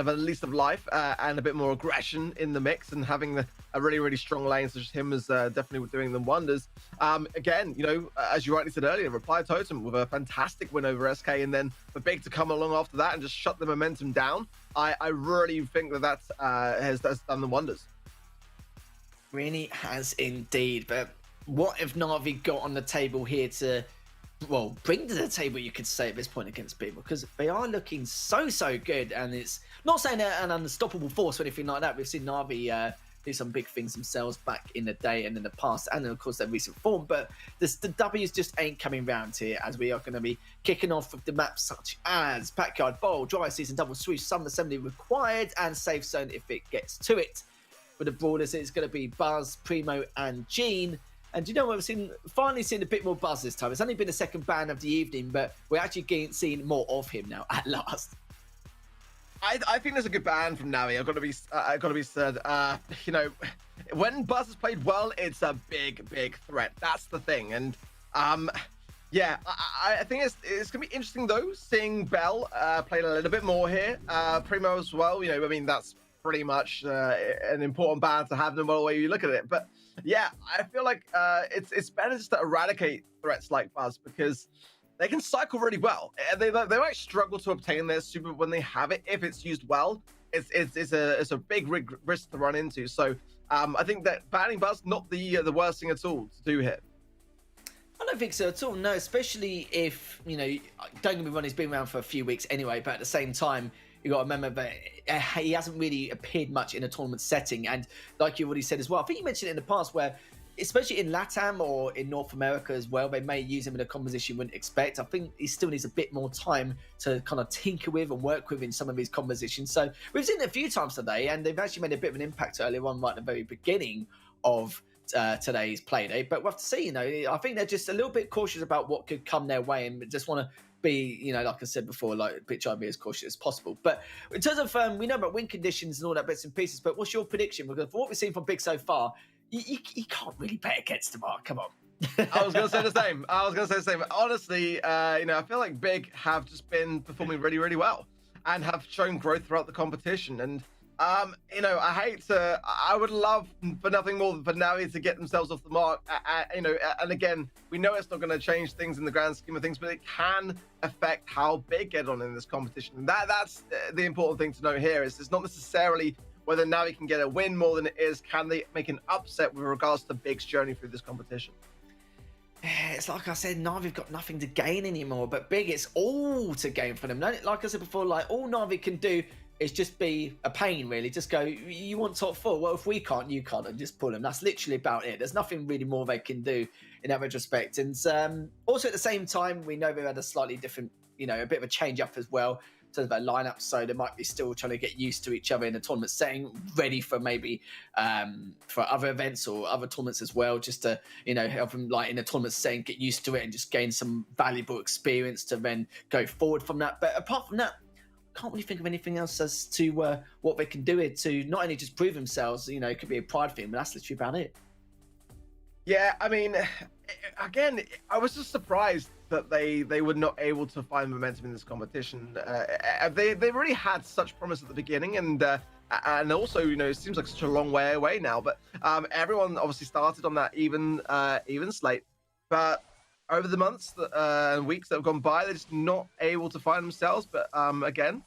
a lease of life and a bit more aggression in the mix, and having a really, really strong lane such as him is definitely doing them wonders. Again, you know, as you rightly said earlier, Reply Totem with a fantastic win over SK, and then for Big to come along after that and just shut the momentum down. I really think that has done them wonders. Really has indeed, but what if Navi got on the table here to, well, bring to the table, you could say, at this point against people, because they are looking so good, and it's not saying they're an unstoppable force or anything like that. We've seen Navi do some big things themselves back in the day and in the past, and of course their recent form, but the W's just ain't coming round here, as we are going to be kicking off with the maps such as Backyard Bowl, Dry Season, Double Swoosh, Summer Assembly required, and Safe Zone if it gets to it. For the Brawlers, it's going to be Buzz, Primo, and Gene. And you know what, we've finally seen a bit more Buzz this time. It's only been the second ban of the evening, but we're actually seeing more of him now at last. I think there's a good ban from Navi. I've got to be said. You know, when Buzz has played well, it's a big threat. That's the thing. And yeah, I think it's gonna be interesting though, seeing Bell play a little bit more here. Primo as well. You know, I mean, that's pretty much an important ban to have no matter way you look at it. But yeah, I feel like it's better just to eradicate threats like Buzz, because they can cycle really well. They might struggle to obtain their super when they have it. If it's used well, it's a big risk to run into. So I think that banning Buzz not the worst thing at all to do here. I don't think so at all. No, especially if, you know, don't get me wrong, he's been around for a few weeks anyway, but at the same time, you got to remember that he hasn't really appeared much in a tournament setting. And like you already said as well, I think you mentioned it in the past where, especially in LATAM or in North America as well, they may use him in a composition you wouldn't expect. I think he still needs a bit more time to kind of tinker with and work with in some of these compositions. So we've seen it a few times today, and they've actually made a bit of an impact earlier on, right at the very beginning of today's play day. But we'll have to see, you know, I think they're just a little bit cautious about what could come their way and just want to be, you know, like I said before, like try and be as cautious as possible. But in terms of, we know about win conditions and all that bits and pieces, but what's your prediction? Because for what we've seen from Big so far, you can't really bet against them, Mark. Come on. I was going to say the same. Honestly, you know, I feel like Big have just been performing really well and have shown growth throughout the competition. And you know, I would love for nothing more than for Navi to get themselves off the mark. You know, and again, we know it's not going to change things in the grand scheme of things, but it can affect how Big get on in this competition. And that's the important thing to know here. Is it's not necessarily whether Navi can get a win more than it is, can they make an upset with regards to Big's journey through this competition? It's like I said, Navi've got nothing to gain anymore, but Big, it's all to gain for them. Like I said before, like all Navi can do is just be a pain, really. Just go, you want top four? Well, if we can't, you can't, and just pull them. That's literally about it. There's nothing really more they can do in that retrospect. And also at the same time, we know they've had a slightly different, you know, a bit of a change up as well in terms of their lineup. So they might be still trying to get used to each other in a tournament setting, ready for maybe for other events or other tournaments as well, just to, you know, help them like in a tournament setting, get used to it and just gain some valuable experience to then go forward from that. But apart from that, can't really think of anything else as to what they can do here to not only just prove themselves, you know, it could be a pride thing, but that's literally about it. Yeah, I mean, again, I was just surprised that they were not able to find momentum in this competition. They really had such promise at the beginning, and also, you know, it seems like such a long way away now. But everyone obviously started on that even slate, but over the months and weeks that have gone by, they're just not able to find themselves. But again,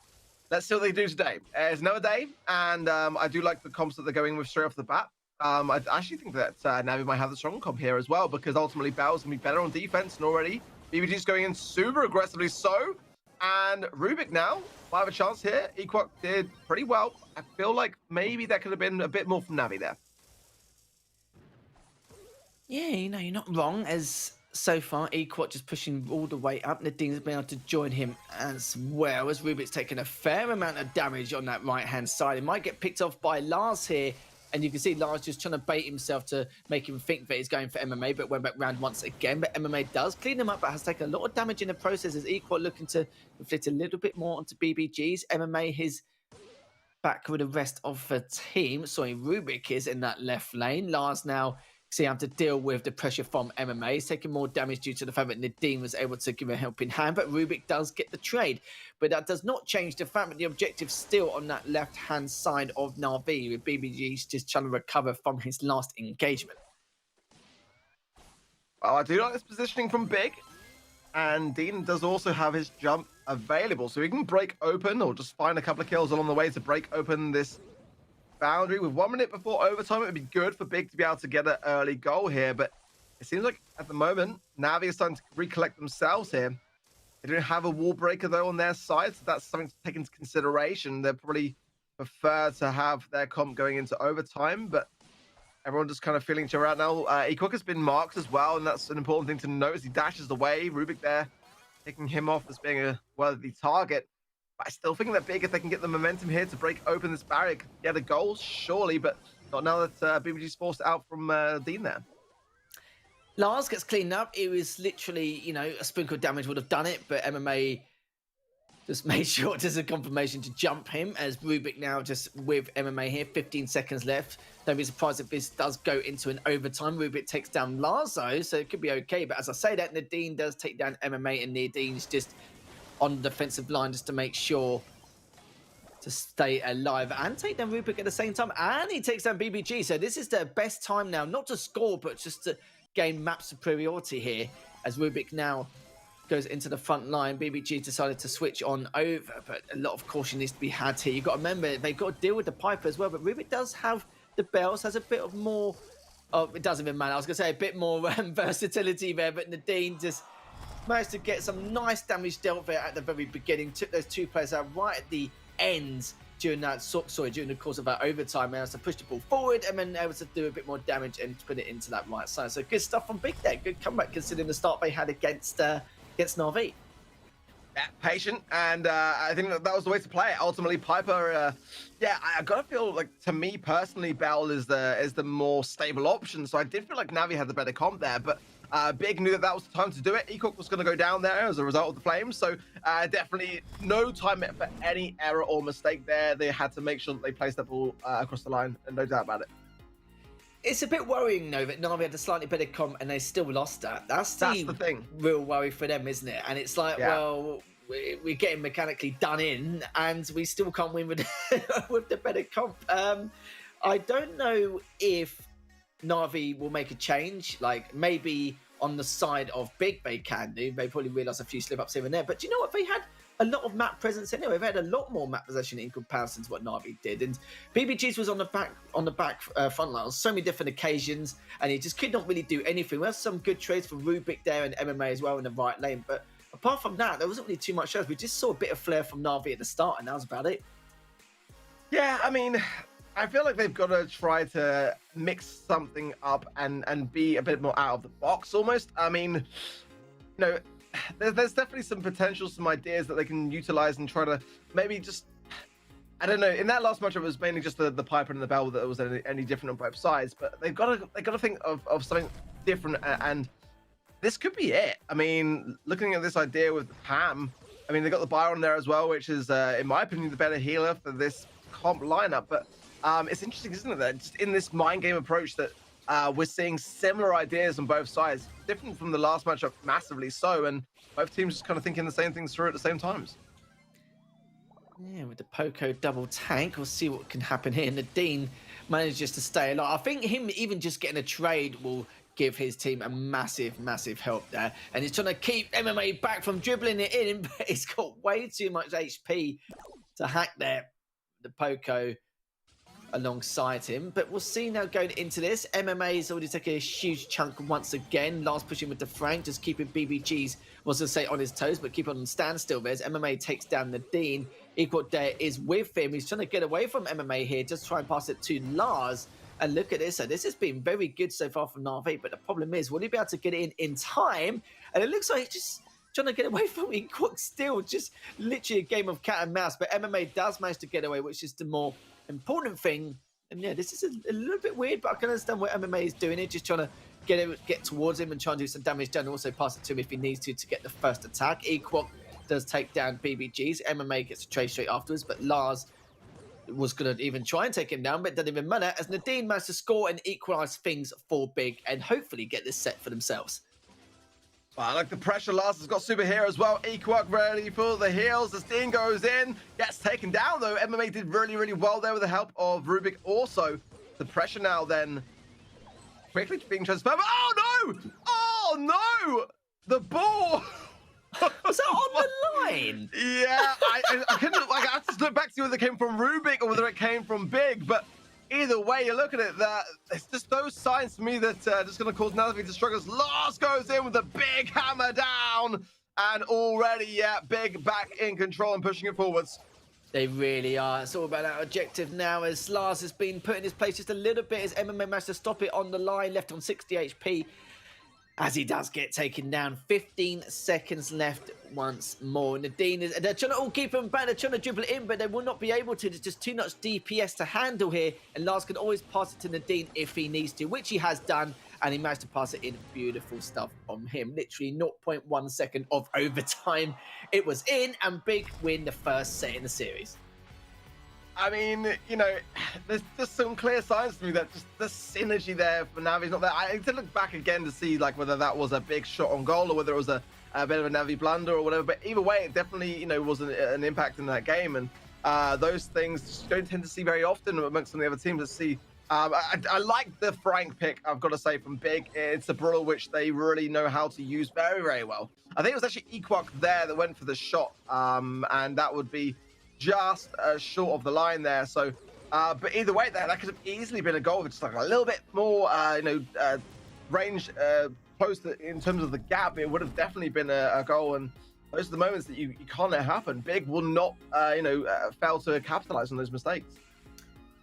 let's see what they do today. It's another day, and I do like the comps that they're going with straight off the bat. I actually think that Navi might have the strong comp here as well, because ultimately Bell's going to be better on defense, and already BBG's going in super aggressively so. And Rubik now might have a chance here. Equok did pretty well. I feel like maybe that could have been a bit more from Navi there. Yeah, you know, you're not wrong, as so far, Equot just pushing all the way up. Nadine's been able to join him as well, as Rubik's taking a fair amount of damage on that right-hand side. He might get picked off by Lars here, and you can see Lars just trying to bait himself to make him think that he's going for MMA, but went back round once again. But MMA does clean him up, but has taken a lot of damage in the process, as Equot looking to inflict a little bit more onto BBG's. MMA, his back with the rest of the team. Sorry, Rubik is in that left lane. Lars now So you have to deal with the pressure from MMA. He's taking more damage due to the fact that Nadine was able to give a helping hand, but Rubik does get the trade. But that does not change the fact that the objective's still on that left-hand side of Navi, with BBG just trying to recover from his last engagement. Well, I do like this positioning from Big. And Dean does also have his jump available, so he can break open or just find a couple of kills along the way to break open this boundary. With 1 minute before overtime, it would be good for Big to be able to get an early goal here, but it seems like at the moment, Navi is starting to recollect themselves here. They don't have a wall breaker, though, on their side, so that's something to take into consideration. They probably prefer to have their comp going into overtime, but everyone just kind of feeling each other out now. Equok has been marked as well, and that's an important thing to note as he dashes away. Rubik there, taking him off as being a worthy target. But I still think that Big, if they can get the momentum here to break open this barrier, could get a goal, surely, but not now that BBG's forced out from Dean there. Lars gets cleaned up. It was literally, you know, a sprinkle of damage would have done it, but MMA just made sure there's a confirmation to jump him, as Rubik now just with MMA here, 15 seconds left. Don't be surprised if this does go into an overtime. Rubik takes down Lars, though, so it could be okay. But as I say that, Nadine does take down MMA, and Nadine's just on the defensive line just to make sure to stay alive and take down Rubik at the same time. And he takes down BBG. So this is the best time now, not to score, but just to gain map superiority here, as Rubik now goes into the front line. BBG decided to switch on over, but a lot of caution needs to be had here. You've got to remember, they've got to deal with the Piper as well, but Rubik does have the bells, has a bit of more, oh, it doesn't even matter. I was going to say a bit more versatility there, but Nadine just managed to get some nice damage dealt there at the very beginning. Took those two players out right at the end during that, during the course of that overtime. Managed to push the ball forward and then able to do a bit more damage and put it into that right side. So good stuff from Big there. Good comeback considering the start they had against Navi. Yeah, patient, and I think that was the way to play it. Ultimately, Piper, yeah, I gotta feel like, to me personally, Bell is the more stable option. So I did feel like Navi had the better comp there, but Big knew that was the time to do it. Ecook was going to go down there as a result of the flames, so definitely no time for any error or mistake there. They had to make sure that they placed that ball across the line, and no doubt about it. It's a bit worrying, though, that Navi had a slightly better comp and they still lost that. That's the thing. Real worry for them, isn't it? And it's like, well, we're getting mechanically done in, and we still can't win with, with the better comp. I don't know if Navi will make a change, like maybe on the side of Big they can do. They probably realise a few slip-ups here and there. But do you know what? They had a lot of map presence anyway. They had a lot more map possession in comparison to what Navi did. And BBG's was on the back front line on so many different occasions, and he just could not really do anything. We have some good trades from Rubik there and MMA as well in the right lane. But apart from that, there wasn't really too much else. We just saw a bit of flair from Navi at the start, and that was about it. Yeah, I mean, I feel like they've got to try to mix something up and be a bit more out of the box almost. I mean, you know, there's definitely some potential, some ideas that they can utilize and try to maybe just, I don't know. In that last match, it was mainly just the Piper and the Bell that was any different on both sides. But they've got to think of something different, and this could be it. I mean, looking at this idea with the Pam, I mean, they got the Byron there as well, which is, in my opinion, the better healer for this comp lineup. But it's interesting, isn't it, that just in this mind game approach that we're seeing similar ideas on both sides, different from the last matchup, massively so, and both teams just kind of thinking the same things through at the same times. Yeah, with the Poco double tank, we'll see what can happen here. Nadine manages to stay alive. I think him even just getting a trade will give his team a massive, massive help there. And he's trying to keep MMA back from dribbling it in, but he's got way too much HP to hack there. The Poco alongside him, but we'll see now going into this. MMA is already taking a huge chunk once again. Last pushing with the Frank, just keeping BBG's, was to say on his toes, but keep on standstill there as MMA takes down Nadine. Equal there is with him. He's trying to get away from MMA here, just try and pass it to Lars. And look at this. So this has been very good so far from Navi, but the problem is, will he be able to get it in time? And it looks like he's just trying to get away from Equal still, just literally a game of cat and mouse. But MMA does manage to get away, which is the more important thing. And yeah, this is a little bit weird, but I can understand what MMA is doing it, just trying to get towards him and try and do some damage down, and also pass it to him if he needs to get the first attack. Equal does take down BBG's. MMA gets a trade straight afterwards, but Lars was going to even try and take him down, but it didn't even matter as Nadine managed to score and equalise things for Big and hopefully get this set for themselves. I like the pressure. Lars has got super here as well. Equark ready for the heals. The Sting goes in, gets taken down though. MMA did really, really well there with the help of Rubik. Also, the pressure now then quickly being transferred. Oh no! Oh no! The ball! Was that on the line? Yeah, I couldn't. Like, I just look back to see whether it came from Rubik or whether it came from Big, but either way, you look at it, that it's just those signs to me that just going to cause Navi to struggle. Lars goes in with a big hammer down, and already, yeah, Big back in control and pushing it forwards. They really are. It's all about that objective now as Lars has been put in his place just a little bit as MMA managed to stop it on the line, left on 60 HP. As he does get taken down, 15 seconds left once more. Nadine is, they're trying to all keep him back, they're trying to dribble it in, but they will not be able to. There's just too much DPS to handle here, and Lars can always pass it to Nadine if he needs to, which he has done, and he managed to pass it in. Beautiful stuff from him. Literally 0.1 second of overtime. It was in, and Big win the first set in the series. I mean, you know, there's just some clear signs to me that just the synergy there for Navi's not there. I need to look back again to see like whether that was a big shot on goal or whether it was a bit of a Navi blunder or whatever. But either way, it definitely, you know, was an impact in that game. And those things just don't tend to see very often amongst some of the other teams. To see, I like the Frank pick, I've got to say, from Big. It's a brawler which they really know how to use very, very well. I think it was actually Equark there that went for the shot, and that would be just short of the line there. So but either way, that could have easily been a goal with just like a little bit more range close in terms of the gap. It would have definitely been a goal, and those are the moments that you can't let happen. Big will not fail to capitalize on those mistakes.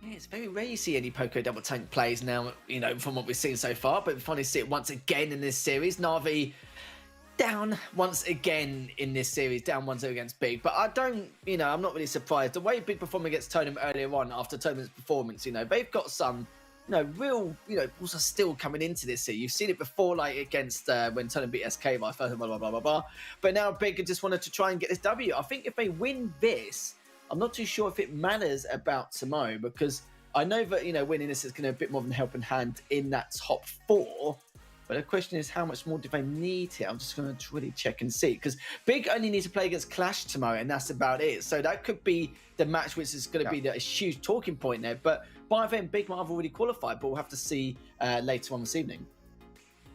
Yeah, it's very rare you see any Poco double tank plays now, you know, from what we've seen so far, but we finally see it once again in this series. Navi down once again in this series, down 1-0 against Big. But I don't, you know, I'm not really surprised. The way Big performed against Totem earlier on after Totem's performance, you know, they've got some, you know, real, you know, also still coming into this series. You've seen it before, like against when Totem beat SK by first, blah, blah, blah, blah, blah. But now Big just wanted to try and get this W. I think if they win this, I'm not too sure if it matters about tomorrow, because I know that, you know, winning this is going to be a bit more of a helping hand in that top 4. But the question is, how much more do they need here? I'm just going to really check and see, because Big only needs to play against Clash tomorrow, and that's about it. So that could be the match which is going to be a huge talking point there. But by then, Big might have already qualified, but we'll have to see later on this evening.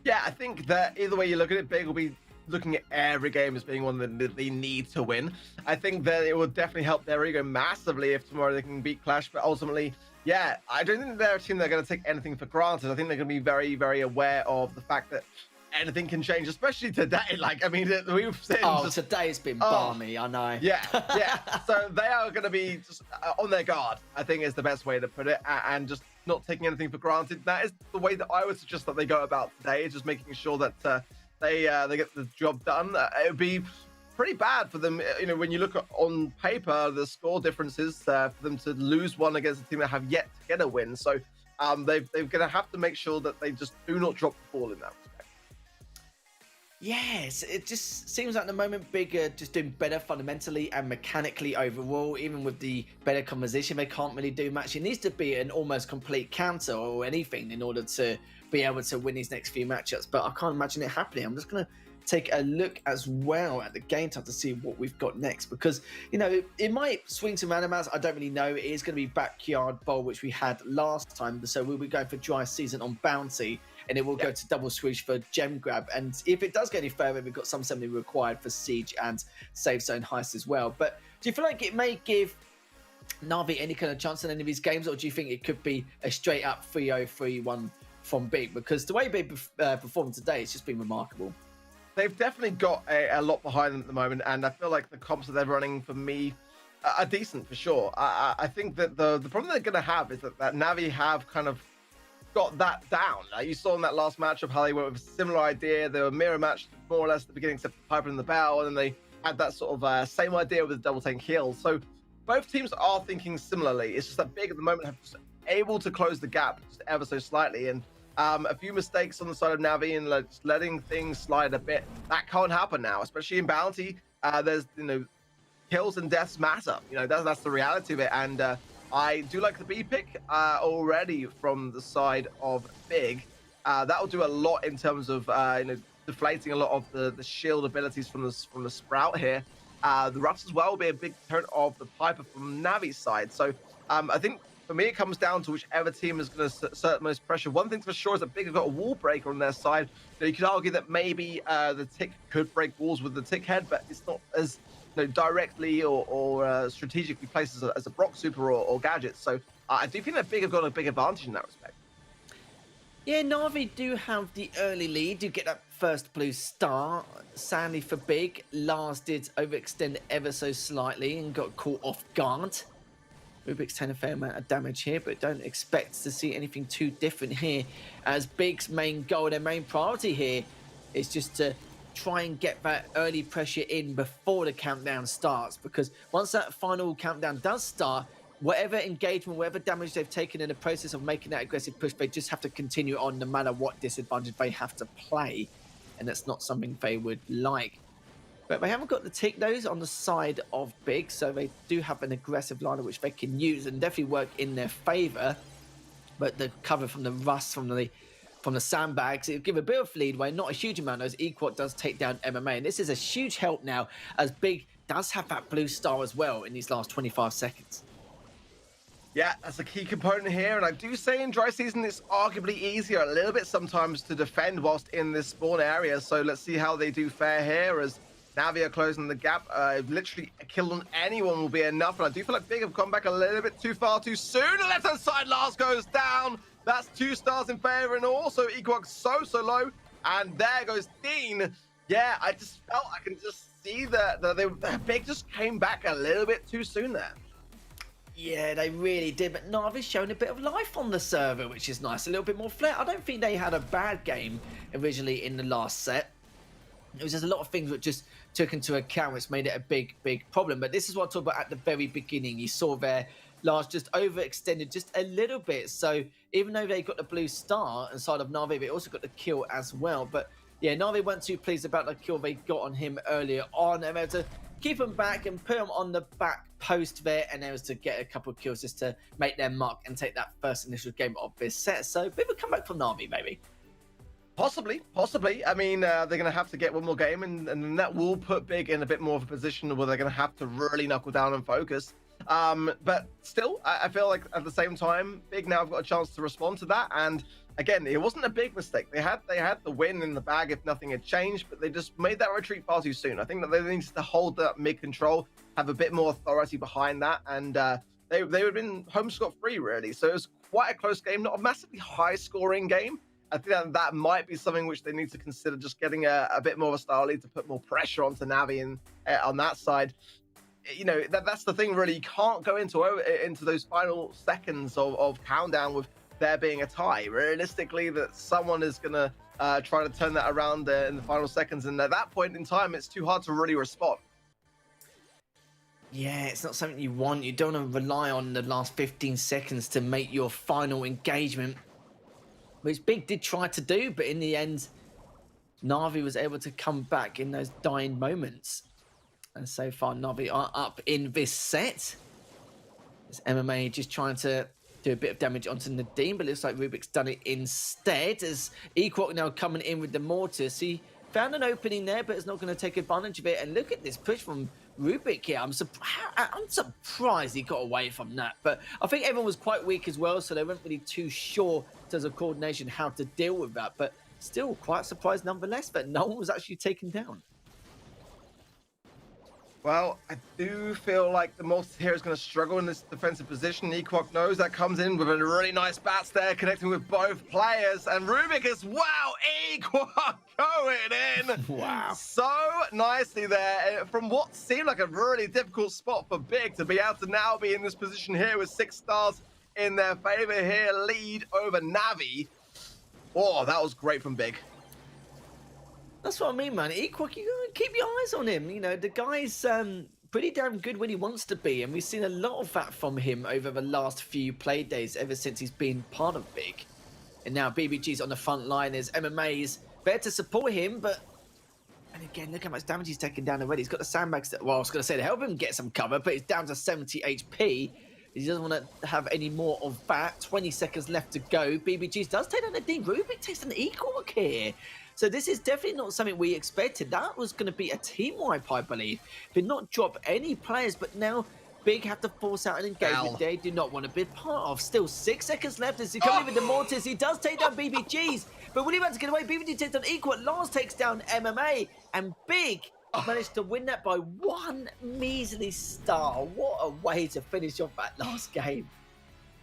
Yeah, I think that either way you look at it, Big will be looking at every game as being one that they need to win. I think that it will definitely help their ego massively if tomorrow they can beat Clash, but ultimately, yeah, I don't think they're a team that are going to take anything for granted. I think they're going to be very, very aware of the fact that anything can change, especially today. Like, I mean, we've seen... today's been balmy, I know. Yeah. So they are going to be just on their guard, I think is the best way to put it, and just not taking anything for granted. That is the way that I would suggest that they go about today, is just making sure that they get the job done. It would be pretty bad for them, you know, when you look at on paper the score differences for them to lose one against a team that have yet to get a win. So they're going to have to make sure that they just do not drop the ball in that respect. Yes, it just seems like at the moment Big are just doing better fundamentally and mechanically overall. Even with the better composition, they can't really do much. It needs to be an almost complete counter or anything in order to be able to win these next few matchups. But I can't imagine it happening. I'm just going to take a look as well at the game time to see what we've got next, because, you know, it might swing to random amounts. I don't really know. It is going to be Backyard Bowl, which we had last time, so we'll be going for Dry Season on Bounty, and it will go to Double Switch for Gem Grab. And if it does go any further, we've got some assembly required for Siege and Safe Zone Heist as well. But do you feel like it may give Navi any kind of chance in any of these games, or do you think it could be a straight up 3-0, 3-1 from Big? Because the way Big performed today, it's just been remarkable. They've definitely got a lot behind them at the moment, and I feel like the comps that they're running for me are decent for sure. I think that the problem they're going to have is that Navi have kind of got that down. You saw in that last matchup how they went with a similar idea. They were mirror matched more or less at the beginning, except for Piper and the Bell, and then they had that sort of same idea with the double tank heal. So both teams are thinking similarly. It's just that Big at the moment have just able to close the gap just ever so slightly, and a few mistakes on the side of Navi and just letting things slide a bit. That can't happen now, especially in Bounty. There's, you know, kills and deaths matter. You know, that's the reality of it. And I do like the B pick already from the side of Big. That will do a lot in terms of deflating a lot of the shield abilities from the Sprout here. The Ruffs as well will be a big turn of the Piper from Navi's side. So I think for me, it comes down to whichever team is going to exert most pressure. One thing for sure is that Big have got a wall breaker on their side. You could argue that maybe the Tick could break walls with the Tick head, but it's not as directly or strategically placed as a Brock Super or Gadget. So I do think that Big have got a big advantage in that respect. Yeah, Navi do have the early lead, do get that first blue star. Sadly for Big, Lars did overextend ever so slightly and got caught off guard. Rubik's taking a fair amount of damage here, but don't expect to see anything too different here, as Big's main goal, their main priority here is just to try and get that early pressure in before the countdown starts, because once that final countdown does start, whatever engagement, whatever damage they've taken in the process of making that aggressive push, they just have to continue on no matter what disadvantage they have to play, and that's not something they would like. But they haven't got the tick those on the side of Big, so they do have an aggressive liner which they can use and definitely work in their favor. But the cover from the rust from the sandbags, it'll give a bit of leadway, not a huge amount, as Equot does take down MMA, and this is a huge help now as Big does have that blue star as well in these last 25 seconds. Yeah, that's a key component here, and I do say in dry season it's arguably easier a little bit sometimes to defend whilst in this spawn area. So let's see how they do fare here as Navi are closing the gap. Literally a kill on anyone will be enough, and I do feel like Big have come back a little bit too far too soon. The left-hand side, Lars goes down. That's 2 stars in favor, and also Equox so low, and there goes Dean. Yeah, I just felt I can just see that Big just came back a little bit too soon there. Yeah, they really did, but Navi's shown a bit of life on the server, which is nice, a little bit more flair. I don't think they had a bad game originally in the last set. It was just a lot of things that just took into account, which made it a big problem. But this is what I talked about at the very beginning. You saw there, Lars just overextended just a little bit. So even though they got the blue star inside of Navi, they also got the kill as well. But yeah, Navi weren't too pleased about the kill they got on him earlier on. And they had to keep him back and put him on the back post there, and there was to get a couple of kills just to make their mark and take that first initial game of this set. So bit of a comeback from Navi, maybe. Possibly. I mean, they're going to have to get one more game, and then that will put Big in a bit more of a position where they're going to have to really knuckle down and focus. But still, I feel like at the same time, Big now have got a chance to respond to that. And again, it wasn't a big mistake. They had the win in the bag if nothing had changed, but they just made that retreat far too soon. I think that they needed to hold that mid control, have a bit more authority behind that, and they would have been home scot-free, really. So it was quite a close game, not a massively high-scoring game. I think that might be something which they need to consider, just getting a bit more of a style lead to put more pressure onto Navi and on that side. You know, that's the thing, really. You can't go into those final seconds of countdown with there being a tie. Realistically, that someone is going to try to turn that around in the final seconds, and at that point in time, it's too hard to really respond. Yeah, it's not something you want. You don't want to rely on the last 15 seconds to make your final engagement, which Big did try to do, but in the end, Navi was able to come back in those dying moments. And so far, Navi are up in this set. This MMA just trying to do a bit of damage onto Nadim, but it looks like Rubik's done it instead, as Equok now coming in with the Mortis. He found an opening there, but is not going to take advantage of it. And look at this push from Rubik here. I'm surprised he got away from that, but I think everyone was quite weak as well, so they weren't really too sure in terms of coordination how to deal with that. But still quite surprised nonetheless that no one was actually taken down. Well, I do feel like the Mortis here is going to struggle in this defensive position. Equok knows that, comes in with a really nice bats there, connecting with both players. And Rubik is, wow, Equok going in. Wow. So nicely there, from what seemed like a really difficult spot for Big to be able to now be in this position here with 6 stars in their favor here, lead over Navi. Oh, that was great from Big. That's what I mean, man. Equok, you gotta keep your eyes on him. You know, the guy's pretty damn good when he wants to be, and we've seen a lot of that from him over the last few play days, ever since he's been part of Big. And now BBG's on the front line as MMA's there to support him, but... And again, look how much damage he's taken down already. He's got the sandbags that... Well, I was going to say to help him get some cover, but he's down to 70 HP. He doesn't want to have any more of that. 20 seconds left to go. BBGs does take down Nadine. Rubik takes an equal here. So this is definitely not something we expected. That was going to be a team wipe, I believe. Did not drop any players, but now Big have to force out an engagement they do not want to be part of. Still 6 seconds left as he comes in with the Mortis. He does take down BBGs, but when he about to get away, BBG takes down Equal. Lars takes down MMA, and Big managed to win that by 1 measly star. What a way to finish off that last game.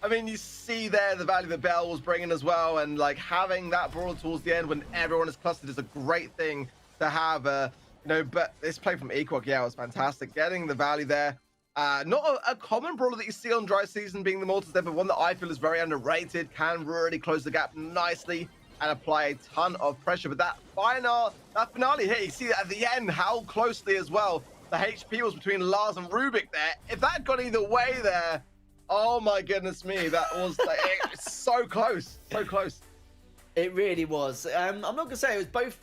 I mean, you see there the value that Bell was bringing as well, and like having that brawl towards the end when everyone is clustered is a great thing to have. But this play from Equok, was fantastic. Getting the value there. Not a common brawler that you see on Dry Season being the Mortis there, but one that I feel is very underrated, can really close the gap nicely and apply a ton of pressure. But that finale hit, you see at the end how closely as well the HP was between Lars and Rubik there. If that got either way there, oh my goodness me, that was so close, so close. It really was. I'm not going to say it was both,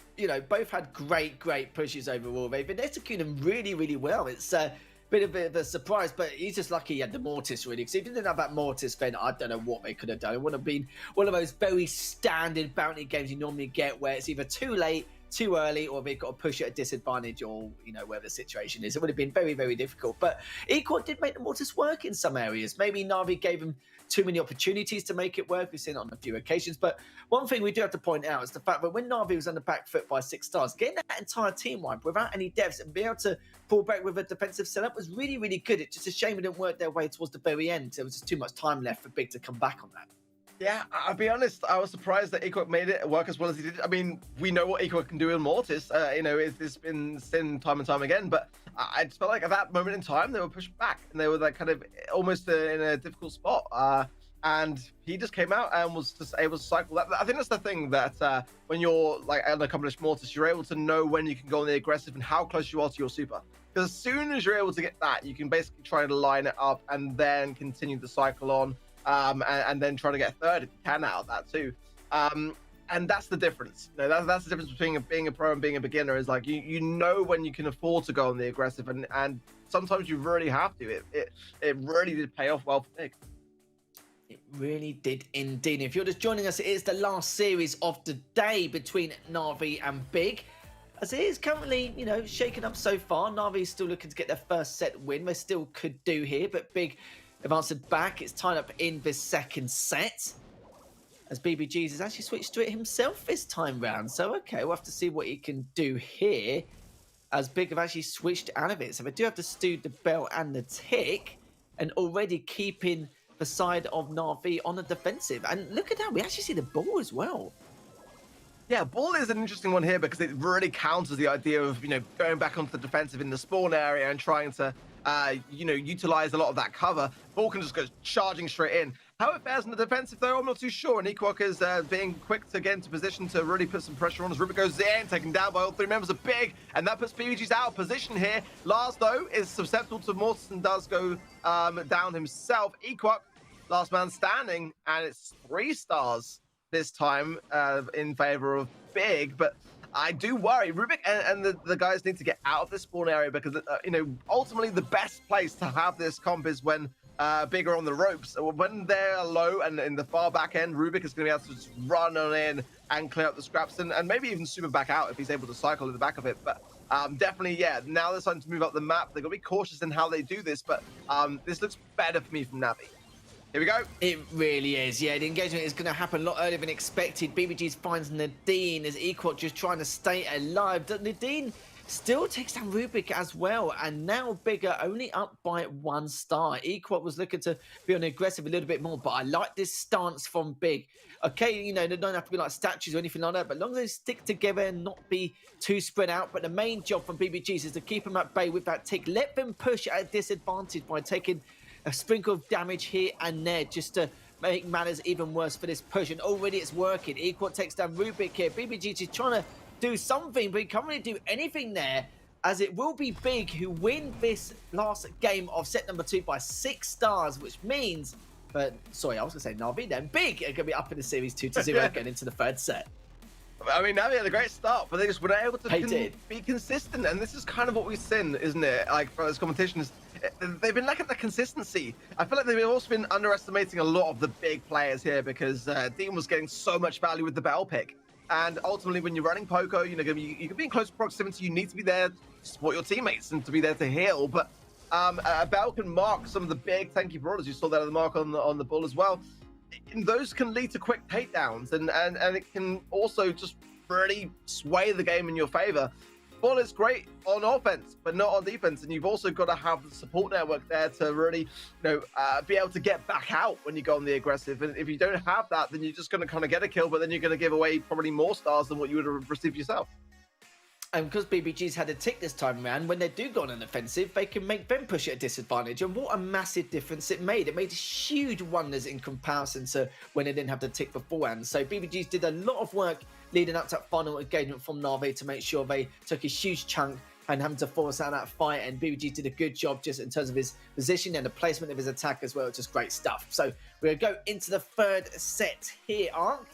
both had great pushes overall. They've been executing them really, really well. It's a bit of a surprise, but he's just lucky he had the Mortis, really. Because if he didn't have that Mortis, then I don't know what they could have done. It would have been one of those very standard bounty games you normally get where it's either too late, too early, or they've got to push at a disadvantage, or where the situation is. It would have been very, very difficult. But Equal did make the Mortis work in some areas. Maybe Navi gave him too many opportunities to make it work. We've seen it on a few occasions. But one thing we do have to point out is the fact that when Navi was on the back foot by 6 stars, getting that entire team wipe without any devs and being able to pull back with a defensive setup was really, really good. It's just a shame it didn't work their way towards the very end. There was just too much time left for Big to come back on that. Yeah, I'll be honest, I was surprised that Equok made it work as well as he did. I mean, we know what Equok can do in Mortis. It's been seen time and time again, but I just felt like at that moment in time, they were pushed back and they were like kind of almost in a difficult spot. And he just came out and was just able to cycle that. I think that's the thing that when you're like an accomplished Mortis, you're able to know when you can go on the aggressive and how close you are to your super. Because as soon as you're able to get that, you can basically try to line it up and then continue the cycle on. And then try to get a third if you can out of that too. And that's the difference. That's the difference between being a pro and being a beginner, is like you know when you can afford to go on the aggressive, and sometimes you really have to. It really did pay off well for Big. It really did indeed. If you're just joining us, it is the last series of the day between Navi and Big. As it is currently, shaken up so far. Navi is still looking to get their first set win. They still could do here, but Big have answered back. It's tied up in the second set, as BBGs has actually switched to it himself this time round. So, okay, we'll have to see what he can do here, as Big have actually switched out of it. So they do have to stew the bell and the tick, and already keeping the side of Navi on the defensive. And look at that, we actually see the ball as well. Yeah, ball is an interesting one here because it really counters the idea of, going back onto the defensive in the spawn area and trying to utilize a lot of that cover. Ball can just go charging straight in. How it fares in the defensive, though, I'm not too sure. And Equok is being quick to get into position to really put some pressure on as Rubik goes in, taken down by all 3 members of Big, and that puts BBG's out of position here. Lars, though, is susceptible to Mortis and does go down himself. Equok, last man standing, and it's 3 stars this time in favor of Big, but I do worry. Rubik and the guys need to get out of this spawn area because, ultimately the best place to have this comp is when Big are on the ropes. When they're low and in the far back end, Rubik is going to be able to just run on in and clear up the scraps and maybe even super back out if he's able to cycle in the back of it. But definitely, now they're starting to move up the map. They've got to be cautious in how they do this, but this looks better for me from Navi. Here we go. It really is. Yeah, the engagement is going to happen a lot earlier than expected. BBGs finds Nadine as Equok just trying to stay alive. Nadine still takes down Rubik as well. And now Big are only up by 1 star. Equok was looking to be on the aggressive a little bit more, but I like this stance from Big. Okay, they don't have to be like statues or anything like that, but as long as they stick together and not be too spread out. But the main job from BBGs is to keep them at bay with that tick. Let them push at a disadvantage by taking a sprinkle of damage here and there just to make matters even worse for this push. And already it's working. Equal takes down Rubik here. BBG is trying to do something, but he can't really do anything there, as it will be Big who win this last game of set number 2 by 6 stars, which means, sorry, I was going to say Navi then. Big are going to be up in the series 2-0 going into the 3rd set. I mean, Navi had a great start, but they just weren't able to be consistent, and this is kind of what we've seen, isn't it? Like, for this competition, they've been lacking the consistency. I feel like they've also been underestimating a lot of the big players here because Dean was getting so much value with the Bell pick. And ultimately, when you're running Poco, you can be in close proximity. You need to be there to support your teammates and to be there to heal. But Bell can mark some of the big tanky brawlers. You saw that on the mark on the bull as well. And those can lead to quick takedowns, and it can also just really sway the game in your favor. Bull is great on offense, but not on defense, and you've also got to have the support network there to really, be able to get back out when you go on the aggressive. And if you don't have that, then you're just going to kind of get a kill, but then you're going to give away probably more stars than what you would have received yourself. And because BBG's had a tick this time around, when they do go on an offensive, they can make them push at a disadvantage. And what a massive difference it made. It made huge wonders in comparison to when they didn't have the tick beforehand. So BBG's did a lot of work leading up to that final engagement from Navi to make sure they took a huge chunk and having to force out that fight. And BBG did a good job just in terms of his position and the placement of his attack as well. Just great stuff. So we're going to go into the third set here, Ark.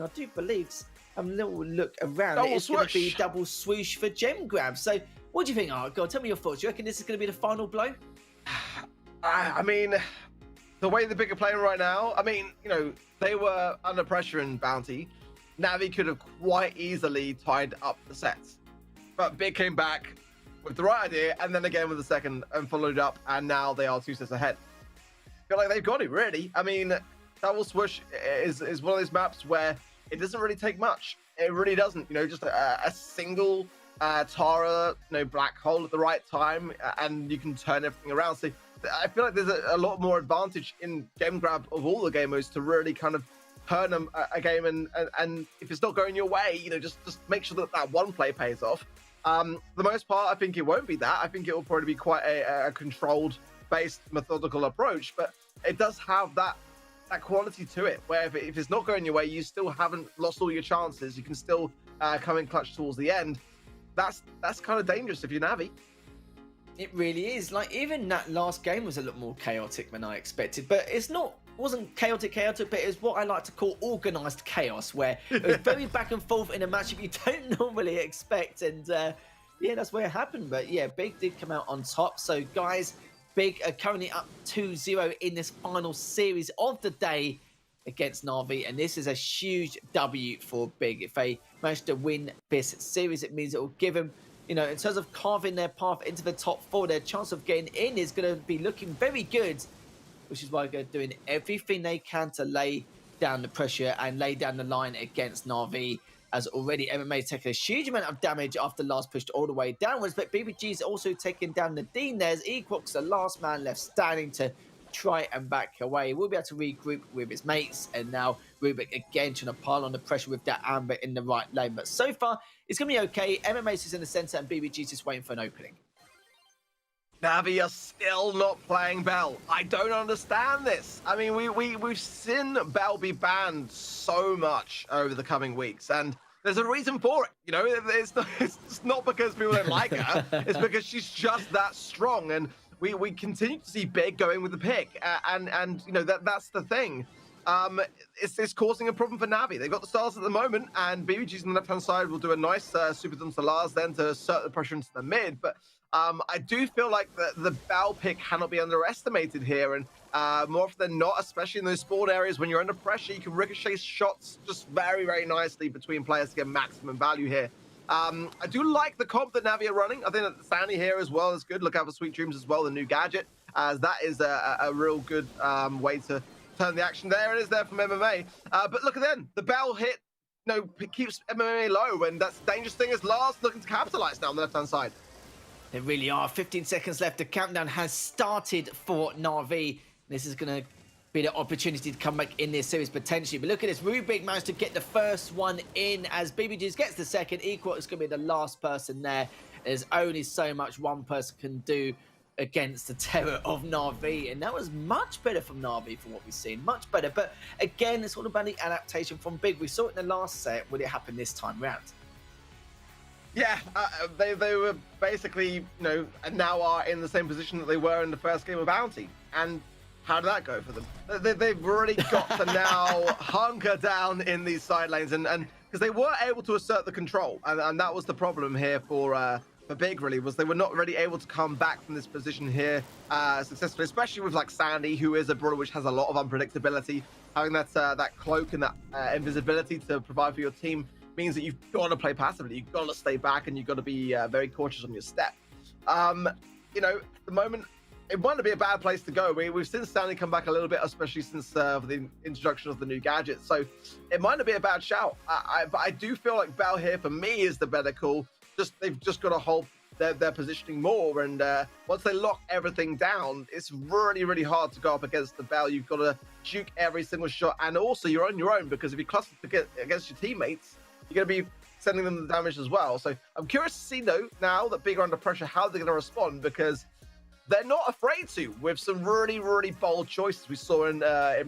I do believe... have a little look around. It's going to be double swoosh for gem grab. So what do you think, Art? God, tell me your thoughts. Do you reckon this is going to be the final blow? I mean, the way the Big are playing right now, I mean, they were under pressure in Bounty. Navi could have quite easily tied up the sets. But Big came back with the right idea, and then again with the second, and followed up, and now they are 2 sets ahead. I feel like they've got it, really. I mean, double swoosh is one of those maps where it doesn't really take much. It really doesn't. Just a single Tara, black hole at the right time, and you can turn everything around. So I feel like there's a lot more advantage in game grab of all the game modes to really kind of turn a game, and if it's not going your way, just make sure that one play pays off. The most part, I think it won't be that. I think it will probably be quite a controlled, based, methodical approach, but it does have that quality to it, where if it's not going your way, you still haven't lost all your chances. You can still come in clutch towards the end. That's kind of dangerous if you're Navi. It really is. Like, even that last game was a lot more chaotic than I expected, but wasn't chaotic, but it was what I like to call organised chaos, where it was very back and forth in a matchup you don't normally expect, and yeah, that's where it happened. But yeah, Big did come out on top. So guys, Big are currently up 2-0 in this final series of the day against Navi, and this is a huge W for Big. If they manage to win this series, it means it will give them, in terms of carving their path into the top 4, their chance of getting in is going to be looking very good, which is why they're doing everything they can to lay down the pressure and lay down the line against Navi, as already MMA taking a huge amount of damage after last pushed all the way downwards. But BBG's also taking down the Dean there, as Equox, the last man left standing, to try and back away. We'll be able to regroup with his mates, and now Rubik again trying to pile on the pressure with that Amber in the right lane. But so far, it's going to be okay. MMA is in the center, and BBG's just waiting for an opening. Navi are still not playing Bell. I don't understand this. I mean, we've seen Bell be banned so much over the coming weeks, and there's a reason for it. It's not because people don't like her. It's because she's just that strong, and we continue to see Big going with the pick, and that's the thing. It's causing a problem for Navi. They've got the stars at the moment, and BBG's on the left-hand side will do a nice super dump to Lars then to assert the pressure into the mid, but I do feel like the Bell pick cannot be underestimated here, and more often than not, especially in those spawn areas, when you're under pressure, you can ricochet shots just very, very nicely between players to get maximum value here. I do like the comp that Navi are running. I think that Sandy here as well is good. Look out for Sweet Dreams as well, the new gadget, as that is a real good way to turn the action. There it is there from MMA. But look at them. The Bell hit, keeps MMA low, and that's the dangerous thing is Lars looking to capitalize now on the left-hand side. There really are. 15 seconds left. The countdown has started for Navi. This is going to be the opportunity to come back in this series potentially. But look at this. Rubik managed to get the first one in as BBGs gets the second. Equal is going to be the last person there. There's only so much one person can do against the terror of Navi. And that was much better from Navi from what we've seen. Much better. But again, it's all about the adaptation from Big. We saw it in the last set. Will it happen this time round? Yeah, they were basically, now are in the same position that they were in the first game of Bounty. And how did that go for them? They've already got to now hunker down in these side lanes, and because they were able to assert the control, and that was the problem here for for Big really was they were not really able to come back from this position here successfully, especially with like Sandy, who is a brawler which has a lot of unpredictability. Having that cloak and that invisibility to provide for your team means that you've got to play passively. You've got to stay back and you've got to be very cautious on your step. You know, at the moment, it might not be a bad place to go. We've seen Stanley come back a little bit, especially since the introduction of the new gadget. So it might not be a bad shout. But I do feel like Bell here, for me, is the better call. They've just got to hold their positioning more. And once they lock everything down, it's really, really hard to go up against the Bell. You've got to juke every single shot. And also, you're on your own, because if you cluster to get against your teammates, you're going to be sending them the damage as well. So I'm curious to see, though, now that Big are under pressure, how they're going to respond, because they're not afraid to, with some really, really bold choices we saw in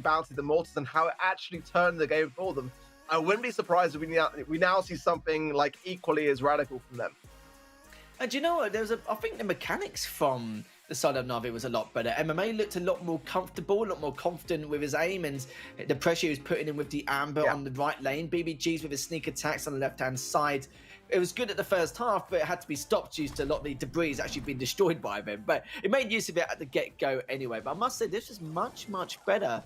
Bounty the Mortars and how it actually turned the game for them. I wouldn't be surprised if we now see something like equally as radical from them. And you know what? I think the mechanics from the side of Navi was a lot better. MMA looked a lot more comfortable, a lot more confident with his aim and the pressure he was putting in with the Amber on the right lane. BBG's with his sneak attacks on the left-hand side. It was good at the first half, but it had to be stopped due to a lot of the debris actually being destroyed by them. But it made use of it at the get-go anyway. But I must say, this is much, much better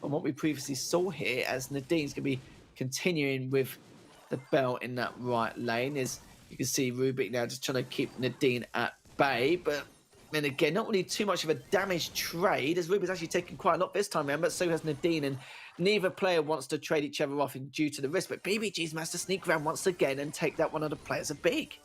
than what we previously saw here, as Nadine's going to be continuing with the belt in that right lane. As you can see, Rubik now just trying to keep Nadine at bay. But then again, not really too much of a damage trade, as Rubik's actually taken quite a lot this time around, but so has Nadine. And neither player wants to trade each other off due to the risk, but BBG's managed to sneak around once again and take that one of the players a big.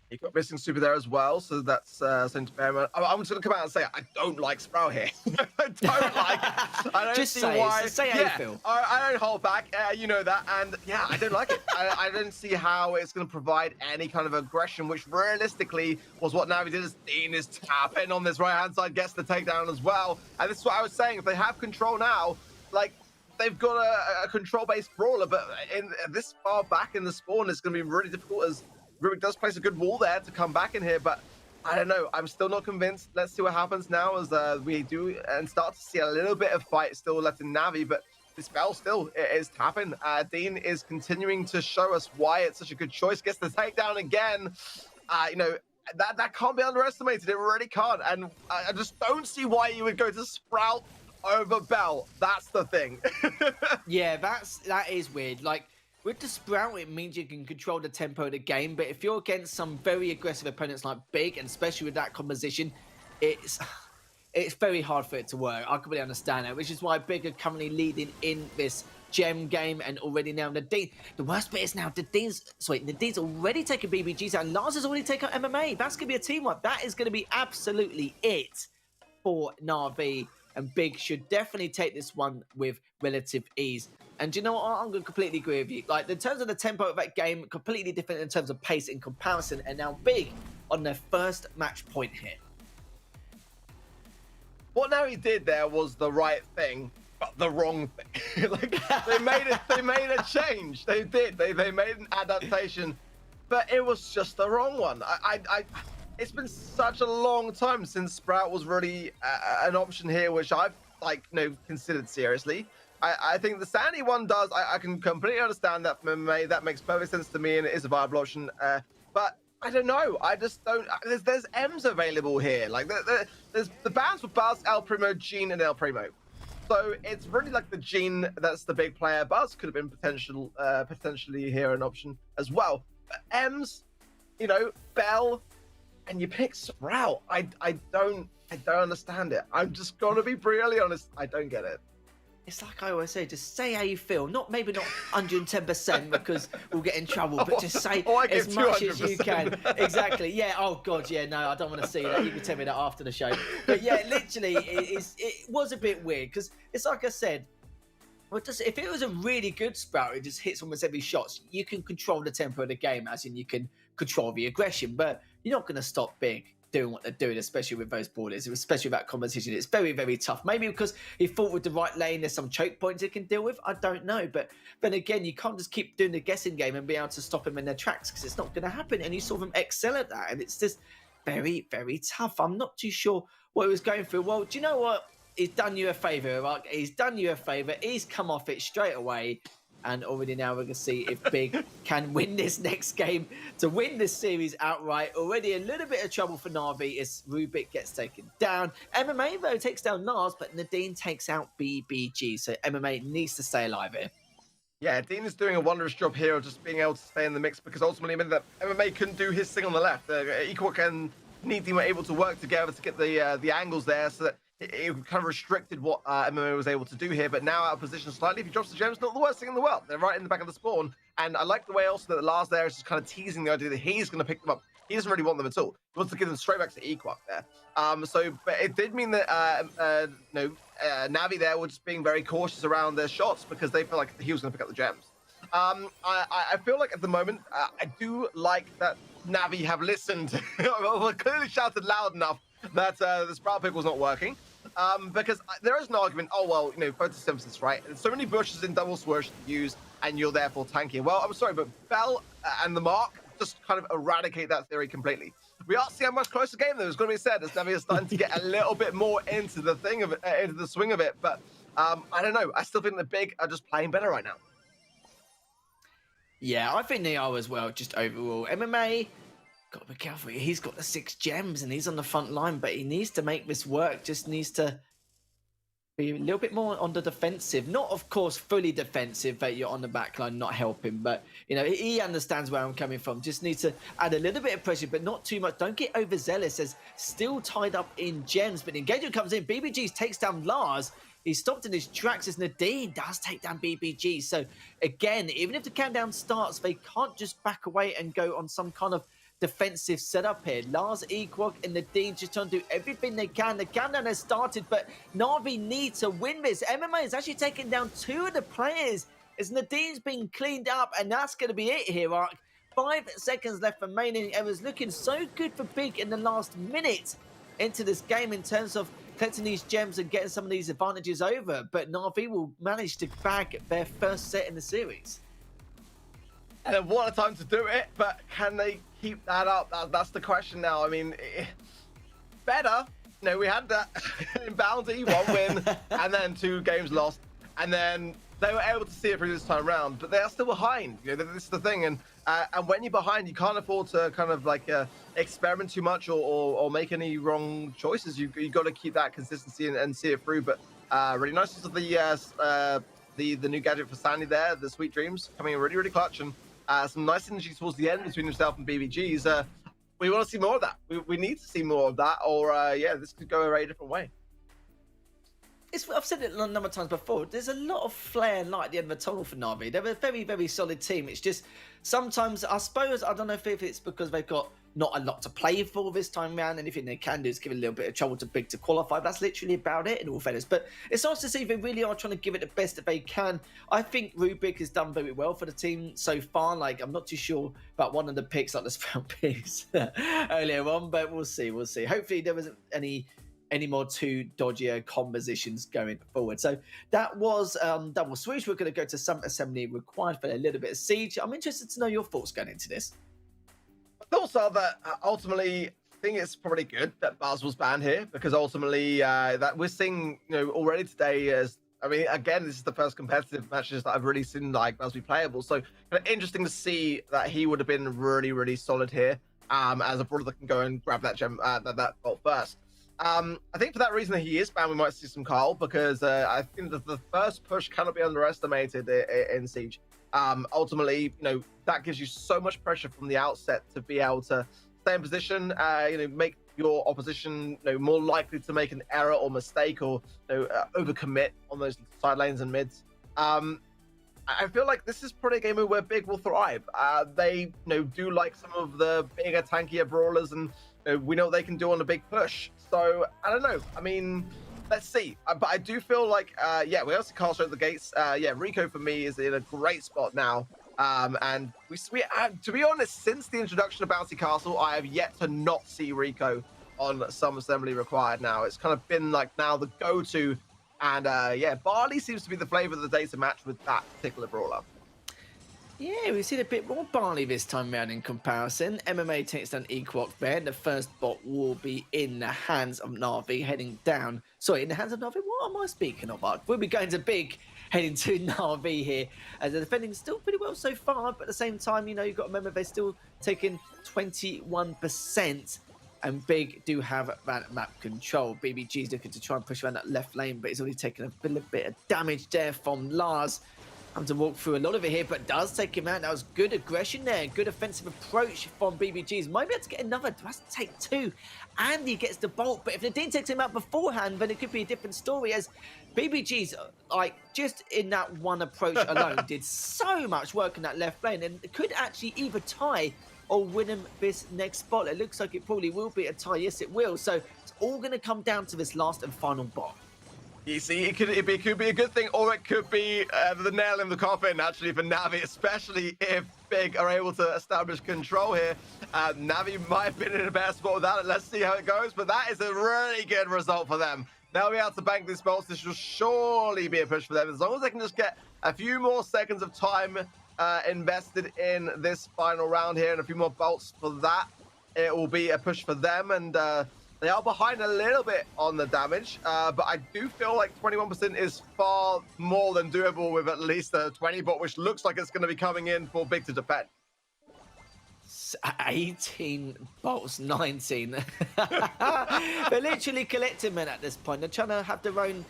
You've got missing super there as well, so that's something to bear in mind. I'm just going to come out and say I don't like Sprout here. I don't like it. I don't just see why. Say how you feel. I don't hold back. You know that. And yeah, I don't like it. I don't see how it's going to provide any kind of aggression, which realistically was what Navi did. As Dean is tapping on this right-hand side, gets the takedown as well. And this is what I was saying. If they have control now, like, they've got a control-based brawler, but in this far back in the spawn, it's going to be really difficult, as Rubik does place a good wall there to come back in here, but I don't know. I'm still not convinced. Let's see what happens now as we do and start to see a little bit of fight still left in Navi, but this spell still is tapping. Dean is continuing to show us why it's such a good choice. Gets the takedown again. You know, that can't be underestimated. It really can't. And I just don't see why you would go to Sprout over Bell. That's the thing. Yeah, that is weird. Like, with the Sprout, it means you can control the tempo of the game, but if you're against some very aggressive opponents like Big, and especially with that composition, it's very hard for it to work. I completely understand that, which is why Big are currently leading in this gem game, and already now Nadine. The worst bit is now Nadine's already taken BBGs out, and Lars has already taken out MMA. That's going to be a team wipe. That is going to be absolutely it for Navi, and Big should definitely take this one with relative ease. And do you know what? I'm going to completely agree with you. Like, in terms of the tempo of that game, completely different in terms of pace in comparison. And now Big on their first match point here. What Navi did there was the right thing, but the wrong thing. Like, they made a change. They did. They made an adaptation, but it was just the wrong one. It's been such a long time since Sprout was really an option here, which I've considered seriously. I think the Sandy one does. I can completely understand that from MMA. That makes perfect sense to me, and it is a viable option. But I don't know. I just don't. There's M's available here. Like there's the bans with Buzz, El Primo, Gene, and El Primo. So it's really like the Gene that's the big player. Buzz could have been potentially here an option as well. But M's, you know, Bell, and you pick Sprout. I don't understand it. I'm just gonna be brutally honest. I don't get it. It's like I always say, just say how you feel. Maybe not 110% because we'll get in trouble, but just say as much as you can. Exactly. Yeah. Oh God. Yeah. No, I don't want to see that. You can tell me that after the show. But yeah, literally, it was a bit weird because it's like I said. If it was a really good Sprout, it just hits almost every shot. You can control the tempo of the game, as in you can control the aggression, but you're not going to stop Big doing what they're doing, especially with those borders, especially with that competition. It's very, very tough. Maybe because he fought with the right lane, there's some choke points he can deal with. I don't know. But then again, you can't just keep doing the guessing game and be able to stop him in their tracks because it's not going to happen. And you saw them excel at that. And it's just very, very tough. I'm not too sure what he was going through. Well, do you know what? He's done you a favour, right? He's done you a favour. He's come off it straight away. And already now we're going to see if Big can win this next game to win this series outright. Already a little bit of trouble for Navi as Rubik gets taken down. MMA, though, takes down Lars, but Nadine takes out BBG. So MMA needs to stay alive here. Yeah, Dean is doing a wondrous job here of just being able to stay in the mix because ultimately, I mean, that MMA couldn't do his thing on the left. Equal and Needy were able to work together to get the angles there so that it kind of restricted what MMA was able to do here, but now out of position slightly. If he drops the gems, not the worst thing in the world. They're right in the back of the spawn, and I like the way also that Lars there is just kind of teasing the idea that he's going to pick them up. He doesn't really want them at all. He wants to give them straight back to Equok there. But it did mean that Navi there were just being very cautious around their shots because they felt like he was going to pick up the gems. I feel like at the moment, I do like that Navi have listened, well, clearly shouted loud enough that the Sprout pick was not working. Because there is an argument, oh, well, photosynthesis, right? And so many bushes in double swoosh to use, and you're therefore tanky. Well, I'm sorry, but Bell and the Mark just kind of eradicate that theory completely. We are seeing a much closer game, though, it's going to be said, as Navi is starting to get a little bit more into the thing of it, into the swing of it. But I don't know. I still think the Big are just playing better right now. Yeah, I think they are as well, just overall. MMA, got to be careful. He's got the 6 gems and he's on the front line, but he needs to make this work. Just needs to be a little bit more on the defensive. Not, of course, fully defensive, that you're on the back line, not helping. But, he understands where I'm coming from. Just needs to add a little bit of pressure, but not too much. Don't get overzealous as still tied up in gems. But the engagement comes in. BBG takes down Lars. He's stopped in his tracks as Nadine does take down BBG. So, again, even if the countdown starts, they can't just back away and go on some kind of defensive setup here. Lars, Equok, and Nadine just trying to do everything they can. The countdown has started, but Navi need to win this. MMA is actually taking down 2 of the players as Nadine's being cleaned up, and that's going to be it here, Ark. 5 seconds left remaining. It was looking so good for Big in the last minute into this game in terms of collecting these gems and getting some of these advantages over, but Navi will manage to bag their first set in the series. And what a time to do it, but can they keep that up? That's the question now. I mean, better. We had that in Bounty, 1 win, and then 2 games lost, and then they were able to see it through this time around, but they are still behind. This is the thing, and when you're behind, you can't afford to kind of like experiment too much or make any wrong choices. You got to keep that consistency and see it through. But really nice use of the new gadget for Sandy there, the Sweet Dreams, coming in really, really clutch, and some nice synergy towards the end between himself and BBG's. We want to see more of that. We need to see more of that, or this could go a very different way. I've said it a number of times before. There's a lot of flair and light at the end of the tunnel for Navi. They're a very, very solid team. It's just sometimes, I suppose, I don't know if it's because they've got not a lot to play for this time round. Anything they can do is give it a little bit of trouble to Big to qualify. That's literally about it, in all fairness. But it's nice to see they really are trying to give it the best that they can. I think Rubik has done very well for the team so far. Like, I'm not too sure about one of the picks, like the Sprout picks earlier on, but we'll see. Hopefully there wasn't any more too dodgier compositions going forward. So that was double swoosh. We're going to go to some assembly required for a little bit of siege. I'm interested to know your thoughts going into this. Thoughts are that ultimately, I think it's probably good that Buzz was banned here because ultimately that we're seeing, already today as, I mean, again, this is the first competitive matches that I've really seen like Buzz be playable. So kind of interesting to see that he would have been really, really solid here as a brawler that can go and grab that gem, that vault first. I think for that reason that he is banned, we might see some Carl because I think that the first push cannot be underestimated in Siege. Ultimately, that gives you so much pressure from the outset to be able to stay in position, make your opposition more likely to make an error or mistake or overcommit on those side lanes and mids. I feel like this is probably a game where Big will thrive. They do like some of the bigger, tankier brawlers, and we know what they can do on a big push. So I don't know. I mean, let's see. But I do feel like, we also cast at the gates. Rico for me is in a great spot now. And we to be honest, since the introduction of Bouncy Castle, I have yet to not see Rico on some assembly required now. It's kind of been like now the go-to. And Barley seems to be the flavor of the day to match with that particular brawler. Yeah, we've seen a bit more Barley this time round in comparison. MMA takes down Equok there. The first bot will be in the hands of Navi heading down. Sorry, in the hands of Navi? What am I speaking of, Mark? We'll be going to Big heading to Navi here. As they're defending still pretty well so far, but at the same time, you know, you've got to remember they're still taking 21%. And Big do have that map control. BBG's looking to try and push around that left lane, but he's already taken a little bit of damage there from Lars. Having to walk through a lot of it here, but does take him out. That was good aggression there. Good offensive approach from BBG's. Might be able to get another. Has to take two. And he gets the bolt. But if Nadine takes him out beforehand, then it could be a different story. As BBG's, like, just in that one approach alone, did so much work in that left lane and could actually either tie or win him this next spot. It looks like it probably will be a tie. Yes, it will. So it's all going to come down to this last and final bot. You see, it could be a good thing, or it could be the nail in the coffin, actually, for Navi, especially if Big are able to establish control here. Navi might have been in a better spot without it. Let's see how it goes, but that is a really good result for them. They'll be able to bank this bolt. This will surely be a push for them, as long as they can just get a few more seconds of time invested in this final round here, and a few more bolts for that. It will be a push for them, and they are behind a little bit on the damage, but I do feel like 21% is far more than doable with at least a 20 bot, which looks like it's going to be coming in for Big to defend. 18 bolts, 19. They're literally collecting men at this point. They're trying to have their own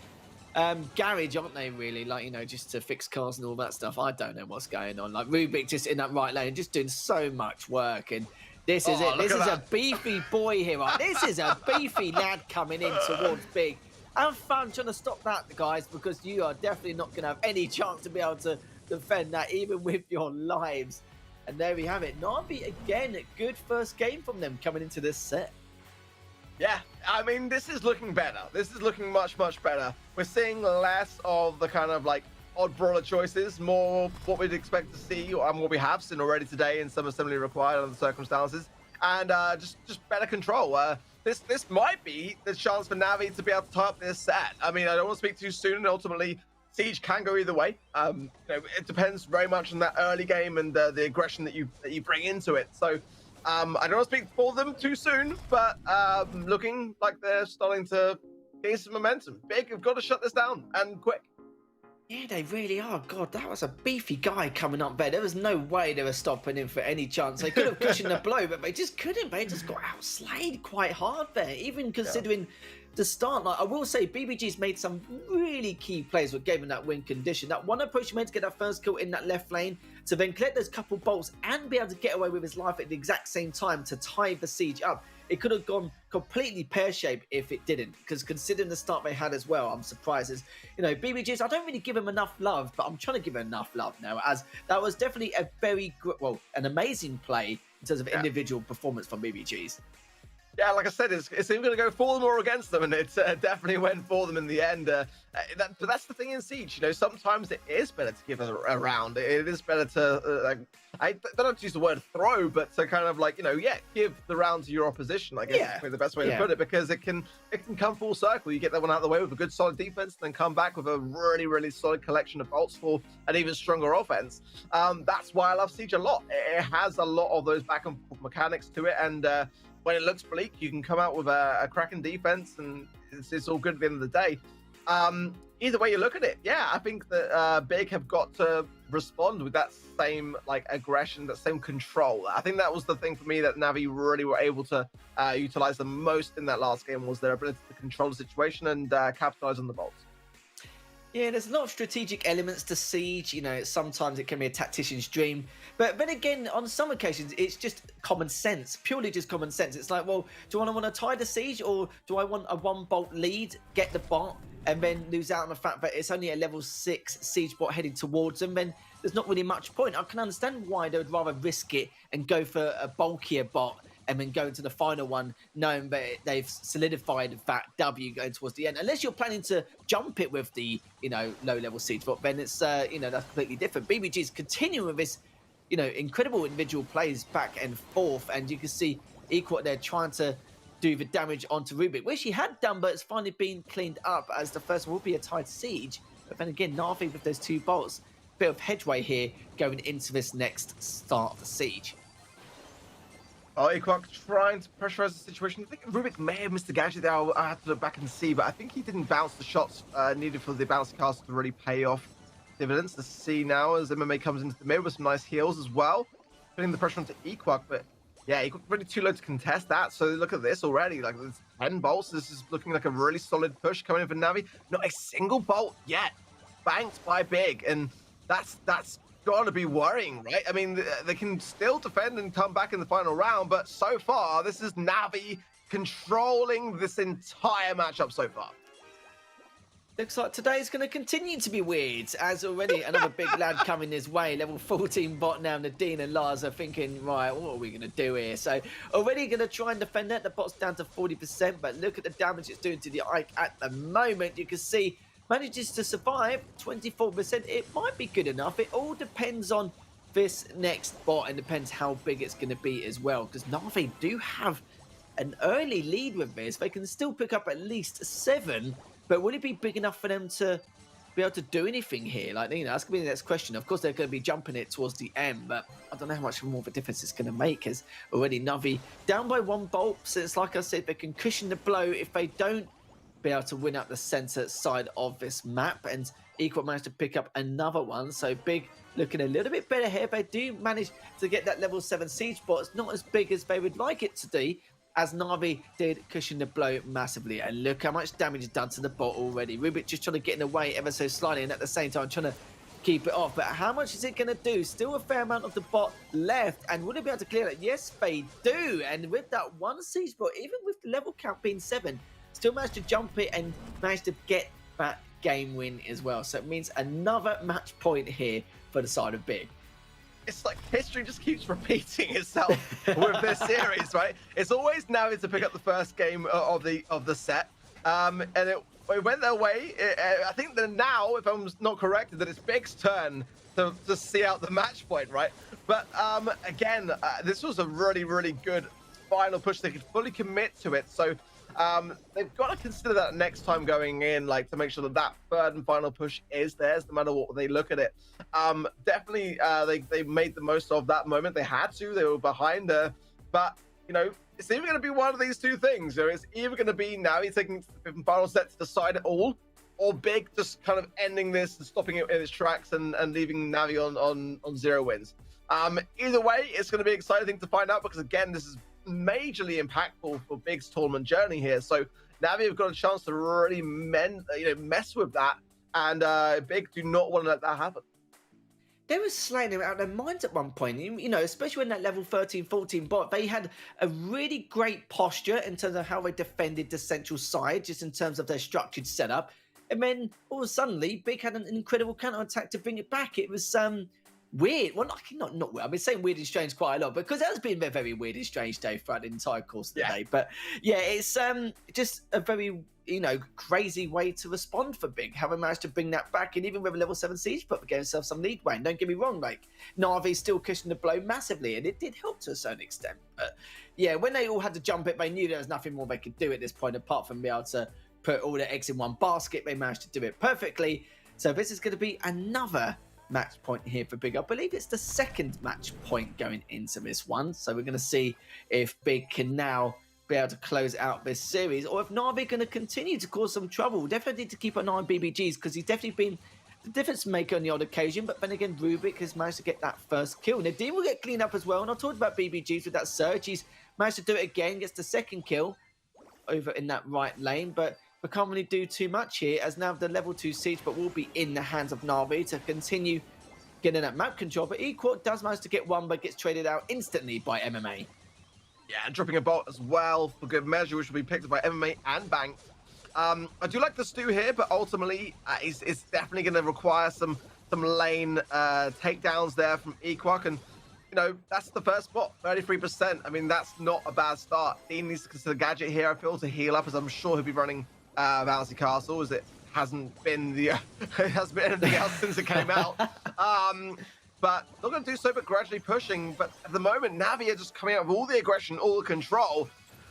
garage, aren't they, really? Like, you know, just to fix cars and all that stuff. I don't know what's going on. Like, Rubik just in that right lane, just doing so much work. And this is it. This is a beefy boy here, right? This is a beefy lad coming in towards Big. Have fun trying to stop that, guys, because you are definitely not going to have any chance to be able to defend that, even with your lives. And there we have it. Navi, again, a good first game from them coming into this set. Yeah, I mean, this is looking better. This is looking much, much better. We're seeing less of the kind of like odd brawler choices, more what we'd expect to see and what we have seen already today in some assembly required under the circumstances, and just better control. This might be the chance for Navi to be able to tie up this set. I mean, I don't want to speak too soon, and ultimately Siege can go either way. You know, it depends very much on that early game and the aggression that you bring into it. So I don't want to speak for them too soon, but looking like they're starting to gain some momentum. Big have got to shut this down, and quick. Yeah, they really are. God, that was a beefy guy coming up there. There was no way they were stopping him for any chance. They could have cushioned the blow, but they just couldn't. They just got outslayed quite hard there, even considering the start. Like, I will say, BBG's made some really key plays with gave him that win condition. That one approach he made to get that first kill in that left lane, to then collect those couple bolts and be able to get away with his life at the exact same time to tie the siege up. It could have gone completely pear-shaped if it didn't, because considering the start they had as well, I'm surprised. As you know, BBG's, I don't really give him enough love, but I'm trying to give him enough love now, as that was definitely a very good, well, an amazing play in terms of individual performance from BBG's. Yeah, like I said, it's either going to go for them or against them, and it definitely went for them in the end. But that's the thing in Siege, you know, sometimes it is better to give a round. It is better to, I don't have to use the word throw, but to kind of like, you know, give the round to your opposition, I guess is the best way to put it, because it can come full circle. You get that one out of the way with a good solid defense, then come back with a really, really solid collection of bolts for an even stronger offense. That's why I love Siege a lot. It has a lot of those back and forth mechanics to it, and when it looks bleak, you can come out with a cracking defense, and it's all good at the end of the day. Either way you look at it, I think that Big have got to respond with that same like aggression, that same control. I think that was the thing for me that Navi really were able to utilize the most in that last game, was their ability to control the situation and capitalize on the bolts. Yeah, there's a lot of strategic elements to Siege. You know, sometimes it can be a tactician's dream. But then again, on some occasions, it's just common sense, purely just common sense. It's like, well, do I want to tie the Siege, or do I want a one-bolt lead, get the bot, and then lose out on the fact that it's only a level 6 Siege bot heading towards them? Then there's not really much point. I can understand why they would rather risk it and go for a bulkier bot and then go into the final one knowing that they've solidified that W going towards the end. Unless you're planning to jump it with the, you know, low-level Siege bot, then it's, you know, that's completely different. BBG's continuing with this, you know, incredible individual plays back and forth, and you can see equal they're trying to do the damage onto Rubik, which he had done, but it's finally been cleaned up, as the first one will be a tied Siege. But then again, Navi with those 2 bolts, bit of headway here going into this next start of the Siege. Equark trying to pressurize the situation. I think Rubik may have missed the gadget there. I have to look back and see, but I think he didn't bounce the shots needed for the bouncy cast to really pay off. dividends to see now as MMA comes into the mid with some nice heals as well. Putting the pressure onto Equark, but yeah, Equark really too low to contest that. So look at this already. Like, there's 10 bolts. This is looking like a really solid push coming in for Navi. Not a single bolt yet. Banked by Big. And that's got to be worrying, right? I mean, they can still defend and come back in the final round, but so far, this is Navi controlling this entire matchup so far. Looks like today's going to continue to be weird, as already another big lad coming his way. Level 14 bot now. Nadine and Lars are thinking, right, what are we going to do here? So already going to try and defend that. The bot's down to 40%, but look at the damage it's doing to the Ike at the moment. You can see manages to survive 24%. It might be good enough. It all depends on this next bot and depends how big it's going to be as well, because Navi do have an early lead with this. They can still pick up at least 7. But will it be big enough for them to be able to do anything here? Like, you know, that's going to be the next question. Of course, they're going to be jumping it towards the end, but I don't know how much more of a difference it's going to make, as already Navi down by 1 bolt. So it's like I said, they can cushion the blow if they don't be able to win up the center side of this map. And Equal managed to pick up another one. So Big looking a little bit better here. They do manage to get that level 7 siege bot. It's not as big as they would like it to be, as Navi did cushion the blow massively. And look how much damage is done to the bot already. Rubik just trying to get in the way ever so slightly, and at the same time trying to keep it off. But how much is it going to do? Still a fair amount of the bot left. And would it be able to clear it? Yes, they do. And with that 1 siege bot, even with the level count being 7, still managed to jump it and managed to get that game win as well. So it means another match point here for the side of Big. It's like history just keeps repeating itself with this series, right? It's always Navi to pick up the first game of the set, and it went their way. I think that now, if I'm not corrected, that it's Big's turn to see out the match point, right? But again, this was a really, really good final push. They could fully commit to it, so they've got to consider that next time going in, like, to make sure that that third and final push is theirs, no matter what they look at it. Definitely, they made the most of that moment. They had to. They were behind her, but you know, it's either going to be one of these two things. So it's either going to be Navi taking the 5th and final set to decide it all, or Big just kind of ending this and stopping it in its tracks and leaving Navi on 0 wins. Either way, it's going to be exciting to find out, because again, this is majorly impactful for Big's tournament journey here. So Navi have got a chance to really mess with that, and Big do not want to let that happen. They were slaying them out of their minds at one point, you know, especially when that level 13, 14 bot, they had a really great posture in terms of how they defended the central side, just in terms of their structured setup. And then all of a sudden, Big had an incredible counter-attack to bring it back. It was weird. Well, not weird. I've been saying weird and strange quite a lot, because that has been a very weird and strange day throughout the entire course of the day. But yeah, it's just a very, you know, crazy way to respond for Big, having managed to bring that back. And even with a level 7 siege, but gave himself some lead way. And don't get me wrong, like, Navi still cushioned the blow massively, and it did help to a certain extent. But yeah, when they all had to jump it, they knew there was nothing more they could do at this point apart from be able to put all their eggs in one basket. They managed to do it perfectly. So this is going to be another match point here for Big. I believe it's the 2nd match point going into this one. So we're going to see if Big can now be able to close out this series, or if Navi going to continue to cause some trouble. Definitely need to keep an eye on BBGs, because he's definitely been the difference maker on the odd occasion. But then again, Rubik has managed to get that first kill. Nadim will get cleaned up as well. And I talked about BBGs with that surge. He's managed to do it again, gets the 2nd kill over in that right lane. But we can't really do too much here, as now the level 2 siege, but will be in the hands of Navi to continue getting that map control. But Equal does manage to get one, but gets traded out instantly by MMA. Yeah, and dropping a bolt as well for good measure, which will be picked up by MMA and Bank. I do like the stew here, but ultimately it's definitely going to require some lane takedowns there from Equark, and you know, that's the first spot, 33%. I mean, that's not a bad start. Dean needs to consider Gadget here, I feel, to heal up, as I'm sure he'll be running Bouncy Castle, as it hasn't been it hasn't been anything else since it came out. But not going to do so, but gradually pushing. But at the moment, Navi are just coming out with all the aggression, all the control.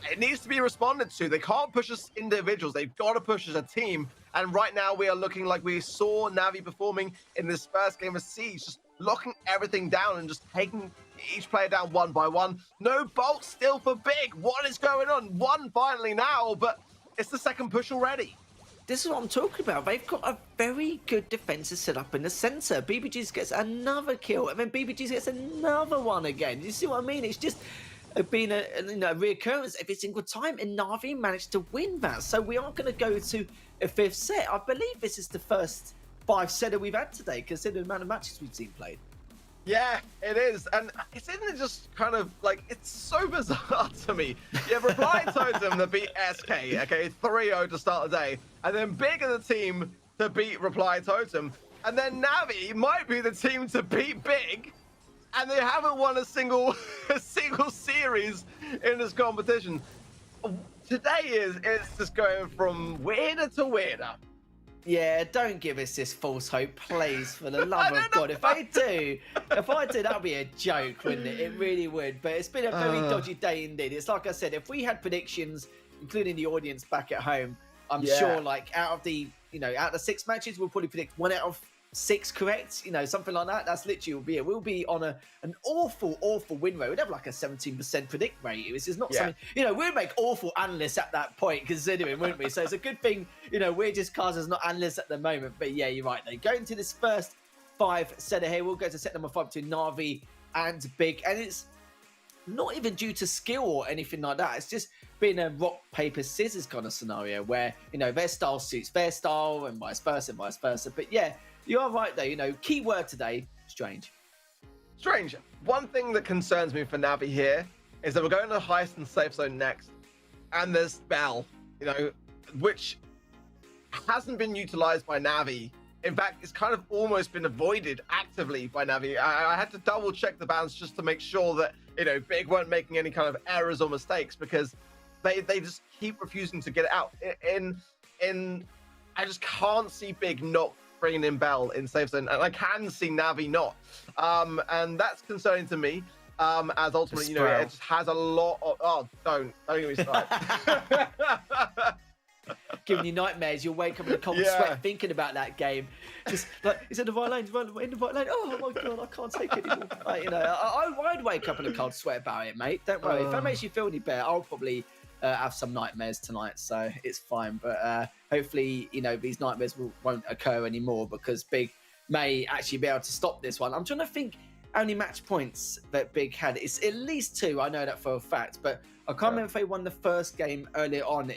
It needs to be responded to. They can't push us individuals. They've got to push as a team. And right now, we are looking like we saw Navi performing in this first game of Siege, just locking everything down and just taking each player down one by one. No bolts still for Big. What is going on? One finally now, but it's the 2nd push already. this is what I'm talking about. They've got a very good defensive set up in the centre. BBGs gets another kill, and then BBGs gets another one again. You see what I mean? It's just been a reoccurrence every single time, and Navi managed to win that. So we are going to go to a 5th set. I believe this is the first 5-setter we've had today, considering the amount of matches we've seen played. Yeah, it is. And isn't it just kind of like, it's so bizarre to me. You have Reply Totem that beat SK, okay, 3-0 to start the day. And then Big are the team to beat Reply Totem. And then Navi might be the team to beat Big. And they haven't won a single series in this competition. Today it's just going from weirder to weirder. Yeah, don't give us this false hope, please, for the love of God. If I do, that would be a joke, wouldn't it? It really would. But it's been a very dodgy day indeed. It's like I said, if we had predictions, including the audience back at home, I'm sure, like, out of the 6 matches, we'll probably predict 1 out of 6 correct, something like that. That's literally will be it. We'll be on an awful win rate. We'd have like a 17% predict rate. This is not something, we'd make awful analysts at that point, considering, wouldn't we? So it's a good thing, we're just cast as not analysts at the moment. But yeah, you're right. They go into this first 5-setter here. We'll go to set number 5 between Navi and Big, and it's not even due to skill or anything like that. It's just been a rock, paper, scissors kind of scenario where, their style suits their style and vice versa. But yeah, you are right, though. Key word today, strange. Strange. One thing that concerns me for Navi here is that we're going to the heist and safe zone next. And there's Bell, which hasn't been utilized by Navi. In fact, it's kind of almost been avoided actively by Navi. I had to double check the bans just to make sure that, Big weren't making any kind of errors or mistakes, because they just keep refusing to get it out. I just can't see Big not bringing in Bell in safe zone, and I can see Navi not, and that's concerning to me, as ultimately, it just has a lot of, don't get me started. Giving you nightmares. You'll wake up in a cold sweat thinking about that game. Just like, is it the right lane? In the right lane? Oh my God, I can't take it anymore. I'd wake up in a cold sweat about it, mate. Don't worry. If that makes you feel any better, I'll probably have some nightmares tonight, so it's fine. But hopefully, these nightmares won't occur anymore, because Big may actually be able to stop this one. I'm trying to think how many match points that Big had. It's at least 2. I know that for a fact, but I can't remember if they won the first game earlier on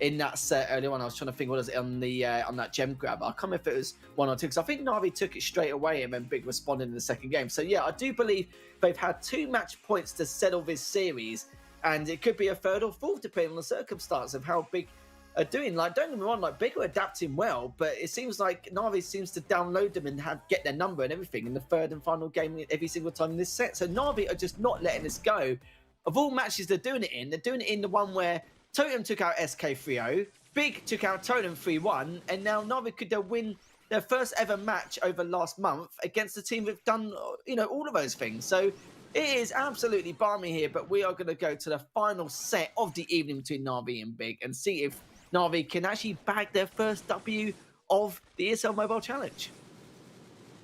in that set earlier on. I was trying to think, what was it on that gem grab? I can't remember if it was 1 or 2, because I think Navi took it straight away and then Big responded in the second game. So yeah, I do believe they've had 2 match points to settle this series, and it could be a 3rd or 4th depending on the circumstance of how Big are doing. Like, don't get me wrong, like, Big are adapting well, but it seems like Navi seems to download them and get their number and everything in the 3rd and final game every single time in this set. So Navi are just not letting this go. Of all matches they're doing it in the one where Totem took out SK 3-0, Big took out Totem 3-1, and now Navi could win their first ever match over last month against a team that've done, all of those things. So it is absolutely balmy here, but we are going to go to the final set of the evening between Navi and Big and see if Navi can actually bag their first W of the ESL Mobile Challenge.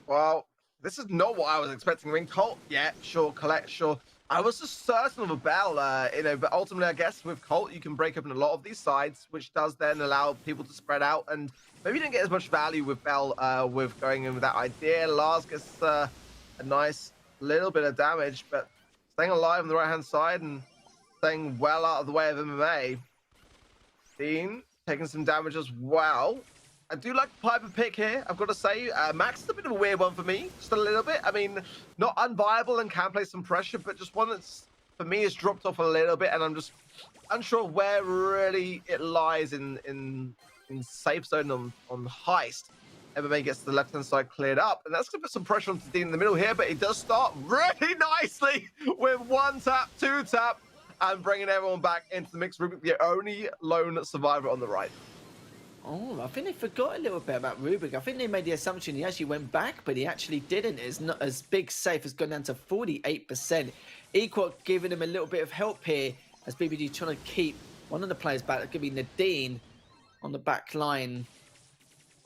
Well, this is not what I was expecting. I mean, Colt, yeah, sure, Colette, sure. I was just certain of a Bell, but ultimately, I guess with Colt, you can break up in a lot of these sides, which does then allow people to spread out, and maybe you didn't get as much value with Bell with going in with that idea. Lars gets a nice little bit of damage, but staying alive on the right-hand side and staying well out of the way of MMA. Dean taking some damage as well. I do like the Piper pick here, I've got to say. Max is a bit of a weird one for me, just a little bit. I mean, not unviable and can play some pressure, but just one that's, for me, has dropped off a little bit, and I'm just unsure where really it lies in safe zone on heist. MMA gets the left-hand side cleared up, and that's going to put some pressure onto Dean in the middle here, but he does start really nicely with 1 tap, 2 tap, and bringing everyone back into the mix. Rubik, the only lone survivor on the right. Oh, I think they forgot a little bit about Rubik. I think they made the assumption he actually went back, but he actually didn't. It's not as Big safe has gone down to 48%. Equal giving him a little bit of help here as BBG trying to keep one of the players back. That could be Nadine on the back line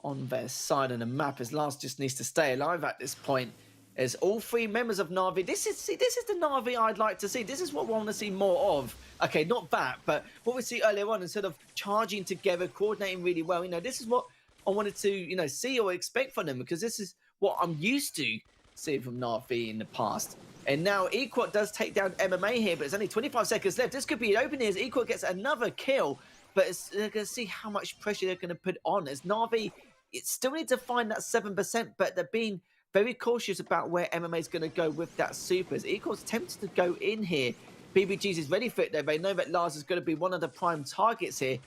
on their side of the map, as Lars just needs to stay alive at this point. as all three members of Navi. This is the Navi I'd like to see. This is what we want to see more of. Okay, not that, but what we see earlier on, instead of charging together, coordinating really well. This is what I wanted to, see or expect from them, because this is what I'm used to seeing from Navi in the past. And now Equot does take down MMA here, but it's only 25 seconds left. This could be an open here as Equot gets another kill, but they're going to see how much pressure they're going to put on as Navi. It still need to find that 7%, but they're being very cautious about where MMA is going to go with that supers. Equot's tempted to go in here. BBGs is ready for it though. They know that Lars is going to be one of the prime targets here.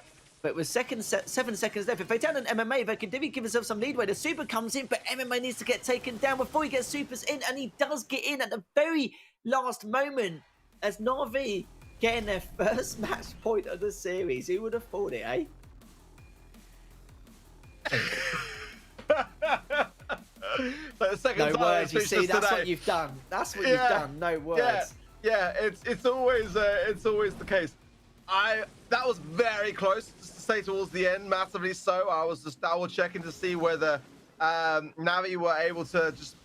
But with 7 seconds left, if they down an MMA, they can give themselves some leadway. The super comes in, but MMA needs to get taken down before he gets supers in, and he does get in at the very last moment as Navi getting their first match point of the series. Who would have thought it, eh? So the second no time words. You it's see, just that's today. what you've done. That's what you've done. No words. Yeah. It's always the case. That was very close, just to say, towards the end, massively so. I was just double checking to see whether Navi were able to just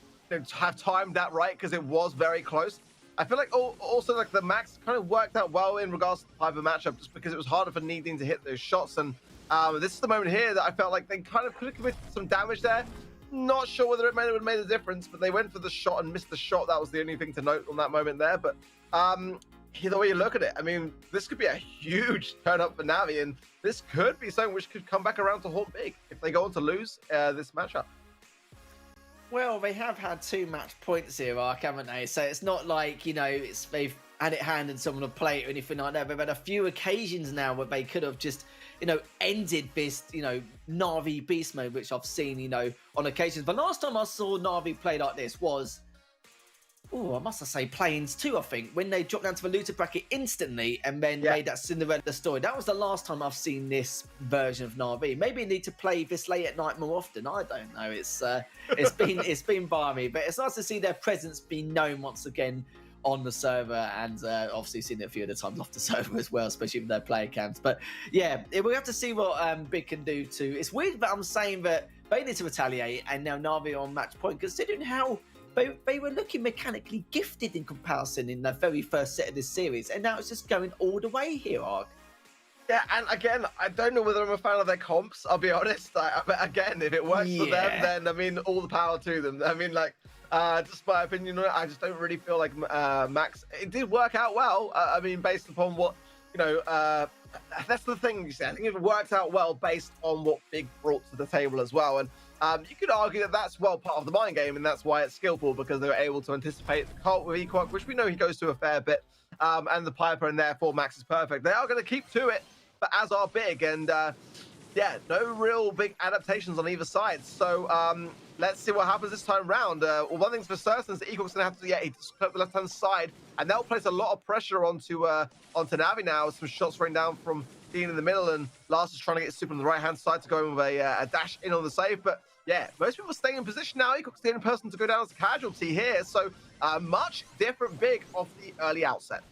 have timed that right, because it was very close. I feel like also like the Max kind of worked out well in regards to the type of matchup, just because it was harder for needing to hit those shots. And this is the moment here that I felt like they kind of could have committed some damage there. Not sure whether it would have made a difference, but they went for the shot and missed the shot. That was the only thing to note on that moment there. But either way you look at it, I mean, this could be a huge turn up for Navi, and this could be something which could come back around to haunt big if they go on to lose this matchup. Well, they have had 2 match points here, Ark, haven't they? So it's not like, they've had it handed someone a plate or anything like that. They've had a few occasions now where they could have just, ended this, Navi beast mode, which I've seen, on occasions. The last time I saw Navi play like this was, I must say Plains 2, I think, when they dropped down to the loser bracket instantly and then made that Cinderella story. That was the last time I've seen this version of Navi. Maybe they need to play this late at night more often. I don't know. It's been balmy, but it's nice to see their presence being known once again on the server, and obviously seen it a few of the times off the server as well, especially with their player counts. But yeah, we have to see what Big can do too. It's weird that I'm saying that they need to retaliate and now Navi on match point, considering how they were looking mechanically gifted in comparison in the very first set of this series, and now it's just going all the way here, Ark. Yeah, and again, I don't know whether I'm a fan of their comps, I'll be honest. Again, if it works for them, then, I mean, all the power to them. I mean, like, just my opinion on it, I just don't really feel like Max... It did work out well, I mean, based upon what, that's the thing, you see. I think it worked out well based on what Big brought to the table as well. And you could argue that that's, well, part of the mind game, and that's why it's skillful, because they were able to anticipate the cult with Equoc, which we know he goes to a fair bit, and the Piper, and therefore Max is perfect. They are going to keep to it, but as are Big, and yeah, no real big adaptations on either side. So let's see what happens this time round. Well, one thing's for certain is that Equoc's going to have to, he just clip the left-hand side, and that'll place a lot of pressure onto Navi now. Some shots raining down from Dean in the middle, and Lars is trying to get super on the right-hand side to go in with a dash in on the save. But yeah, most people staying in position now. Equoc's the only person to go down as a casualty here, so much different Big off the early outset.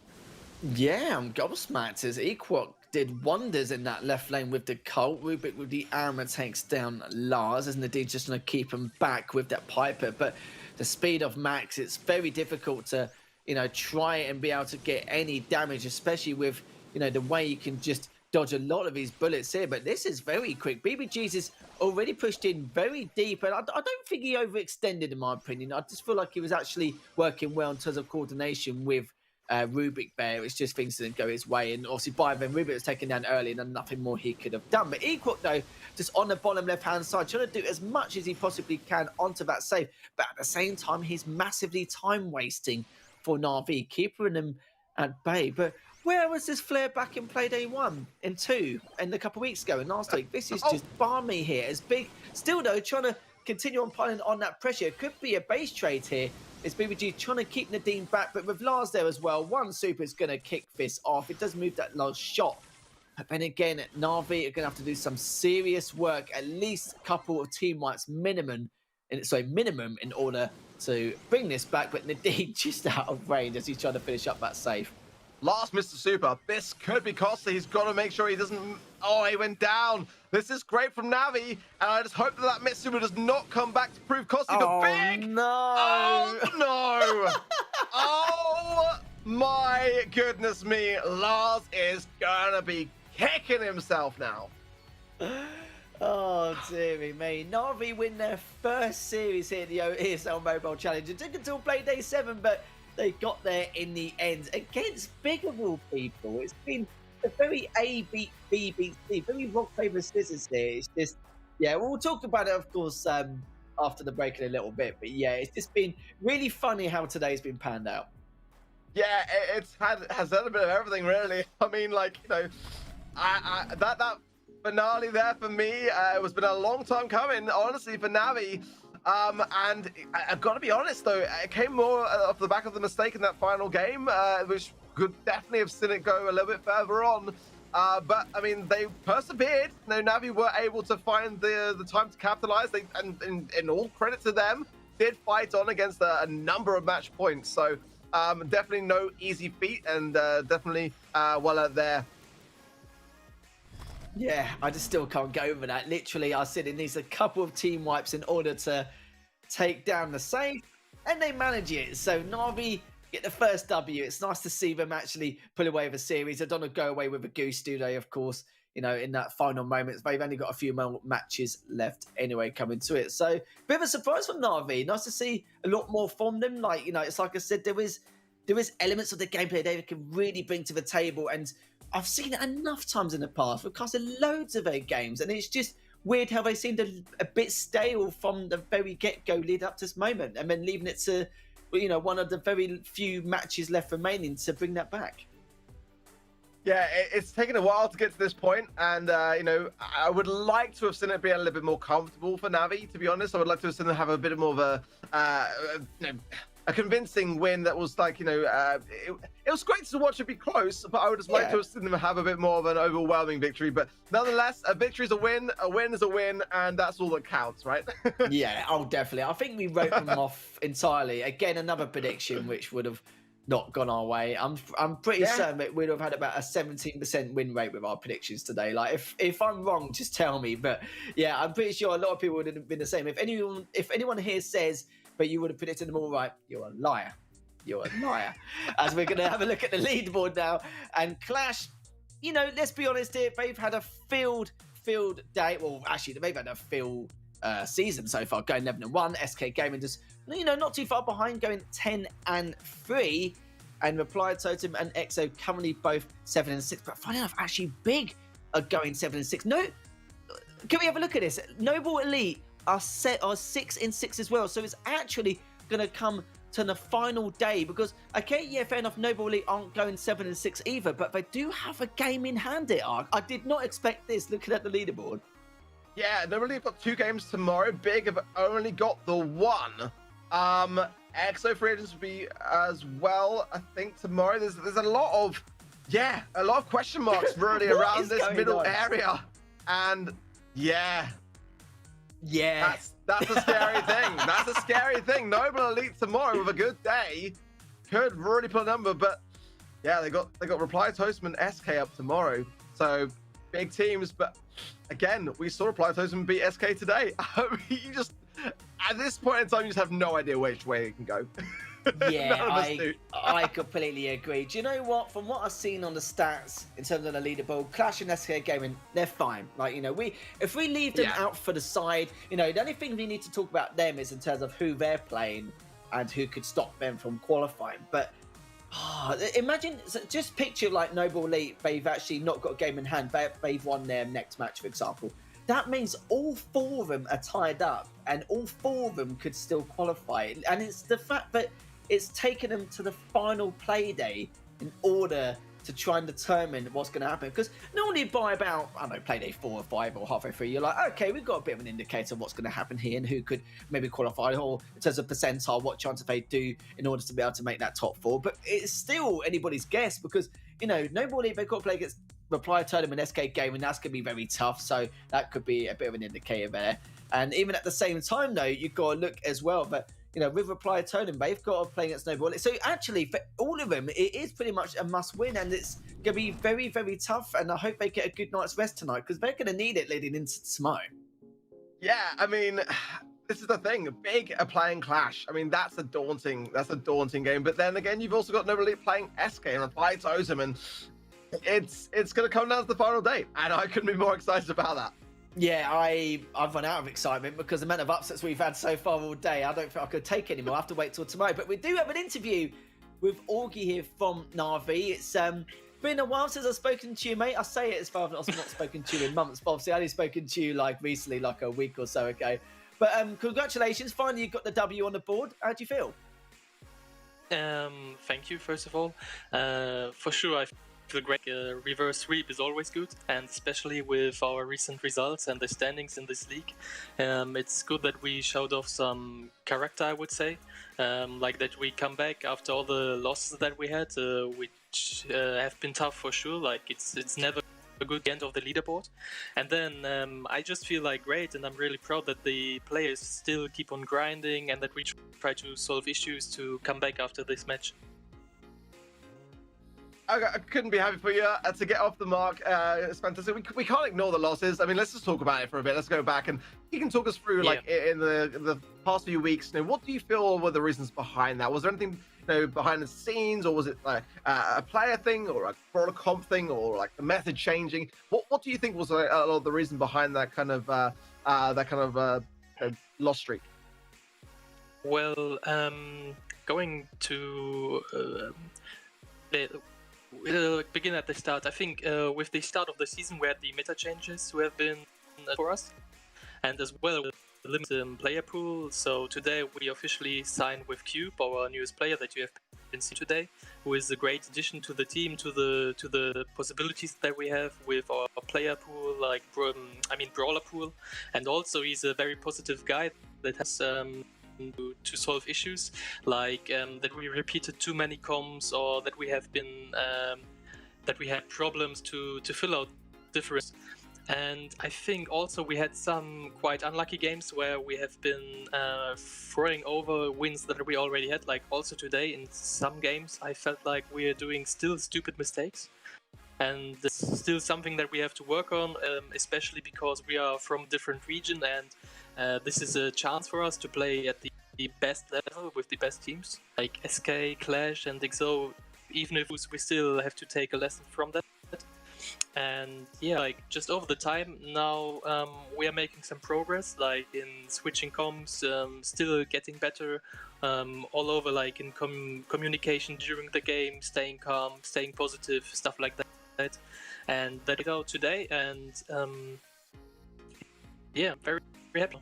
Yeah, I'm gobsmacked as Equoc did wonders in that left lane with the Colt. Rubik with the armor takes down Lars, as Nadine just going to keep him back with that Piper. But the speed of Max, it's very difficult to, try and be able to get any damage, especially with, the way you can just dodge a lot of his bullets here. But this is very quick. BBG's is already pushed in very deep, and I don't think he overextended, in my opinion. I just feel like he was actually working well in terms of coordination with Rubik there. It's just things didn't go his way, and obviously by then Rubik was taken down early and then nothing more he could have done. But Equoc though, just on the bottom left hand side, trying to do as much as he possibly can onto that save, but at the same time he's massively time wasting for Navi, keeping him at bay. But where was this flare back in play day 1 and 2 and a couple of weeks ago and last week? This is just balmy here. As Big still though trying to continue on piling on that pressure. It could be a base trade here. It's BBG trying to keep Nadine back, but with Lars there as well, one super is going to kick this off. It does move that Lars shot. But then again, Navi are going to have to do some serious work, at least a couple of team wipes minimum in order to bring this back. But Nadine just out of range as he's trying to finish up that save. Last Mr. Super. This could be costly. He's got to make sure he doesn't... Oh, he went down. This is great from Navi. And I just hope that Mr. Super does not come back to prove costly. Oh, The big... no. Oh, no. Oh, my goodness me. Lars is going to be kicking himself now. Oh, dearie me. Navi win their first series here in the ESL Mobile Challenge. It took until play day 7, but they got there in the end against bigger of all people. It's been a very A beat B beat C, very rock, paper, scissors here. It's just, yeah, we'll talk about it, of course, after the break in a little bit. But yeah, it's just been really funny how today's been panned out. Yeah, has had a bit of everything, really. I mean, like, you know, that finale there for me, it was been a long time coming, honestly, for Navi. And I've got to be honest, though, it came more off the back of the mistake in that final game, which could definitely have seen it go a little bit further on. But, I mean, they persevered. You know, Navi were able to find the time to capitalize. And in all credit to them, did fight on against a number of match points. So, definitely no easy feat, and definitely well out there. Yeah, I just still can't get over that. Literally, I said it needs a couple of team wipes in order to take down the safe, and they manage it. So Navi get the first W. It's nice to see them actually pull away the series. They don't want to go away with a goose, do they? Of course, you know, in that final moments. They've only got a few more matches left anyway coming to it. So, bit of a surprise from Navi. Nice to see a lot more from them. Like, you know, it's like I said, there is elements of the gameplay they can really bring to the table, and I've seen it enough times in the past. We've casted loads of their games, and it's just weird how they seemed a bit stale from the very get-go lead up to this moment, and then leaving it to, you know, one of the very few matches left remaining to bring that back. Yeah, it's taken a while to get to this point, and you know, I would like to have seen it be a little bit more comfortable for Navi. To be honest, I would like to have seen them have a bit more of a convincing win that was like, you know, it was great to watch it be close, but I would just like to have seen them have a bit more of an overwhelming victory. But nonetheless, a victory is a win is a win, and that's all that counts, right? Yeah, oh, definitely. I think we wrote them off entirely. Again, another prediction which would have not gone our way. I'm pretty certain that we'd have had about a 17% win rate with our predictions today. Like, if I'm wrong, just tell me. But yeah, I'm pretty sure a lot of people would have been the same. If anyone here says, but you would have predicted them all right, you're a liar. You're a liar. As we're going to have a look at the leaderboard now. And Clash, you know, let's be honest here, they've had a field day. Well, actually, they've had a field season so far, going 11-1. SK Gaming just, you know, not too far behind, going 10-3. And Reply, Totem, and EXO currently both 7-6. But funny enough, actually Big are going 7-6. No, can we have a look at this? Noble Elite are 6-6 as well. So it's actually going to come to the final day, because, okay, yeah, fair enough, Noble Elite aren't going 7-6 either, but they do have a game in hand here. I did not expect this looking at the leaderboard. Yeah, Noble Elite have got 2 games tomorrow. Big have only got the 1. EXO free agents will be as well, I think, tomorrow. There's a lot of question marks really around this middle area. And yeah. That's a scary thing. That's a scary thing. Noble Elite tomorrow with a good day could really put a number, but yeah, they got Reply, Totem, and SK up tomorrow. So big teams, but again, we saw Reply, Totem beat SK today. You just, at this point in time, you just have no idea which way it can go. Yeah, I completely agree. Do you know what? From what I've seen on the stats in terms of the leaderboard, Clash and SK Gaming, they're fine. Like, you know, if we leave them out for the side, you know, the only thing we need to talk about them is in terms of who they're playing and who could stop them from qualifying. But imagine, just picture like Noble Elite, they've actually not got a game in hand. They've won their next match, for example. That means all 4 of them are tied up, and all 4 of them could still qualify. And it's the fact that it's taken them to the final play day in order to try and determine what's going to happen. Because normally by about, I don't know, play day 4 or 5 or halfway through, you're like, okay, we've got a bit of an indicator of what's going to happen here and who could maybe qualify, or in terms of percentile, what chance they do in order to be able to make that top 4. But it's still anybody's guess, because, you know, Noble Elite, they've got to play against Reply, Totem, and SK Gaming. That's going to be very tough. So that could be a bit of an indicator there. And even at the same time, though, you've got to look as well that, with Reply Totem, they've got to play against Snowball. So actually, for all of them, it is pretty much a must-win, and it's going to be very, very tough. And I hope they get a good night's rest tonight because they're going to need it leading into tomorrow. Yeah, I mean, this is the thing, a big playing clash. I mean, that's a daunting game. But then again, you've also got Nobly playing SK and Reply Totem, and it's going to come down to the final day, and I couldn't be more excited about that. Yeah, I've run out of excitement because the amount of upsets we've had so far all day, I don't think I could take anymore. I have to wait till tomorrow. But we do have an interview with Augie here from Navi. It's been a while since I've spoken to you, mate. I say it as far as I've not spoken to you in months, but obviously I only spoken to you like recently, like a week or so ago. But congratulations, finally you got the W on the board. How do you feel? Thank you, first of all. For sure, I feel great. Reverse sweep is always good, and especially with our recent results and the standings in this league. It's good that we showed off some character, I would say. Like that we come back after all the losses that we had, which have been tough for sure. Like it's never a good end of the leaderboard. And then I just feel like great, and I'm really proud that the players still keep on grinding and that we try to solve issues to come back after this match. I couldn't be happy for you to get off the mark. It's fantastic. We can't ignore the losses. I mean, let's just talk about it for a bit. Let's go back, and you can talk us through, like, in the past few weeks, what do you feel were the reasons behind that? Was there anything, behind the scenes, or was it like a player thing, or a broader comp thing, or like the method changing? What do you think was a lot of the reason behind that kind of loss streak? Well, going to begin at the start. I think with the start of the season, we had the meta changes who have been for us, and as well the limited player pool. So today we officially signed with Cube, our newest player that you have been seeing today, who is a great addition to the team, to the possibilities that we have with our player pool, like brawler pool, and also he's a very positive guy that has to solve issues like that we repeated too many comms, or that we have been that we had problems to fill out different. And I think also we had some quite unlucky games where we have been throwing over wins that we already had. Like also today in some games I felt like we are doing still stupid mistakes, and this is still something that we have to work on, especially because we are from different region, and this is a chance for us to play at the best level with the best teams like SK, Clash and XO, even if we still have to take a lesson from that. And yeah, like just over the time now we are making some progress, like in switching comms, still getting better all over, like in communication during the game, staying calm, staying positive, stuff like that. And that is out today, and yeah, very, very happy.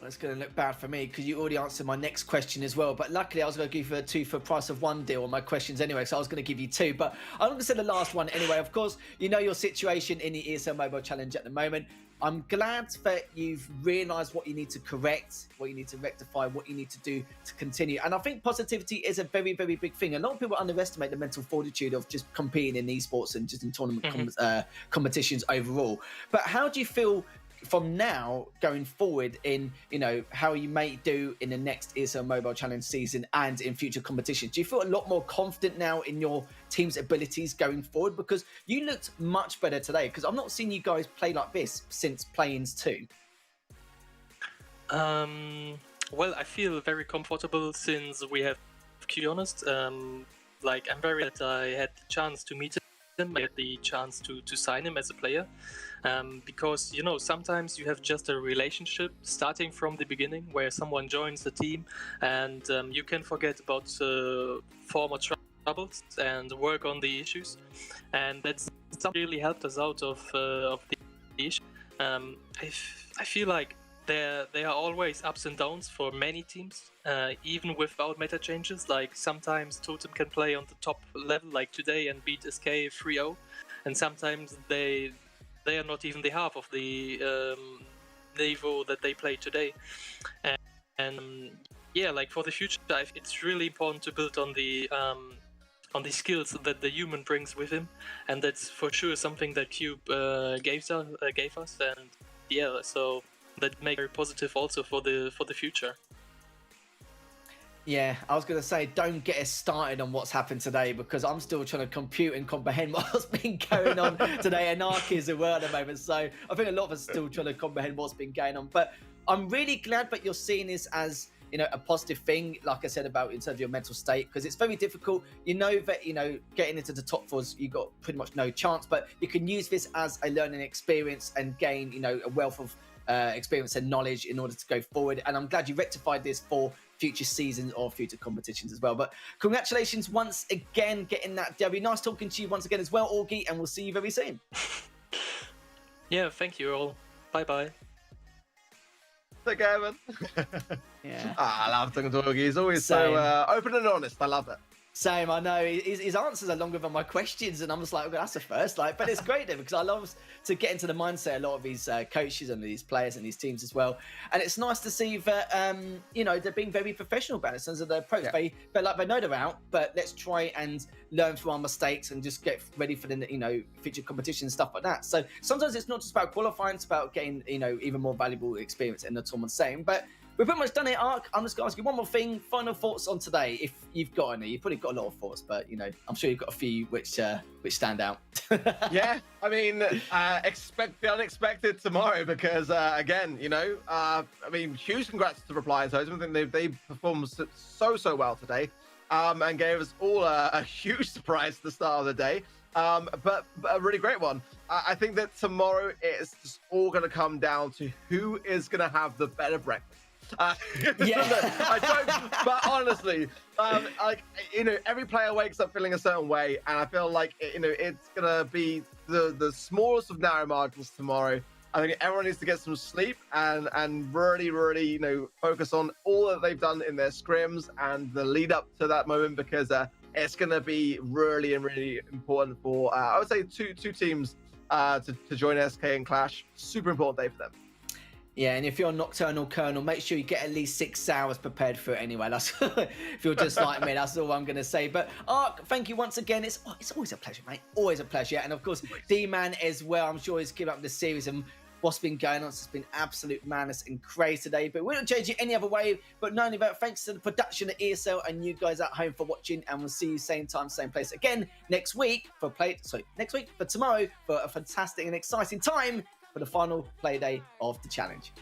Well, it's going to look bad for me because you already answered my next question as well. But luckily, I was going to give you a 2 for price of 1 deal on my questions anyway, so I was going to give you 2. But I'm going to say the last one anyway. Of course, you know your situation in the ESL Mobile Challenge at the moment. I'm glad that you've realised what you need to correct, what you need to rectify, what you need to do to continue. And I think positivity is a very, very big thing. A lot of people underestimate the mental fortitude of just competing in esports and just in tournament competitions overall. But how do you feel from now going forward in, how you may do in the next ESL Mobile Challenge season and in future competitions? Do you feel a lot more confident now in your team's abilities going forward? Because you looked much better today, because I've not seen you guys play like this since Play-ins 2. Well, I feel very comfortable since we have, to be honest. Like, I'm very glad I had the chance to meet him, I had the chance to sign him as a player. Because, sometimes you have just a relationship starting from the beginning where someone joins the team, and you can forget about former troubles and work on the issues. And that's something really helped us out of the issue. I feel like there are always ups and downs for many teams, even without meta changes. Like sometimes Totem can play on the top level, like today, and beat SK 3-0, and sometimes they are not even the half of the niveau that they play today. And yeah, like for the future, it's really important to build on the skills that the human brings with him, and that's for sure something that Cube gave us. And yeah, so that make it positive also for the future. Yeah, I was going to say, don't get us started on what's happened today, because I'm still trying to compute and comprehend what's been going on today, and Ark is a word at the moment. So I think a lot of us are still trying to comprehend what's been going on. But I'm really glad that you're seeing this as, you know, a positive thing, like I said, about in terms of your mental state, because it's very difficult. You know that, you know, getting into the top fours, you've got pretty much no chance, but you can use this as a learning experience and gain, you know, a wealth of experience and knowledge in order to go forward. And I'm glad you rectified this for future seasons or future competitions as well. But congratulations once again getting that W. Nice talking to you once again as well, Augie, and we'll see you very soon. Yeah, thank you all. Bye bye. Take care, man. Yeah. I love talking to Augie. He's always so open and honest. I love it. Same, I know. His answers are longer than my questions, and I'm just like, okay, that's the first. Like, but it's great though, because I love to get into the mindset a lot of these coaches and these players and these teams as well. And it's nice to see that you know, they're being very professional about it in terms of their approach. Yeah. They like, they know they're out, but let's try and learn from our mistakes and just get ready for the, you know, future competition and stuff like that. So sometimes it's not just about qualifying; it's about getting, you know, even more valuable experience in the tournament. Same, but. We've pretty much done it, Ark. I'm just going to ask you one more thing. Final thoughts on today, if you've got any. You've probably got a lot of thoughts, but, you know, I'm sure you've got a few which stand out. Yeah, I mean, expect the unexpected tomorrow because, again, you know, I mean, huge congrats to Reply and Totem. I think they performed so well today and gave us all a huge surprise at the start of the day. But a really great one. I think that tomorrow it's just all going to come down to who is going to have the better breakfast. Yeah, I don't, but honestly, like, you know, every player wakes up feeling a certain way, and I feel like, you know, it's gonna be the smallest of narrow margins tomorrow. I think everyone needs to get some sleep and really, you know, focus on all that they've done in their scrims and the lead up to that moment, because it's gonna be really important for I would say two teams to join SK and Clash. Super important day for them. Yeah, and if you're a nocturnal kernel, make sure you get at least 6 hours prepared for it anyway. That's if you're just like me, that's all I'm going to say. But Ark, thank you once again. It's always a pleasure, mate. Always a pleasure. And of course, D-Man as well. I'm sure he's keeping up with the series and what's been going on. It's been absolute madness and craze today. But we don't change it any other way. But not only that, thanks to the production at ESL and you guys at home for watching. And we'll see you same time, same place again next week for tomorrow for a fantastic and exciting time for the final play day of the challenge.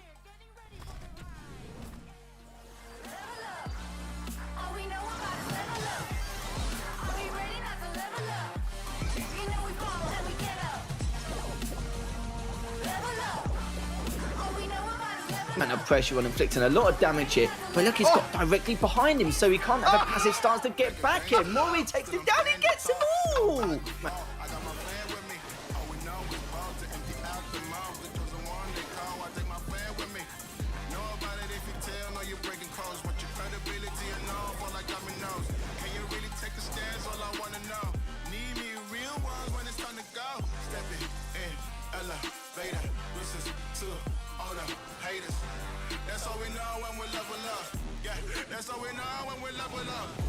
Amount of pressure on inflicting a lot of damage here, but look, he's got directly behind him, so he can't have a passive stance to get back in. Mori takes him down, he gets him all. That's all we know when we level up. Yeah, that's all we know when we level up.